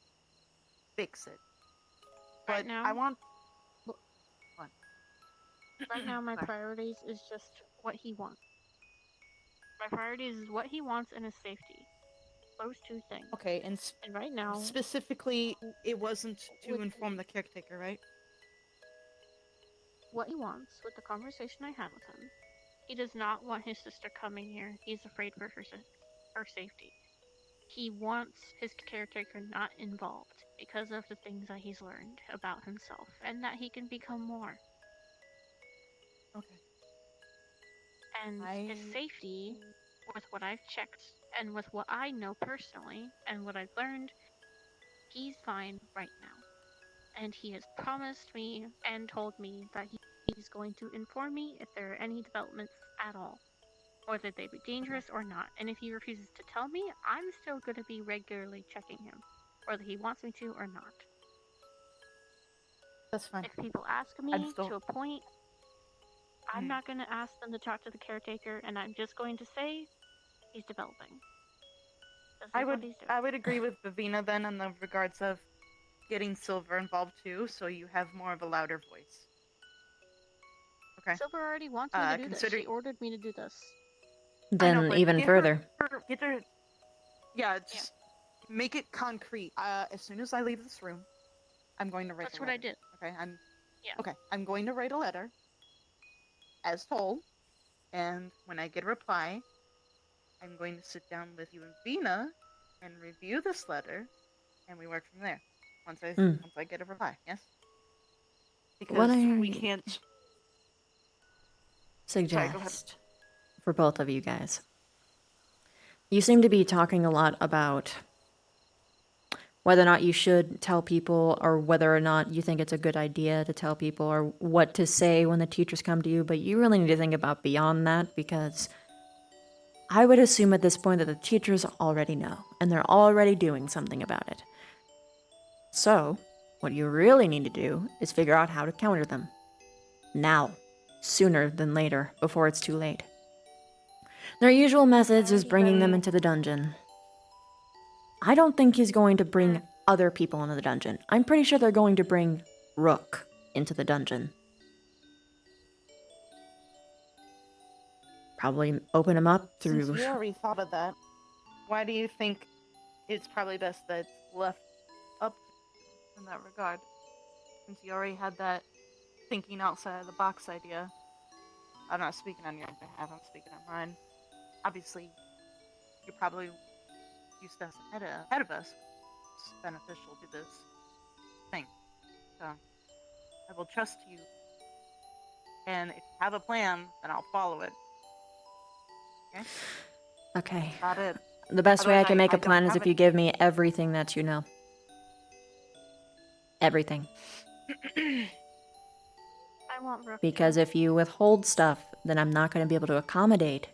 fix it. But Right now, I want. right now, my priorities is just what he wants. My priorities is what he wants and his safety. Those two things. Okay, and right now, specifically, it wasn't to inform the caretaker, right? what he wants with the conversation I had with him. He does not want his sister coming here. He's afraid for her safety. He wants his caretaker not involved because of the things that he's learned about himself and that he can become more. Okay. And his safety, with what I've checked and with what I know personally and what I've learned, he's fine right now. And he has promised me and told me that he's going to inform me if there are any developments at all, whether they be dangerous or not. And if he refuses to tell me, I'm still going to be regularly checking him, whether he wants me to or not. That's fine. If people ask me to a point, I'm not going to ask them to talk to the caretaker, and I'm just going to say he's developing. I would agree with Vivina then in the regards of getting Silver involved too, so you have more of a louder voice. Okay. Silver already wants me to do this. She ordered me to do this. Then even further. Get her. Yeah, just make it concrete. As soon as I leave this room, I'm going to write. That's what I did. Okay, Yeah. Okay, I'm going to write a letter, as told, and when I get a reply, I'm going to sit down with you and Vina and review this letter, and we work from there. Once I get a reply, yes. Because we can't suggest for both of you guys. You seem to be talking a lot about whether or not you should tell people, or whether or not you think it's a good idea to tell people, or what to say when the teachers come to you, but you really need to think about beyond that, because I would assume at this point that the teachers already know, and they're already doing something about it. So, what you really need to do is figure out how to counter them. Now. Sooner than later, before it's too late. Their usual methods is bringing them into the dungeon. I don't think he's going to bring other people into the dungeon. I'm pretty sure they're going to bring Rook into the dungeon. Probably open him up through... Since you already thought of that, why do you think it's probably best that it's left up in that regard? Since you already had that thinking outside of the box idea. I'm not speaking on your behalf, I'm speaking on mine. Obviously, you're probably used to us ahead of us. It's beneficial to this thing. So, I will trust you. And if you have a plan, then I'll follow it. Okay? Okay. Got it. The best way I can make a don't plan is have if you give me everything that you know. Everything. I want Rook. Because if you withhold stuff, then I'm not going to be able to accommodate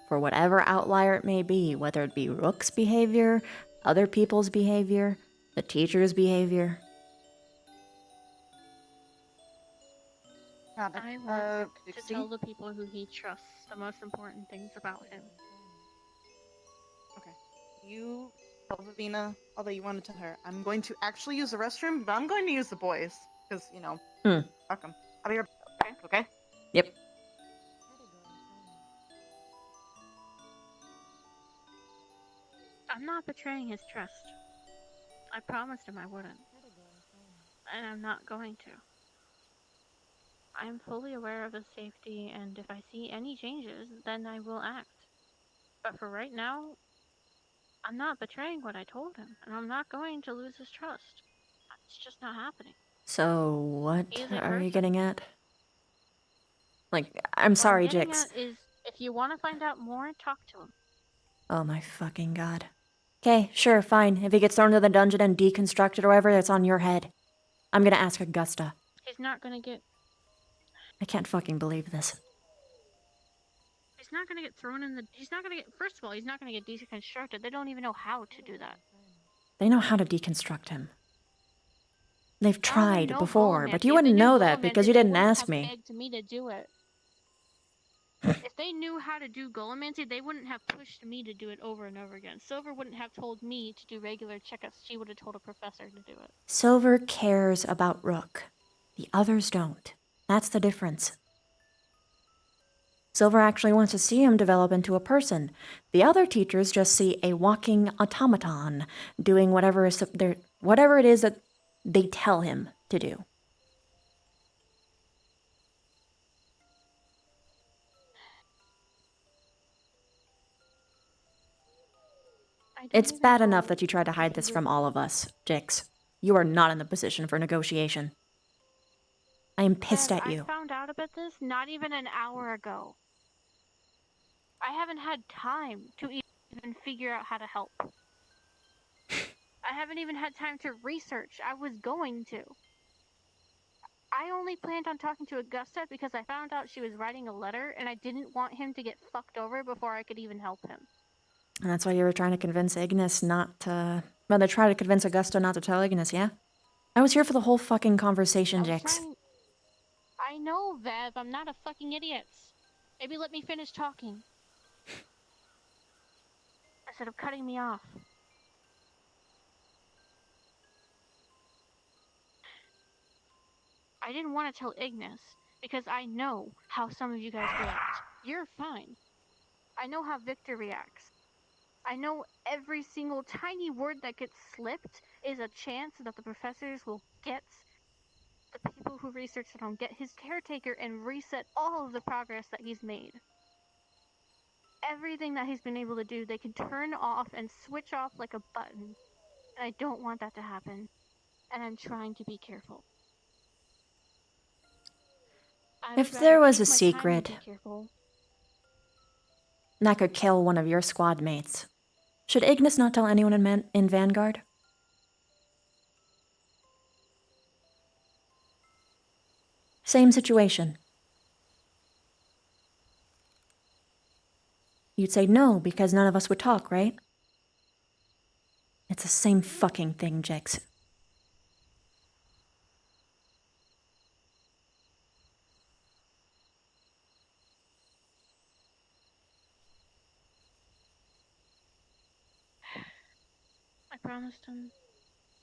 for whatever outlier it may be, whether it be Rook's behavior, other people's behavior, the teacher's behavior. I want Rook to tell the people who he trusts the most important things about him. Okay. You tell Vivina all that you want to tell her. I'm going to actually use the restroom, but I'm going to use the boys. Because, fuck them. I'll be right back, okay? Yep. I'm not betraying his trust. I promised him I wouldn't. And I'm not going to. I am fully aware of his safety, and if I see any changes, then I will act. But for right now, I'm not betraying what I told him, and I'm not going to lose his trust. It's just not happening. So, what He is a are you person. getting at? Like, I'm sorry, What I'm Jix. getting at is, if you want to find out more, talk to him. Oh my fucking god. Okay, sure, fine. If he gets thrown into the dungeon and deconstructed or whatever, that's on your head. I'm gonna ask Augusta. He's not gonna get. I can't fucking believe this. He's not gonna get thrown in the. He's not gonna get. First of all, he's not gonna get deconstructed. They don't even know how to do that. They know how to deconstruct him. They've tried No before, but Gullimancy. you If they wouldn't knew know that Gullimancy, because you they didn't wouldn't ask have me. begged me to do it. If they knew how to do Gullimancy, they wouldn't have pushed me to do it over and over again. Silver wouldn't have told me to do regular checkups. She would have told a professor to do it. Silver cares about Rook. The others don't. That's the difference. Silver actually wants to see him develop into a person. The other teachers just see a walking automaton doing whatever it is that they tell him to do. It's bad enough that you tried to hide this from all of us, Jix. You are not in the position for negotiation. I am pissed at you. I found out about this not even an hour ago. I haven't had time to even figure out how to help. I haven't even had time to research. I was going to. I only planned on talking to Augusta because I found out she was writing a letter and I didn't want him to get fucked over before I could even help him. And that's why you were trying to convince Ignis not to... Well, they tried to convince Augusta not to tell Ignis, yeah? I was here for the whole fucking conversation, Jix. I know, Vev. I'm not a fucking idiot. Maybe let me finish talking. Instead of cutting me off. I didn't want to tell Ignis because I know how some of you guys react. You're fine. I know how Victor reacts. I know every single tiny word that gets slipped is a chance that the professors will get the people who researched it on, get his caretaker and reset all of the progress that he's made. Everything that he's been able to do, they can turn off and switch off like a button. And I don't want that to happen. And I'm trying to be careful. If there was a secret that could kill one of your squad mates, should Ignis not tell anyone in Vanguard? Same situation. You'd say no because none of us would talk, right? It's the same fucking thing, Jix. I promised him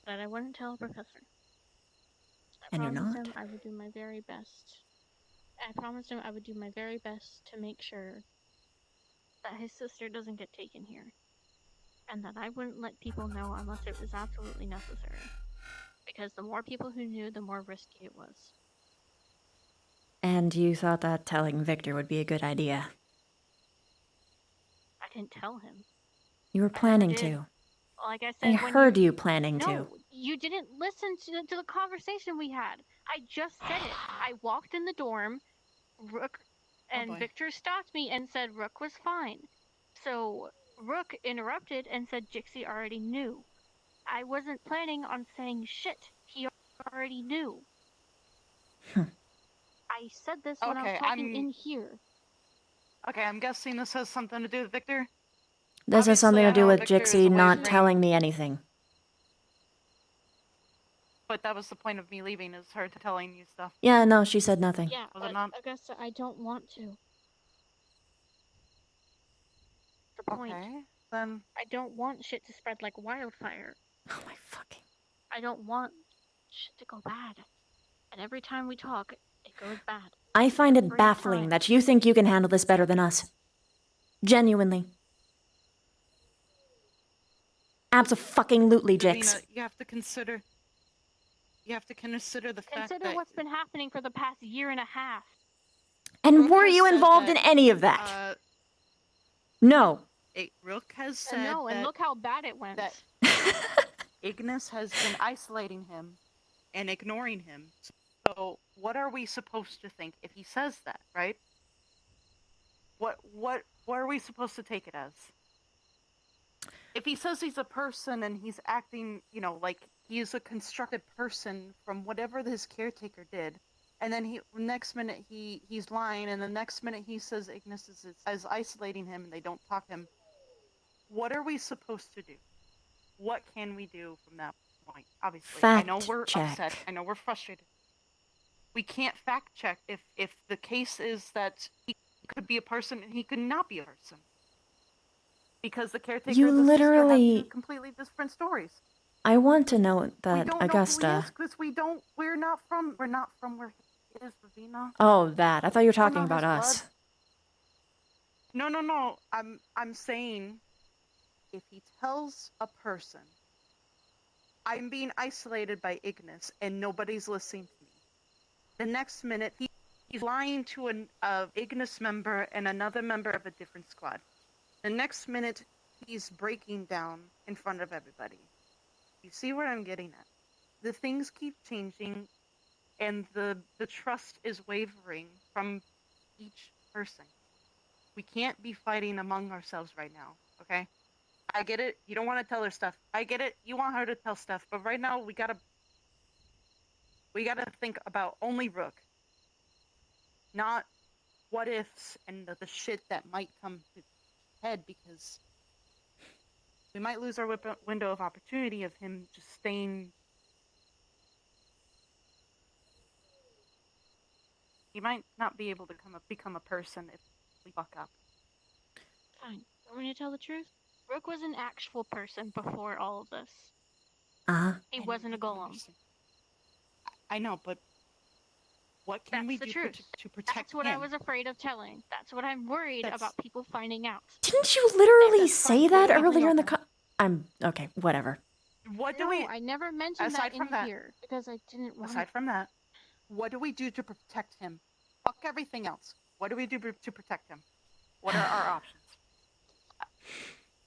that I wouldn't tell a professor. And you're promised not? him I would do my very best. I promised him I would do my very best to make sure that his sister doesn't get taken here. And that I wouldn't let people know unless it was absolutely necessary. Because the more people who knew, the more risky it was. And you thought that telling Victor would be a good idea. I didn't tell him. You were planning to. Like I said, I when heard you planning no, to. you didn't listen to the conversation we had. I just said it. I walked in the dorm, Rook and Victor stopped me and said Rook was fine. So Rook interrupted and said Jixie already knew. I wasn't planning on saying shit. He already knew. I said this when I was talking in here. Okay, I'm guessing this has something to do with Victor. This has something to do with Victor is Jixie away not from- telling me anything. But that was the point of me leaving, is her telling you stuff. Yeah, no, she said nothing. Yeah, Was it but not? Augusta, I don't want to. The point. Okay, then. I don't want shit to spread like wildfire. Oh my fucking. I don't want shit to go bad. And every time we talk, it goes bad. I find it Every baffling time. that you think you can handle this better than us. Genuinely. Abso-fucking-lutely, Jix. You have to consider. You have to consider the fact Consider that. what's been happening for the past year and a half. And were you involved in any of that? No. Rook has said No, and that look how bad it went. Ignis has been isolating him and ignoring him. So what are we supposed to think if he says that, right? What are we supposed to take it as? If he says he's a person and he's acting, like he's a constructed person from whatever his caretaker did, and then next minute he's lying, and the next minute he says Ignis is isolating him and they don't talk to him. What are we supposed to do? what can we do from that point? Obviously, I Fact know we're check. upset. I know we're frustrated. We can't fact check if the case is that he could be a person and he could not be a person. Because the caretaker You and the sister have literally- two completely different stories. I want to know We that don't know who he Augusta. is because we're not from where he is, Ravina. Oh, that. I thought you were We're talking not about his us. blood. No. I'm saying if he tells a person I'm being isolated by Ignis and nobody's listening to me, the next minute he's lying to an Ignis member and another member of a different squad. The next minute he's breaking down in front of everybody. You see where I'm getting at? The things keep changing and the trust is wavering from each person. We can't be fighting among ourselves right now, okay? I get it. You don't want to tell her stuff. I get it. You want her to tell stuff, but right now we gotta think about only Rook, not what ifs and the shit that might come to head, because we might lose our window of opportunity of him just staying. He might not be able to become a person if we fuck up. Fine. Want me to tell the truth? Rook was an actual person before all of this. Uh-huh. He wasn't a golem. I know, but what can we do to protect That's what him? I was afraid of telling. That's what I'm worried about people finding out. Didn't you literally say that earlier in the I'm okay, whatever. What do No, we? I never mentioned aside that from in that, here because I didn't want. Aside from that, what do we do to protect him? Fuck everything else. What do we do to protect him? What are our options?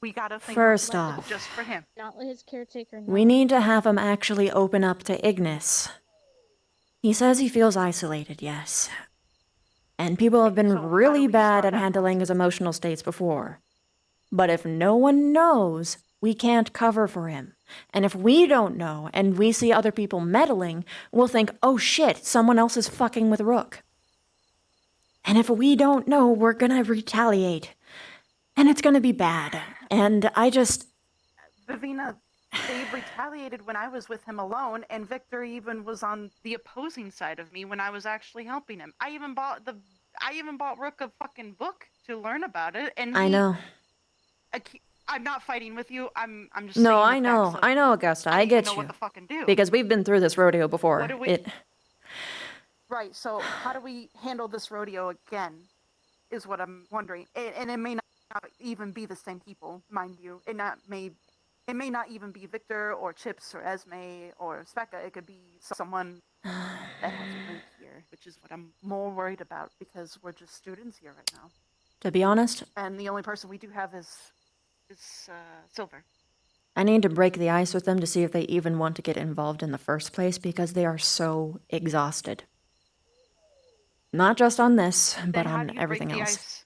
We gotta think First of off, just for him. Not let his caretaker know. We need to have him actually open up to Ignis. He says he feels isolated, yes. And people have been really bad at handling his emotional states before. But if no one knows, we can't cover for him. And if we don't know and we see other people meddling, we'll think, oh shit, someone else is fucking with Rook. And if we don't know, we're gonna retaliate. And it's gonna be bad. And I just... Vivina, they retaliated when I was with him alone, and Victor even was on the opposing side of me when I was actually helping him. I even bought Rook a fucking book to learn about it, and I know. I'm not fighting with you. I'm just No, saying the facts of- I know, Augusta, I don't get even know you. what to fucking do. Because we've been through this rodeo before. What do we- Right, so how do we handle this rodeo again, is what I'm wondering. And it may not even be the same people, mind you. It may not even be Victor or Chips or Esme or Sveka. It could be someone that has a link here, which is what I'm more worried about, because we're just students here right now. To be honest, And the only person we do have is Silver. I need to break the ice with them to see if they even want to get involved in the first place, because they are so exhausted. Not just on this, Then but how on do you everything break the else. ice?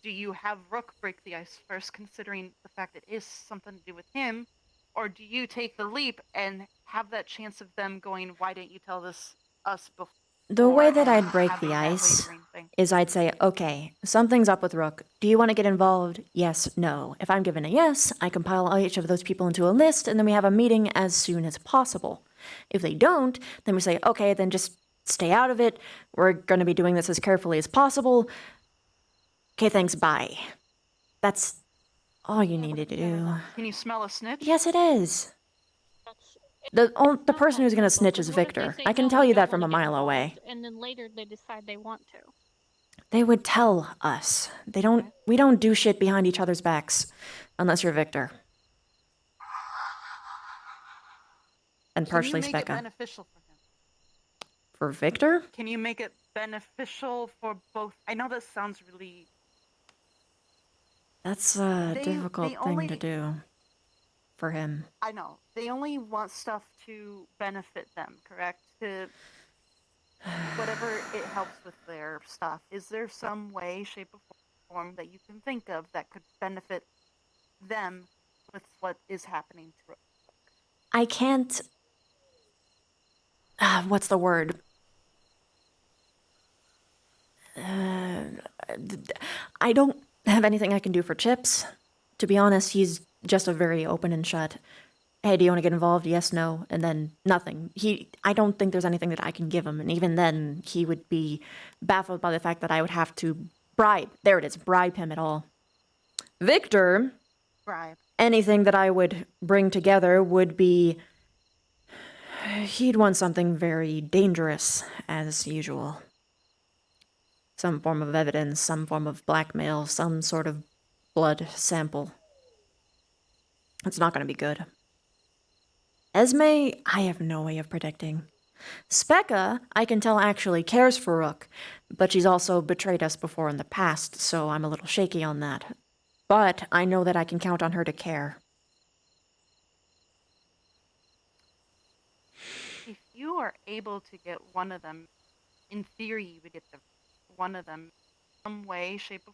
Do you have Rook break the ice first, considering the fact it is something to do with him? Or do you take the leap and have that chance of them going, why didn't you tell us before? The way that I'd break having the that ice wavering thing? is I'd say, okay, something's up with Rook. Do you want to get involved? Yes, no. If I'm given a yes, I compile each of those people into a list, and then we have a meeting as soon as possible. If they don't, then we say, okay, then just stay out of it. We're going to be doing this as carefully as possible. Okay, thanks, bye. That's all you needed to do. Can you smell a snitch? Yes, it is. The person who's going to snitch is Victor. I can tell you that from a mile away. And then later they decide they want to. They would tell us. We don't do shit behind each other's backs. Unless you're Victor. And partially Can you make it Specca. beneficial for him? For Victor? Can you make it beneficial for both? I know this sounds really... That's a They difficult only- thing to do. For him. I know. They only want stuff to benefit them, correct? To whatever it helps with their stuff. Is there some way, shape, or form that you can think of that could benefit them with what is happening to Rook? I can't... what's the word? I don't have anything I can do for Chips. To be honest, he's just a very open and shut, hey, do you want to get involved? Yes, no, and then nothing. I don't think there's anything that I can give him, and even then, he would be baffled by the fact that I would have to bribe him at all. Victor, Bribe. anything that I would bring together would be, he'd want something very dangerous, as usual. Some form of evidence, some form of blackmail, some sort of blood sample. It's not going to be good. Esme, I have no way of predicting. Specca, I can tell actually cares for Rook, but she's also betrayed us before in the past, so I'm a little shaky on that. But I know that I can count on her to care. If you are able to get one of them, in theory, you would get one of them some way, shape, or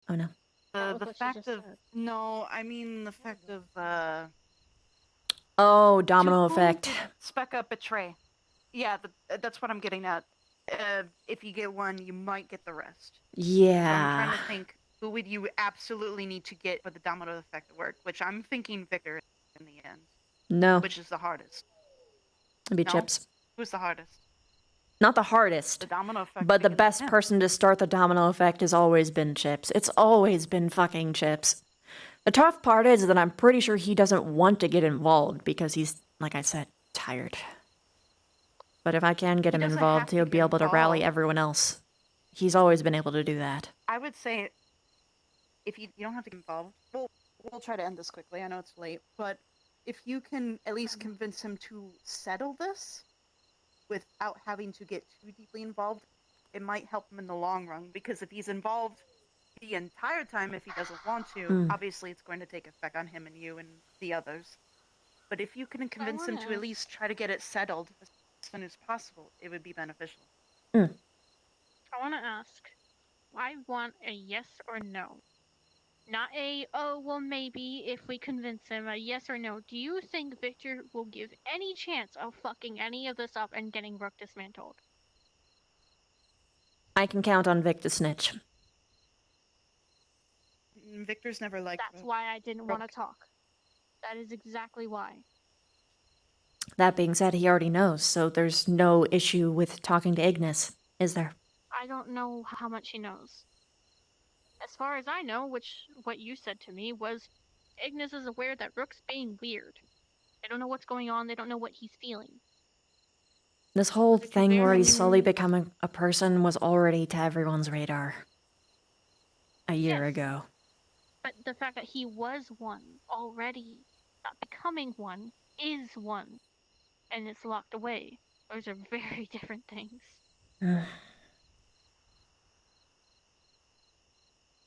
Oh no. form. The fact of no, I mean the fact of Oh, domino to effect. whom did Specca betray? Yeah, that's what I'm getting at. If you get one, you might get the rest. So I'm trying Yeah. to think, who would you absolutely need to get for the domino effect to work? Which I'm thinking Victor in the end. No. Which is the hardest? It'd be No? Chips. Who's the hardest? Not the hardest, The domino effect. but the because best of him. person to start the domino effect has always been Chips. It's always been fucking Chips. The tough part is that I'm pretty sure he doesn't want to get involved because he's, like I said, tired. But if I can get him doesn't involved, have to he'll get be able to rally involved. everyone else. He's always been able to do that. I would say, if you don't have to get involved, we'll try to end this quickly. I know it's late, but if you can at least convince him to settle this without having to get too deeply involved, it might help him in the long run. Because if he's involved the entire time, if he doesn't want to, obviously it's going to take effect on him and you and the others. But if you can convince him to at least try to get it settled as soon as possible, it would be beneficial. I want to ask, I want a yes or no. Not a, oh, well, maybe if we convince him, a yes or no. Do you think Victor will give any chance of fucking any of this up and getting Rook dismantled? I can count on Vic to snitch. Victor's never liked That's why I didn't want to talk. That is exactly why. That being said, he already knows, so there's no issue with talking to Ignis, is there? I don't know how much he knows. As far as I know, what you said to me was Ignis is aware that Rook's being weird. They don't know what's going on, they don't know what he's feeling. This whole thing where he's slowly becoming a person was already to everyone's radar. A year ago. But the fact that he was one already, not becoming one, is one. And it's locked away. Those are very different things.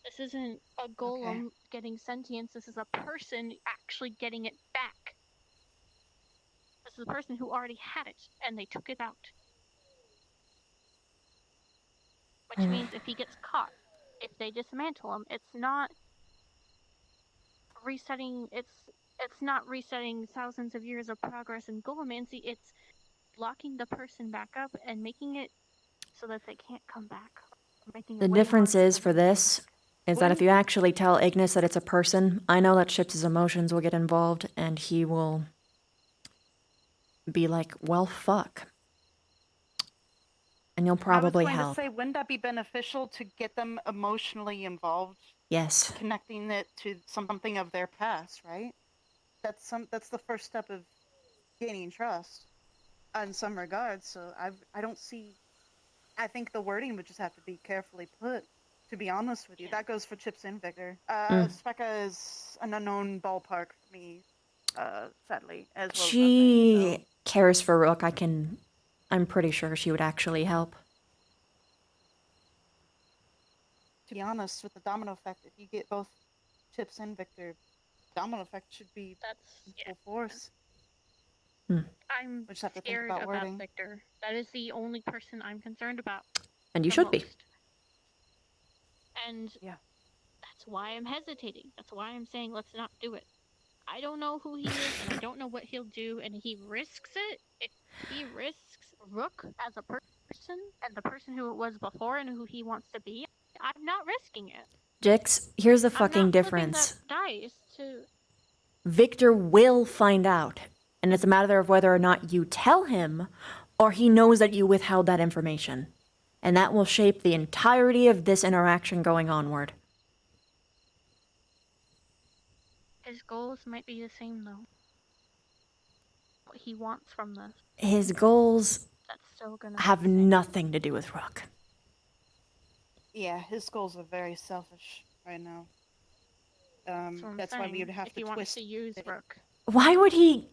This isn't a golem getting sentience, this is a person actually getting it back. This is a person who already had it, and they took it out. Which means if he gets caught, if they dismantle him, it's not resetting, it's not resetting thousands of years of progress in golemancy, it's locking the person back up and making it so that they can't come back. The difference is for this is that if you actually tell Ignis that it's a person, I know that Chips' emotions will get involved and he will be like, well, fuck. And you'll probably I was going help. to say, wouldn't that be beneficial to get them emotionally involved? Yes. Connecting it to something of their past, right? That's the first step of gaining trust, in some regards. So I don't see. I think the wording would just have to be carefully put. To be honest with you, that goes for Chips and Victor. Specca is an unknown ballpark for me, sadly, as well. She cares for Rook. I'm pretty sure she would actually help. To be honest, with the domino effect, if you get both Chips and Victor, domino effect should be full force. I'm We just have to think scared about about wording. Victor. That is the only person I'm concerned about. And you the should be. most. And that's why I'm hesitating. That's why I'm saying let's not do it. I don't know who he is, and I don't know what he'll do, and he risks it. If he risks Rook as a person, and the person who it was before and who he wants to be, I'm not risking it. Jix, here's the I'm fucking not flipping difference. that dice to. Victor will find out, and it's a matter of whether or not you tell him, or he knows that you withheld that information. And that will shape the entirety of this interaction going onward. His goals might be the same though. What he wants from this. His goals That's still gonna have nothing to do with Rook. Yeah, his goals are very selfish right now. what That's I'm why we saying. would have If to he wants twist to use it. Rook. Why would he...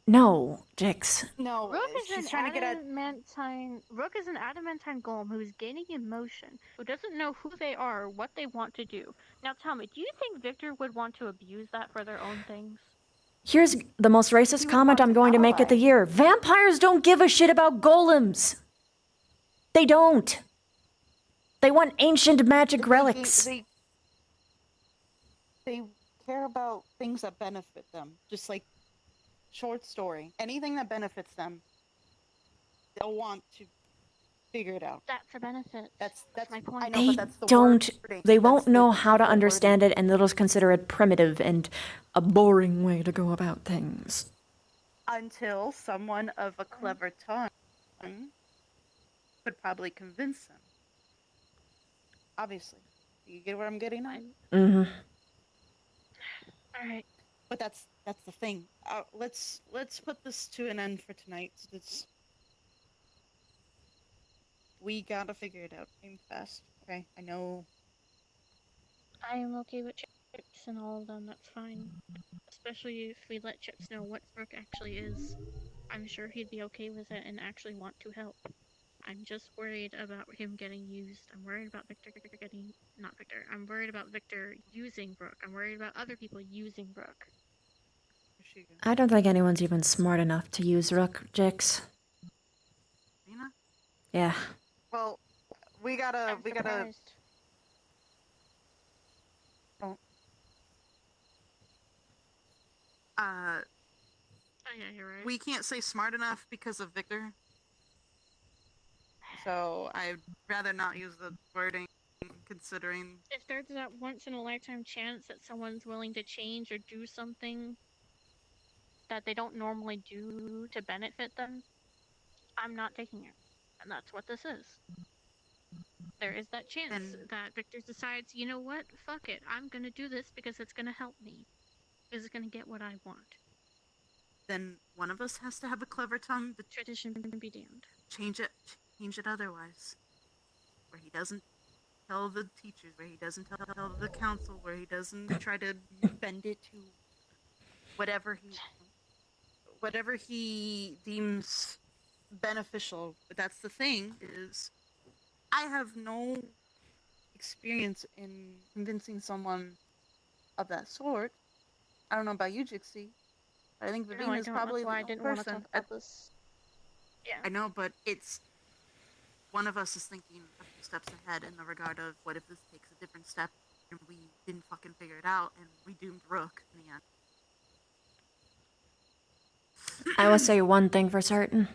No, Jix. No, Rook is she's an trying to get at. adamantine. Rook is an adamantine golem who is gaining emotion, who doesn't know who they are or what they want to do. Now tell me, do you think Victor would want to abuse that for their own things? Here's the most racist comment I'm going to make of the year. Vampires don't give a shit about golems. They don't. They want ancient magic relics. They care about things that benefit them. Just like short story. Anything that benefits them, they'll want to figure it out. That's a benefit. That's my point. I know, They but that's the don't. wording. They That's won't the know how to simple understand wording. it, and they'll just consider it primitive and a boring way to go about things. Until someone of a clever tongue could probably convince them. Obviously. You get where I'm getting at? Mm-hmm. Alright. But that's the thing. Let's put this to an end for tonight. We gotta figure it out. Aim fast. Okay, I know. I am okay with Chips and all of them, that's fine. Especially if we let Chips know what Rook actually is. I'm sure he'd be okay with it and actually want to help. I'm just worried about him getting used. I'm worried about Victor getting... Not Victor. I'm worried about Victor using Brooke. I'm worried about other people using Brooke. I don't think anyone's even smart enough to use Rook, Jix. Nina? Yeah. Well, we gotta. Oh. Oh yeah, you're right. We can't say smart enough because of Victor. So I'd rather not use the wording, considering. If there's that once in a lifetime chance that someone's willing to change or do something that they don't normally do to benefit them, I'm not taking it. And that's what this is. There is that chance that Victor decides, you know what, fuck it, I'm gonna do this because it's gonna help me. Because it's gonna get what I want. Then one of us has to have a clever tongue. The tradition can be damned. Change it otherwise. Where he doesn't tell the teachers, where he doesn't tell the council, where he doesn't try to bend it to whatever he deems beneficial. But that's the thing, is I have no experience in convincing someone of that sort. I don't know about you, Jixie. I think Vivina is probably that's why I the didn't want to person. talk about this. Yeah. I know, but it's one of us is thinking a few steps ahead in the regard of what if this takes a different step and we didn't fucking figure it out and we doomed Rook in the end. I will say one thing for certain.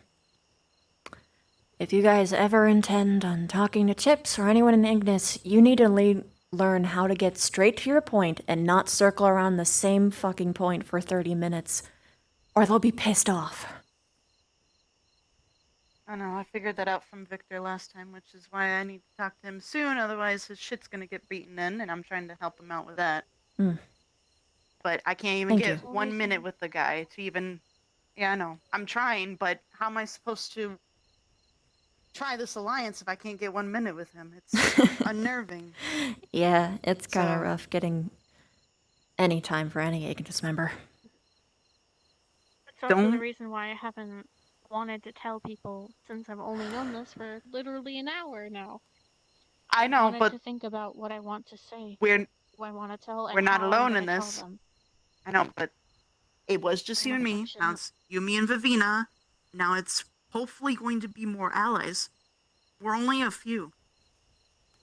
If you guys ever intend on talking to Chips or anyone in Ignis, you need to learn how to get straight to your point and not circle around the same fucking point for 30 minutes, or they'll be pissed off. I know, I figured that out from Victor last time, which is why I need to talk to him soon, otherwise his shit's gonna get beaten in, and I'm trying to help him out with that. Mm. But I can't even Thank get you. 1 minute with the guy to even... Yeah, I know. I'm trying, but how am I supposed to try this alliance if I can't get 1 minute with him? It's unnerving. Yeah, it's kind of So- rough getting any time for any Ignis member. It's also the Don't- reason why I haven't wanted to tell people since I've only known this for literally an hour now. I know, wanted but to think about what I want to say. we're Who I want to tell. And we're not how I'm alone gonna in tell this. them. I know, but it was just you and me. Now it's you, me, and Vivina. Now it's hopefully going to be more allies. We're only a few.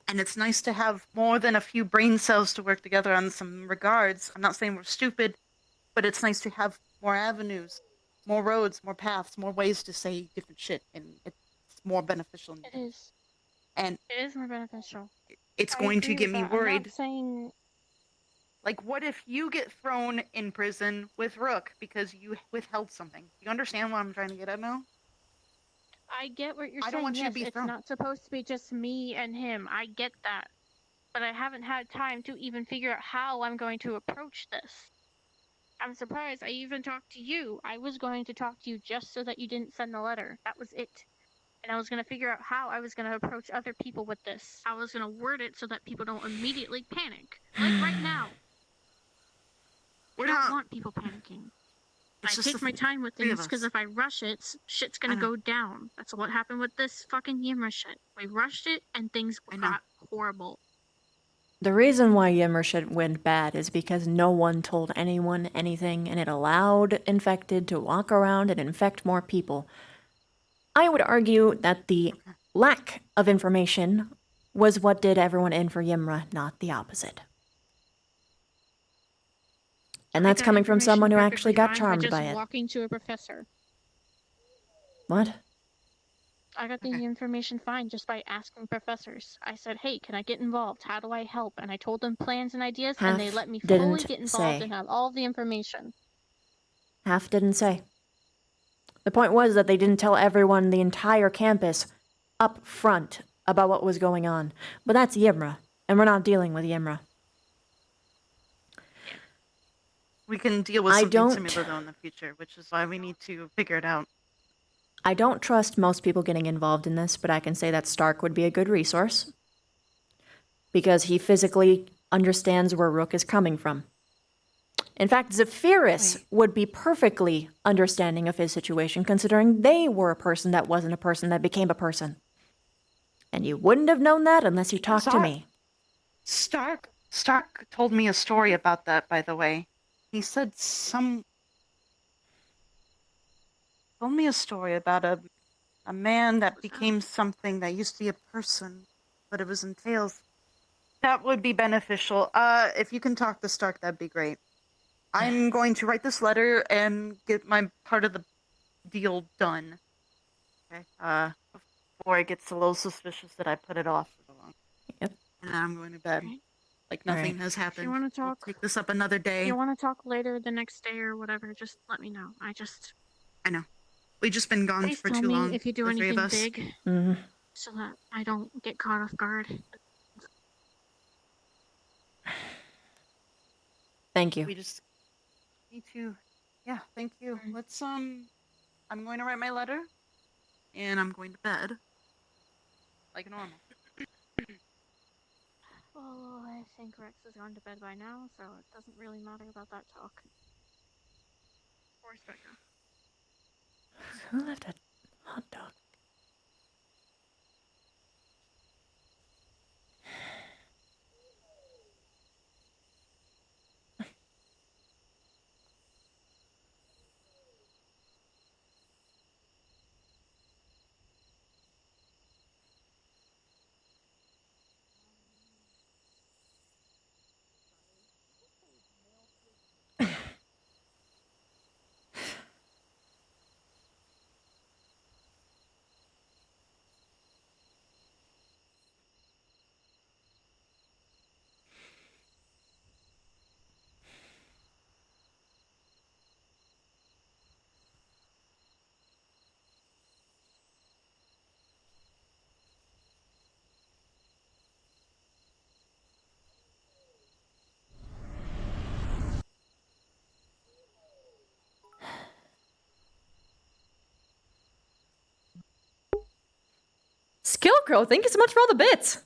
And it's nice to have more than a few brain cells to work together on some regards. I'm not saying we're stupid, but it's nice to have more avenues, more roads, more paths, more ways to say different shit, and it's more beneficial. It is. And it is more beneficial. it's I going to agree get with me that. worried. I'm not saying Like, what if you get thrown in prison with Rook because you withheld something? You understand what I'm trying to get at now? I get what you're I saying. don't want you Yes, to be it's thrown. not supposed to be just me and him. I get that. But I haven't had time to even figure out how I'm going to approach this. I'm surprised I even talked to you. I was going to talk to you just so that you didn't send the letter. That was it. And I was going to figure out how I was going to approach other people with this. I was going to word it so that people don't immediately panic. Like right now. I don't want people panicking. I take my time with things because if I rush it, shit's gonna go down. That's what happened with this fucking Yimra shit. We rushed it and things got horrible. The reason why Yimmer shit went bad is because no one told anyone anything, and it allowed infected to walk around and infect more people. I would argue that the lack of information was what did everyone in for Yimra, not the opposite. And that's coming from someone who actually got charmed by it. Walking to a professor. What? I got the information fine just by asking professors. I said, hey, can I get involved? How do I help? And I told them plans and ideas, and they let me fully get involved and have all the information. Half didn't say. The point was that they didn't tell everyone, the entire campus, up front about what was going on. But that's Yimra, and we're not dealing with Yimra. We can deal with something similar though in the future, which is why we need to figure it out. I don't trust most people getting involved in this, but I can say that Stark would be a good resource. Because he physically understands where Rook is coming from. In fact, Zephyrus would be perfectly understanding of his situation, considering they were a person that wasn't a person that became a person. And you wouldn't have known that unless you talked to me. Stark told me a story about that, by the way. He said told me a story about a man that became something that used to be a person, but it was in Tales. That would be beneficial. If you can talk to Stark, that'd be great. I'm going to write this letter and get my part of the deal done. Okay. Before it gets a little suspicious that I put it off for so long. Yep. And then I'm going to bed. Like nothing has happened. If you want to talk, we'll take this up another day. If you want to talk later the next day or whatever, just let me know. I know. We've just been gone for too long. If you do the three of anything us. big, so that I don't get caught off guard. Thank you. We just need to. Yeah, thank you. Let's I'm going to write my letter, and I'm going to bed. Like normal. Well, I think Rex has gone to bed by now, so it doesn't really matter about that talk. Or Becca. Who left a hot dog? Skillcrow, thank you so much for all the bits!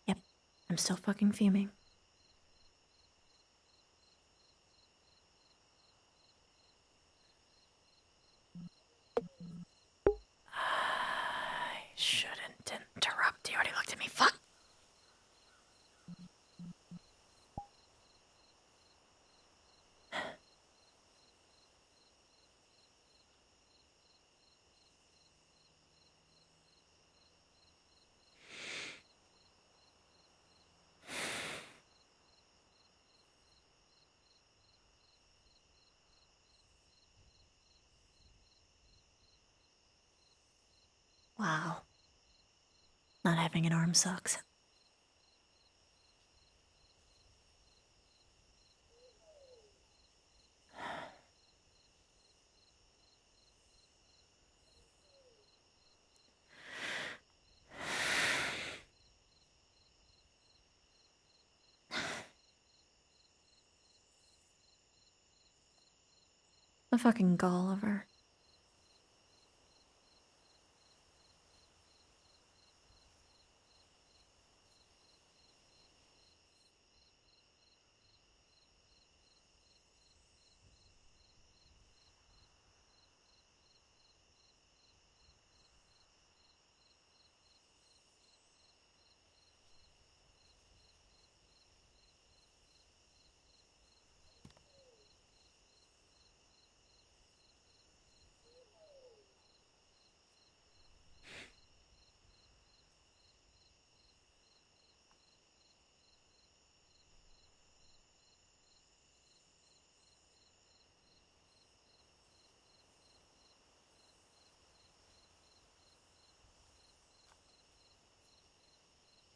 Yep, I'm still fucking fuming. I shouldn't interrupt. You already looked at me. Fuck! Not having an arm sucks. The fucking gall of her.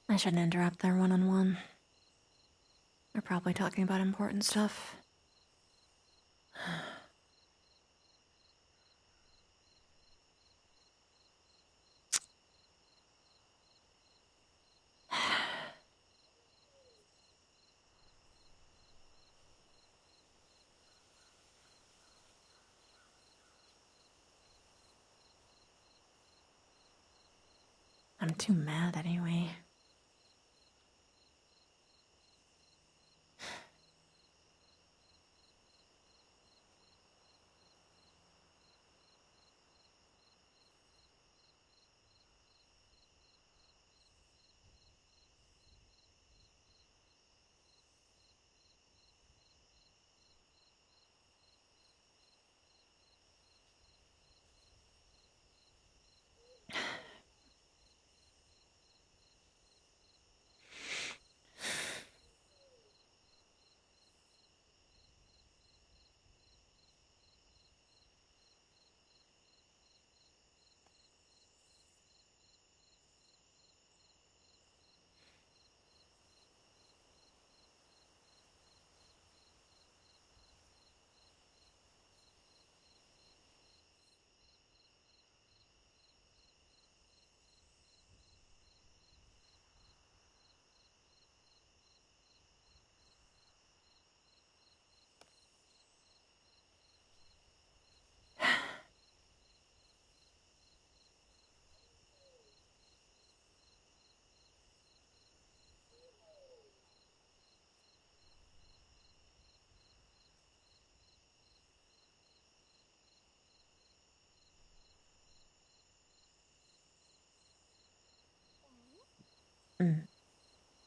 I shouldn't interrupt their one-on-one. They're probably talking about important stuff. I'm too mad anyway.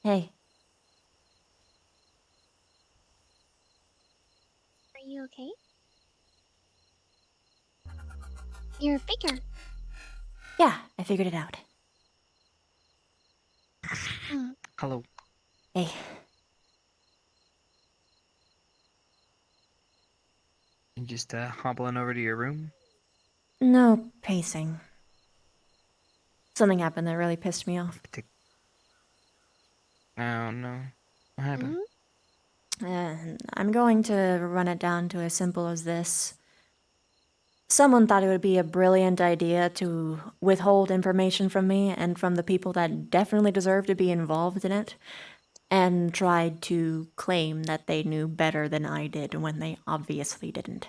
Hey. Are you okay? You're bigger. Yeah, I figured it out. Hello. Hey. You just hobbling over to your room? No pacing. Something happened that really pissed me off. Oh no. What happened? I'm going to run it down to as simple as this. Someone thought it would be a brilliant idea to withhold information from me and from the people that definitely deserve to be involved in it, and tried to claim that they knew better than I did when they obviously didn't.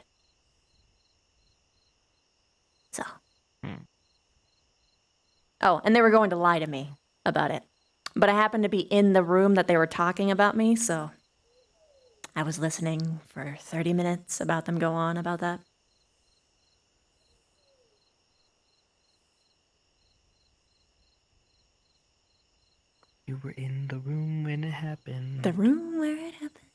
So. Oh, and they were going to lie to me about it. But I happened to be in the room that they were talking about me, so I was listening for 30 minutes about them go on about that. You were in the room when it happened. The room where it happened.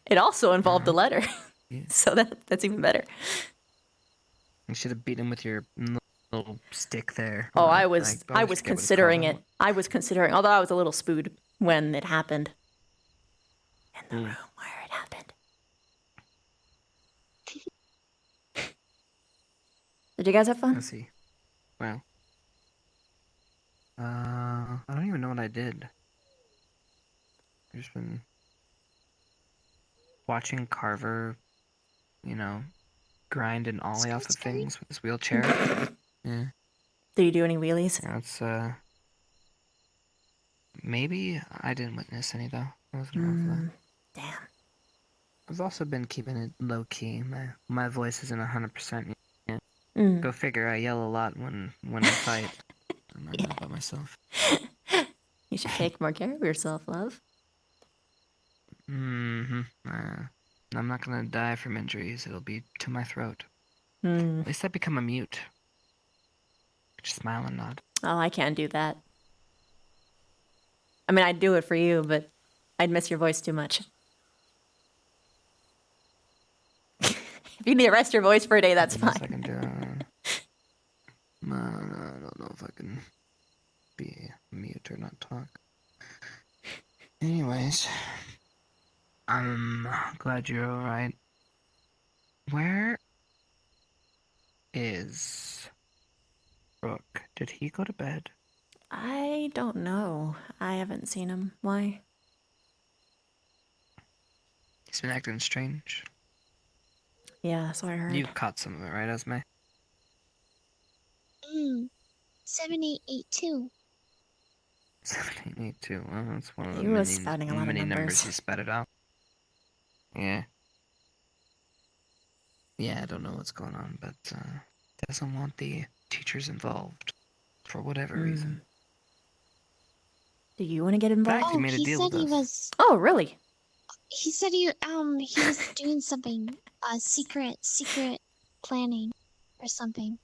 It also involved a letter. Yeah. So that's even better. You should have beat him with your little stick there. Oh, Or, I was forget I what was it's considering called. it. I was considering, although I was a little spooed when it happened. In the room where it happened. Did you guys have fun? Let's see. Well, I don't even know what I did. I've just been watching Carver, grind and ollie off of things with his wheelchair. Yeah. Did you do any wheelies? Yeah, it's maybe I didn't witness any though. I wasn't around for that. Damn. I've also been keeping it low key. My voice isn't 100% yet. Mm. Go figure. I yell a lot when I fight. I'm not by myself. You should take more care of yourself, love. I'm not gonna die from injuries. It'll be to my throat. Mm. At least I become a mute. Just smile and nod. Oh, I can't do that. I mean, I'd do it for you, but I'd miss your voice too much. If you need to rest your voice for a day, that's fine. I can do. No, I don't know if I can be mute or not talk. Anyways, I'm glad you're alright. Where is Brooke? Did he go to bed? I don't know. I haven't seen him. Why? He's been acting strange. Yeah, so I heard. You caught some of it, right, Esme? 7882. 7882. Well, that's one of the He was spouting a lot of many numbers numbers. he spat it out. Yeah. Yeah, I don't know what's going on, but doesn't want the teachers involved for whatever reason. Do you want to get involved? He made a he deal said with he us. was. Oh, really? He said he was doing something, secret planning or something.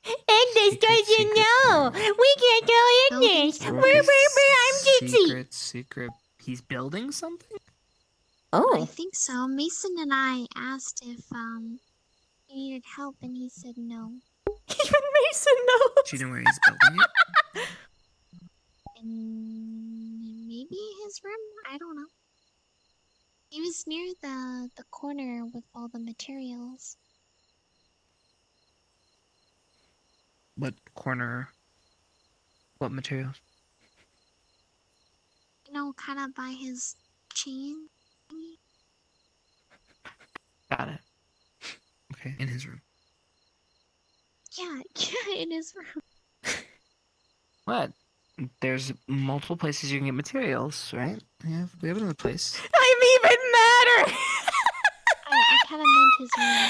Agnes doesn't know. We can't tell Agnes. I'm Dixie. Secret. He's building something? I Oh. think so. Mason and I asked if he needed help, and he said no. Even Mason knows. Do you know where he's building it? And maybe his room. I don't know. He was near the corner with all the materials. What corner? What materials? Kind of by his chain. Got it. Okay, in his room. Yeah, in his room. What? There's multiple places you can get materials, right? We have another place. I'm even madder. I kind of meant his room.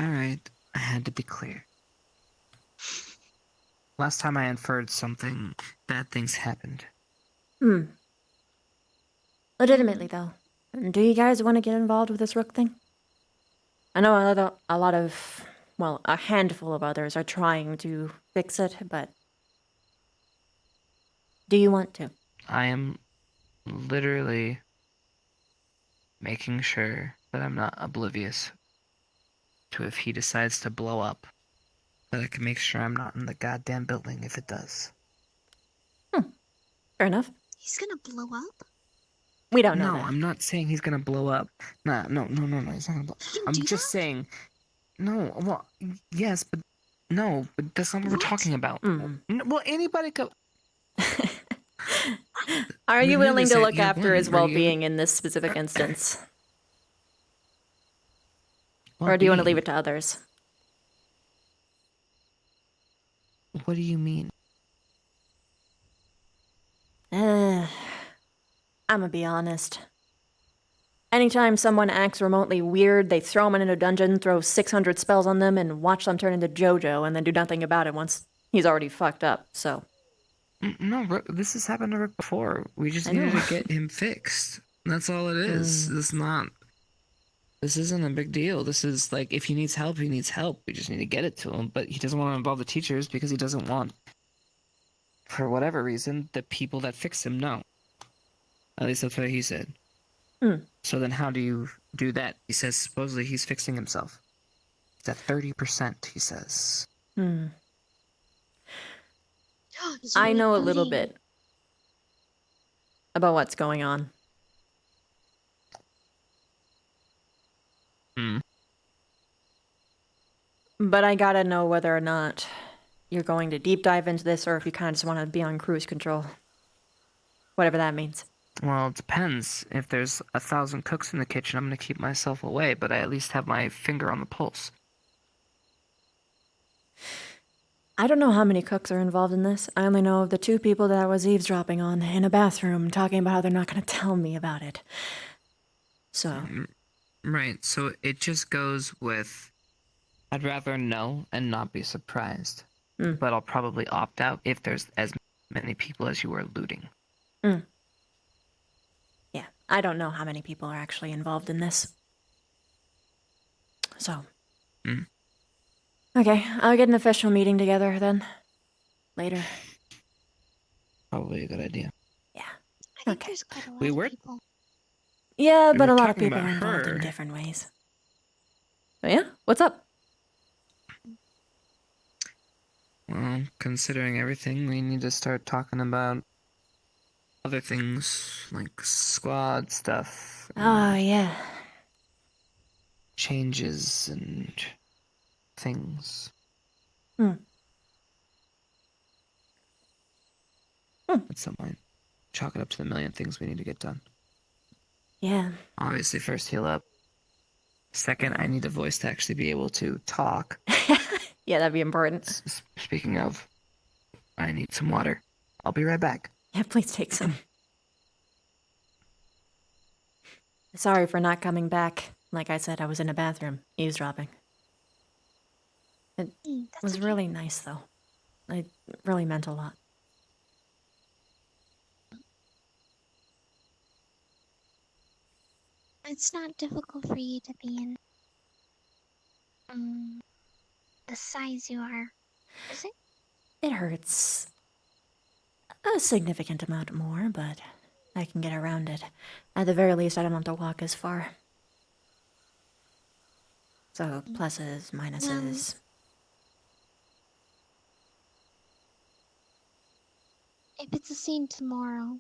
Alright, I had to be clear. Last time I inferred something, bad things happened. Legitimately, though. Do you guys want to get involved with this Rook thing? I know a lot of, well, a handful of others are trying to fix it, but do you want to? I am literally making sure that I'm not oblivious to if he decides to blow up. That I can make sure I'm not in the goddamn building if it does. Fair enough. He's gonna blow up? We don't know No, that. I'm not saying he's gonna blow up. No, he's not gonna blow up. I'm just saying... No, well, yes, but... No, but that's not what we're talking about. Well, anybody could... Are We you knew willing this to at look year after one. his Are you- well-being in this specific instance? Or do you want to leave it to others? What do you mean? I'm gonna be honest. Anytime someone acts remotely weird, they throw them in a dungeon, throw 600 spells on them, and watch them turn into JoJo, and then do nothing about it once he's already fucked up, so... No, Rook, this has happened to Rook before. We just I needed know. to get him fixed. That's all it is. This isn't a big deal. This is like, if he needs help, he needs help. We just need to get it to him. But he doesn't want to involve the teachers because he doesn't want, for whatever reason, the people that fix him know. At least that's what he said. So then how do you do that? He says supposedly he's fixing himself. It's at 30%, he says. I know a little bit about what's going on. But I gotta know whether or not you're going to deep dive into this or if you kind of just want to be on cruise control. Whatever that means. Well, it depends. If there's 1,000 cooks in the kitchen, I'm gonna keep myself away, but I at least have my finger on the pulse. I don't know how many cooks are involved in this. I only know of the 2 people that I was eavesdropping on in a bathroom talking about how they're not going to tell me about it. So. Right, so it just goes with I'd rather know and not be surprised. But I'll probably opt out if there's as many people as you are looting. Yeah, I don't know how many people are actually involved in this. So. Okay, I'll get an official meeting together then. Later. Probably a good idea. Yeah. I think there's quite a lot We of were- people. Yeah, We but were a lot of talking people are about involved in her. different ways. So yeah, what's up? Well, considering everything, we need to start talking about other things, like squad stuff, Oh, yeah. changes and things. At some point, chalk it up to the million things we need to get done. Yeah. Obviously, first heal up. Second, I need a voice to actually be able to talk. Yeah, that'd be important. Speaking of, I need some water. I'll be right back. Yeah, please take some. Sorry for not coming back. Like I said, I was in a bathroom, eavesdropping. It was really nice, though. It really meant a lot. It's not difficult for you to be in the size you are, is it? It hurts a significant amount more, but I can get around it. At the very least, I don't have to walk as far. So, pluses, minuses. If it's a scene tomorrow,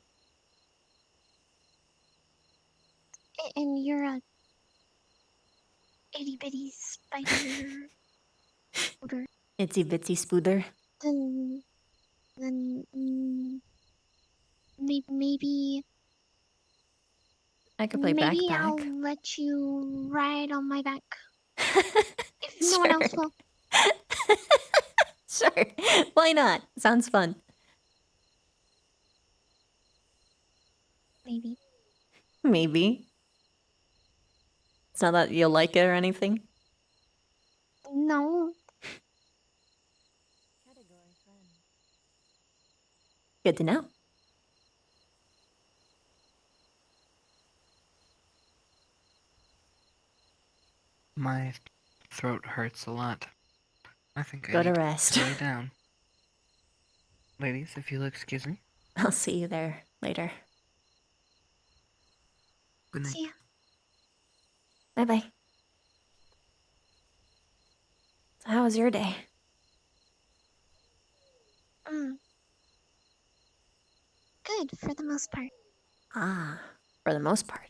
and you're a itty bitty spider, Itsy bitsy spooder. then maybe I could play maybe backpack. I'll let you ride on my back. If no one else will. Sure. Why not? Sounds fun. Maybe. Maybe. It's not that you'll like it or anything. No. Good to know. My throat hurts a lot. I think I Go to need rest. to lay down. Ladies, if you'll excuse me. I'll see you there later. Good night. See ya. Bye-bye. So how was your day? Good, for the most part. Ah, for the most part.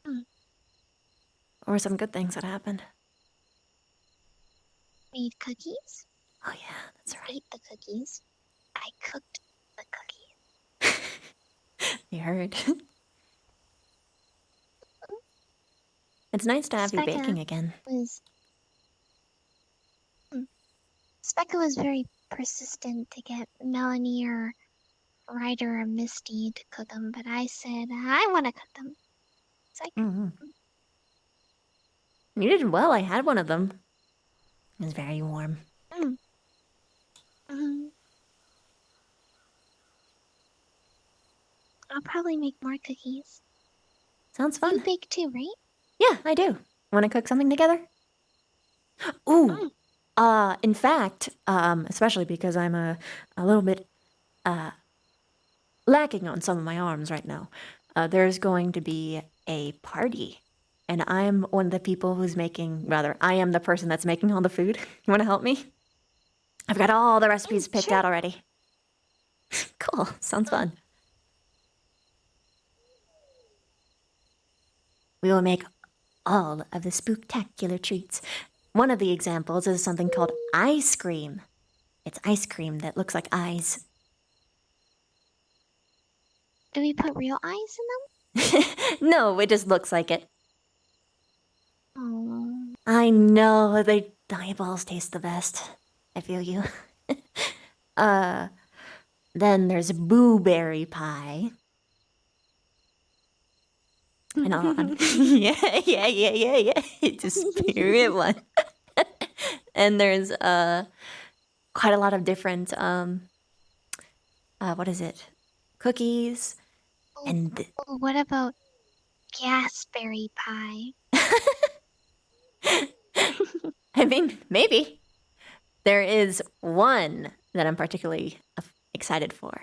Mm. What were some good things that happened? Made cookies. Oh yeah, that's right. Ate the cookies. I cooked the cookies. You heard. It's nice to have you baking again. Specca was very persistent to get Melanie or Ryder or Misty to cook them, but I said I want to cook them. It's like, You did well. I had one of them. It was very warm. I'll probably make more cookies. Sounds fun. You bake too, right? Yeah, I do. Want to cook something together? Ooh. In fact, especially because I'm a little bit lacking on some of my arms right now. There's going to be a party, and I'm one of the people who's making. Rather, I am the person that's making all the food. You want to help me? I've got all the recipes picked out already. Cool. Sounds fun. We will make all of the spooktacular treats. One of the examples is something called ice cream. It's ice cream that looks like eyes. Do we put real eyes in them? No, it just looks like it. Oh. I know, the eyeballs taste the best. I feel you. Then there's blueberry pie. And yeah. It's a spirit one. And there's quite a lot of different what is it? Cookies. And Oh, what about gasberry pie? I mean, maybe. There is one that I'm particularly excited for.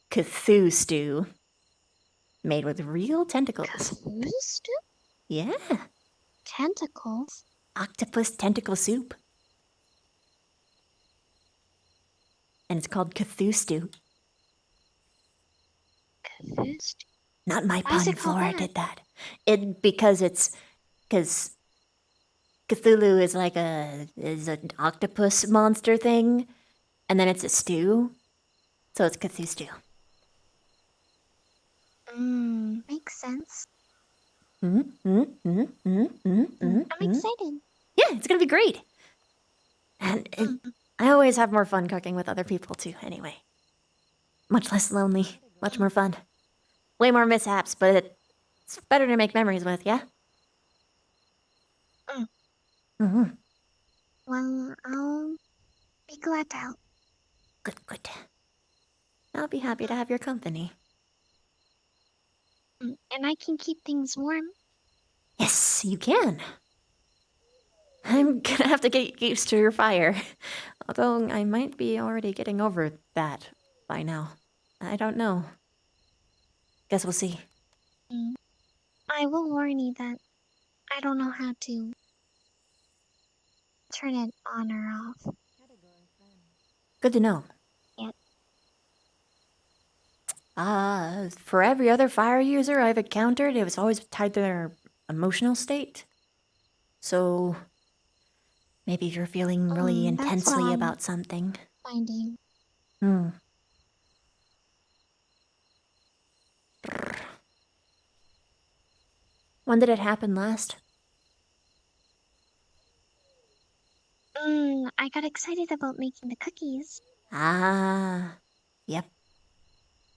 Cthulhu stew. Made with real tentacles. Cthulhu stew? Yeah. Tentacles? Octopus tentacle soup. And it's called Cthulhu stew. Cthulhu stew? Not my Why is pun, it called Flora that? did that. Because Cthulhu is like is an octopus monster thing, and then it's a stew, so it's Cthulhu stew. Makes sense. I'm excited. Yeah, it's gonna be great. And I always have more fun cooking with other people too. Anyway, much less lonely, much more fun, way more mishaps, but it's better to make memories with. Yeah. Well, I'll be glad to help. Good. I'll be happy to have your company. And I can keep things warm. Yes, you can. I'm gonna have to get used to your fire. Although I might be already getting over that by now. I don't know. Guess we'll see. I will warn you that I don't know how to turn it on or off. Good to know. Yeah. For every other fire user I've encountered, it was always tied to their emotional state. So maybe you're feeling really That's what intensely I'm about something. finding. When did it happen last? I got excited about making the cookies. Yep.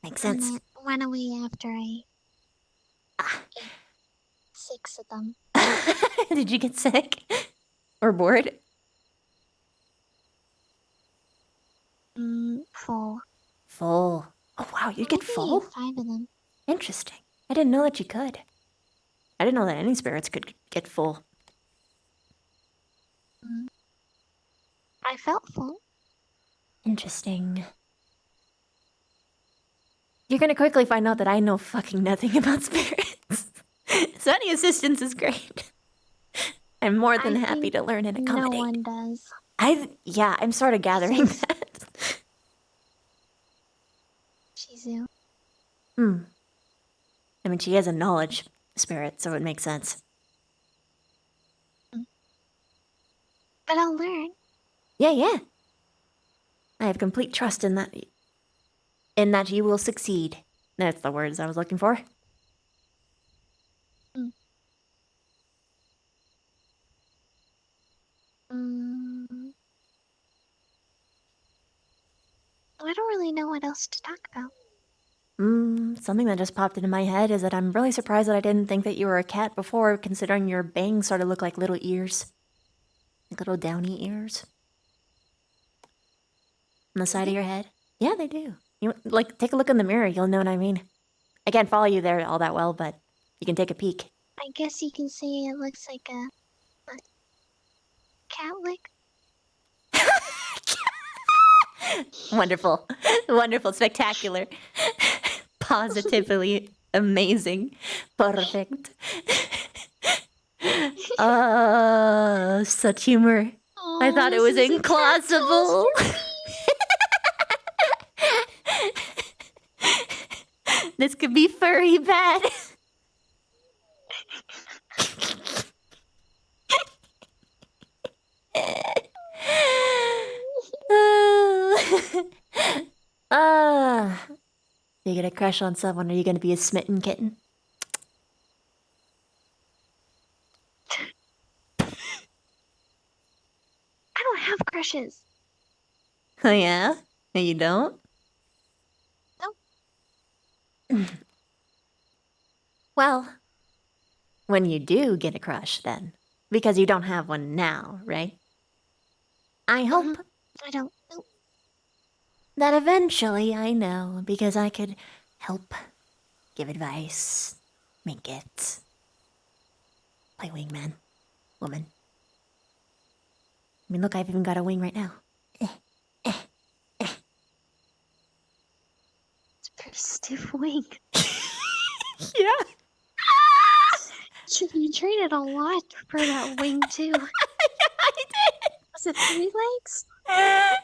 Makes And sense. it went away after I ate 6 of them. Did you get sick? Or bored? Full. Full. Oh wow, you get I full? ate 5 of them. Interesting. I didn't know that you could. I didn't know that any spirits could get full. I felt full. Interesting. You're gonna quickly find out that I know fucking nothing about spirits. So any assistance is great. I'm more than happy to learn and accommodate. No one does. I'm sort of gathering that. Shizu. I mean, she is a knowledge spirit, so it makes sense. But I'll learn. Yeah. I have complete trust in that you will succeed. That's the words I was looking for. I don't really know what else to talk about. Something that just popped into my head is that I'm really surprised that I didn't think that you were a cat before, considering your bangs sort of look like little ears. Like little downy ears. On the side of your head. Yeah, they do. You take a look in the mirror, you'll know what I mean. I can't follow you there all that well, but you can take a peek. I guess you can say it looks like a cat lick. Wonderful. Wonderful. Spectacular. Positively amazing. Perfect. Such humor. I thought it was implausible. This could be furry bad. You get a crush on someone, are you gonna be a smitten kitten? I don't have crushes. Oh yeah? No, you don't? No. Well, when you do get a crush, then. Because you don't have one now, right? I hope I don't know. that eventually I know, because I could help, give advice, make it. Play wingman. Woman. I mean, look, I've even got a wing right now. It's a pretty stiff wing. Yeah. You traded a lot for that wing too. Yeah, I did. Was it 3 legs? Yeah.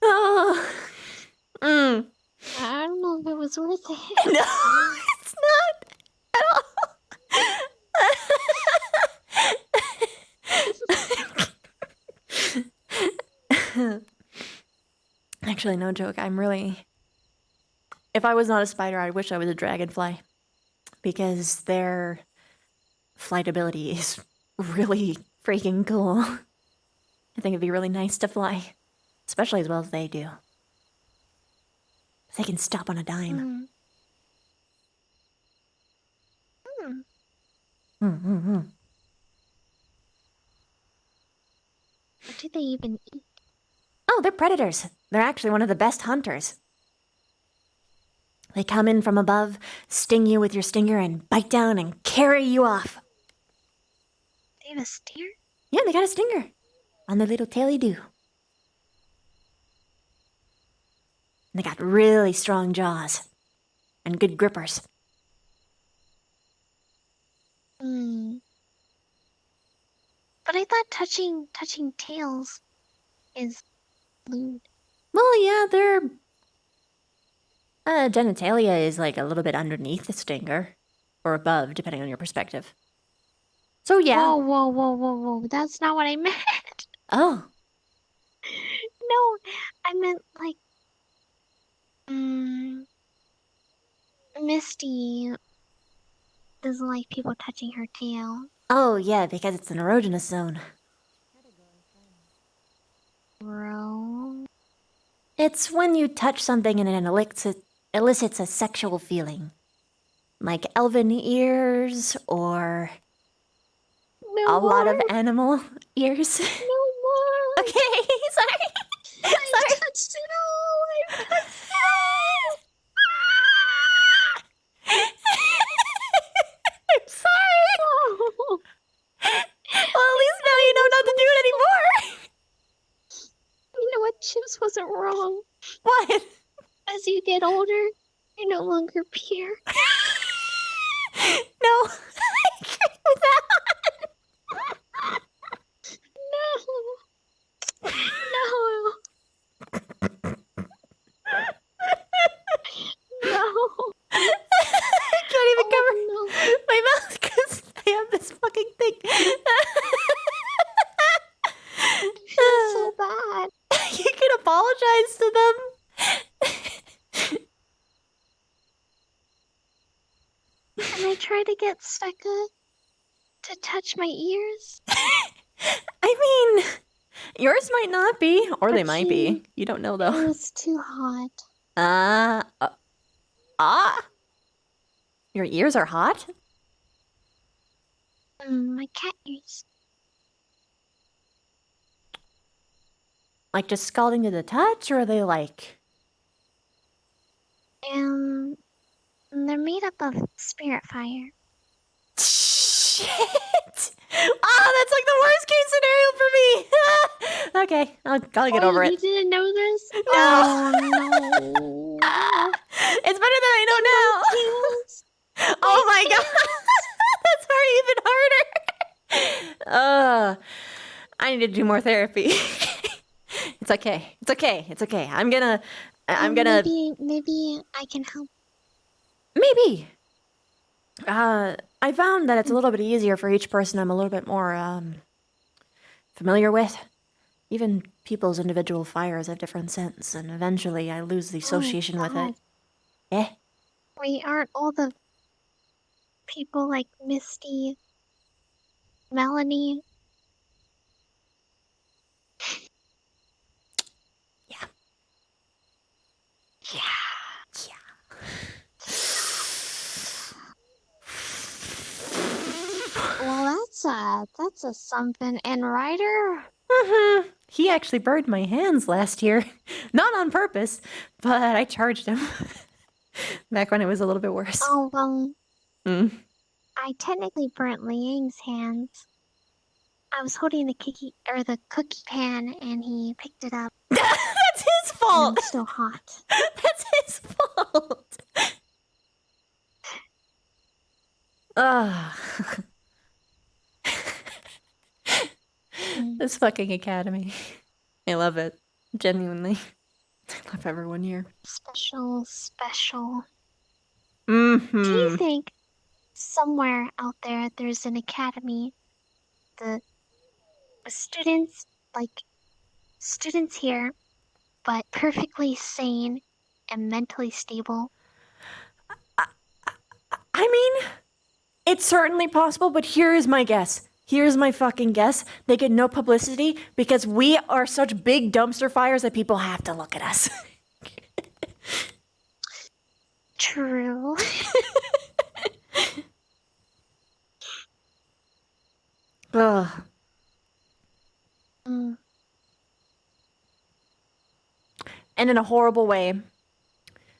Oh. I don't know if it was worth it. No, it's not at all. Actually, no joke. I'm really. If I was not a spider, I wish I was a dragonfly. Because their flight ability is really freaking cool. I think it'd be really nice to fly. Especially as well as they do. They can stop on a dime. What do they even eat? Oh, they're predators. They're actually one of the best hunters. They come in from above, sting you with your stinger, and bite down and carry you off. They have a stinger? Yeah, they got a stinger on their little taily do. And they got really strong jaws and good grippers. But I thought touching tails is lewd. Well, yeah, their genitalia is like a little bit underneath the stinger, or above, depending on your perspective. So yeah. Whoa. That's not what I meant. Oh. No, I meant like Misty doesn't like people touching her tail. Oh, yeah, because it's an erogenous zone. Bro. It's when you touch something and it elicits a sexual feeling. Like elven ears or a lot of animal ears. No more. Okay, sorry. I touched it all. I touched it I'm sorry. all. Well, at least now you know not to do it anymore. You know what? Chips wasn't wrong. What? As you get older, you're no longer pure. No, I agree with that. No. I can't even cover my mouth because I have this fucking thing. I feel so bad. You can apologize to them. Can I try to get Sveka to touch my ears? I mean, yours might not be, or they But might be. You don't know though. It's too hot. Your ears are hot? My cat ears. Like just scalding to the touch, or are they like? They're made up of spirit fire. Shit! Oh, that's like the worst case scenario for me. Okay, I'll get over You it. didn't know this? No. Oh no. It's better than I know now. Oh my god, that's even harder. I need to do more therapy. It's okay. It's okay. It's okay. I'm gonna. Maybe I can help. Maybe. I found that it's a little bit easier for each person I'm a little bit more familiar with. Even people's individual fires have different scents, and eventually I lose the association with it. Eh? Wait, aren't all the people like Misty, Melanie? Well, that's a something. And Ryder? He actually burned my hands last year. Not on purpose, but I charged him. Back when it was a little bit worse. Oh, Mm. I technically burnt Liang's hands. I was holding the cookie pan, and he picked it up. That's his fault. And it's still hot. That's his fault. Ugh. This fucking academy. I love it. Genuinely. I love everyone here. Special. Mm-hmm. Do you think somewhere out there there's an academy? The students, students here, but perfectly sane and mentally stable? I mean, it's certainly possible, but here is my guess. Here's my fucking guess. They get no publicity because we are such big dumpster fires that people have to look at us. True. Ugh. Mm. And in a horrible way,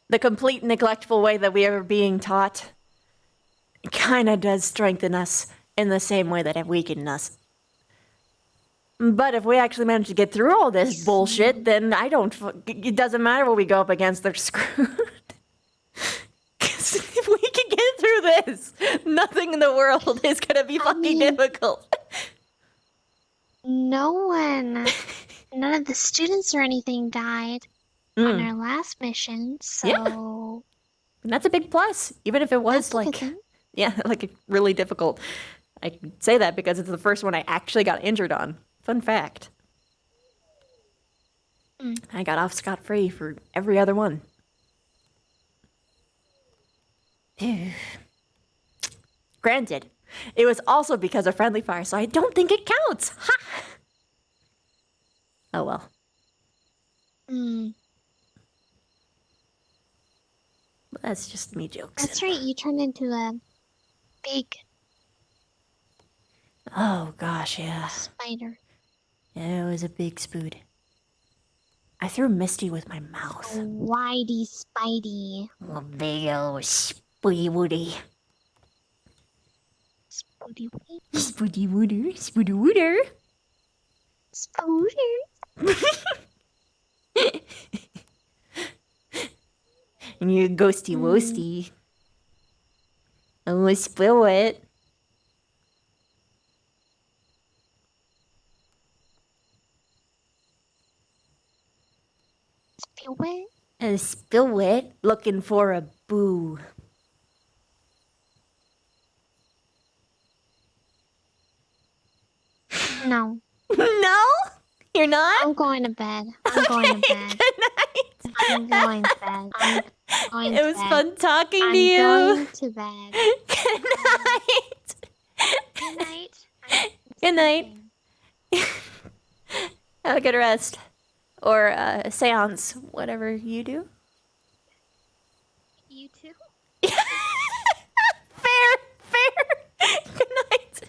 the complete neglectful way that we are being taught kind of does strengthen us in the same way that it weakened us. But if we actually manage to get through all this bullshit, then it doesn't matter what we go up against, they're screwed. Because if we can get through this, nothing in the world is gonna be fucking difficult. None of the students or anything died on our last mission, so... Yeah. And that's a big plus, even if it was like really difficult. I can say that because it's the first one I actually got injured on. Fun fact. I got off scot-free for every other one. Granted, it was also because of friendly fire, so I don't think it counts. Ha! Oh well. That's just me joking. That's right, you turned into a big Oh gosh, yeah. spider. Yeah, it was a big spood. I threw Misty with my mouth. Whitey Spidey. A big old spoody woody. Spoody Woody. Spoody wooder. Spoody wooder. Spooder. And you ghosty woasty. Oh, spill it. Spill it? Spill it. Looking for a boo. No. No? You're not? I'm going to bed. I'm going to bed. Good night. I'm going to bed. I'm going It to was bed. fun talking to I'm you. going to bed. Good night. Good night. Good night. Have a good rest. Or a seance, whatever you do. You too? Fair. Good night.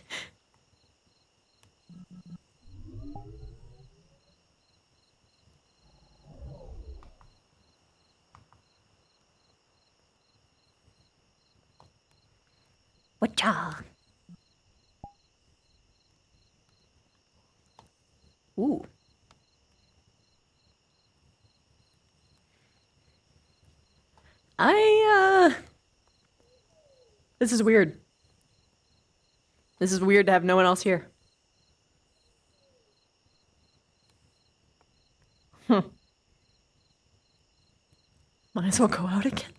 Whatcha? Ooh. This is weird. This is weird to have no one else here. Might as well go out again.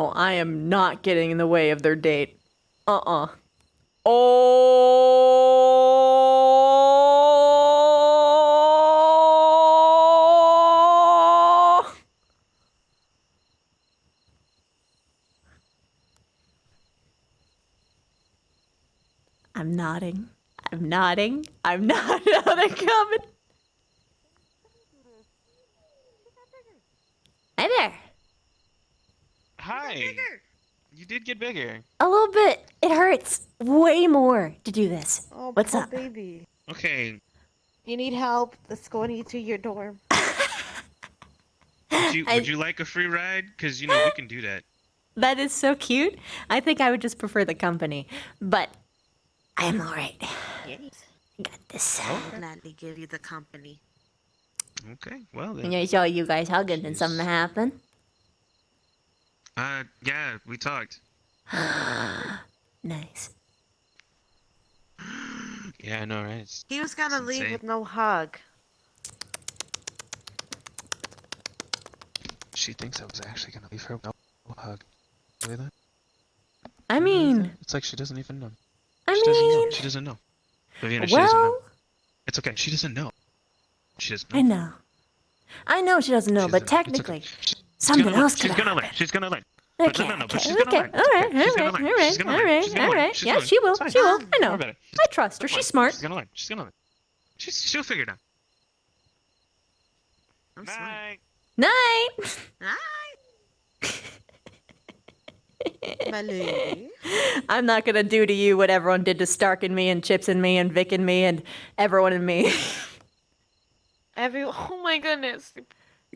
Oh, I am not getting in the way of their date. Uh-uh. Oh! I'm nodding. I'm nodding. I'm not. Oh, they're coming. Hi there. Hi. You did get bigger. A little bit. It hurts way more to do this. Oh, What's poor up? baby. Okay. You need help? Let's go into your dorm. Would you like a free ride? Because, you know, we can do that. That is so cute. I think I would just prefer the company, but I'm all right. Yes. I got this. I'll gladly give you the company. Okay, well then. And I saw you guys hugging and something happened. Yeah, we talked. Nice. Yeah, I know, right? He was gonna leave insane. with no hug. She thinks I was actually gonna leave her with no hug. Believe that? I mean, It's like she doesn't even know. I She doesn't know. mean, She doesn't know. Viviana, she doesn't know. well, It's okay. She doesn't know. She doesn't know. I know. I know she doesn't know, but technically, something else could She's gonna happen. learn. She's gonna learn. Okay, No, but okay, she's gonna okay, learn. all right, She's gonna all learn. right, She's gonna all learn. right, She's all gonna learn. right. She's Yeah, gonna she will, learn. It's she will. fine. I Don't know. worry about it. I trust her. She's smart. She's gonna learn. She's gonna learn. She'll figure it out. Night. Night. My lady. I'm not gonna do to you what everyone did to Stark and me and Chips and me and Vic and me and everyone and me. Oh my goodness.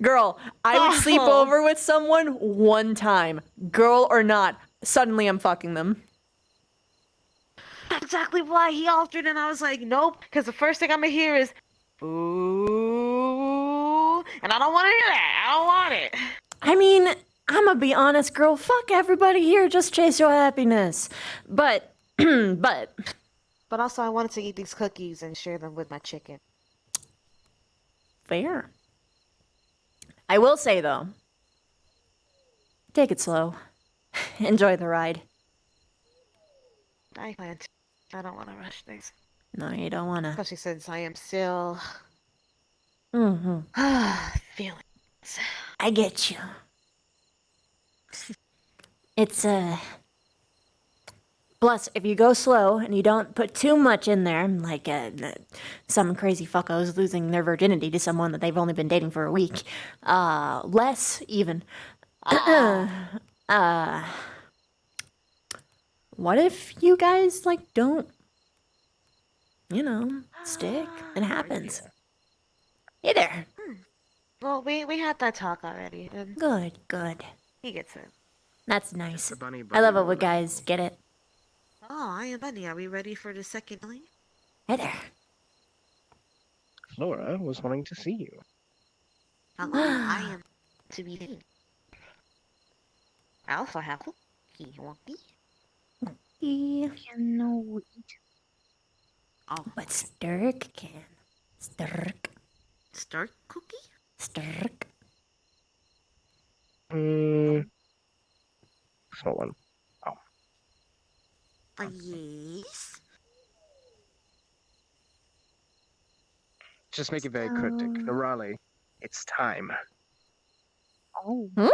Girl, I would sleep Oh. over with someone one time. Girl or not, suddenly I'm fucking them. That's exactly why he altered, and I was like, nope, because the first thing I'm gonna hear is, ooh, and I don't want to hear that. I don't want it. I mean, I'm gonna be honest, girl. Fuck everybody here. Just chase your happiness. But, But also, I wanted to eat these cookies and share them with my chicken. Fair. I will say though, take it slow. Enjoy the ride. I plan to. I don't want to rush things. No, you don't wanna. Especially since I am still mm-hmm. feeling. I get you. It's Plus, if you go slow and you don't put too much in there, like some crazy fuckos losing their virginity to someone that they've only been dating for a week, less even. What if you guys like don't, stick? It happens. Hey there. Well, we had that talk already. And Good. he gets it. That's nice. The bunny I love it bunny when guys get it. Oh, I am Bunny. Are we ready for the second lane? Hey there. Flora was wanting to see you. Hello, I am to be seen. I also have cookie. Wonky. No. Oh, But Sturk can. Sturk. Start cookie? Sturk. Small one. Yes. Just make it very cryptic. Nirali, it's time. Oh. Hmm?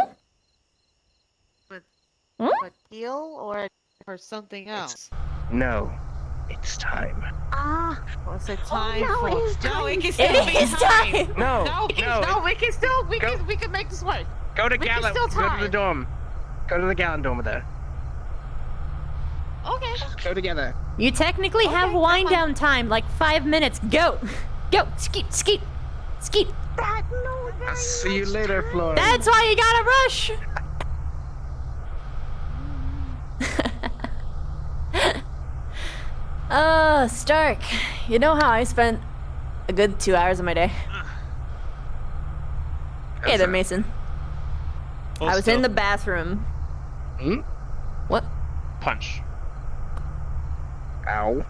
But Hmm? but heal or something else? No, it's time. What's it time no, for? it is No, time. it can still It be is time. time. No, No, we can still we can make this work. Go to We can Gallant. still Go to the time. dorm. Go to the Gallant dorm with her. Okay. Go together. You technically have wind down time, like 5 minutes. Go! Go! Skeet! Skeet! Skeet! I'll see you later, Flora. That's why you gotta rush! Stark, you know how I spent a good 2 hours of my day? Hey there, Mason. I was in the bathroom. Hmm? What? Punch. Ow.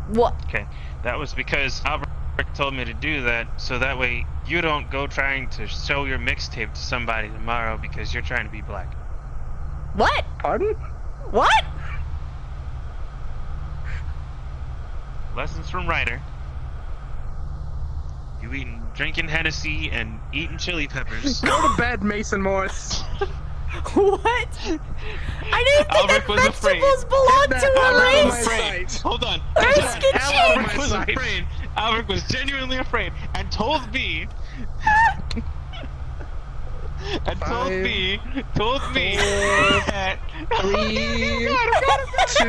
What? Okay, that was because Albert told me to do that, so that way you don't go trying to show your mixtape to somebody tomorrow because you're trying to be black. What? Pardon? What? Lessons from Ryder. You eating, drinking Hennessy and eating chili peppers. Go to bed, Mason Morse. What? I didn't think Albert was vegetables afraid. belonged to a Albert was race. afraid. Hold on. Risk and Albert was sight. afraid. Albert was genuinely afraid and told me. And told me that 3, 2,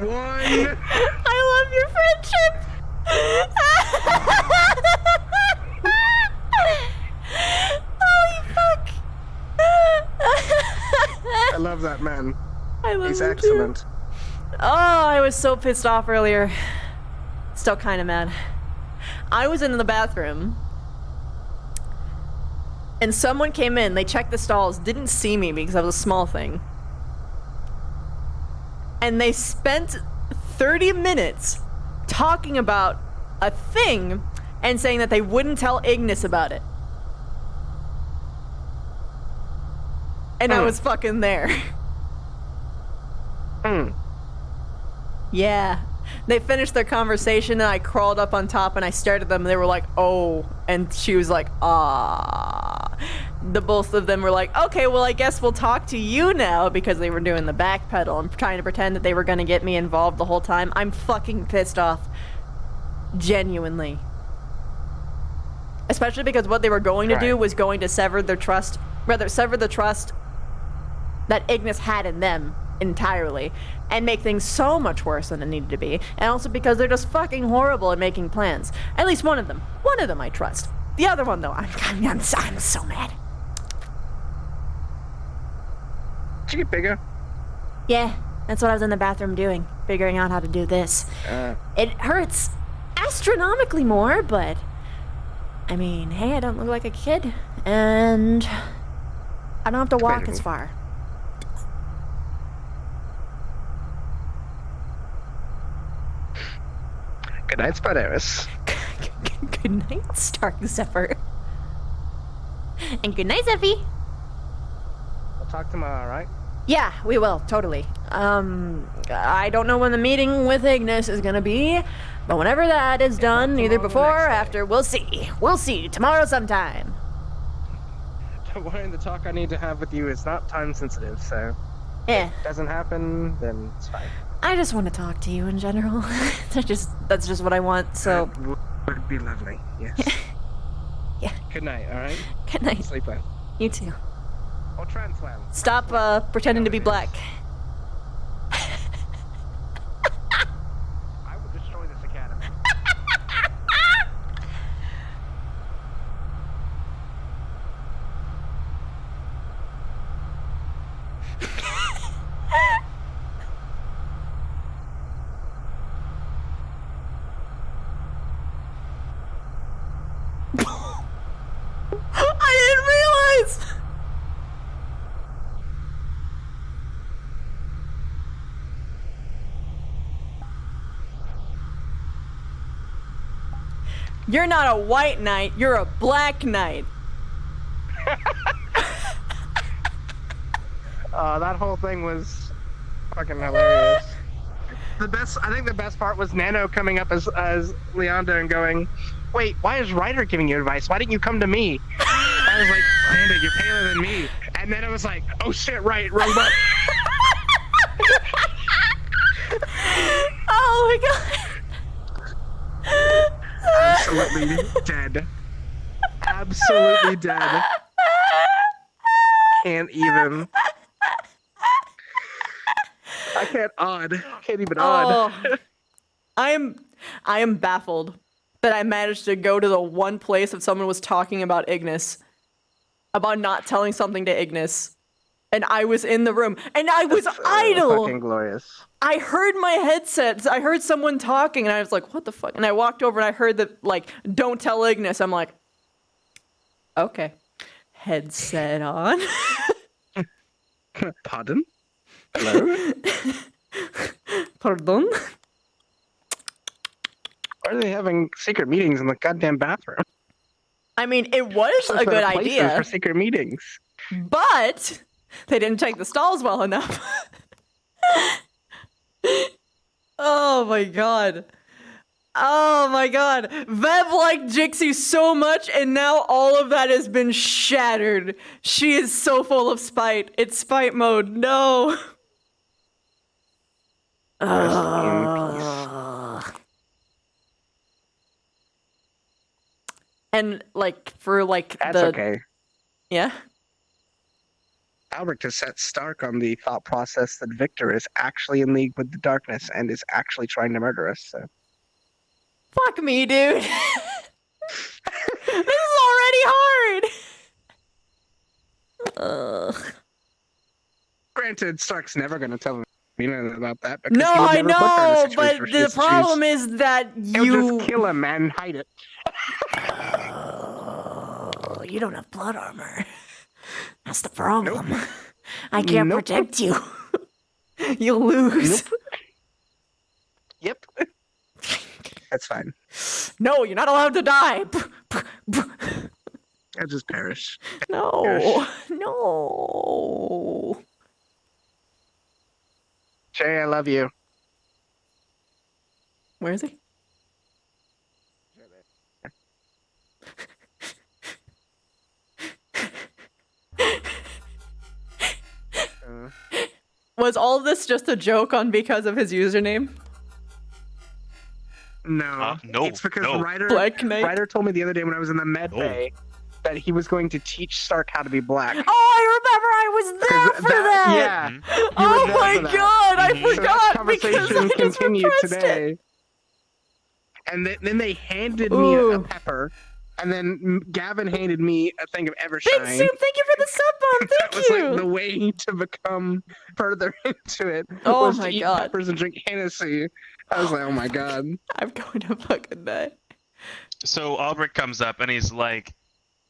1. I love your friendship. Holy fuck. I love that man. I love He's him excellent. Too. Oh, I was so pissed off earlier. Still kind of mad. I was in the bathroom. And someone came in, they checked the stalls, didn't see me because I was a small thing. And they spent 30 minutes talking about a thing and saying that they wouldn't tell Ignis about it. And I was fucking there. Yeah. They finished their conversation and I crawled up on top and I stared at them and they were like, oh. And she was like, ah. The both of them were like, okay, well, I guess we'll talk to you now, because they were doing the backpedal and trying to pretend that they were going to get me involved the whole time. I'm fucking pissed off. Genuinely. Especially because what they were going to do was going to sever the trust that Ignis had in them entirely and make things so much worse than it needed to be. And also because they're just fucking horrible at making plans. At least one of them. One of them I trust. The other one, though, I'm so mad. Did you get bigger? Yeah, that's what I was in the bathroom doing, figuring out how to do this. It hurts astronomically more, but I mean, hey, I don't look like a kid, and I don't have to walk as far. Good night, Spideris. Good night, Stark Zephyr. And good night, Zeffy. We'll talk tomorrow, right? Yeah, we will, totally. I don't know when the meeting with Ignis is gonna be, but whenever that is done, either before or after, we'll see. We'll see tomorrow sometime. Don't worry, the talk I need to have with you is not time sensitive, so Yeah. if it doesn't happen, then it's fine. I just want to talk to you in general. that's just what I want, so. That would be lovely, yes. Yeah. Good night, alright? Good night. Sleep well. You too. Or trans well. Stop pretending to be black. I will destroy this academy. I didn't realize! You're not a white knight, you're a black knight. That whole thing was fucking hilarious. I think the best part was Nano coming up as Leander and going, wait, why is Ryder giving you advice? Why didn't you come to me? I was like, Leander, you're paler than me. And then it was like, oh shit, right, robot. Oh my god. Absolutely dead. Absolutely dead. Can't even. I can't odd. Can't even odd. I am baffled that I managed to go to the one place that someone was talking about Ignis. About not telling something to Ignis. And I was in the room. And I was idle! Fucking glorious. I heard my headsets. I heard someone talking and I was like, what the fuck? And I walked over and I heard that, like, don't tell Ignis. I'm like, okay. Headset on. Pardon? Hello? Pardon? Why are they having secret meetings in the goddamn bathroom? I mean, it was a good idea. For secret meetings. But They didn't check the stalls well enough. Oh my god. Oh my god. Vev liked Jixie so much, and now all of that has been shattered. She is so full of spite. It's spite mode. No. And like for like That's okay. Yeah. Albert has set Stark on the thought process that Victor is actually in league with the darkness and is actually trying to murder us. So. Fuck me, dude. This is already hard. Granted, Stark's never going to tell me about that. Because No, he would I never put her in a know, situation but where she the has to choose. problem is that He'll you just kill him and hide it. You don't have blood armor. That's the problem. I can't protect you. You'll lose. Yep. That's fine. No, you're not allowed to die. I'll just perish. No. No. Jay, I love you. Where is he? Was all this just a joke on because of his username? No. No. It's because no. Ryder told me the other day when I was in the med bay that he was going to teach Stark how to be black. Oh, I remember I was there for that. Yeah. Mm-hmm. You were Oh there my for that. god, I So forgot that because conversation I just continued repressed today. it. And then they handed me a pepper, and then Gavin handed me a thing of Evershine. Big Soup, thank you for the sub bomb. That Thank was you. like the way to become further into it. Oh was my to eat God. peppers and drink Hennessy. I was like, oh my god. I'm going to fucking die. So Albrecht comes up and he's like,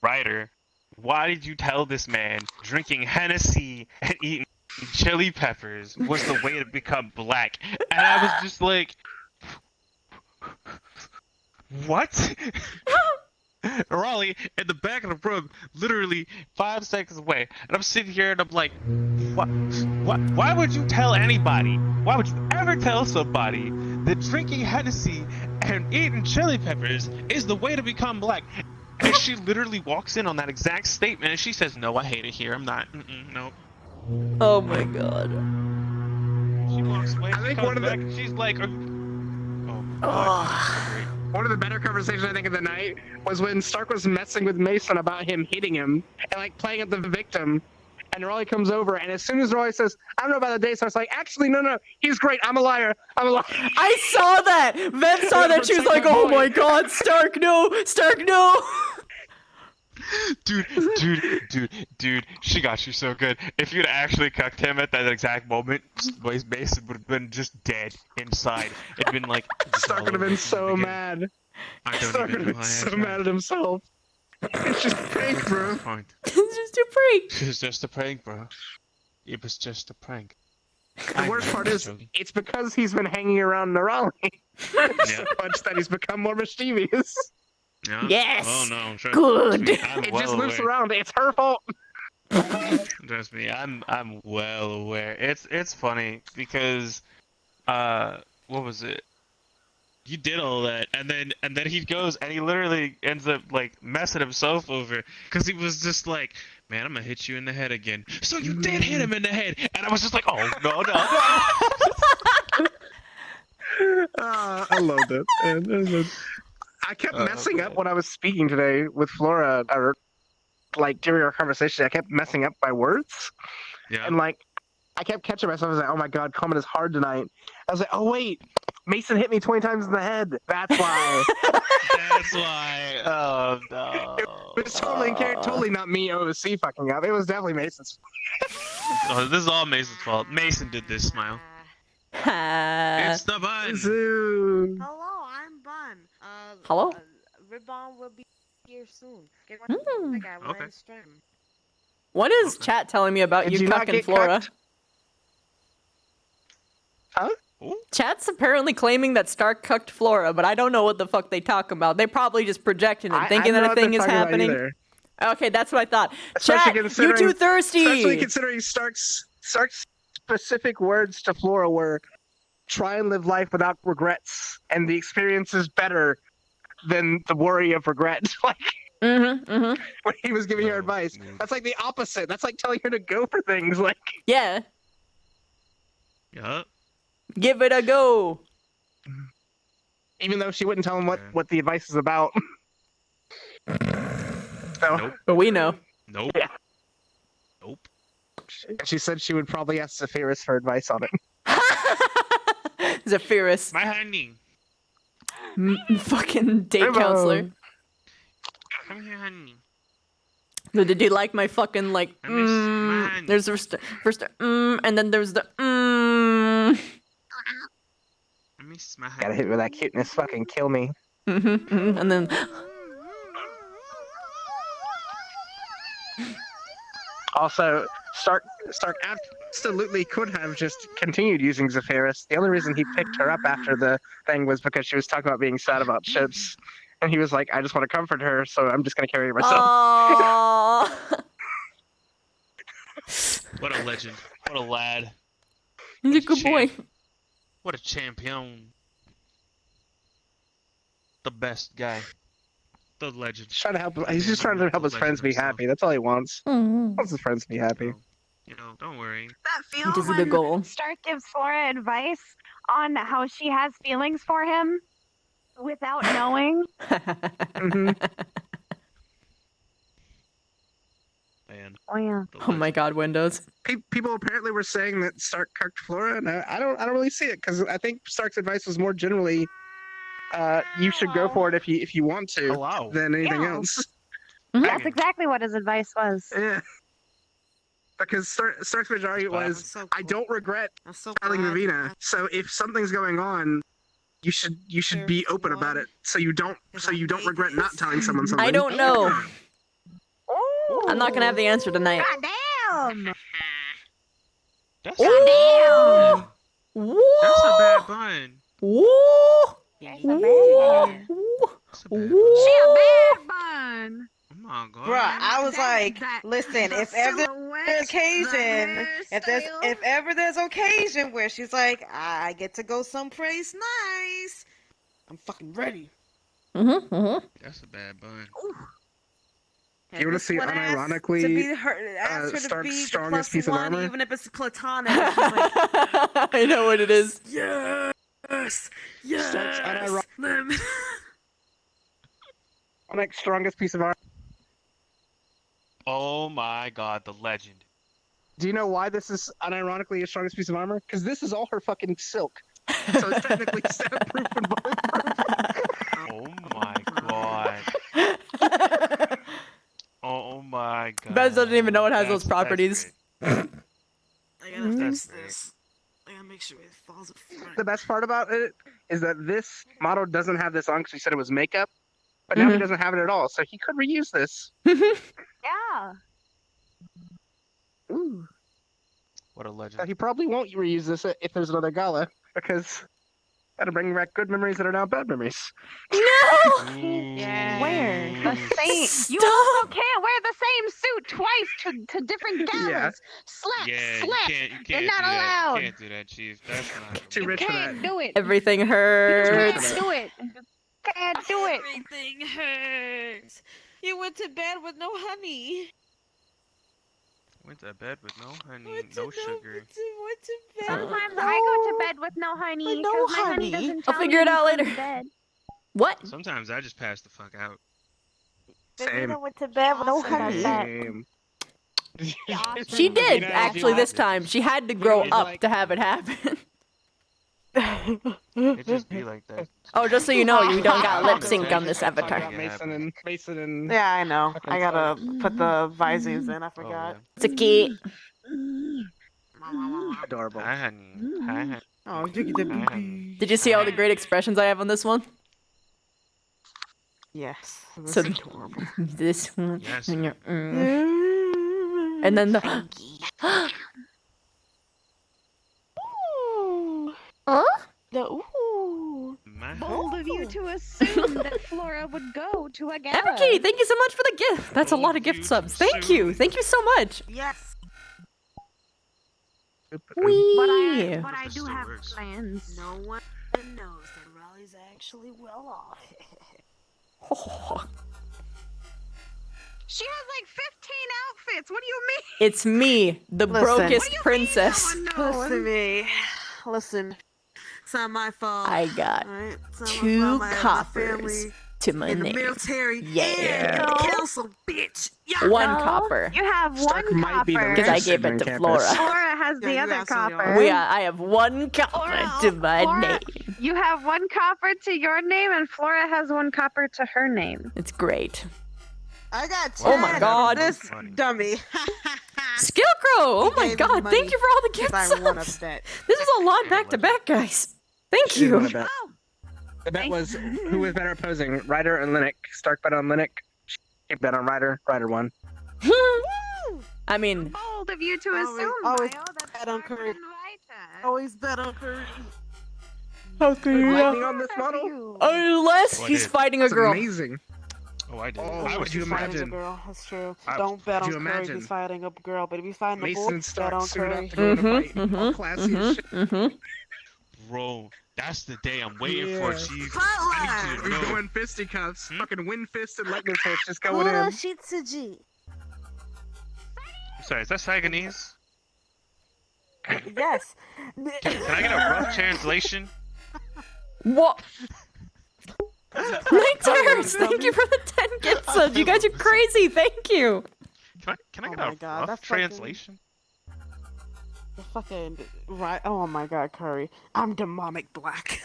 Ryder, why did you tell this man drinking Hennessy and eating chili peppers was the way to become black? And I was just like, what? Raleigh in the back of the room, literally 5 seconds away, and I'm sitting here and I'm like, what? Why would you tell anybody? Why would you ever tell somebody that drinking Hennessy and eating chili peppers is the way to become black? And she literally walks in on that exact statement and she says, "No, I hate it here. I'm not. No." Oh my god. She walks away. I She think comes one of back the- and she's like, "Are you?" One of the better conversations I think of the night was when Stark was messing with Mason about him hitting him and like playing at the victim. And Raleigh comes over, and as soon as Raleigh says, I don't know about the date, so I was like, actually, no, he's great. I'm a liar. I'm a liar. I saw that. Ven saw that. She was like, oh my god, Stark, no. Stark, no. Dude, she got you so good. If you'd actually cucked him at that exact moment, Mason would have been just dead inside. It'd been like Stark would have been so mad. Stark would have been so mad at himself. It's just a prank, bro. It's just a prank. It was just a prank, bro. It was just a prank. The worst part is, it's because he's been hanging around Raleigh so much that he's become more mischievous. Yeah. Yes. Oh no. Good. It just loops around. It's her fault. Trust me, I'm well aware. It's funny because what was it? You did all that, and then he goes and he literally ends up like messing himself over because he was just like, man, I'm gonna hit you in the head again. So you did hit him in the head, and I was just like, oh no. I loved it. And I kept messing up when I was speaking today with Flora, or like during our conversation. I kept messing up my words, and like I kept catching myself. I was like, "Oh my god, comment is hard tonight." I was like, "Oh wait, Mason hit me 20 times in the head. That's why." That's why. Oh no. It was totally not me OC fucking up. It was definitely Mason's. Oh, this is all Mason's fault. Mason did this. Smile. It's the bun. Hello, I'm Bun. Hello? Ribbon will be here soon. Get Hmm. Okay. stream. What is chat telling me about Did you you not cucking get Flora? cucked? Huh? Chat's apparently claiming that Stark cucked Flora, but I don't know what the fuck they talk about. They probably just projecting and thinking I know that a what thing they're is talking about happening. either. Okay, that's what I thought. Especially Chat, you considering- too thirsty. Especially considering Stark's specific words to Flora were, "Try and live life without regrets, and the experience is better than the worry of regret." Like, when he was giving her advice, that's like the opposite. That's like telling her to go for things. Like, Yeah. Yup. Give it a go. Even though she wouldn't tell him what the advice is about. So, Nope. But we know. Nope. Yeah. Nope. And she said she would probably ask Zephyrus for advice on it. Zephyrus. My honey. Fucking date Hello. counselor. Come here, honey. So did you like my fucking like? I miss mine. There's the first and then there's the I miss my honey. Gotta hit with that cuteness, fucking kill me. and then Also, Stark absolutely could have just continued using Zephyrus. The only reason he picked her up after the thing was because she was talking about being sad about ships. And he was like, I just want to comfort her, so I'm just going to carry her myself. Aww. What a legend. What a lad. He's a good boy. What a champion. The best guy. The legend. He's just trying to help his friends be happy. That's all he wants. He wants his friends to be happy. You know, don't worry. That feel This is the goal. Stark gives Flora advice on how she has feelings for him without knowing. Man. Oh yeah. Oh my god, Windows. People apparently were saying that Stark cucked Flora, and I don't really see it because I think Stark's advice was more generally, you should go for it if you want to, than anything Yeah. else. That's exactly what his advice was. Yeah. Because Stark's majority was, I don't regret telling Ravina. So if something's going on, you should be open about it. So you don't regret not telling someone something. I don't know. I'm not gonna have the answer tonight. Damn! That's Ooh! That's a bad bun. Woo! She a bad bun. Oh my god. Bruh, I was like, listen, if ever there's occasion, if ever there's occasion where she's like, I get to go someplace nice, I'm fucking ready. That's a bad bun. You want to see unironically to be her, ask her to Stark's be the strongest plus piece of one, armor? even if it's platonic. She's like, I know what it is. yes, Stark's yes. Ironic strongest piece of armor. Oh my god, the legend. Do you know why this is unironically his strongest piece of armor? Because this is all her fucking silk. So it's technically stab-proof and bulletproof. Oh my god. Oh my god. Bez doesn't even know it has those That's properties. I gotta fix great. this. I gotta make sure it falls apart. The best part about it is that this model doesn't have this on because he said it was makeup, but now he doesn't have it at all, so he could reuse this. Yeah. Ooh. What a legend. So he probably won't reuse this if there's another gala, because that'll bring back good memories that are now bad memories. No! Yeah. Where? The same. Stop! You also can't wear the same suit twice to different galas. Yeah. Slap, Yeah, slap. you can't You're do not that. allowed. You can't do that, Chief. That's not Too rich for that. Can't do it. Everything You hurts. can't do it. Can't do it. Everything hurts. You went to bed with no honey. Went to bed with no honey, Went to no sugar. Went to bed. Sometimes I go to bed with no honey With because no my honey honey? doesn't I'll tell figure me it out when to later. bed. What? Sometimes I just pass the fuck out. Same. went to bed with no honey. Same. She did, You know, actually, you this time. She had to grow He's up like- to have it happen. It just be like that. Oh, just so you know, you don't got lip sync on this avatar. Got Mason and Yeah, I know. Fucking I gotta sucks. put the visors in. I forgot. It's a key. adorable. Hi, honey. Hi, honey. Oh, Jiggy the Hi, honey. baby. Did you see all the great expressions I have on this one? Yes. That's So adorable. this one, Yes. and your, and then the. The ooh. My Bold of you to assume that Flora would go to a gala. Everkey, thank you so much for the gift. That's a lot of gift subs. Thank you. Thank you so much. Yes. Wee. But I do have plans. No one knows that Raleigh's actually well off. Oh, She has like 15 outfits. What do you mean? it's me, the Listen. brokest princess. Listen to me. Listen. It's not my fault. I got alright? It's not my 2 fault. I have my coppers family to my in the name. military Yeah. and the council, bitch. Yeah. 1 copper. You have Stark one might be the copper. Because I richest gave citizen it to on Flora. campus. Flora has the you other absolutely copper. are. I have 1 copper to my Flora, name. You have 1 copper to your name, and Flora has 1 copper to her name. It's great. I got 10. Oh my god. This dummy. Scarecrow! Oh my gave me god, money thank you for all the gift because I won a subs. bet. This is a lot back to back, guys. Thank She won a you. bet. The bet was who was better at posing, Ryder and Linux. Stark bet on Linux. She bet on Ryder. Ryder won. I mean, Bold of you to assume, always Bio, that bet on Stark Curry. and Ryder. Always bet on Curry. how can you Lightning on this model. Unless Oh, I he's did. fighting a It's girl. amazing. Oh, I did. Oh, I would was you Fighting a imagine? girl, that's true. I- Don't bet could on you Curry if imagine? he's fighting a girl, but if he's fighting a Mason boy, bet Stark on suited up Curry. to go in a fight. All classy as shit. Bro, that's the day I'm waiting for, Yeah. Chief. Flatline. I need you to We're know. going fisticuffs. Fucking wind fist and lightning fist just going Kura in. Shitsuji. Sorry, is that Saigonese? Yes. Can I get a rough translation? What? Night Terrors, thank you for the 10 gift subs. You guys are crazy. Thank you. Can I get Oh my a God, rough that's fucking- translation? The fucking right. Oh my god, Curry. I'm demonic black.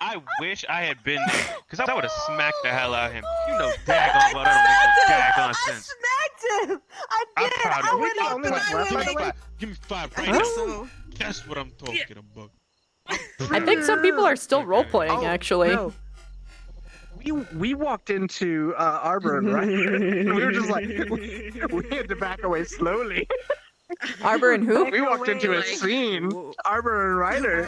I wish I had been there, because I would have smacked the hell out of him. You know daggone well that don't make no daggone sense. Smacked him. I I'm did. proud I of went you. up and I went like. Give me 5 right Oh. now. That's what I'm talking about. I think some people are still role playing, actually. No. We walked into Arbor and Ryder. We were just like, we had to back away slowly. Arbor and who? We walked into a scene. Arbor and Ryder.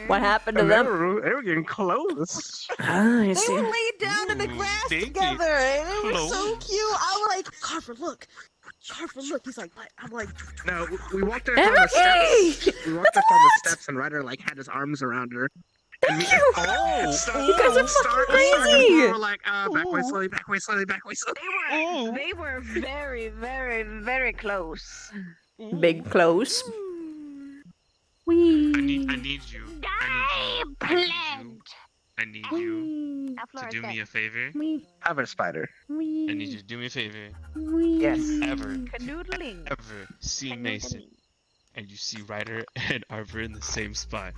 What happened to And them? they were getting close. Ah, I They see. were laid down in the grass stinky. together, and it was so Close. cute. I was like, Carver, look. Carver, look. He's like, I'm like, No, we walked there on the steps. We walked up on the steps, and Ryder like had his arms around her. And we, You guys are fucking crazy. We were like, back way slowly, back way slowly, back way slowly. They were very, very, very close. Big close. I need you. I need you to do me a favor. Have a spider. I need you to do me a favor. Yes. Ever Canoodling. see Mason and you see Ryder and Arbor in the same spot,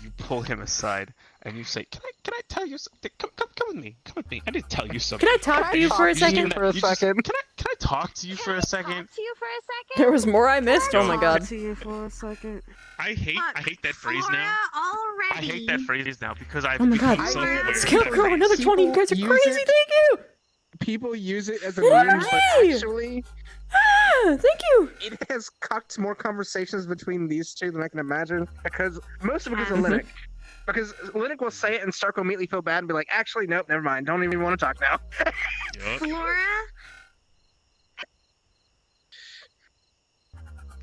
you pull him aside and you say, "Can I tell you something? Come with me. Come with me. I need to tell you something." Can I talk to you for a second? Can I talk to you for a second? There was more I missed. Oh my god. to you for a second. I hate that phrase now. I hate that phrase now because I've Oh my become god. so aware of Scarecrow, that another phrase. 20. You guys are use crazy. it- Thank you. People use it as a meme, but Hooray! actually, thank you. it has cocked more conversations between these two than I can imagine. Because most of it because of Mhm. Linux. Because Linux will say it and Stark will immediately feel bad and be like, actually, nope, never mind. Don't even want to talk now. Flora?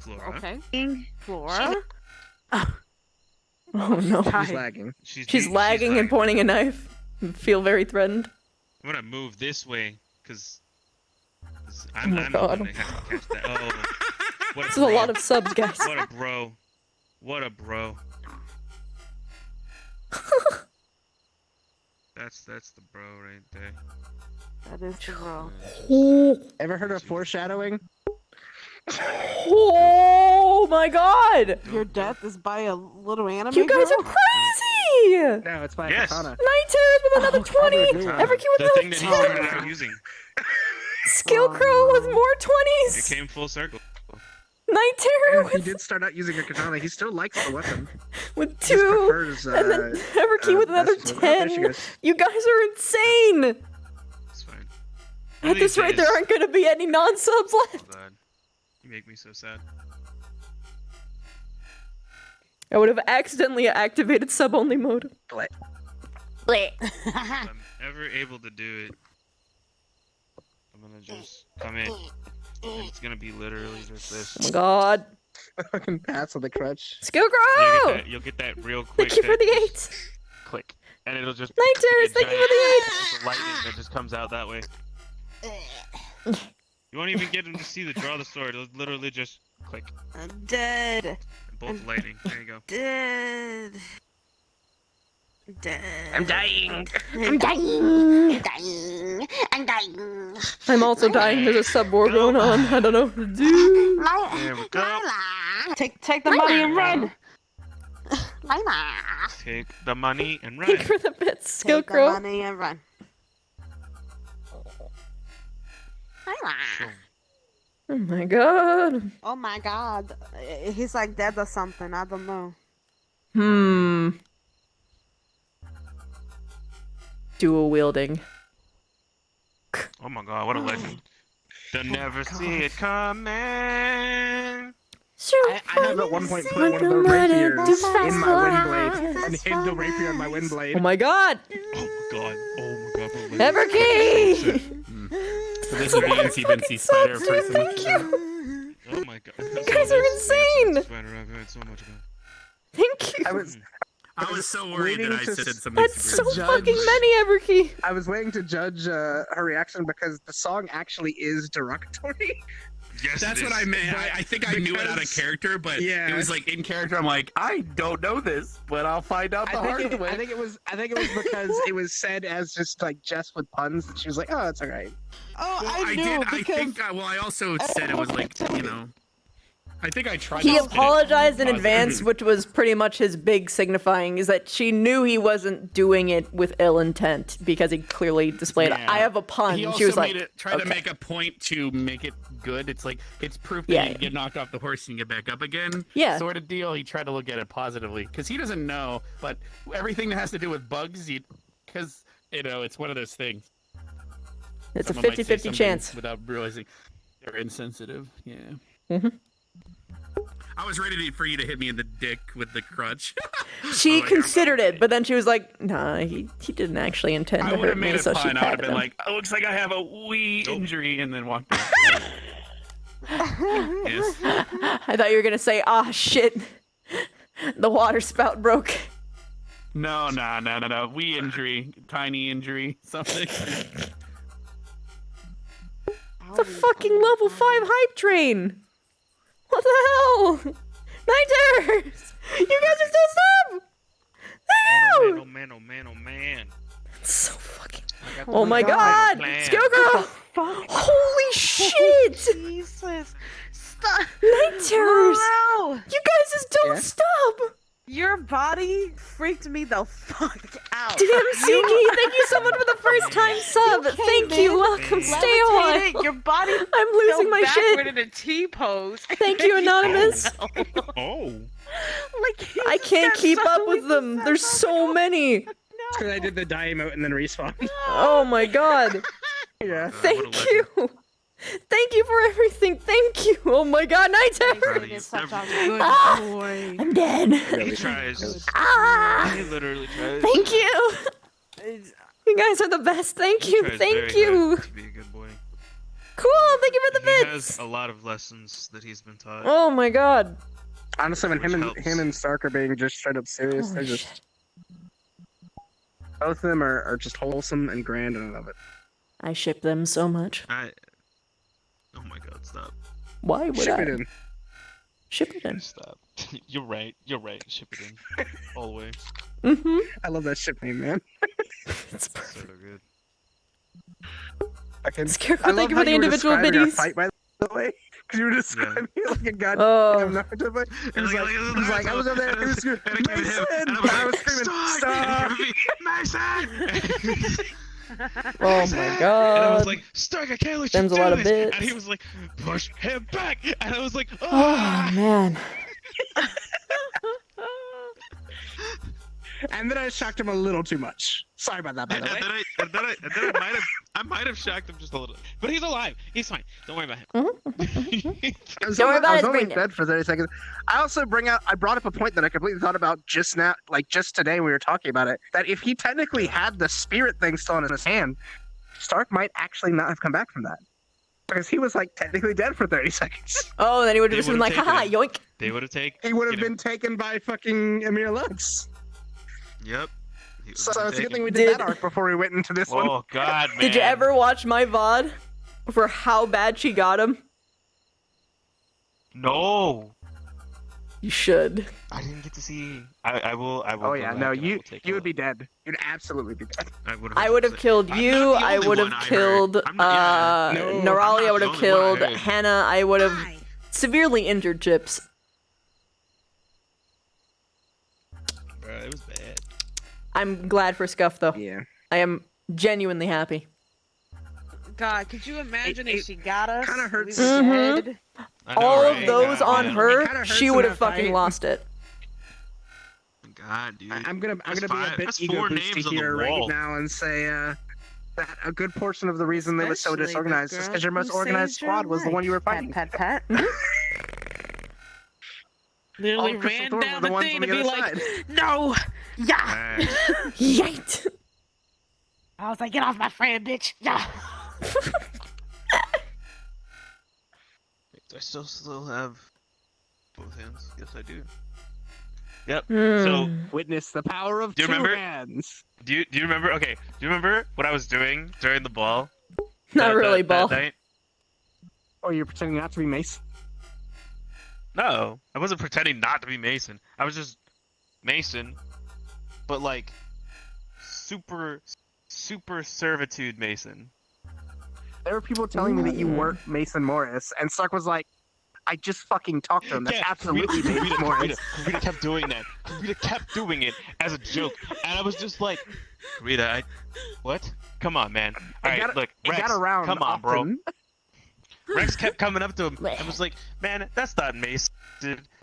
Flora. Okay. Flora? Oh no. She's lagging. She's lagging and pointing a knife. I feel very threatened. I'm gonna move this way because Oh I'm my the god. one that has to catch that. Oh, what This is a lot of subs, guys. What a bro. What a bro. That's the bro right there. That is the bro. Ever heard of foreshadowing? Oh my god. Your death is by a little anime You guys girl? are crazy. No, it's by Yes. katana. Night Terrors with another 20. Everkey with The thing that he another started 10. out using. Skillcrow with more It 20s. came full circle. Night Terror And he did start out using a katana. He still likes the weapon. with He just 2. prefers, And then Everkey with another best- there she 10. goes. You guys are insane. It's fine. At this rate, there aren't going to be any non-subs left. God. You make me so sad. I would have accidentally activated sub-only mode. Bleh. Bleh. If I'm ever able to do it, I'm gonna just come in. And it's gonna be literally just this. Oh my god. Fucking pass on the crutch. Skillgrow! You'll get that real quick. Thank you for the that 8! just Click. And it'll just. Nighters, be a thank you for giant the 8! bolt of lightning that just comes out that way. You won't even get him to see the draw the sword. It'll literally just click. I'm dead. And bolt of lightning. There you go. Dead. Dead. I'm dying. I'm dying. I'm dying. I'm dying. I'm also dying. There's a sub war going on. I don't know what to do. There we go. Take the money and run. Lila. Take the money and run. Thank you for the bits, Take the Skillcrow. money and run. Lila. Oh my god. Oh my god. He's like dead or something. I don't know. Dual wielding. Oh my god, what a legend. They'll never see it coming. I have at one point put one of the rapiers in my wind blade and hid the rapier in my wind blade. Oh my god! Oh my god. Oh my god. Everkey! This is the Nancy Vinci spider person. Thank you! Oh my god. You guys are insane! Spider, I've heard so much about. Thank you! I was so worried that I said something. That's so judge- fucking many, Everkey! I was waiting to judge her reaction because the song actually is derogatory. Yes, That's what I meant. I think I knew it out of character, but Yeah. it was like in character. I'm like, I don't know this, but I'll find out the hard way. I think it was because it was said as just like Jess with puns, and she was like, "Oh, it's alright." Oh, I knew did. because I think. Well, I also said it was like, you know. I think I tried. He to spin it apologized in positive. advance, which was pretty much his big signifying, is that she knew he wasn't doing it with ill intent, because he clearly displayed, Yeah. I have a pun. He also She was like, tried to okay. make a point to make it good. It's like it's proof that Yeah, you yeah. get knocked off the horse and you get back up again. Yeah. Sort of deal. He tried to look at it positively because he doesn't know, but everything that has to do with bugs, because it's one of those things. It's a Someone might say 50-50 something chance. without realizing they're insensitive. Yeah. Mhm. I was ready for you to hit me in the dick with the crutch. She considered it, but then she was like, nah, he didn't actually intend I to would hurt have made me, a so she pun. I would have patted been him. like, "Oh, looks like I have a wee injury," and then walked away. Yes. I thought you were gonna say, ah, shit. The water spout broke. No. Wee injury, tiny injury, something. It's a fucking level 5 hype train. What the hell? Nighters! You guys are so dumb! Oh man, oh man, oh man. It's so fucking. I got Oh the my god! plan. Skillgirl! Holy shit! Jesus! Stop! Nighters! No! You guys just don't Yeah? stop! Your body freaked me the fuck out. Damn, Suki, thank you so much for the first time sub. Thank you, welcome, stay on. Levitating, your body I'm losing fell my backward shit. in a T pose. Thank you, Anonymous. Oh. Like I can't keep up with them. There's so many. It's because I did the die emote and then respawn. Oh my god. Yeah. Thank you. Thank you for everything. Thank you. Oh my god, Nighters. Is such a good Ah! boy. I'm dead. He tries. Ah! He literally tries. Thank you. You guys are the best. Thank He you. tries Thank very you. hard to be a good boy. Cool. Thank you for the He bits. has a lot of lessons that he's been taught. Oh my god. Honestly, when Which him helps. and Stark are being just straight up serious, they're Holy just shit. both of them are just wholesome and grand, and I love it. I ship them so much. Oh my god, stop. Why would Ship I? it in. Ship it in. Stop. You're right. Ship it in. All the way. Mm-hmm. I love that ship name, man. It's So perfect. good. Scarecrow, thank you for the individual biddies. Fight, by the way, because you were describing me like a goddamn Oh. Naruto boy. It was like I was over there. It was good. Mason, I was screaming, "Stop!" Oh my And I god. was like, Stark, I can't let Them's you a lot do of this. bits. And he was like, push him back. And I was like, Oh man. And then I shocked him a little too much. Sorry about that, by the way. And then I might have shocked him just a little. But he's alive. He's fine. Don't worry about him. I was Don't worry about I was his only brain dead for 30 seconds. I also I brought up a point that I completely thought about just now, like just today when we were talking about it, that if he technically had the spirit thing still in his hand, Stark might actually not have come back from that. Because he was like technically dead for 30 seconds. Oh, then he would have They just been would've like, haha, taken yoink. They would have taken. He would have been taken by fucking Emir Lux. Yep. So it's a good thing we did that arc before we went into this one. Oh God, man. Did you ever watch my VOD for how bad she got him? No. You should. I didn't get to see. I will. Oh go yeah, back no, and I you will take a would look. be dead. You'd absolutely be dead. I would have killed you. I would have killed Nerali. I would have killed Hannah. I would have severely injured Chips. Bro, it was bad. I'm glad for Scuff though. Yeah. I am genuinely happy. God, could you imagine if she got us? Kind of hurts. Mhm. All of those on her, she would have fucking lost it. God, dude. I'm gonna be a bit that's ego 4 boosty names on the here right wall. now and say that a good portion of the reason they were so Especially the disorganized is girl because your most who organized saved your squad was the life. one you were fighting. Pat, pat, pat. Literally All Crystal ran Thorns down were the the ones thing on to the be other like, side. no, yeah. Yikes. I was like, get off my friend, bitch. Yeah. Do I still have both hands? Yes, I do. Yep. Hmm. So Witness the power of Do you two remember- hands. do you remember? Okay. Do you remember what I was doing during the ball? Not really, that Ball. night? Oh, you're pretending not to be Mace? No, I wasn't pretending not to be Mason. I was just Mason, but like super servitude Mason. There were people telling me that you weren't Mason Morris, and Stark was like, I just fucking talked to him. That's absolutely Mason Morris. Rita kept doing that. Rita kept doing it as a joke, and I was just like, Rita, what? Come on, man. All right, look, it Rex, got around come on, bro. often. Rex kept coming up to him and was like, man, that's not Mason.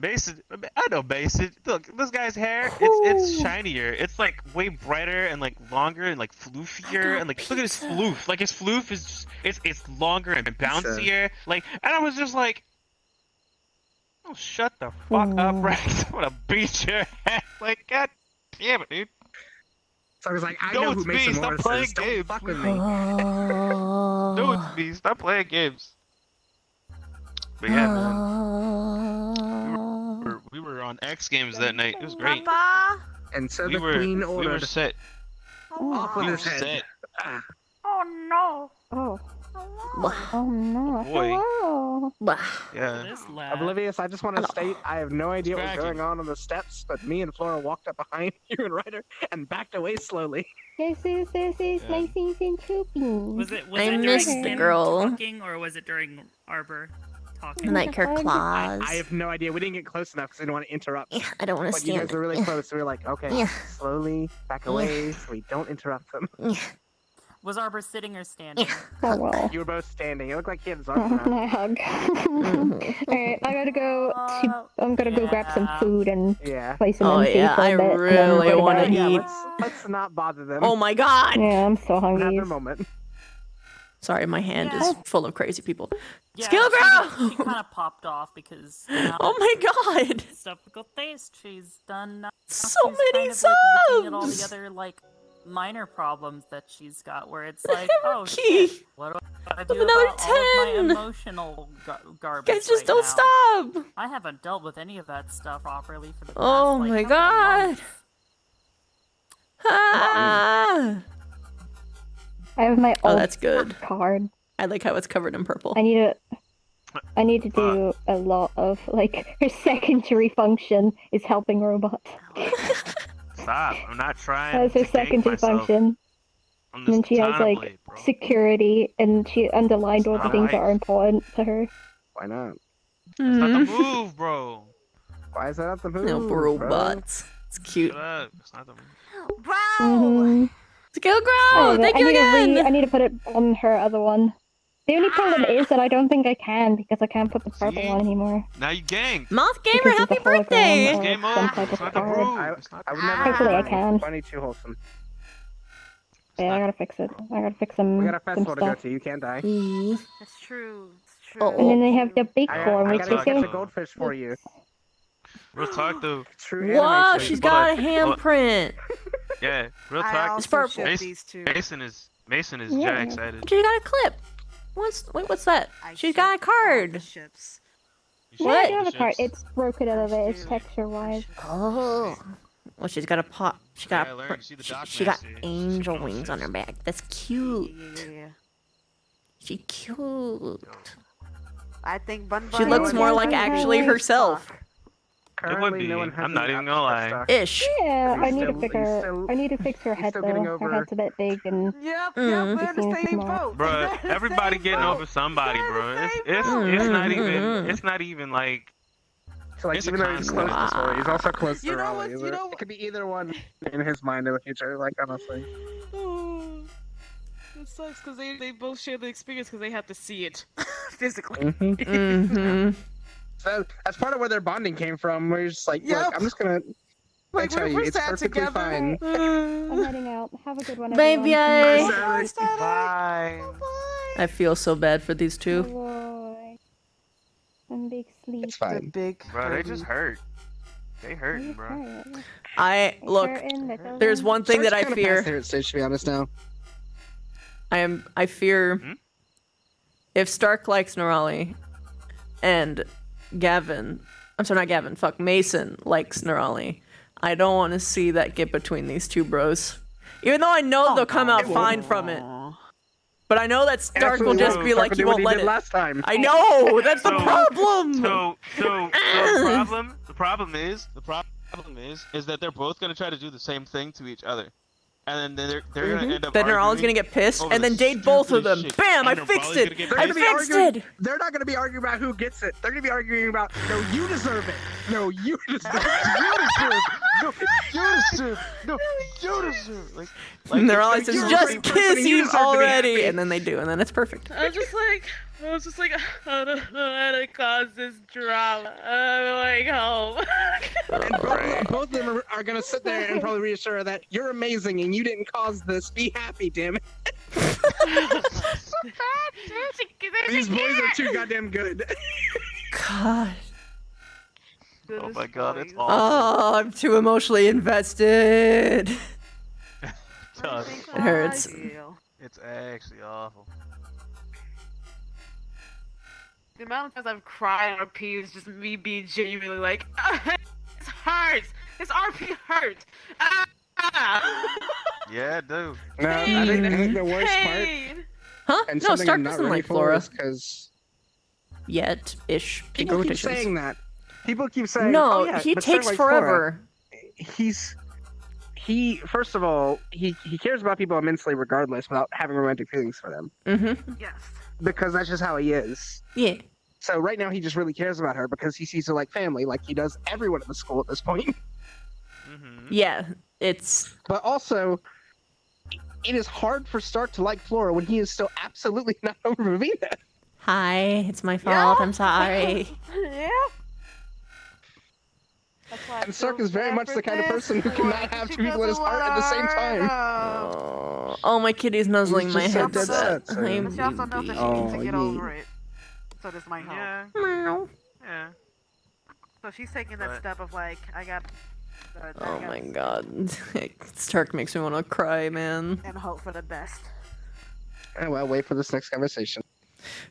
Mason, I know Mason. Look, this guy's hair, it's shinier. It's like way brighter and like longer and like floofier and like look at his floof. Like his floof is just, it's longer and bouncier. Like, and I was just like, oh, shut the fuck up, Rex. I'm gonna beat your ass. Like, god damn it, dude. So I was like, I No, know it's who Mason me. Stop Morris playing is. Don't games. fuck with me. No, it's me. Stop playing games. But yeah, man. We were on X Games that night. It was great. And so We the were, queen we were ordered set. off with We were his head. set. Oh no. Oh. Oh no. Boy. Hello. Yeah. Oblivious, I just want to state I have no idea what was Scratching. going on the steps, but me and Flora walked up behind you and Ryder and backed away slowly. This is Macy's and Trooping. Was it I during missed the him girl. talking, or was it during Arbor talking? Like her claws. I have no idea. We didn't get close enough because I didn't want to interrupt. I don't want to But you stand. guys were really close, so we were like, okay, Yeah. slowly back away so we don't interrupt them. Was Arbor sitting or standing? Oh well. You were both standing. It looked like he had his arms around. I hug. Alright, I gotta go. I'm gonna go grab some food and Yeah. play some Oh MC yeah, for a I bit, and then really go to want bed. to Yeah, eat. let's not bother them. Oh my god! Yeah, I'm so Have hungry. their moment. Sorry, my hand Yeah. is full of crazy people. Yeah, Skill girl! She kind of popped off because. Oh my god! Typical taste. She's done. So she's many kind of, like, looking at all the subs! other like minor problems that she's got, where it's like, oh Key. shit, what do I do Another about all of 10. my emotional garbage? Guys, just right don't now? stop! I haven't dealt with any of that stuff properly for the past, Oh like, my couple of god! months. Ah! I have my Oh, old that's good. card. I like how it's covered in purple. I need to do a lot of like her secondary function is helping robots. Stop. I'm not trying That's her to gank secondary myself. function. I'm And then just she has trying to like play, bro. security, and she underlined all the not things that right. are important to her. Why not? That's not the move, bro. Why is that not the move? No, bro? robots. It's cute. Shut up. It's not the move. Mhm. Skill Oh, girl! Thank you again! I need to put it on her other one. The only problem is that I don't think I can because I can't put the purple on anymore. Now you ganked. Moth Gamer, Because happy it's a hologram birthday! or Game some over. type It's of not the card. brew. It's not I the would never. Hopefully I can. Funny too wholesome. Yeah, I gotta fix it. I gotta fix some, We got a some festival to go stuff. to. You can't die. That's true. It's true. Oh. And then they have the big Yeah, form, I which gotta is go catch the a goldfish for you. Real talk though. True Whoa, anime she's shit. got a Hold on. handprint. Yeah, real I talk. also purple. ship Mason, these two. Mason is Yeah. jack excited. She got a clip. What's that? She's got a card. Ships. Yeah, What? I do have a card. Ships. It's broken out of it. It's texture wise. Oh. Well, she's got a pot. She got Yeah, I learned. See the doc she got master. angel wings on her back. That's cute. Yeah. She cute. I think Bun She looks more like actually herself. It would be. No one has I'm not any even gonna lie. stock. Ish. Yeah, I need to still- fix he's her. still- I need to fix her he's head still though. getting Her over- head's a bit big and Yep, Mm. we're in It the seems same small. boat. Bruh, everybody getting over somebody, bro. It's not even. It's not even like. So like, It's a even though he's close to Sora, he's also close to You know Raleigh. what- you know It could be either one in his mind in the future. Like honestly. It sucks because they both share the experience because they have to see it physically. Mm-hmm. So that's part of where their bonding came from. Where you're just like, Yep. look, I'm just gonna Like, tell we're you, it's sad perfectly together. fine. I'm heading out. Have a good one, Baby, everyone. Bye. I feel so bad for these two. Bye. And big sleep. It's fine. Big. Bro, they just hurt. They hurting, bro. I look. There's one thing that I Stark's kinda fear. past their stage, to be honest now. I fear if Stark likes Nerali and Gavin, I'm sorry, not Gavin, fuck, Mason likes Nerali, I don't want to see that get between these two bros. Even though I know they'll come out fine from it. But I know that Stark will just be like, he won't let it. Last time. I know, that's the problem. So the problem is that they're both gonna try to do the same thing to each other, and then they're gonna end up. Then Nerali's gonna get pissed and then date both of them. stupidest shit. Bam! I And they're fixed probably it. gonna get I pissed. fixed it. They're not going to be arguing about who gets it. They're going to be arguing about, no, you deserve it. No, you deserve it. No, you deserve. Like Nerali it's says, like, just you're kiss you you deserve to be already, happy. and then they do, and then it's perfect. I was just like, I don't know how to cause this drama. I'm going home. And both of them are going to sit there and probably reassure her that you're amazing and you didn't cause this. Be happy, damn it. These boys are too goddamn good. God. Oh my god, it's awful. Oh, I'm too emotionally invested. It hurts. It's actually awful. The amount of times I've cried on RP is just me being genuinely like, it hurts. This RP hurts. Yeah, dude. No, I think the worst part. Huh? And No, something Stark I'm not doesn't ready like for Flora. is 'cause Yet-ish. people keep saying that. People keep saying, No, oh, yeah, he but Stark takes likes Flora. forever. He first of all, he cares about people immensely regardless without having romantic feelings for them. Mm-hmm. Yes. Because that's just how he is. Yeah. So right now he just really cares about her because he sees her like family, like he does everyone at the school at this point. Yeah, it's... But also, it is hard for Stark to like Flora when he is still absolutely not over Ravina. Hi, it's my fault. I'm sorry. Yeah. And Stark is very much the kind of person who cannot have two people in his heart at the same time. Oh, my kitty's nuzzling He's my just head so to that. upset, I'm But she also knows that she needs to get over it. So this might help. Yeah. Meow. Yeah. So she's taking that But- step of like, I got. Oh my god. Stark makes me want to cry, man. And hope for the best. Oh, well, wait for this next conversation.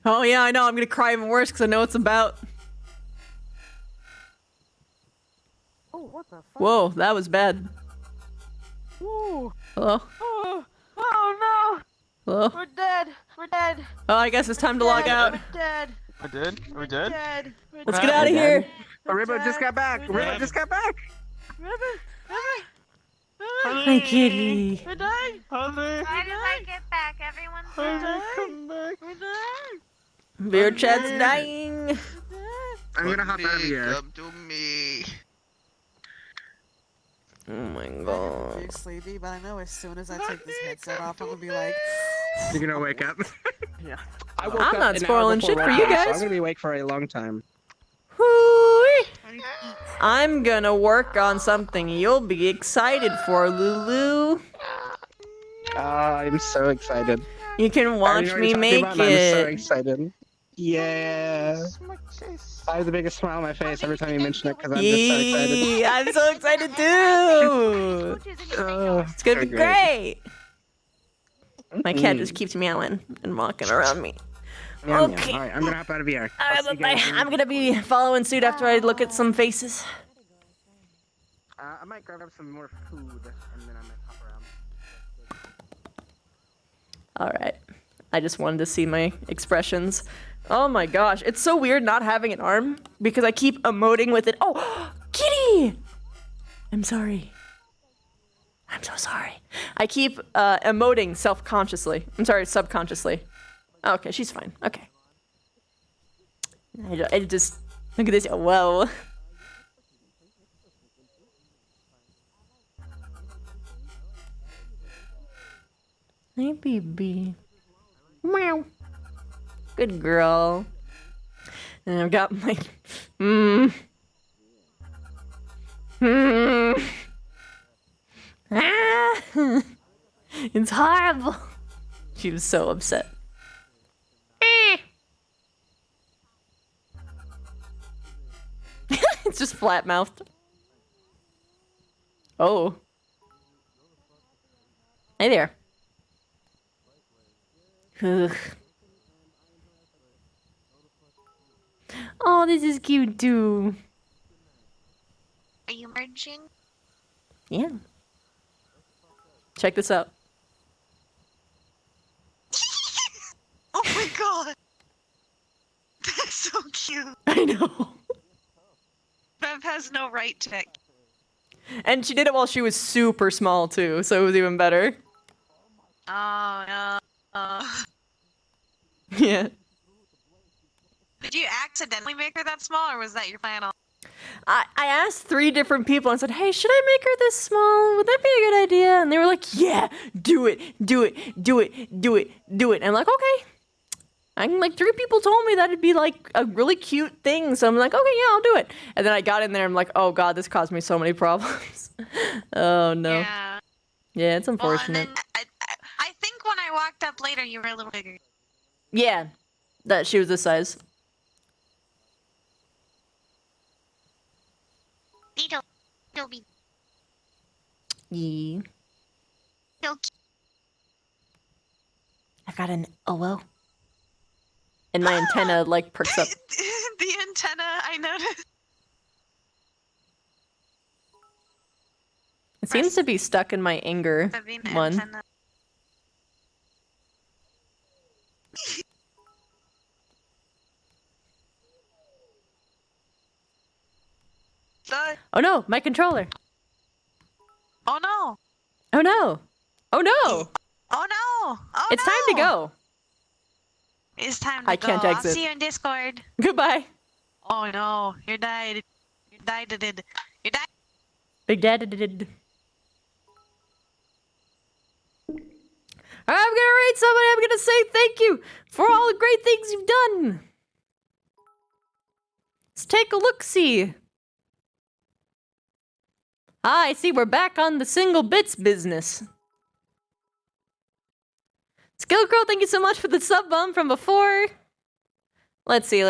Oh yeah, I know. I'm gonna cry even worse because I know what it's about. Oh, what the fuck? Whoa, that was bad. Ooh. Hello? Oh, oh Hello? no! We're dead! We're dead! Oh, I guess it's time to log out. We're dead! We're dead? Are we dead? Dead! Let's get out of here. Ribbo just got back. Ribbo just got back. Hi, kitty. We're dying! Honey. Why did I get back? Everyone's dead. Come back. We're dying! Beer chat's dying. I'm gonna hop out of here. Come to me. Oh my I'm god. big sleepy, but I know as soon as I take this headset off, I'm gonna be like, You're gonna wake up. Yeah. I'm not spoiling shit for you So guys. I'm gonna be awake for a long time. Hoo-wee. I'm gonna work on something you'll be excited for, Lulu. I'm so excited. You can watch Everybody me talking make about I'm so it. excited. Yeah. I have the biggest smile on my face every time you mention it because I'm just so excited. Yee, I'm so excited too. It's gonna be great. My cat just keeps meowing and walking around me. Okay. All right, I'm gonna hop out of VR. Alright, bye. I'm gonna be following suit after I look at some faces. I might grab up some more food and then I might hop around. Alright. I just wanted to see my expressions. Oh my gosh, it's so weird not having an arm because I keep emoting with it. Oh, kitty! I'm sorry. I'm so sorry. I keep emoting self-consciously. I'm sorry, subconsciously. Okay, she's fine. Okay. I just look at this. Whoa. Hey, baby. Meow. Good girl. And I've got my Ah! It's horrible. She was so upset. It's just flat mouthed. Oh. Hey there. Ugh. Oh, this is cute too. Are you merging? Yeah. Check this out. Oh my god! That's so cute. I know. Bev has no right to. And she did it while she was super small too, so it was even better. Oh no. Yeah. Did you accidentally make her that small, or was that your plan? I asked 3 different people and said, hey, should I make her this small? Would that be a good idea? And they were like, yeah, do it, do it, do it, do it, do it. And I'm like, okay. And like 3 people told me that'd be like a really cute thing. So I'm like, okay, yeah, I'll do it. And then I got in there and I'm like, oh god, this caused me so many problems. Oh no. Yeah. Yeah, it's unfortunate. Well, and then I think when I walked up later, you were a little bigger. Yeah, that she was this size. It'll be. Yeah. It'll I've got an OO. And my antenna like perks up. The antenna, I noticed. It seems to be stuck in my anger one. Antenna. Oh no, my controller. Oh no. Oh no. Oh no. Oh no. Oh It's time to go. It's time to I go. can't exit. I'll see you in Discord. Goodbye. Oh no, you died. You died. You died. Big Dad did. I'm gonna rate somebody. I'm gonna say thank you for all the great things you've done. Let's take a look-see. Ah, I see we're back on the single bits business. Skill Girl, thank you so much for the sub bump from before. Let's see.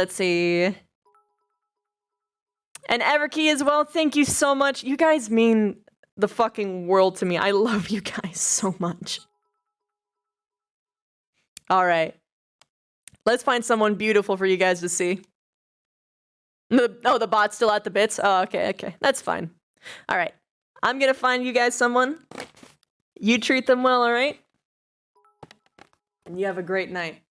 And Everkey as well, thank you so much. You guys mean the fucking world to me. I love you guys so much. Alright. Let's find someone beautiful for you guys to see. Oh, the bot's still at the bits? Oh, okay. That's fine. Alright. I'm gonna find you guys someone. You treat them well, alright? And you have a great night.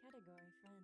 Category friend.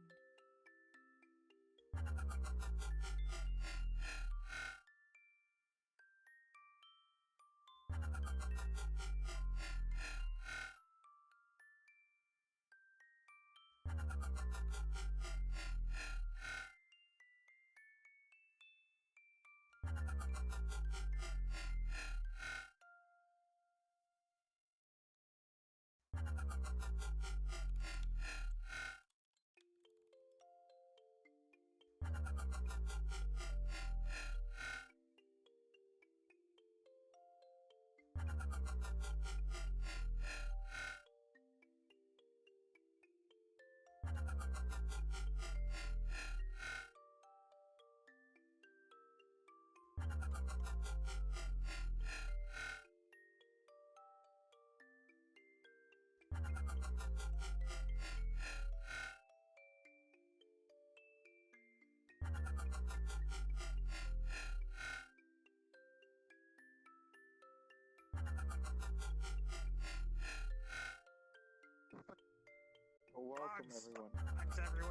Welcome, everyone. Bugs everywhere.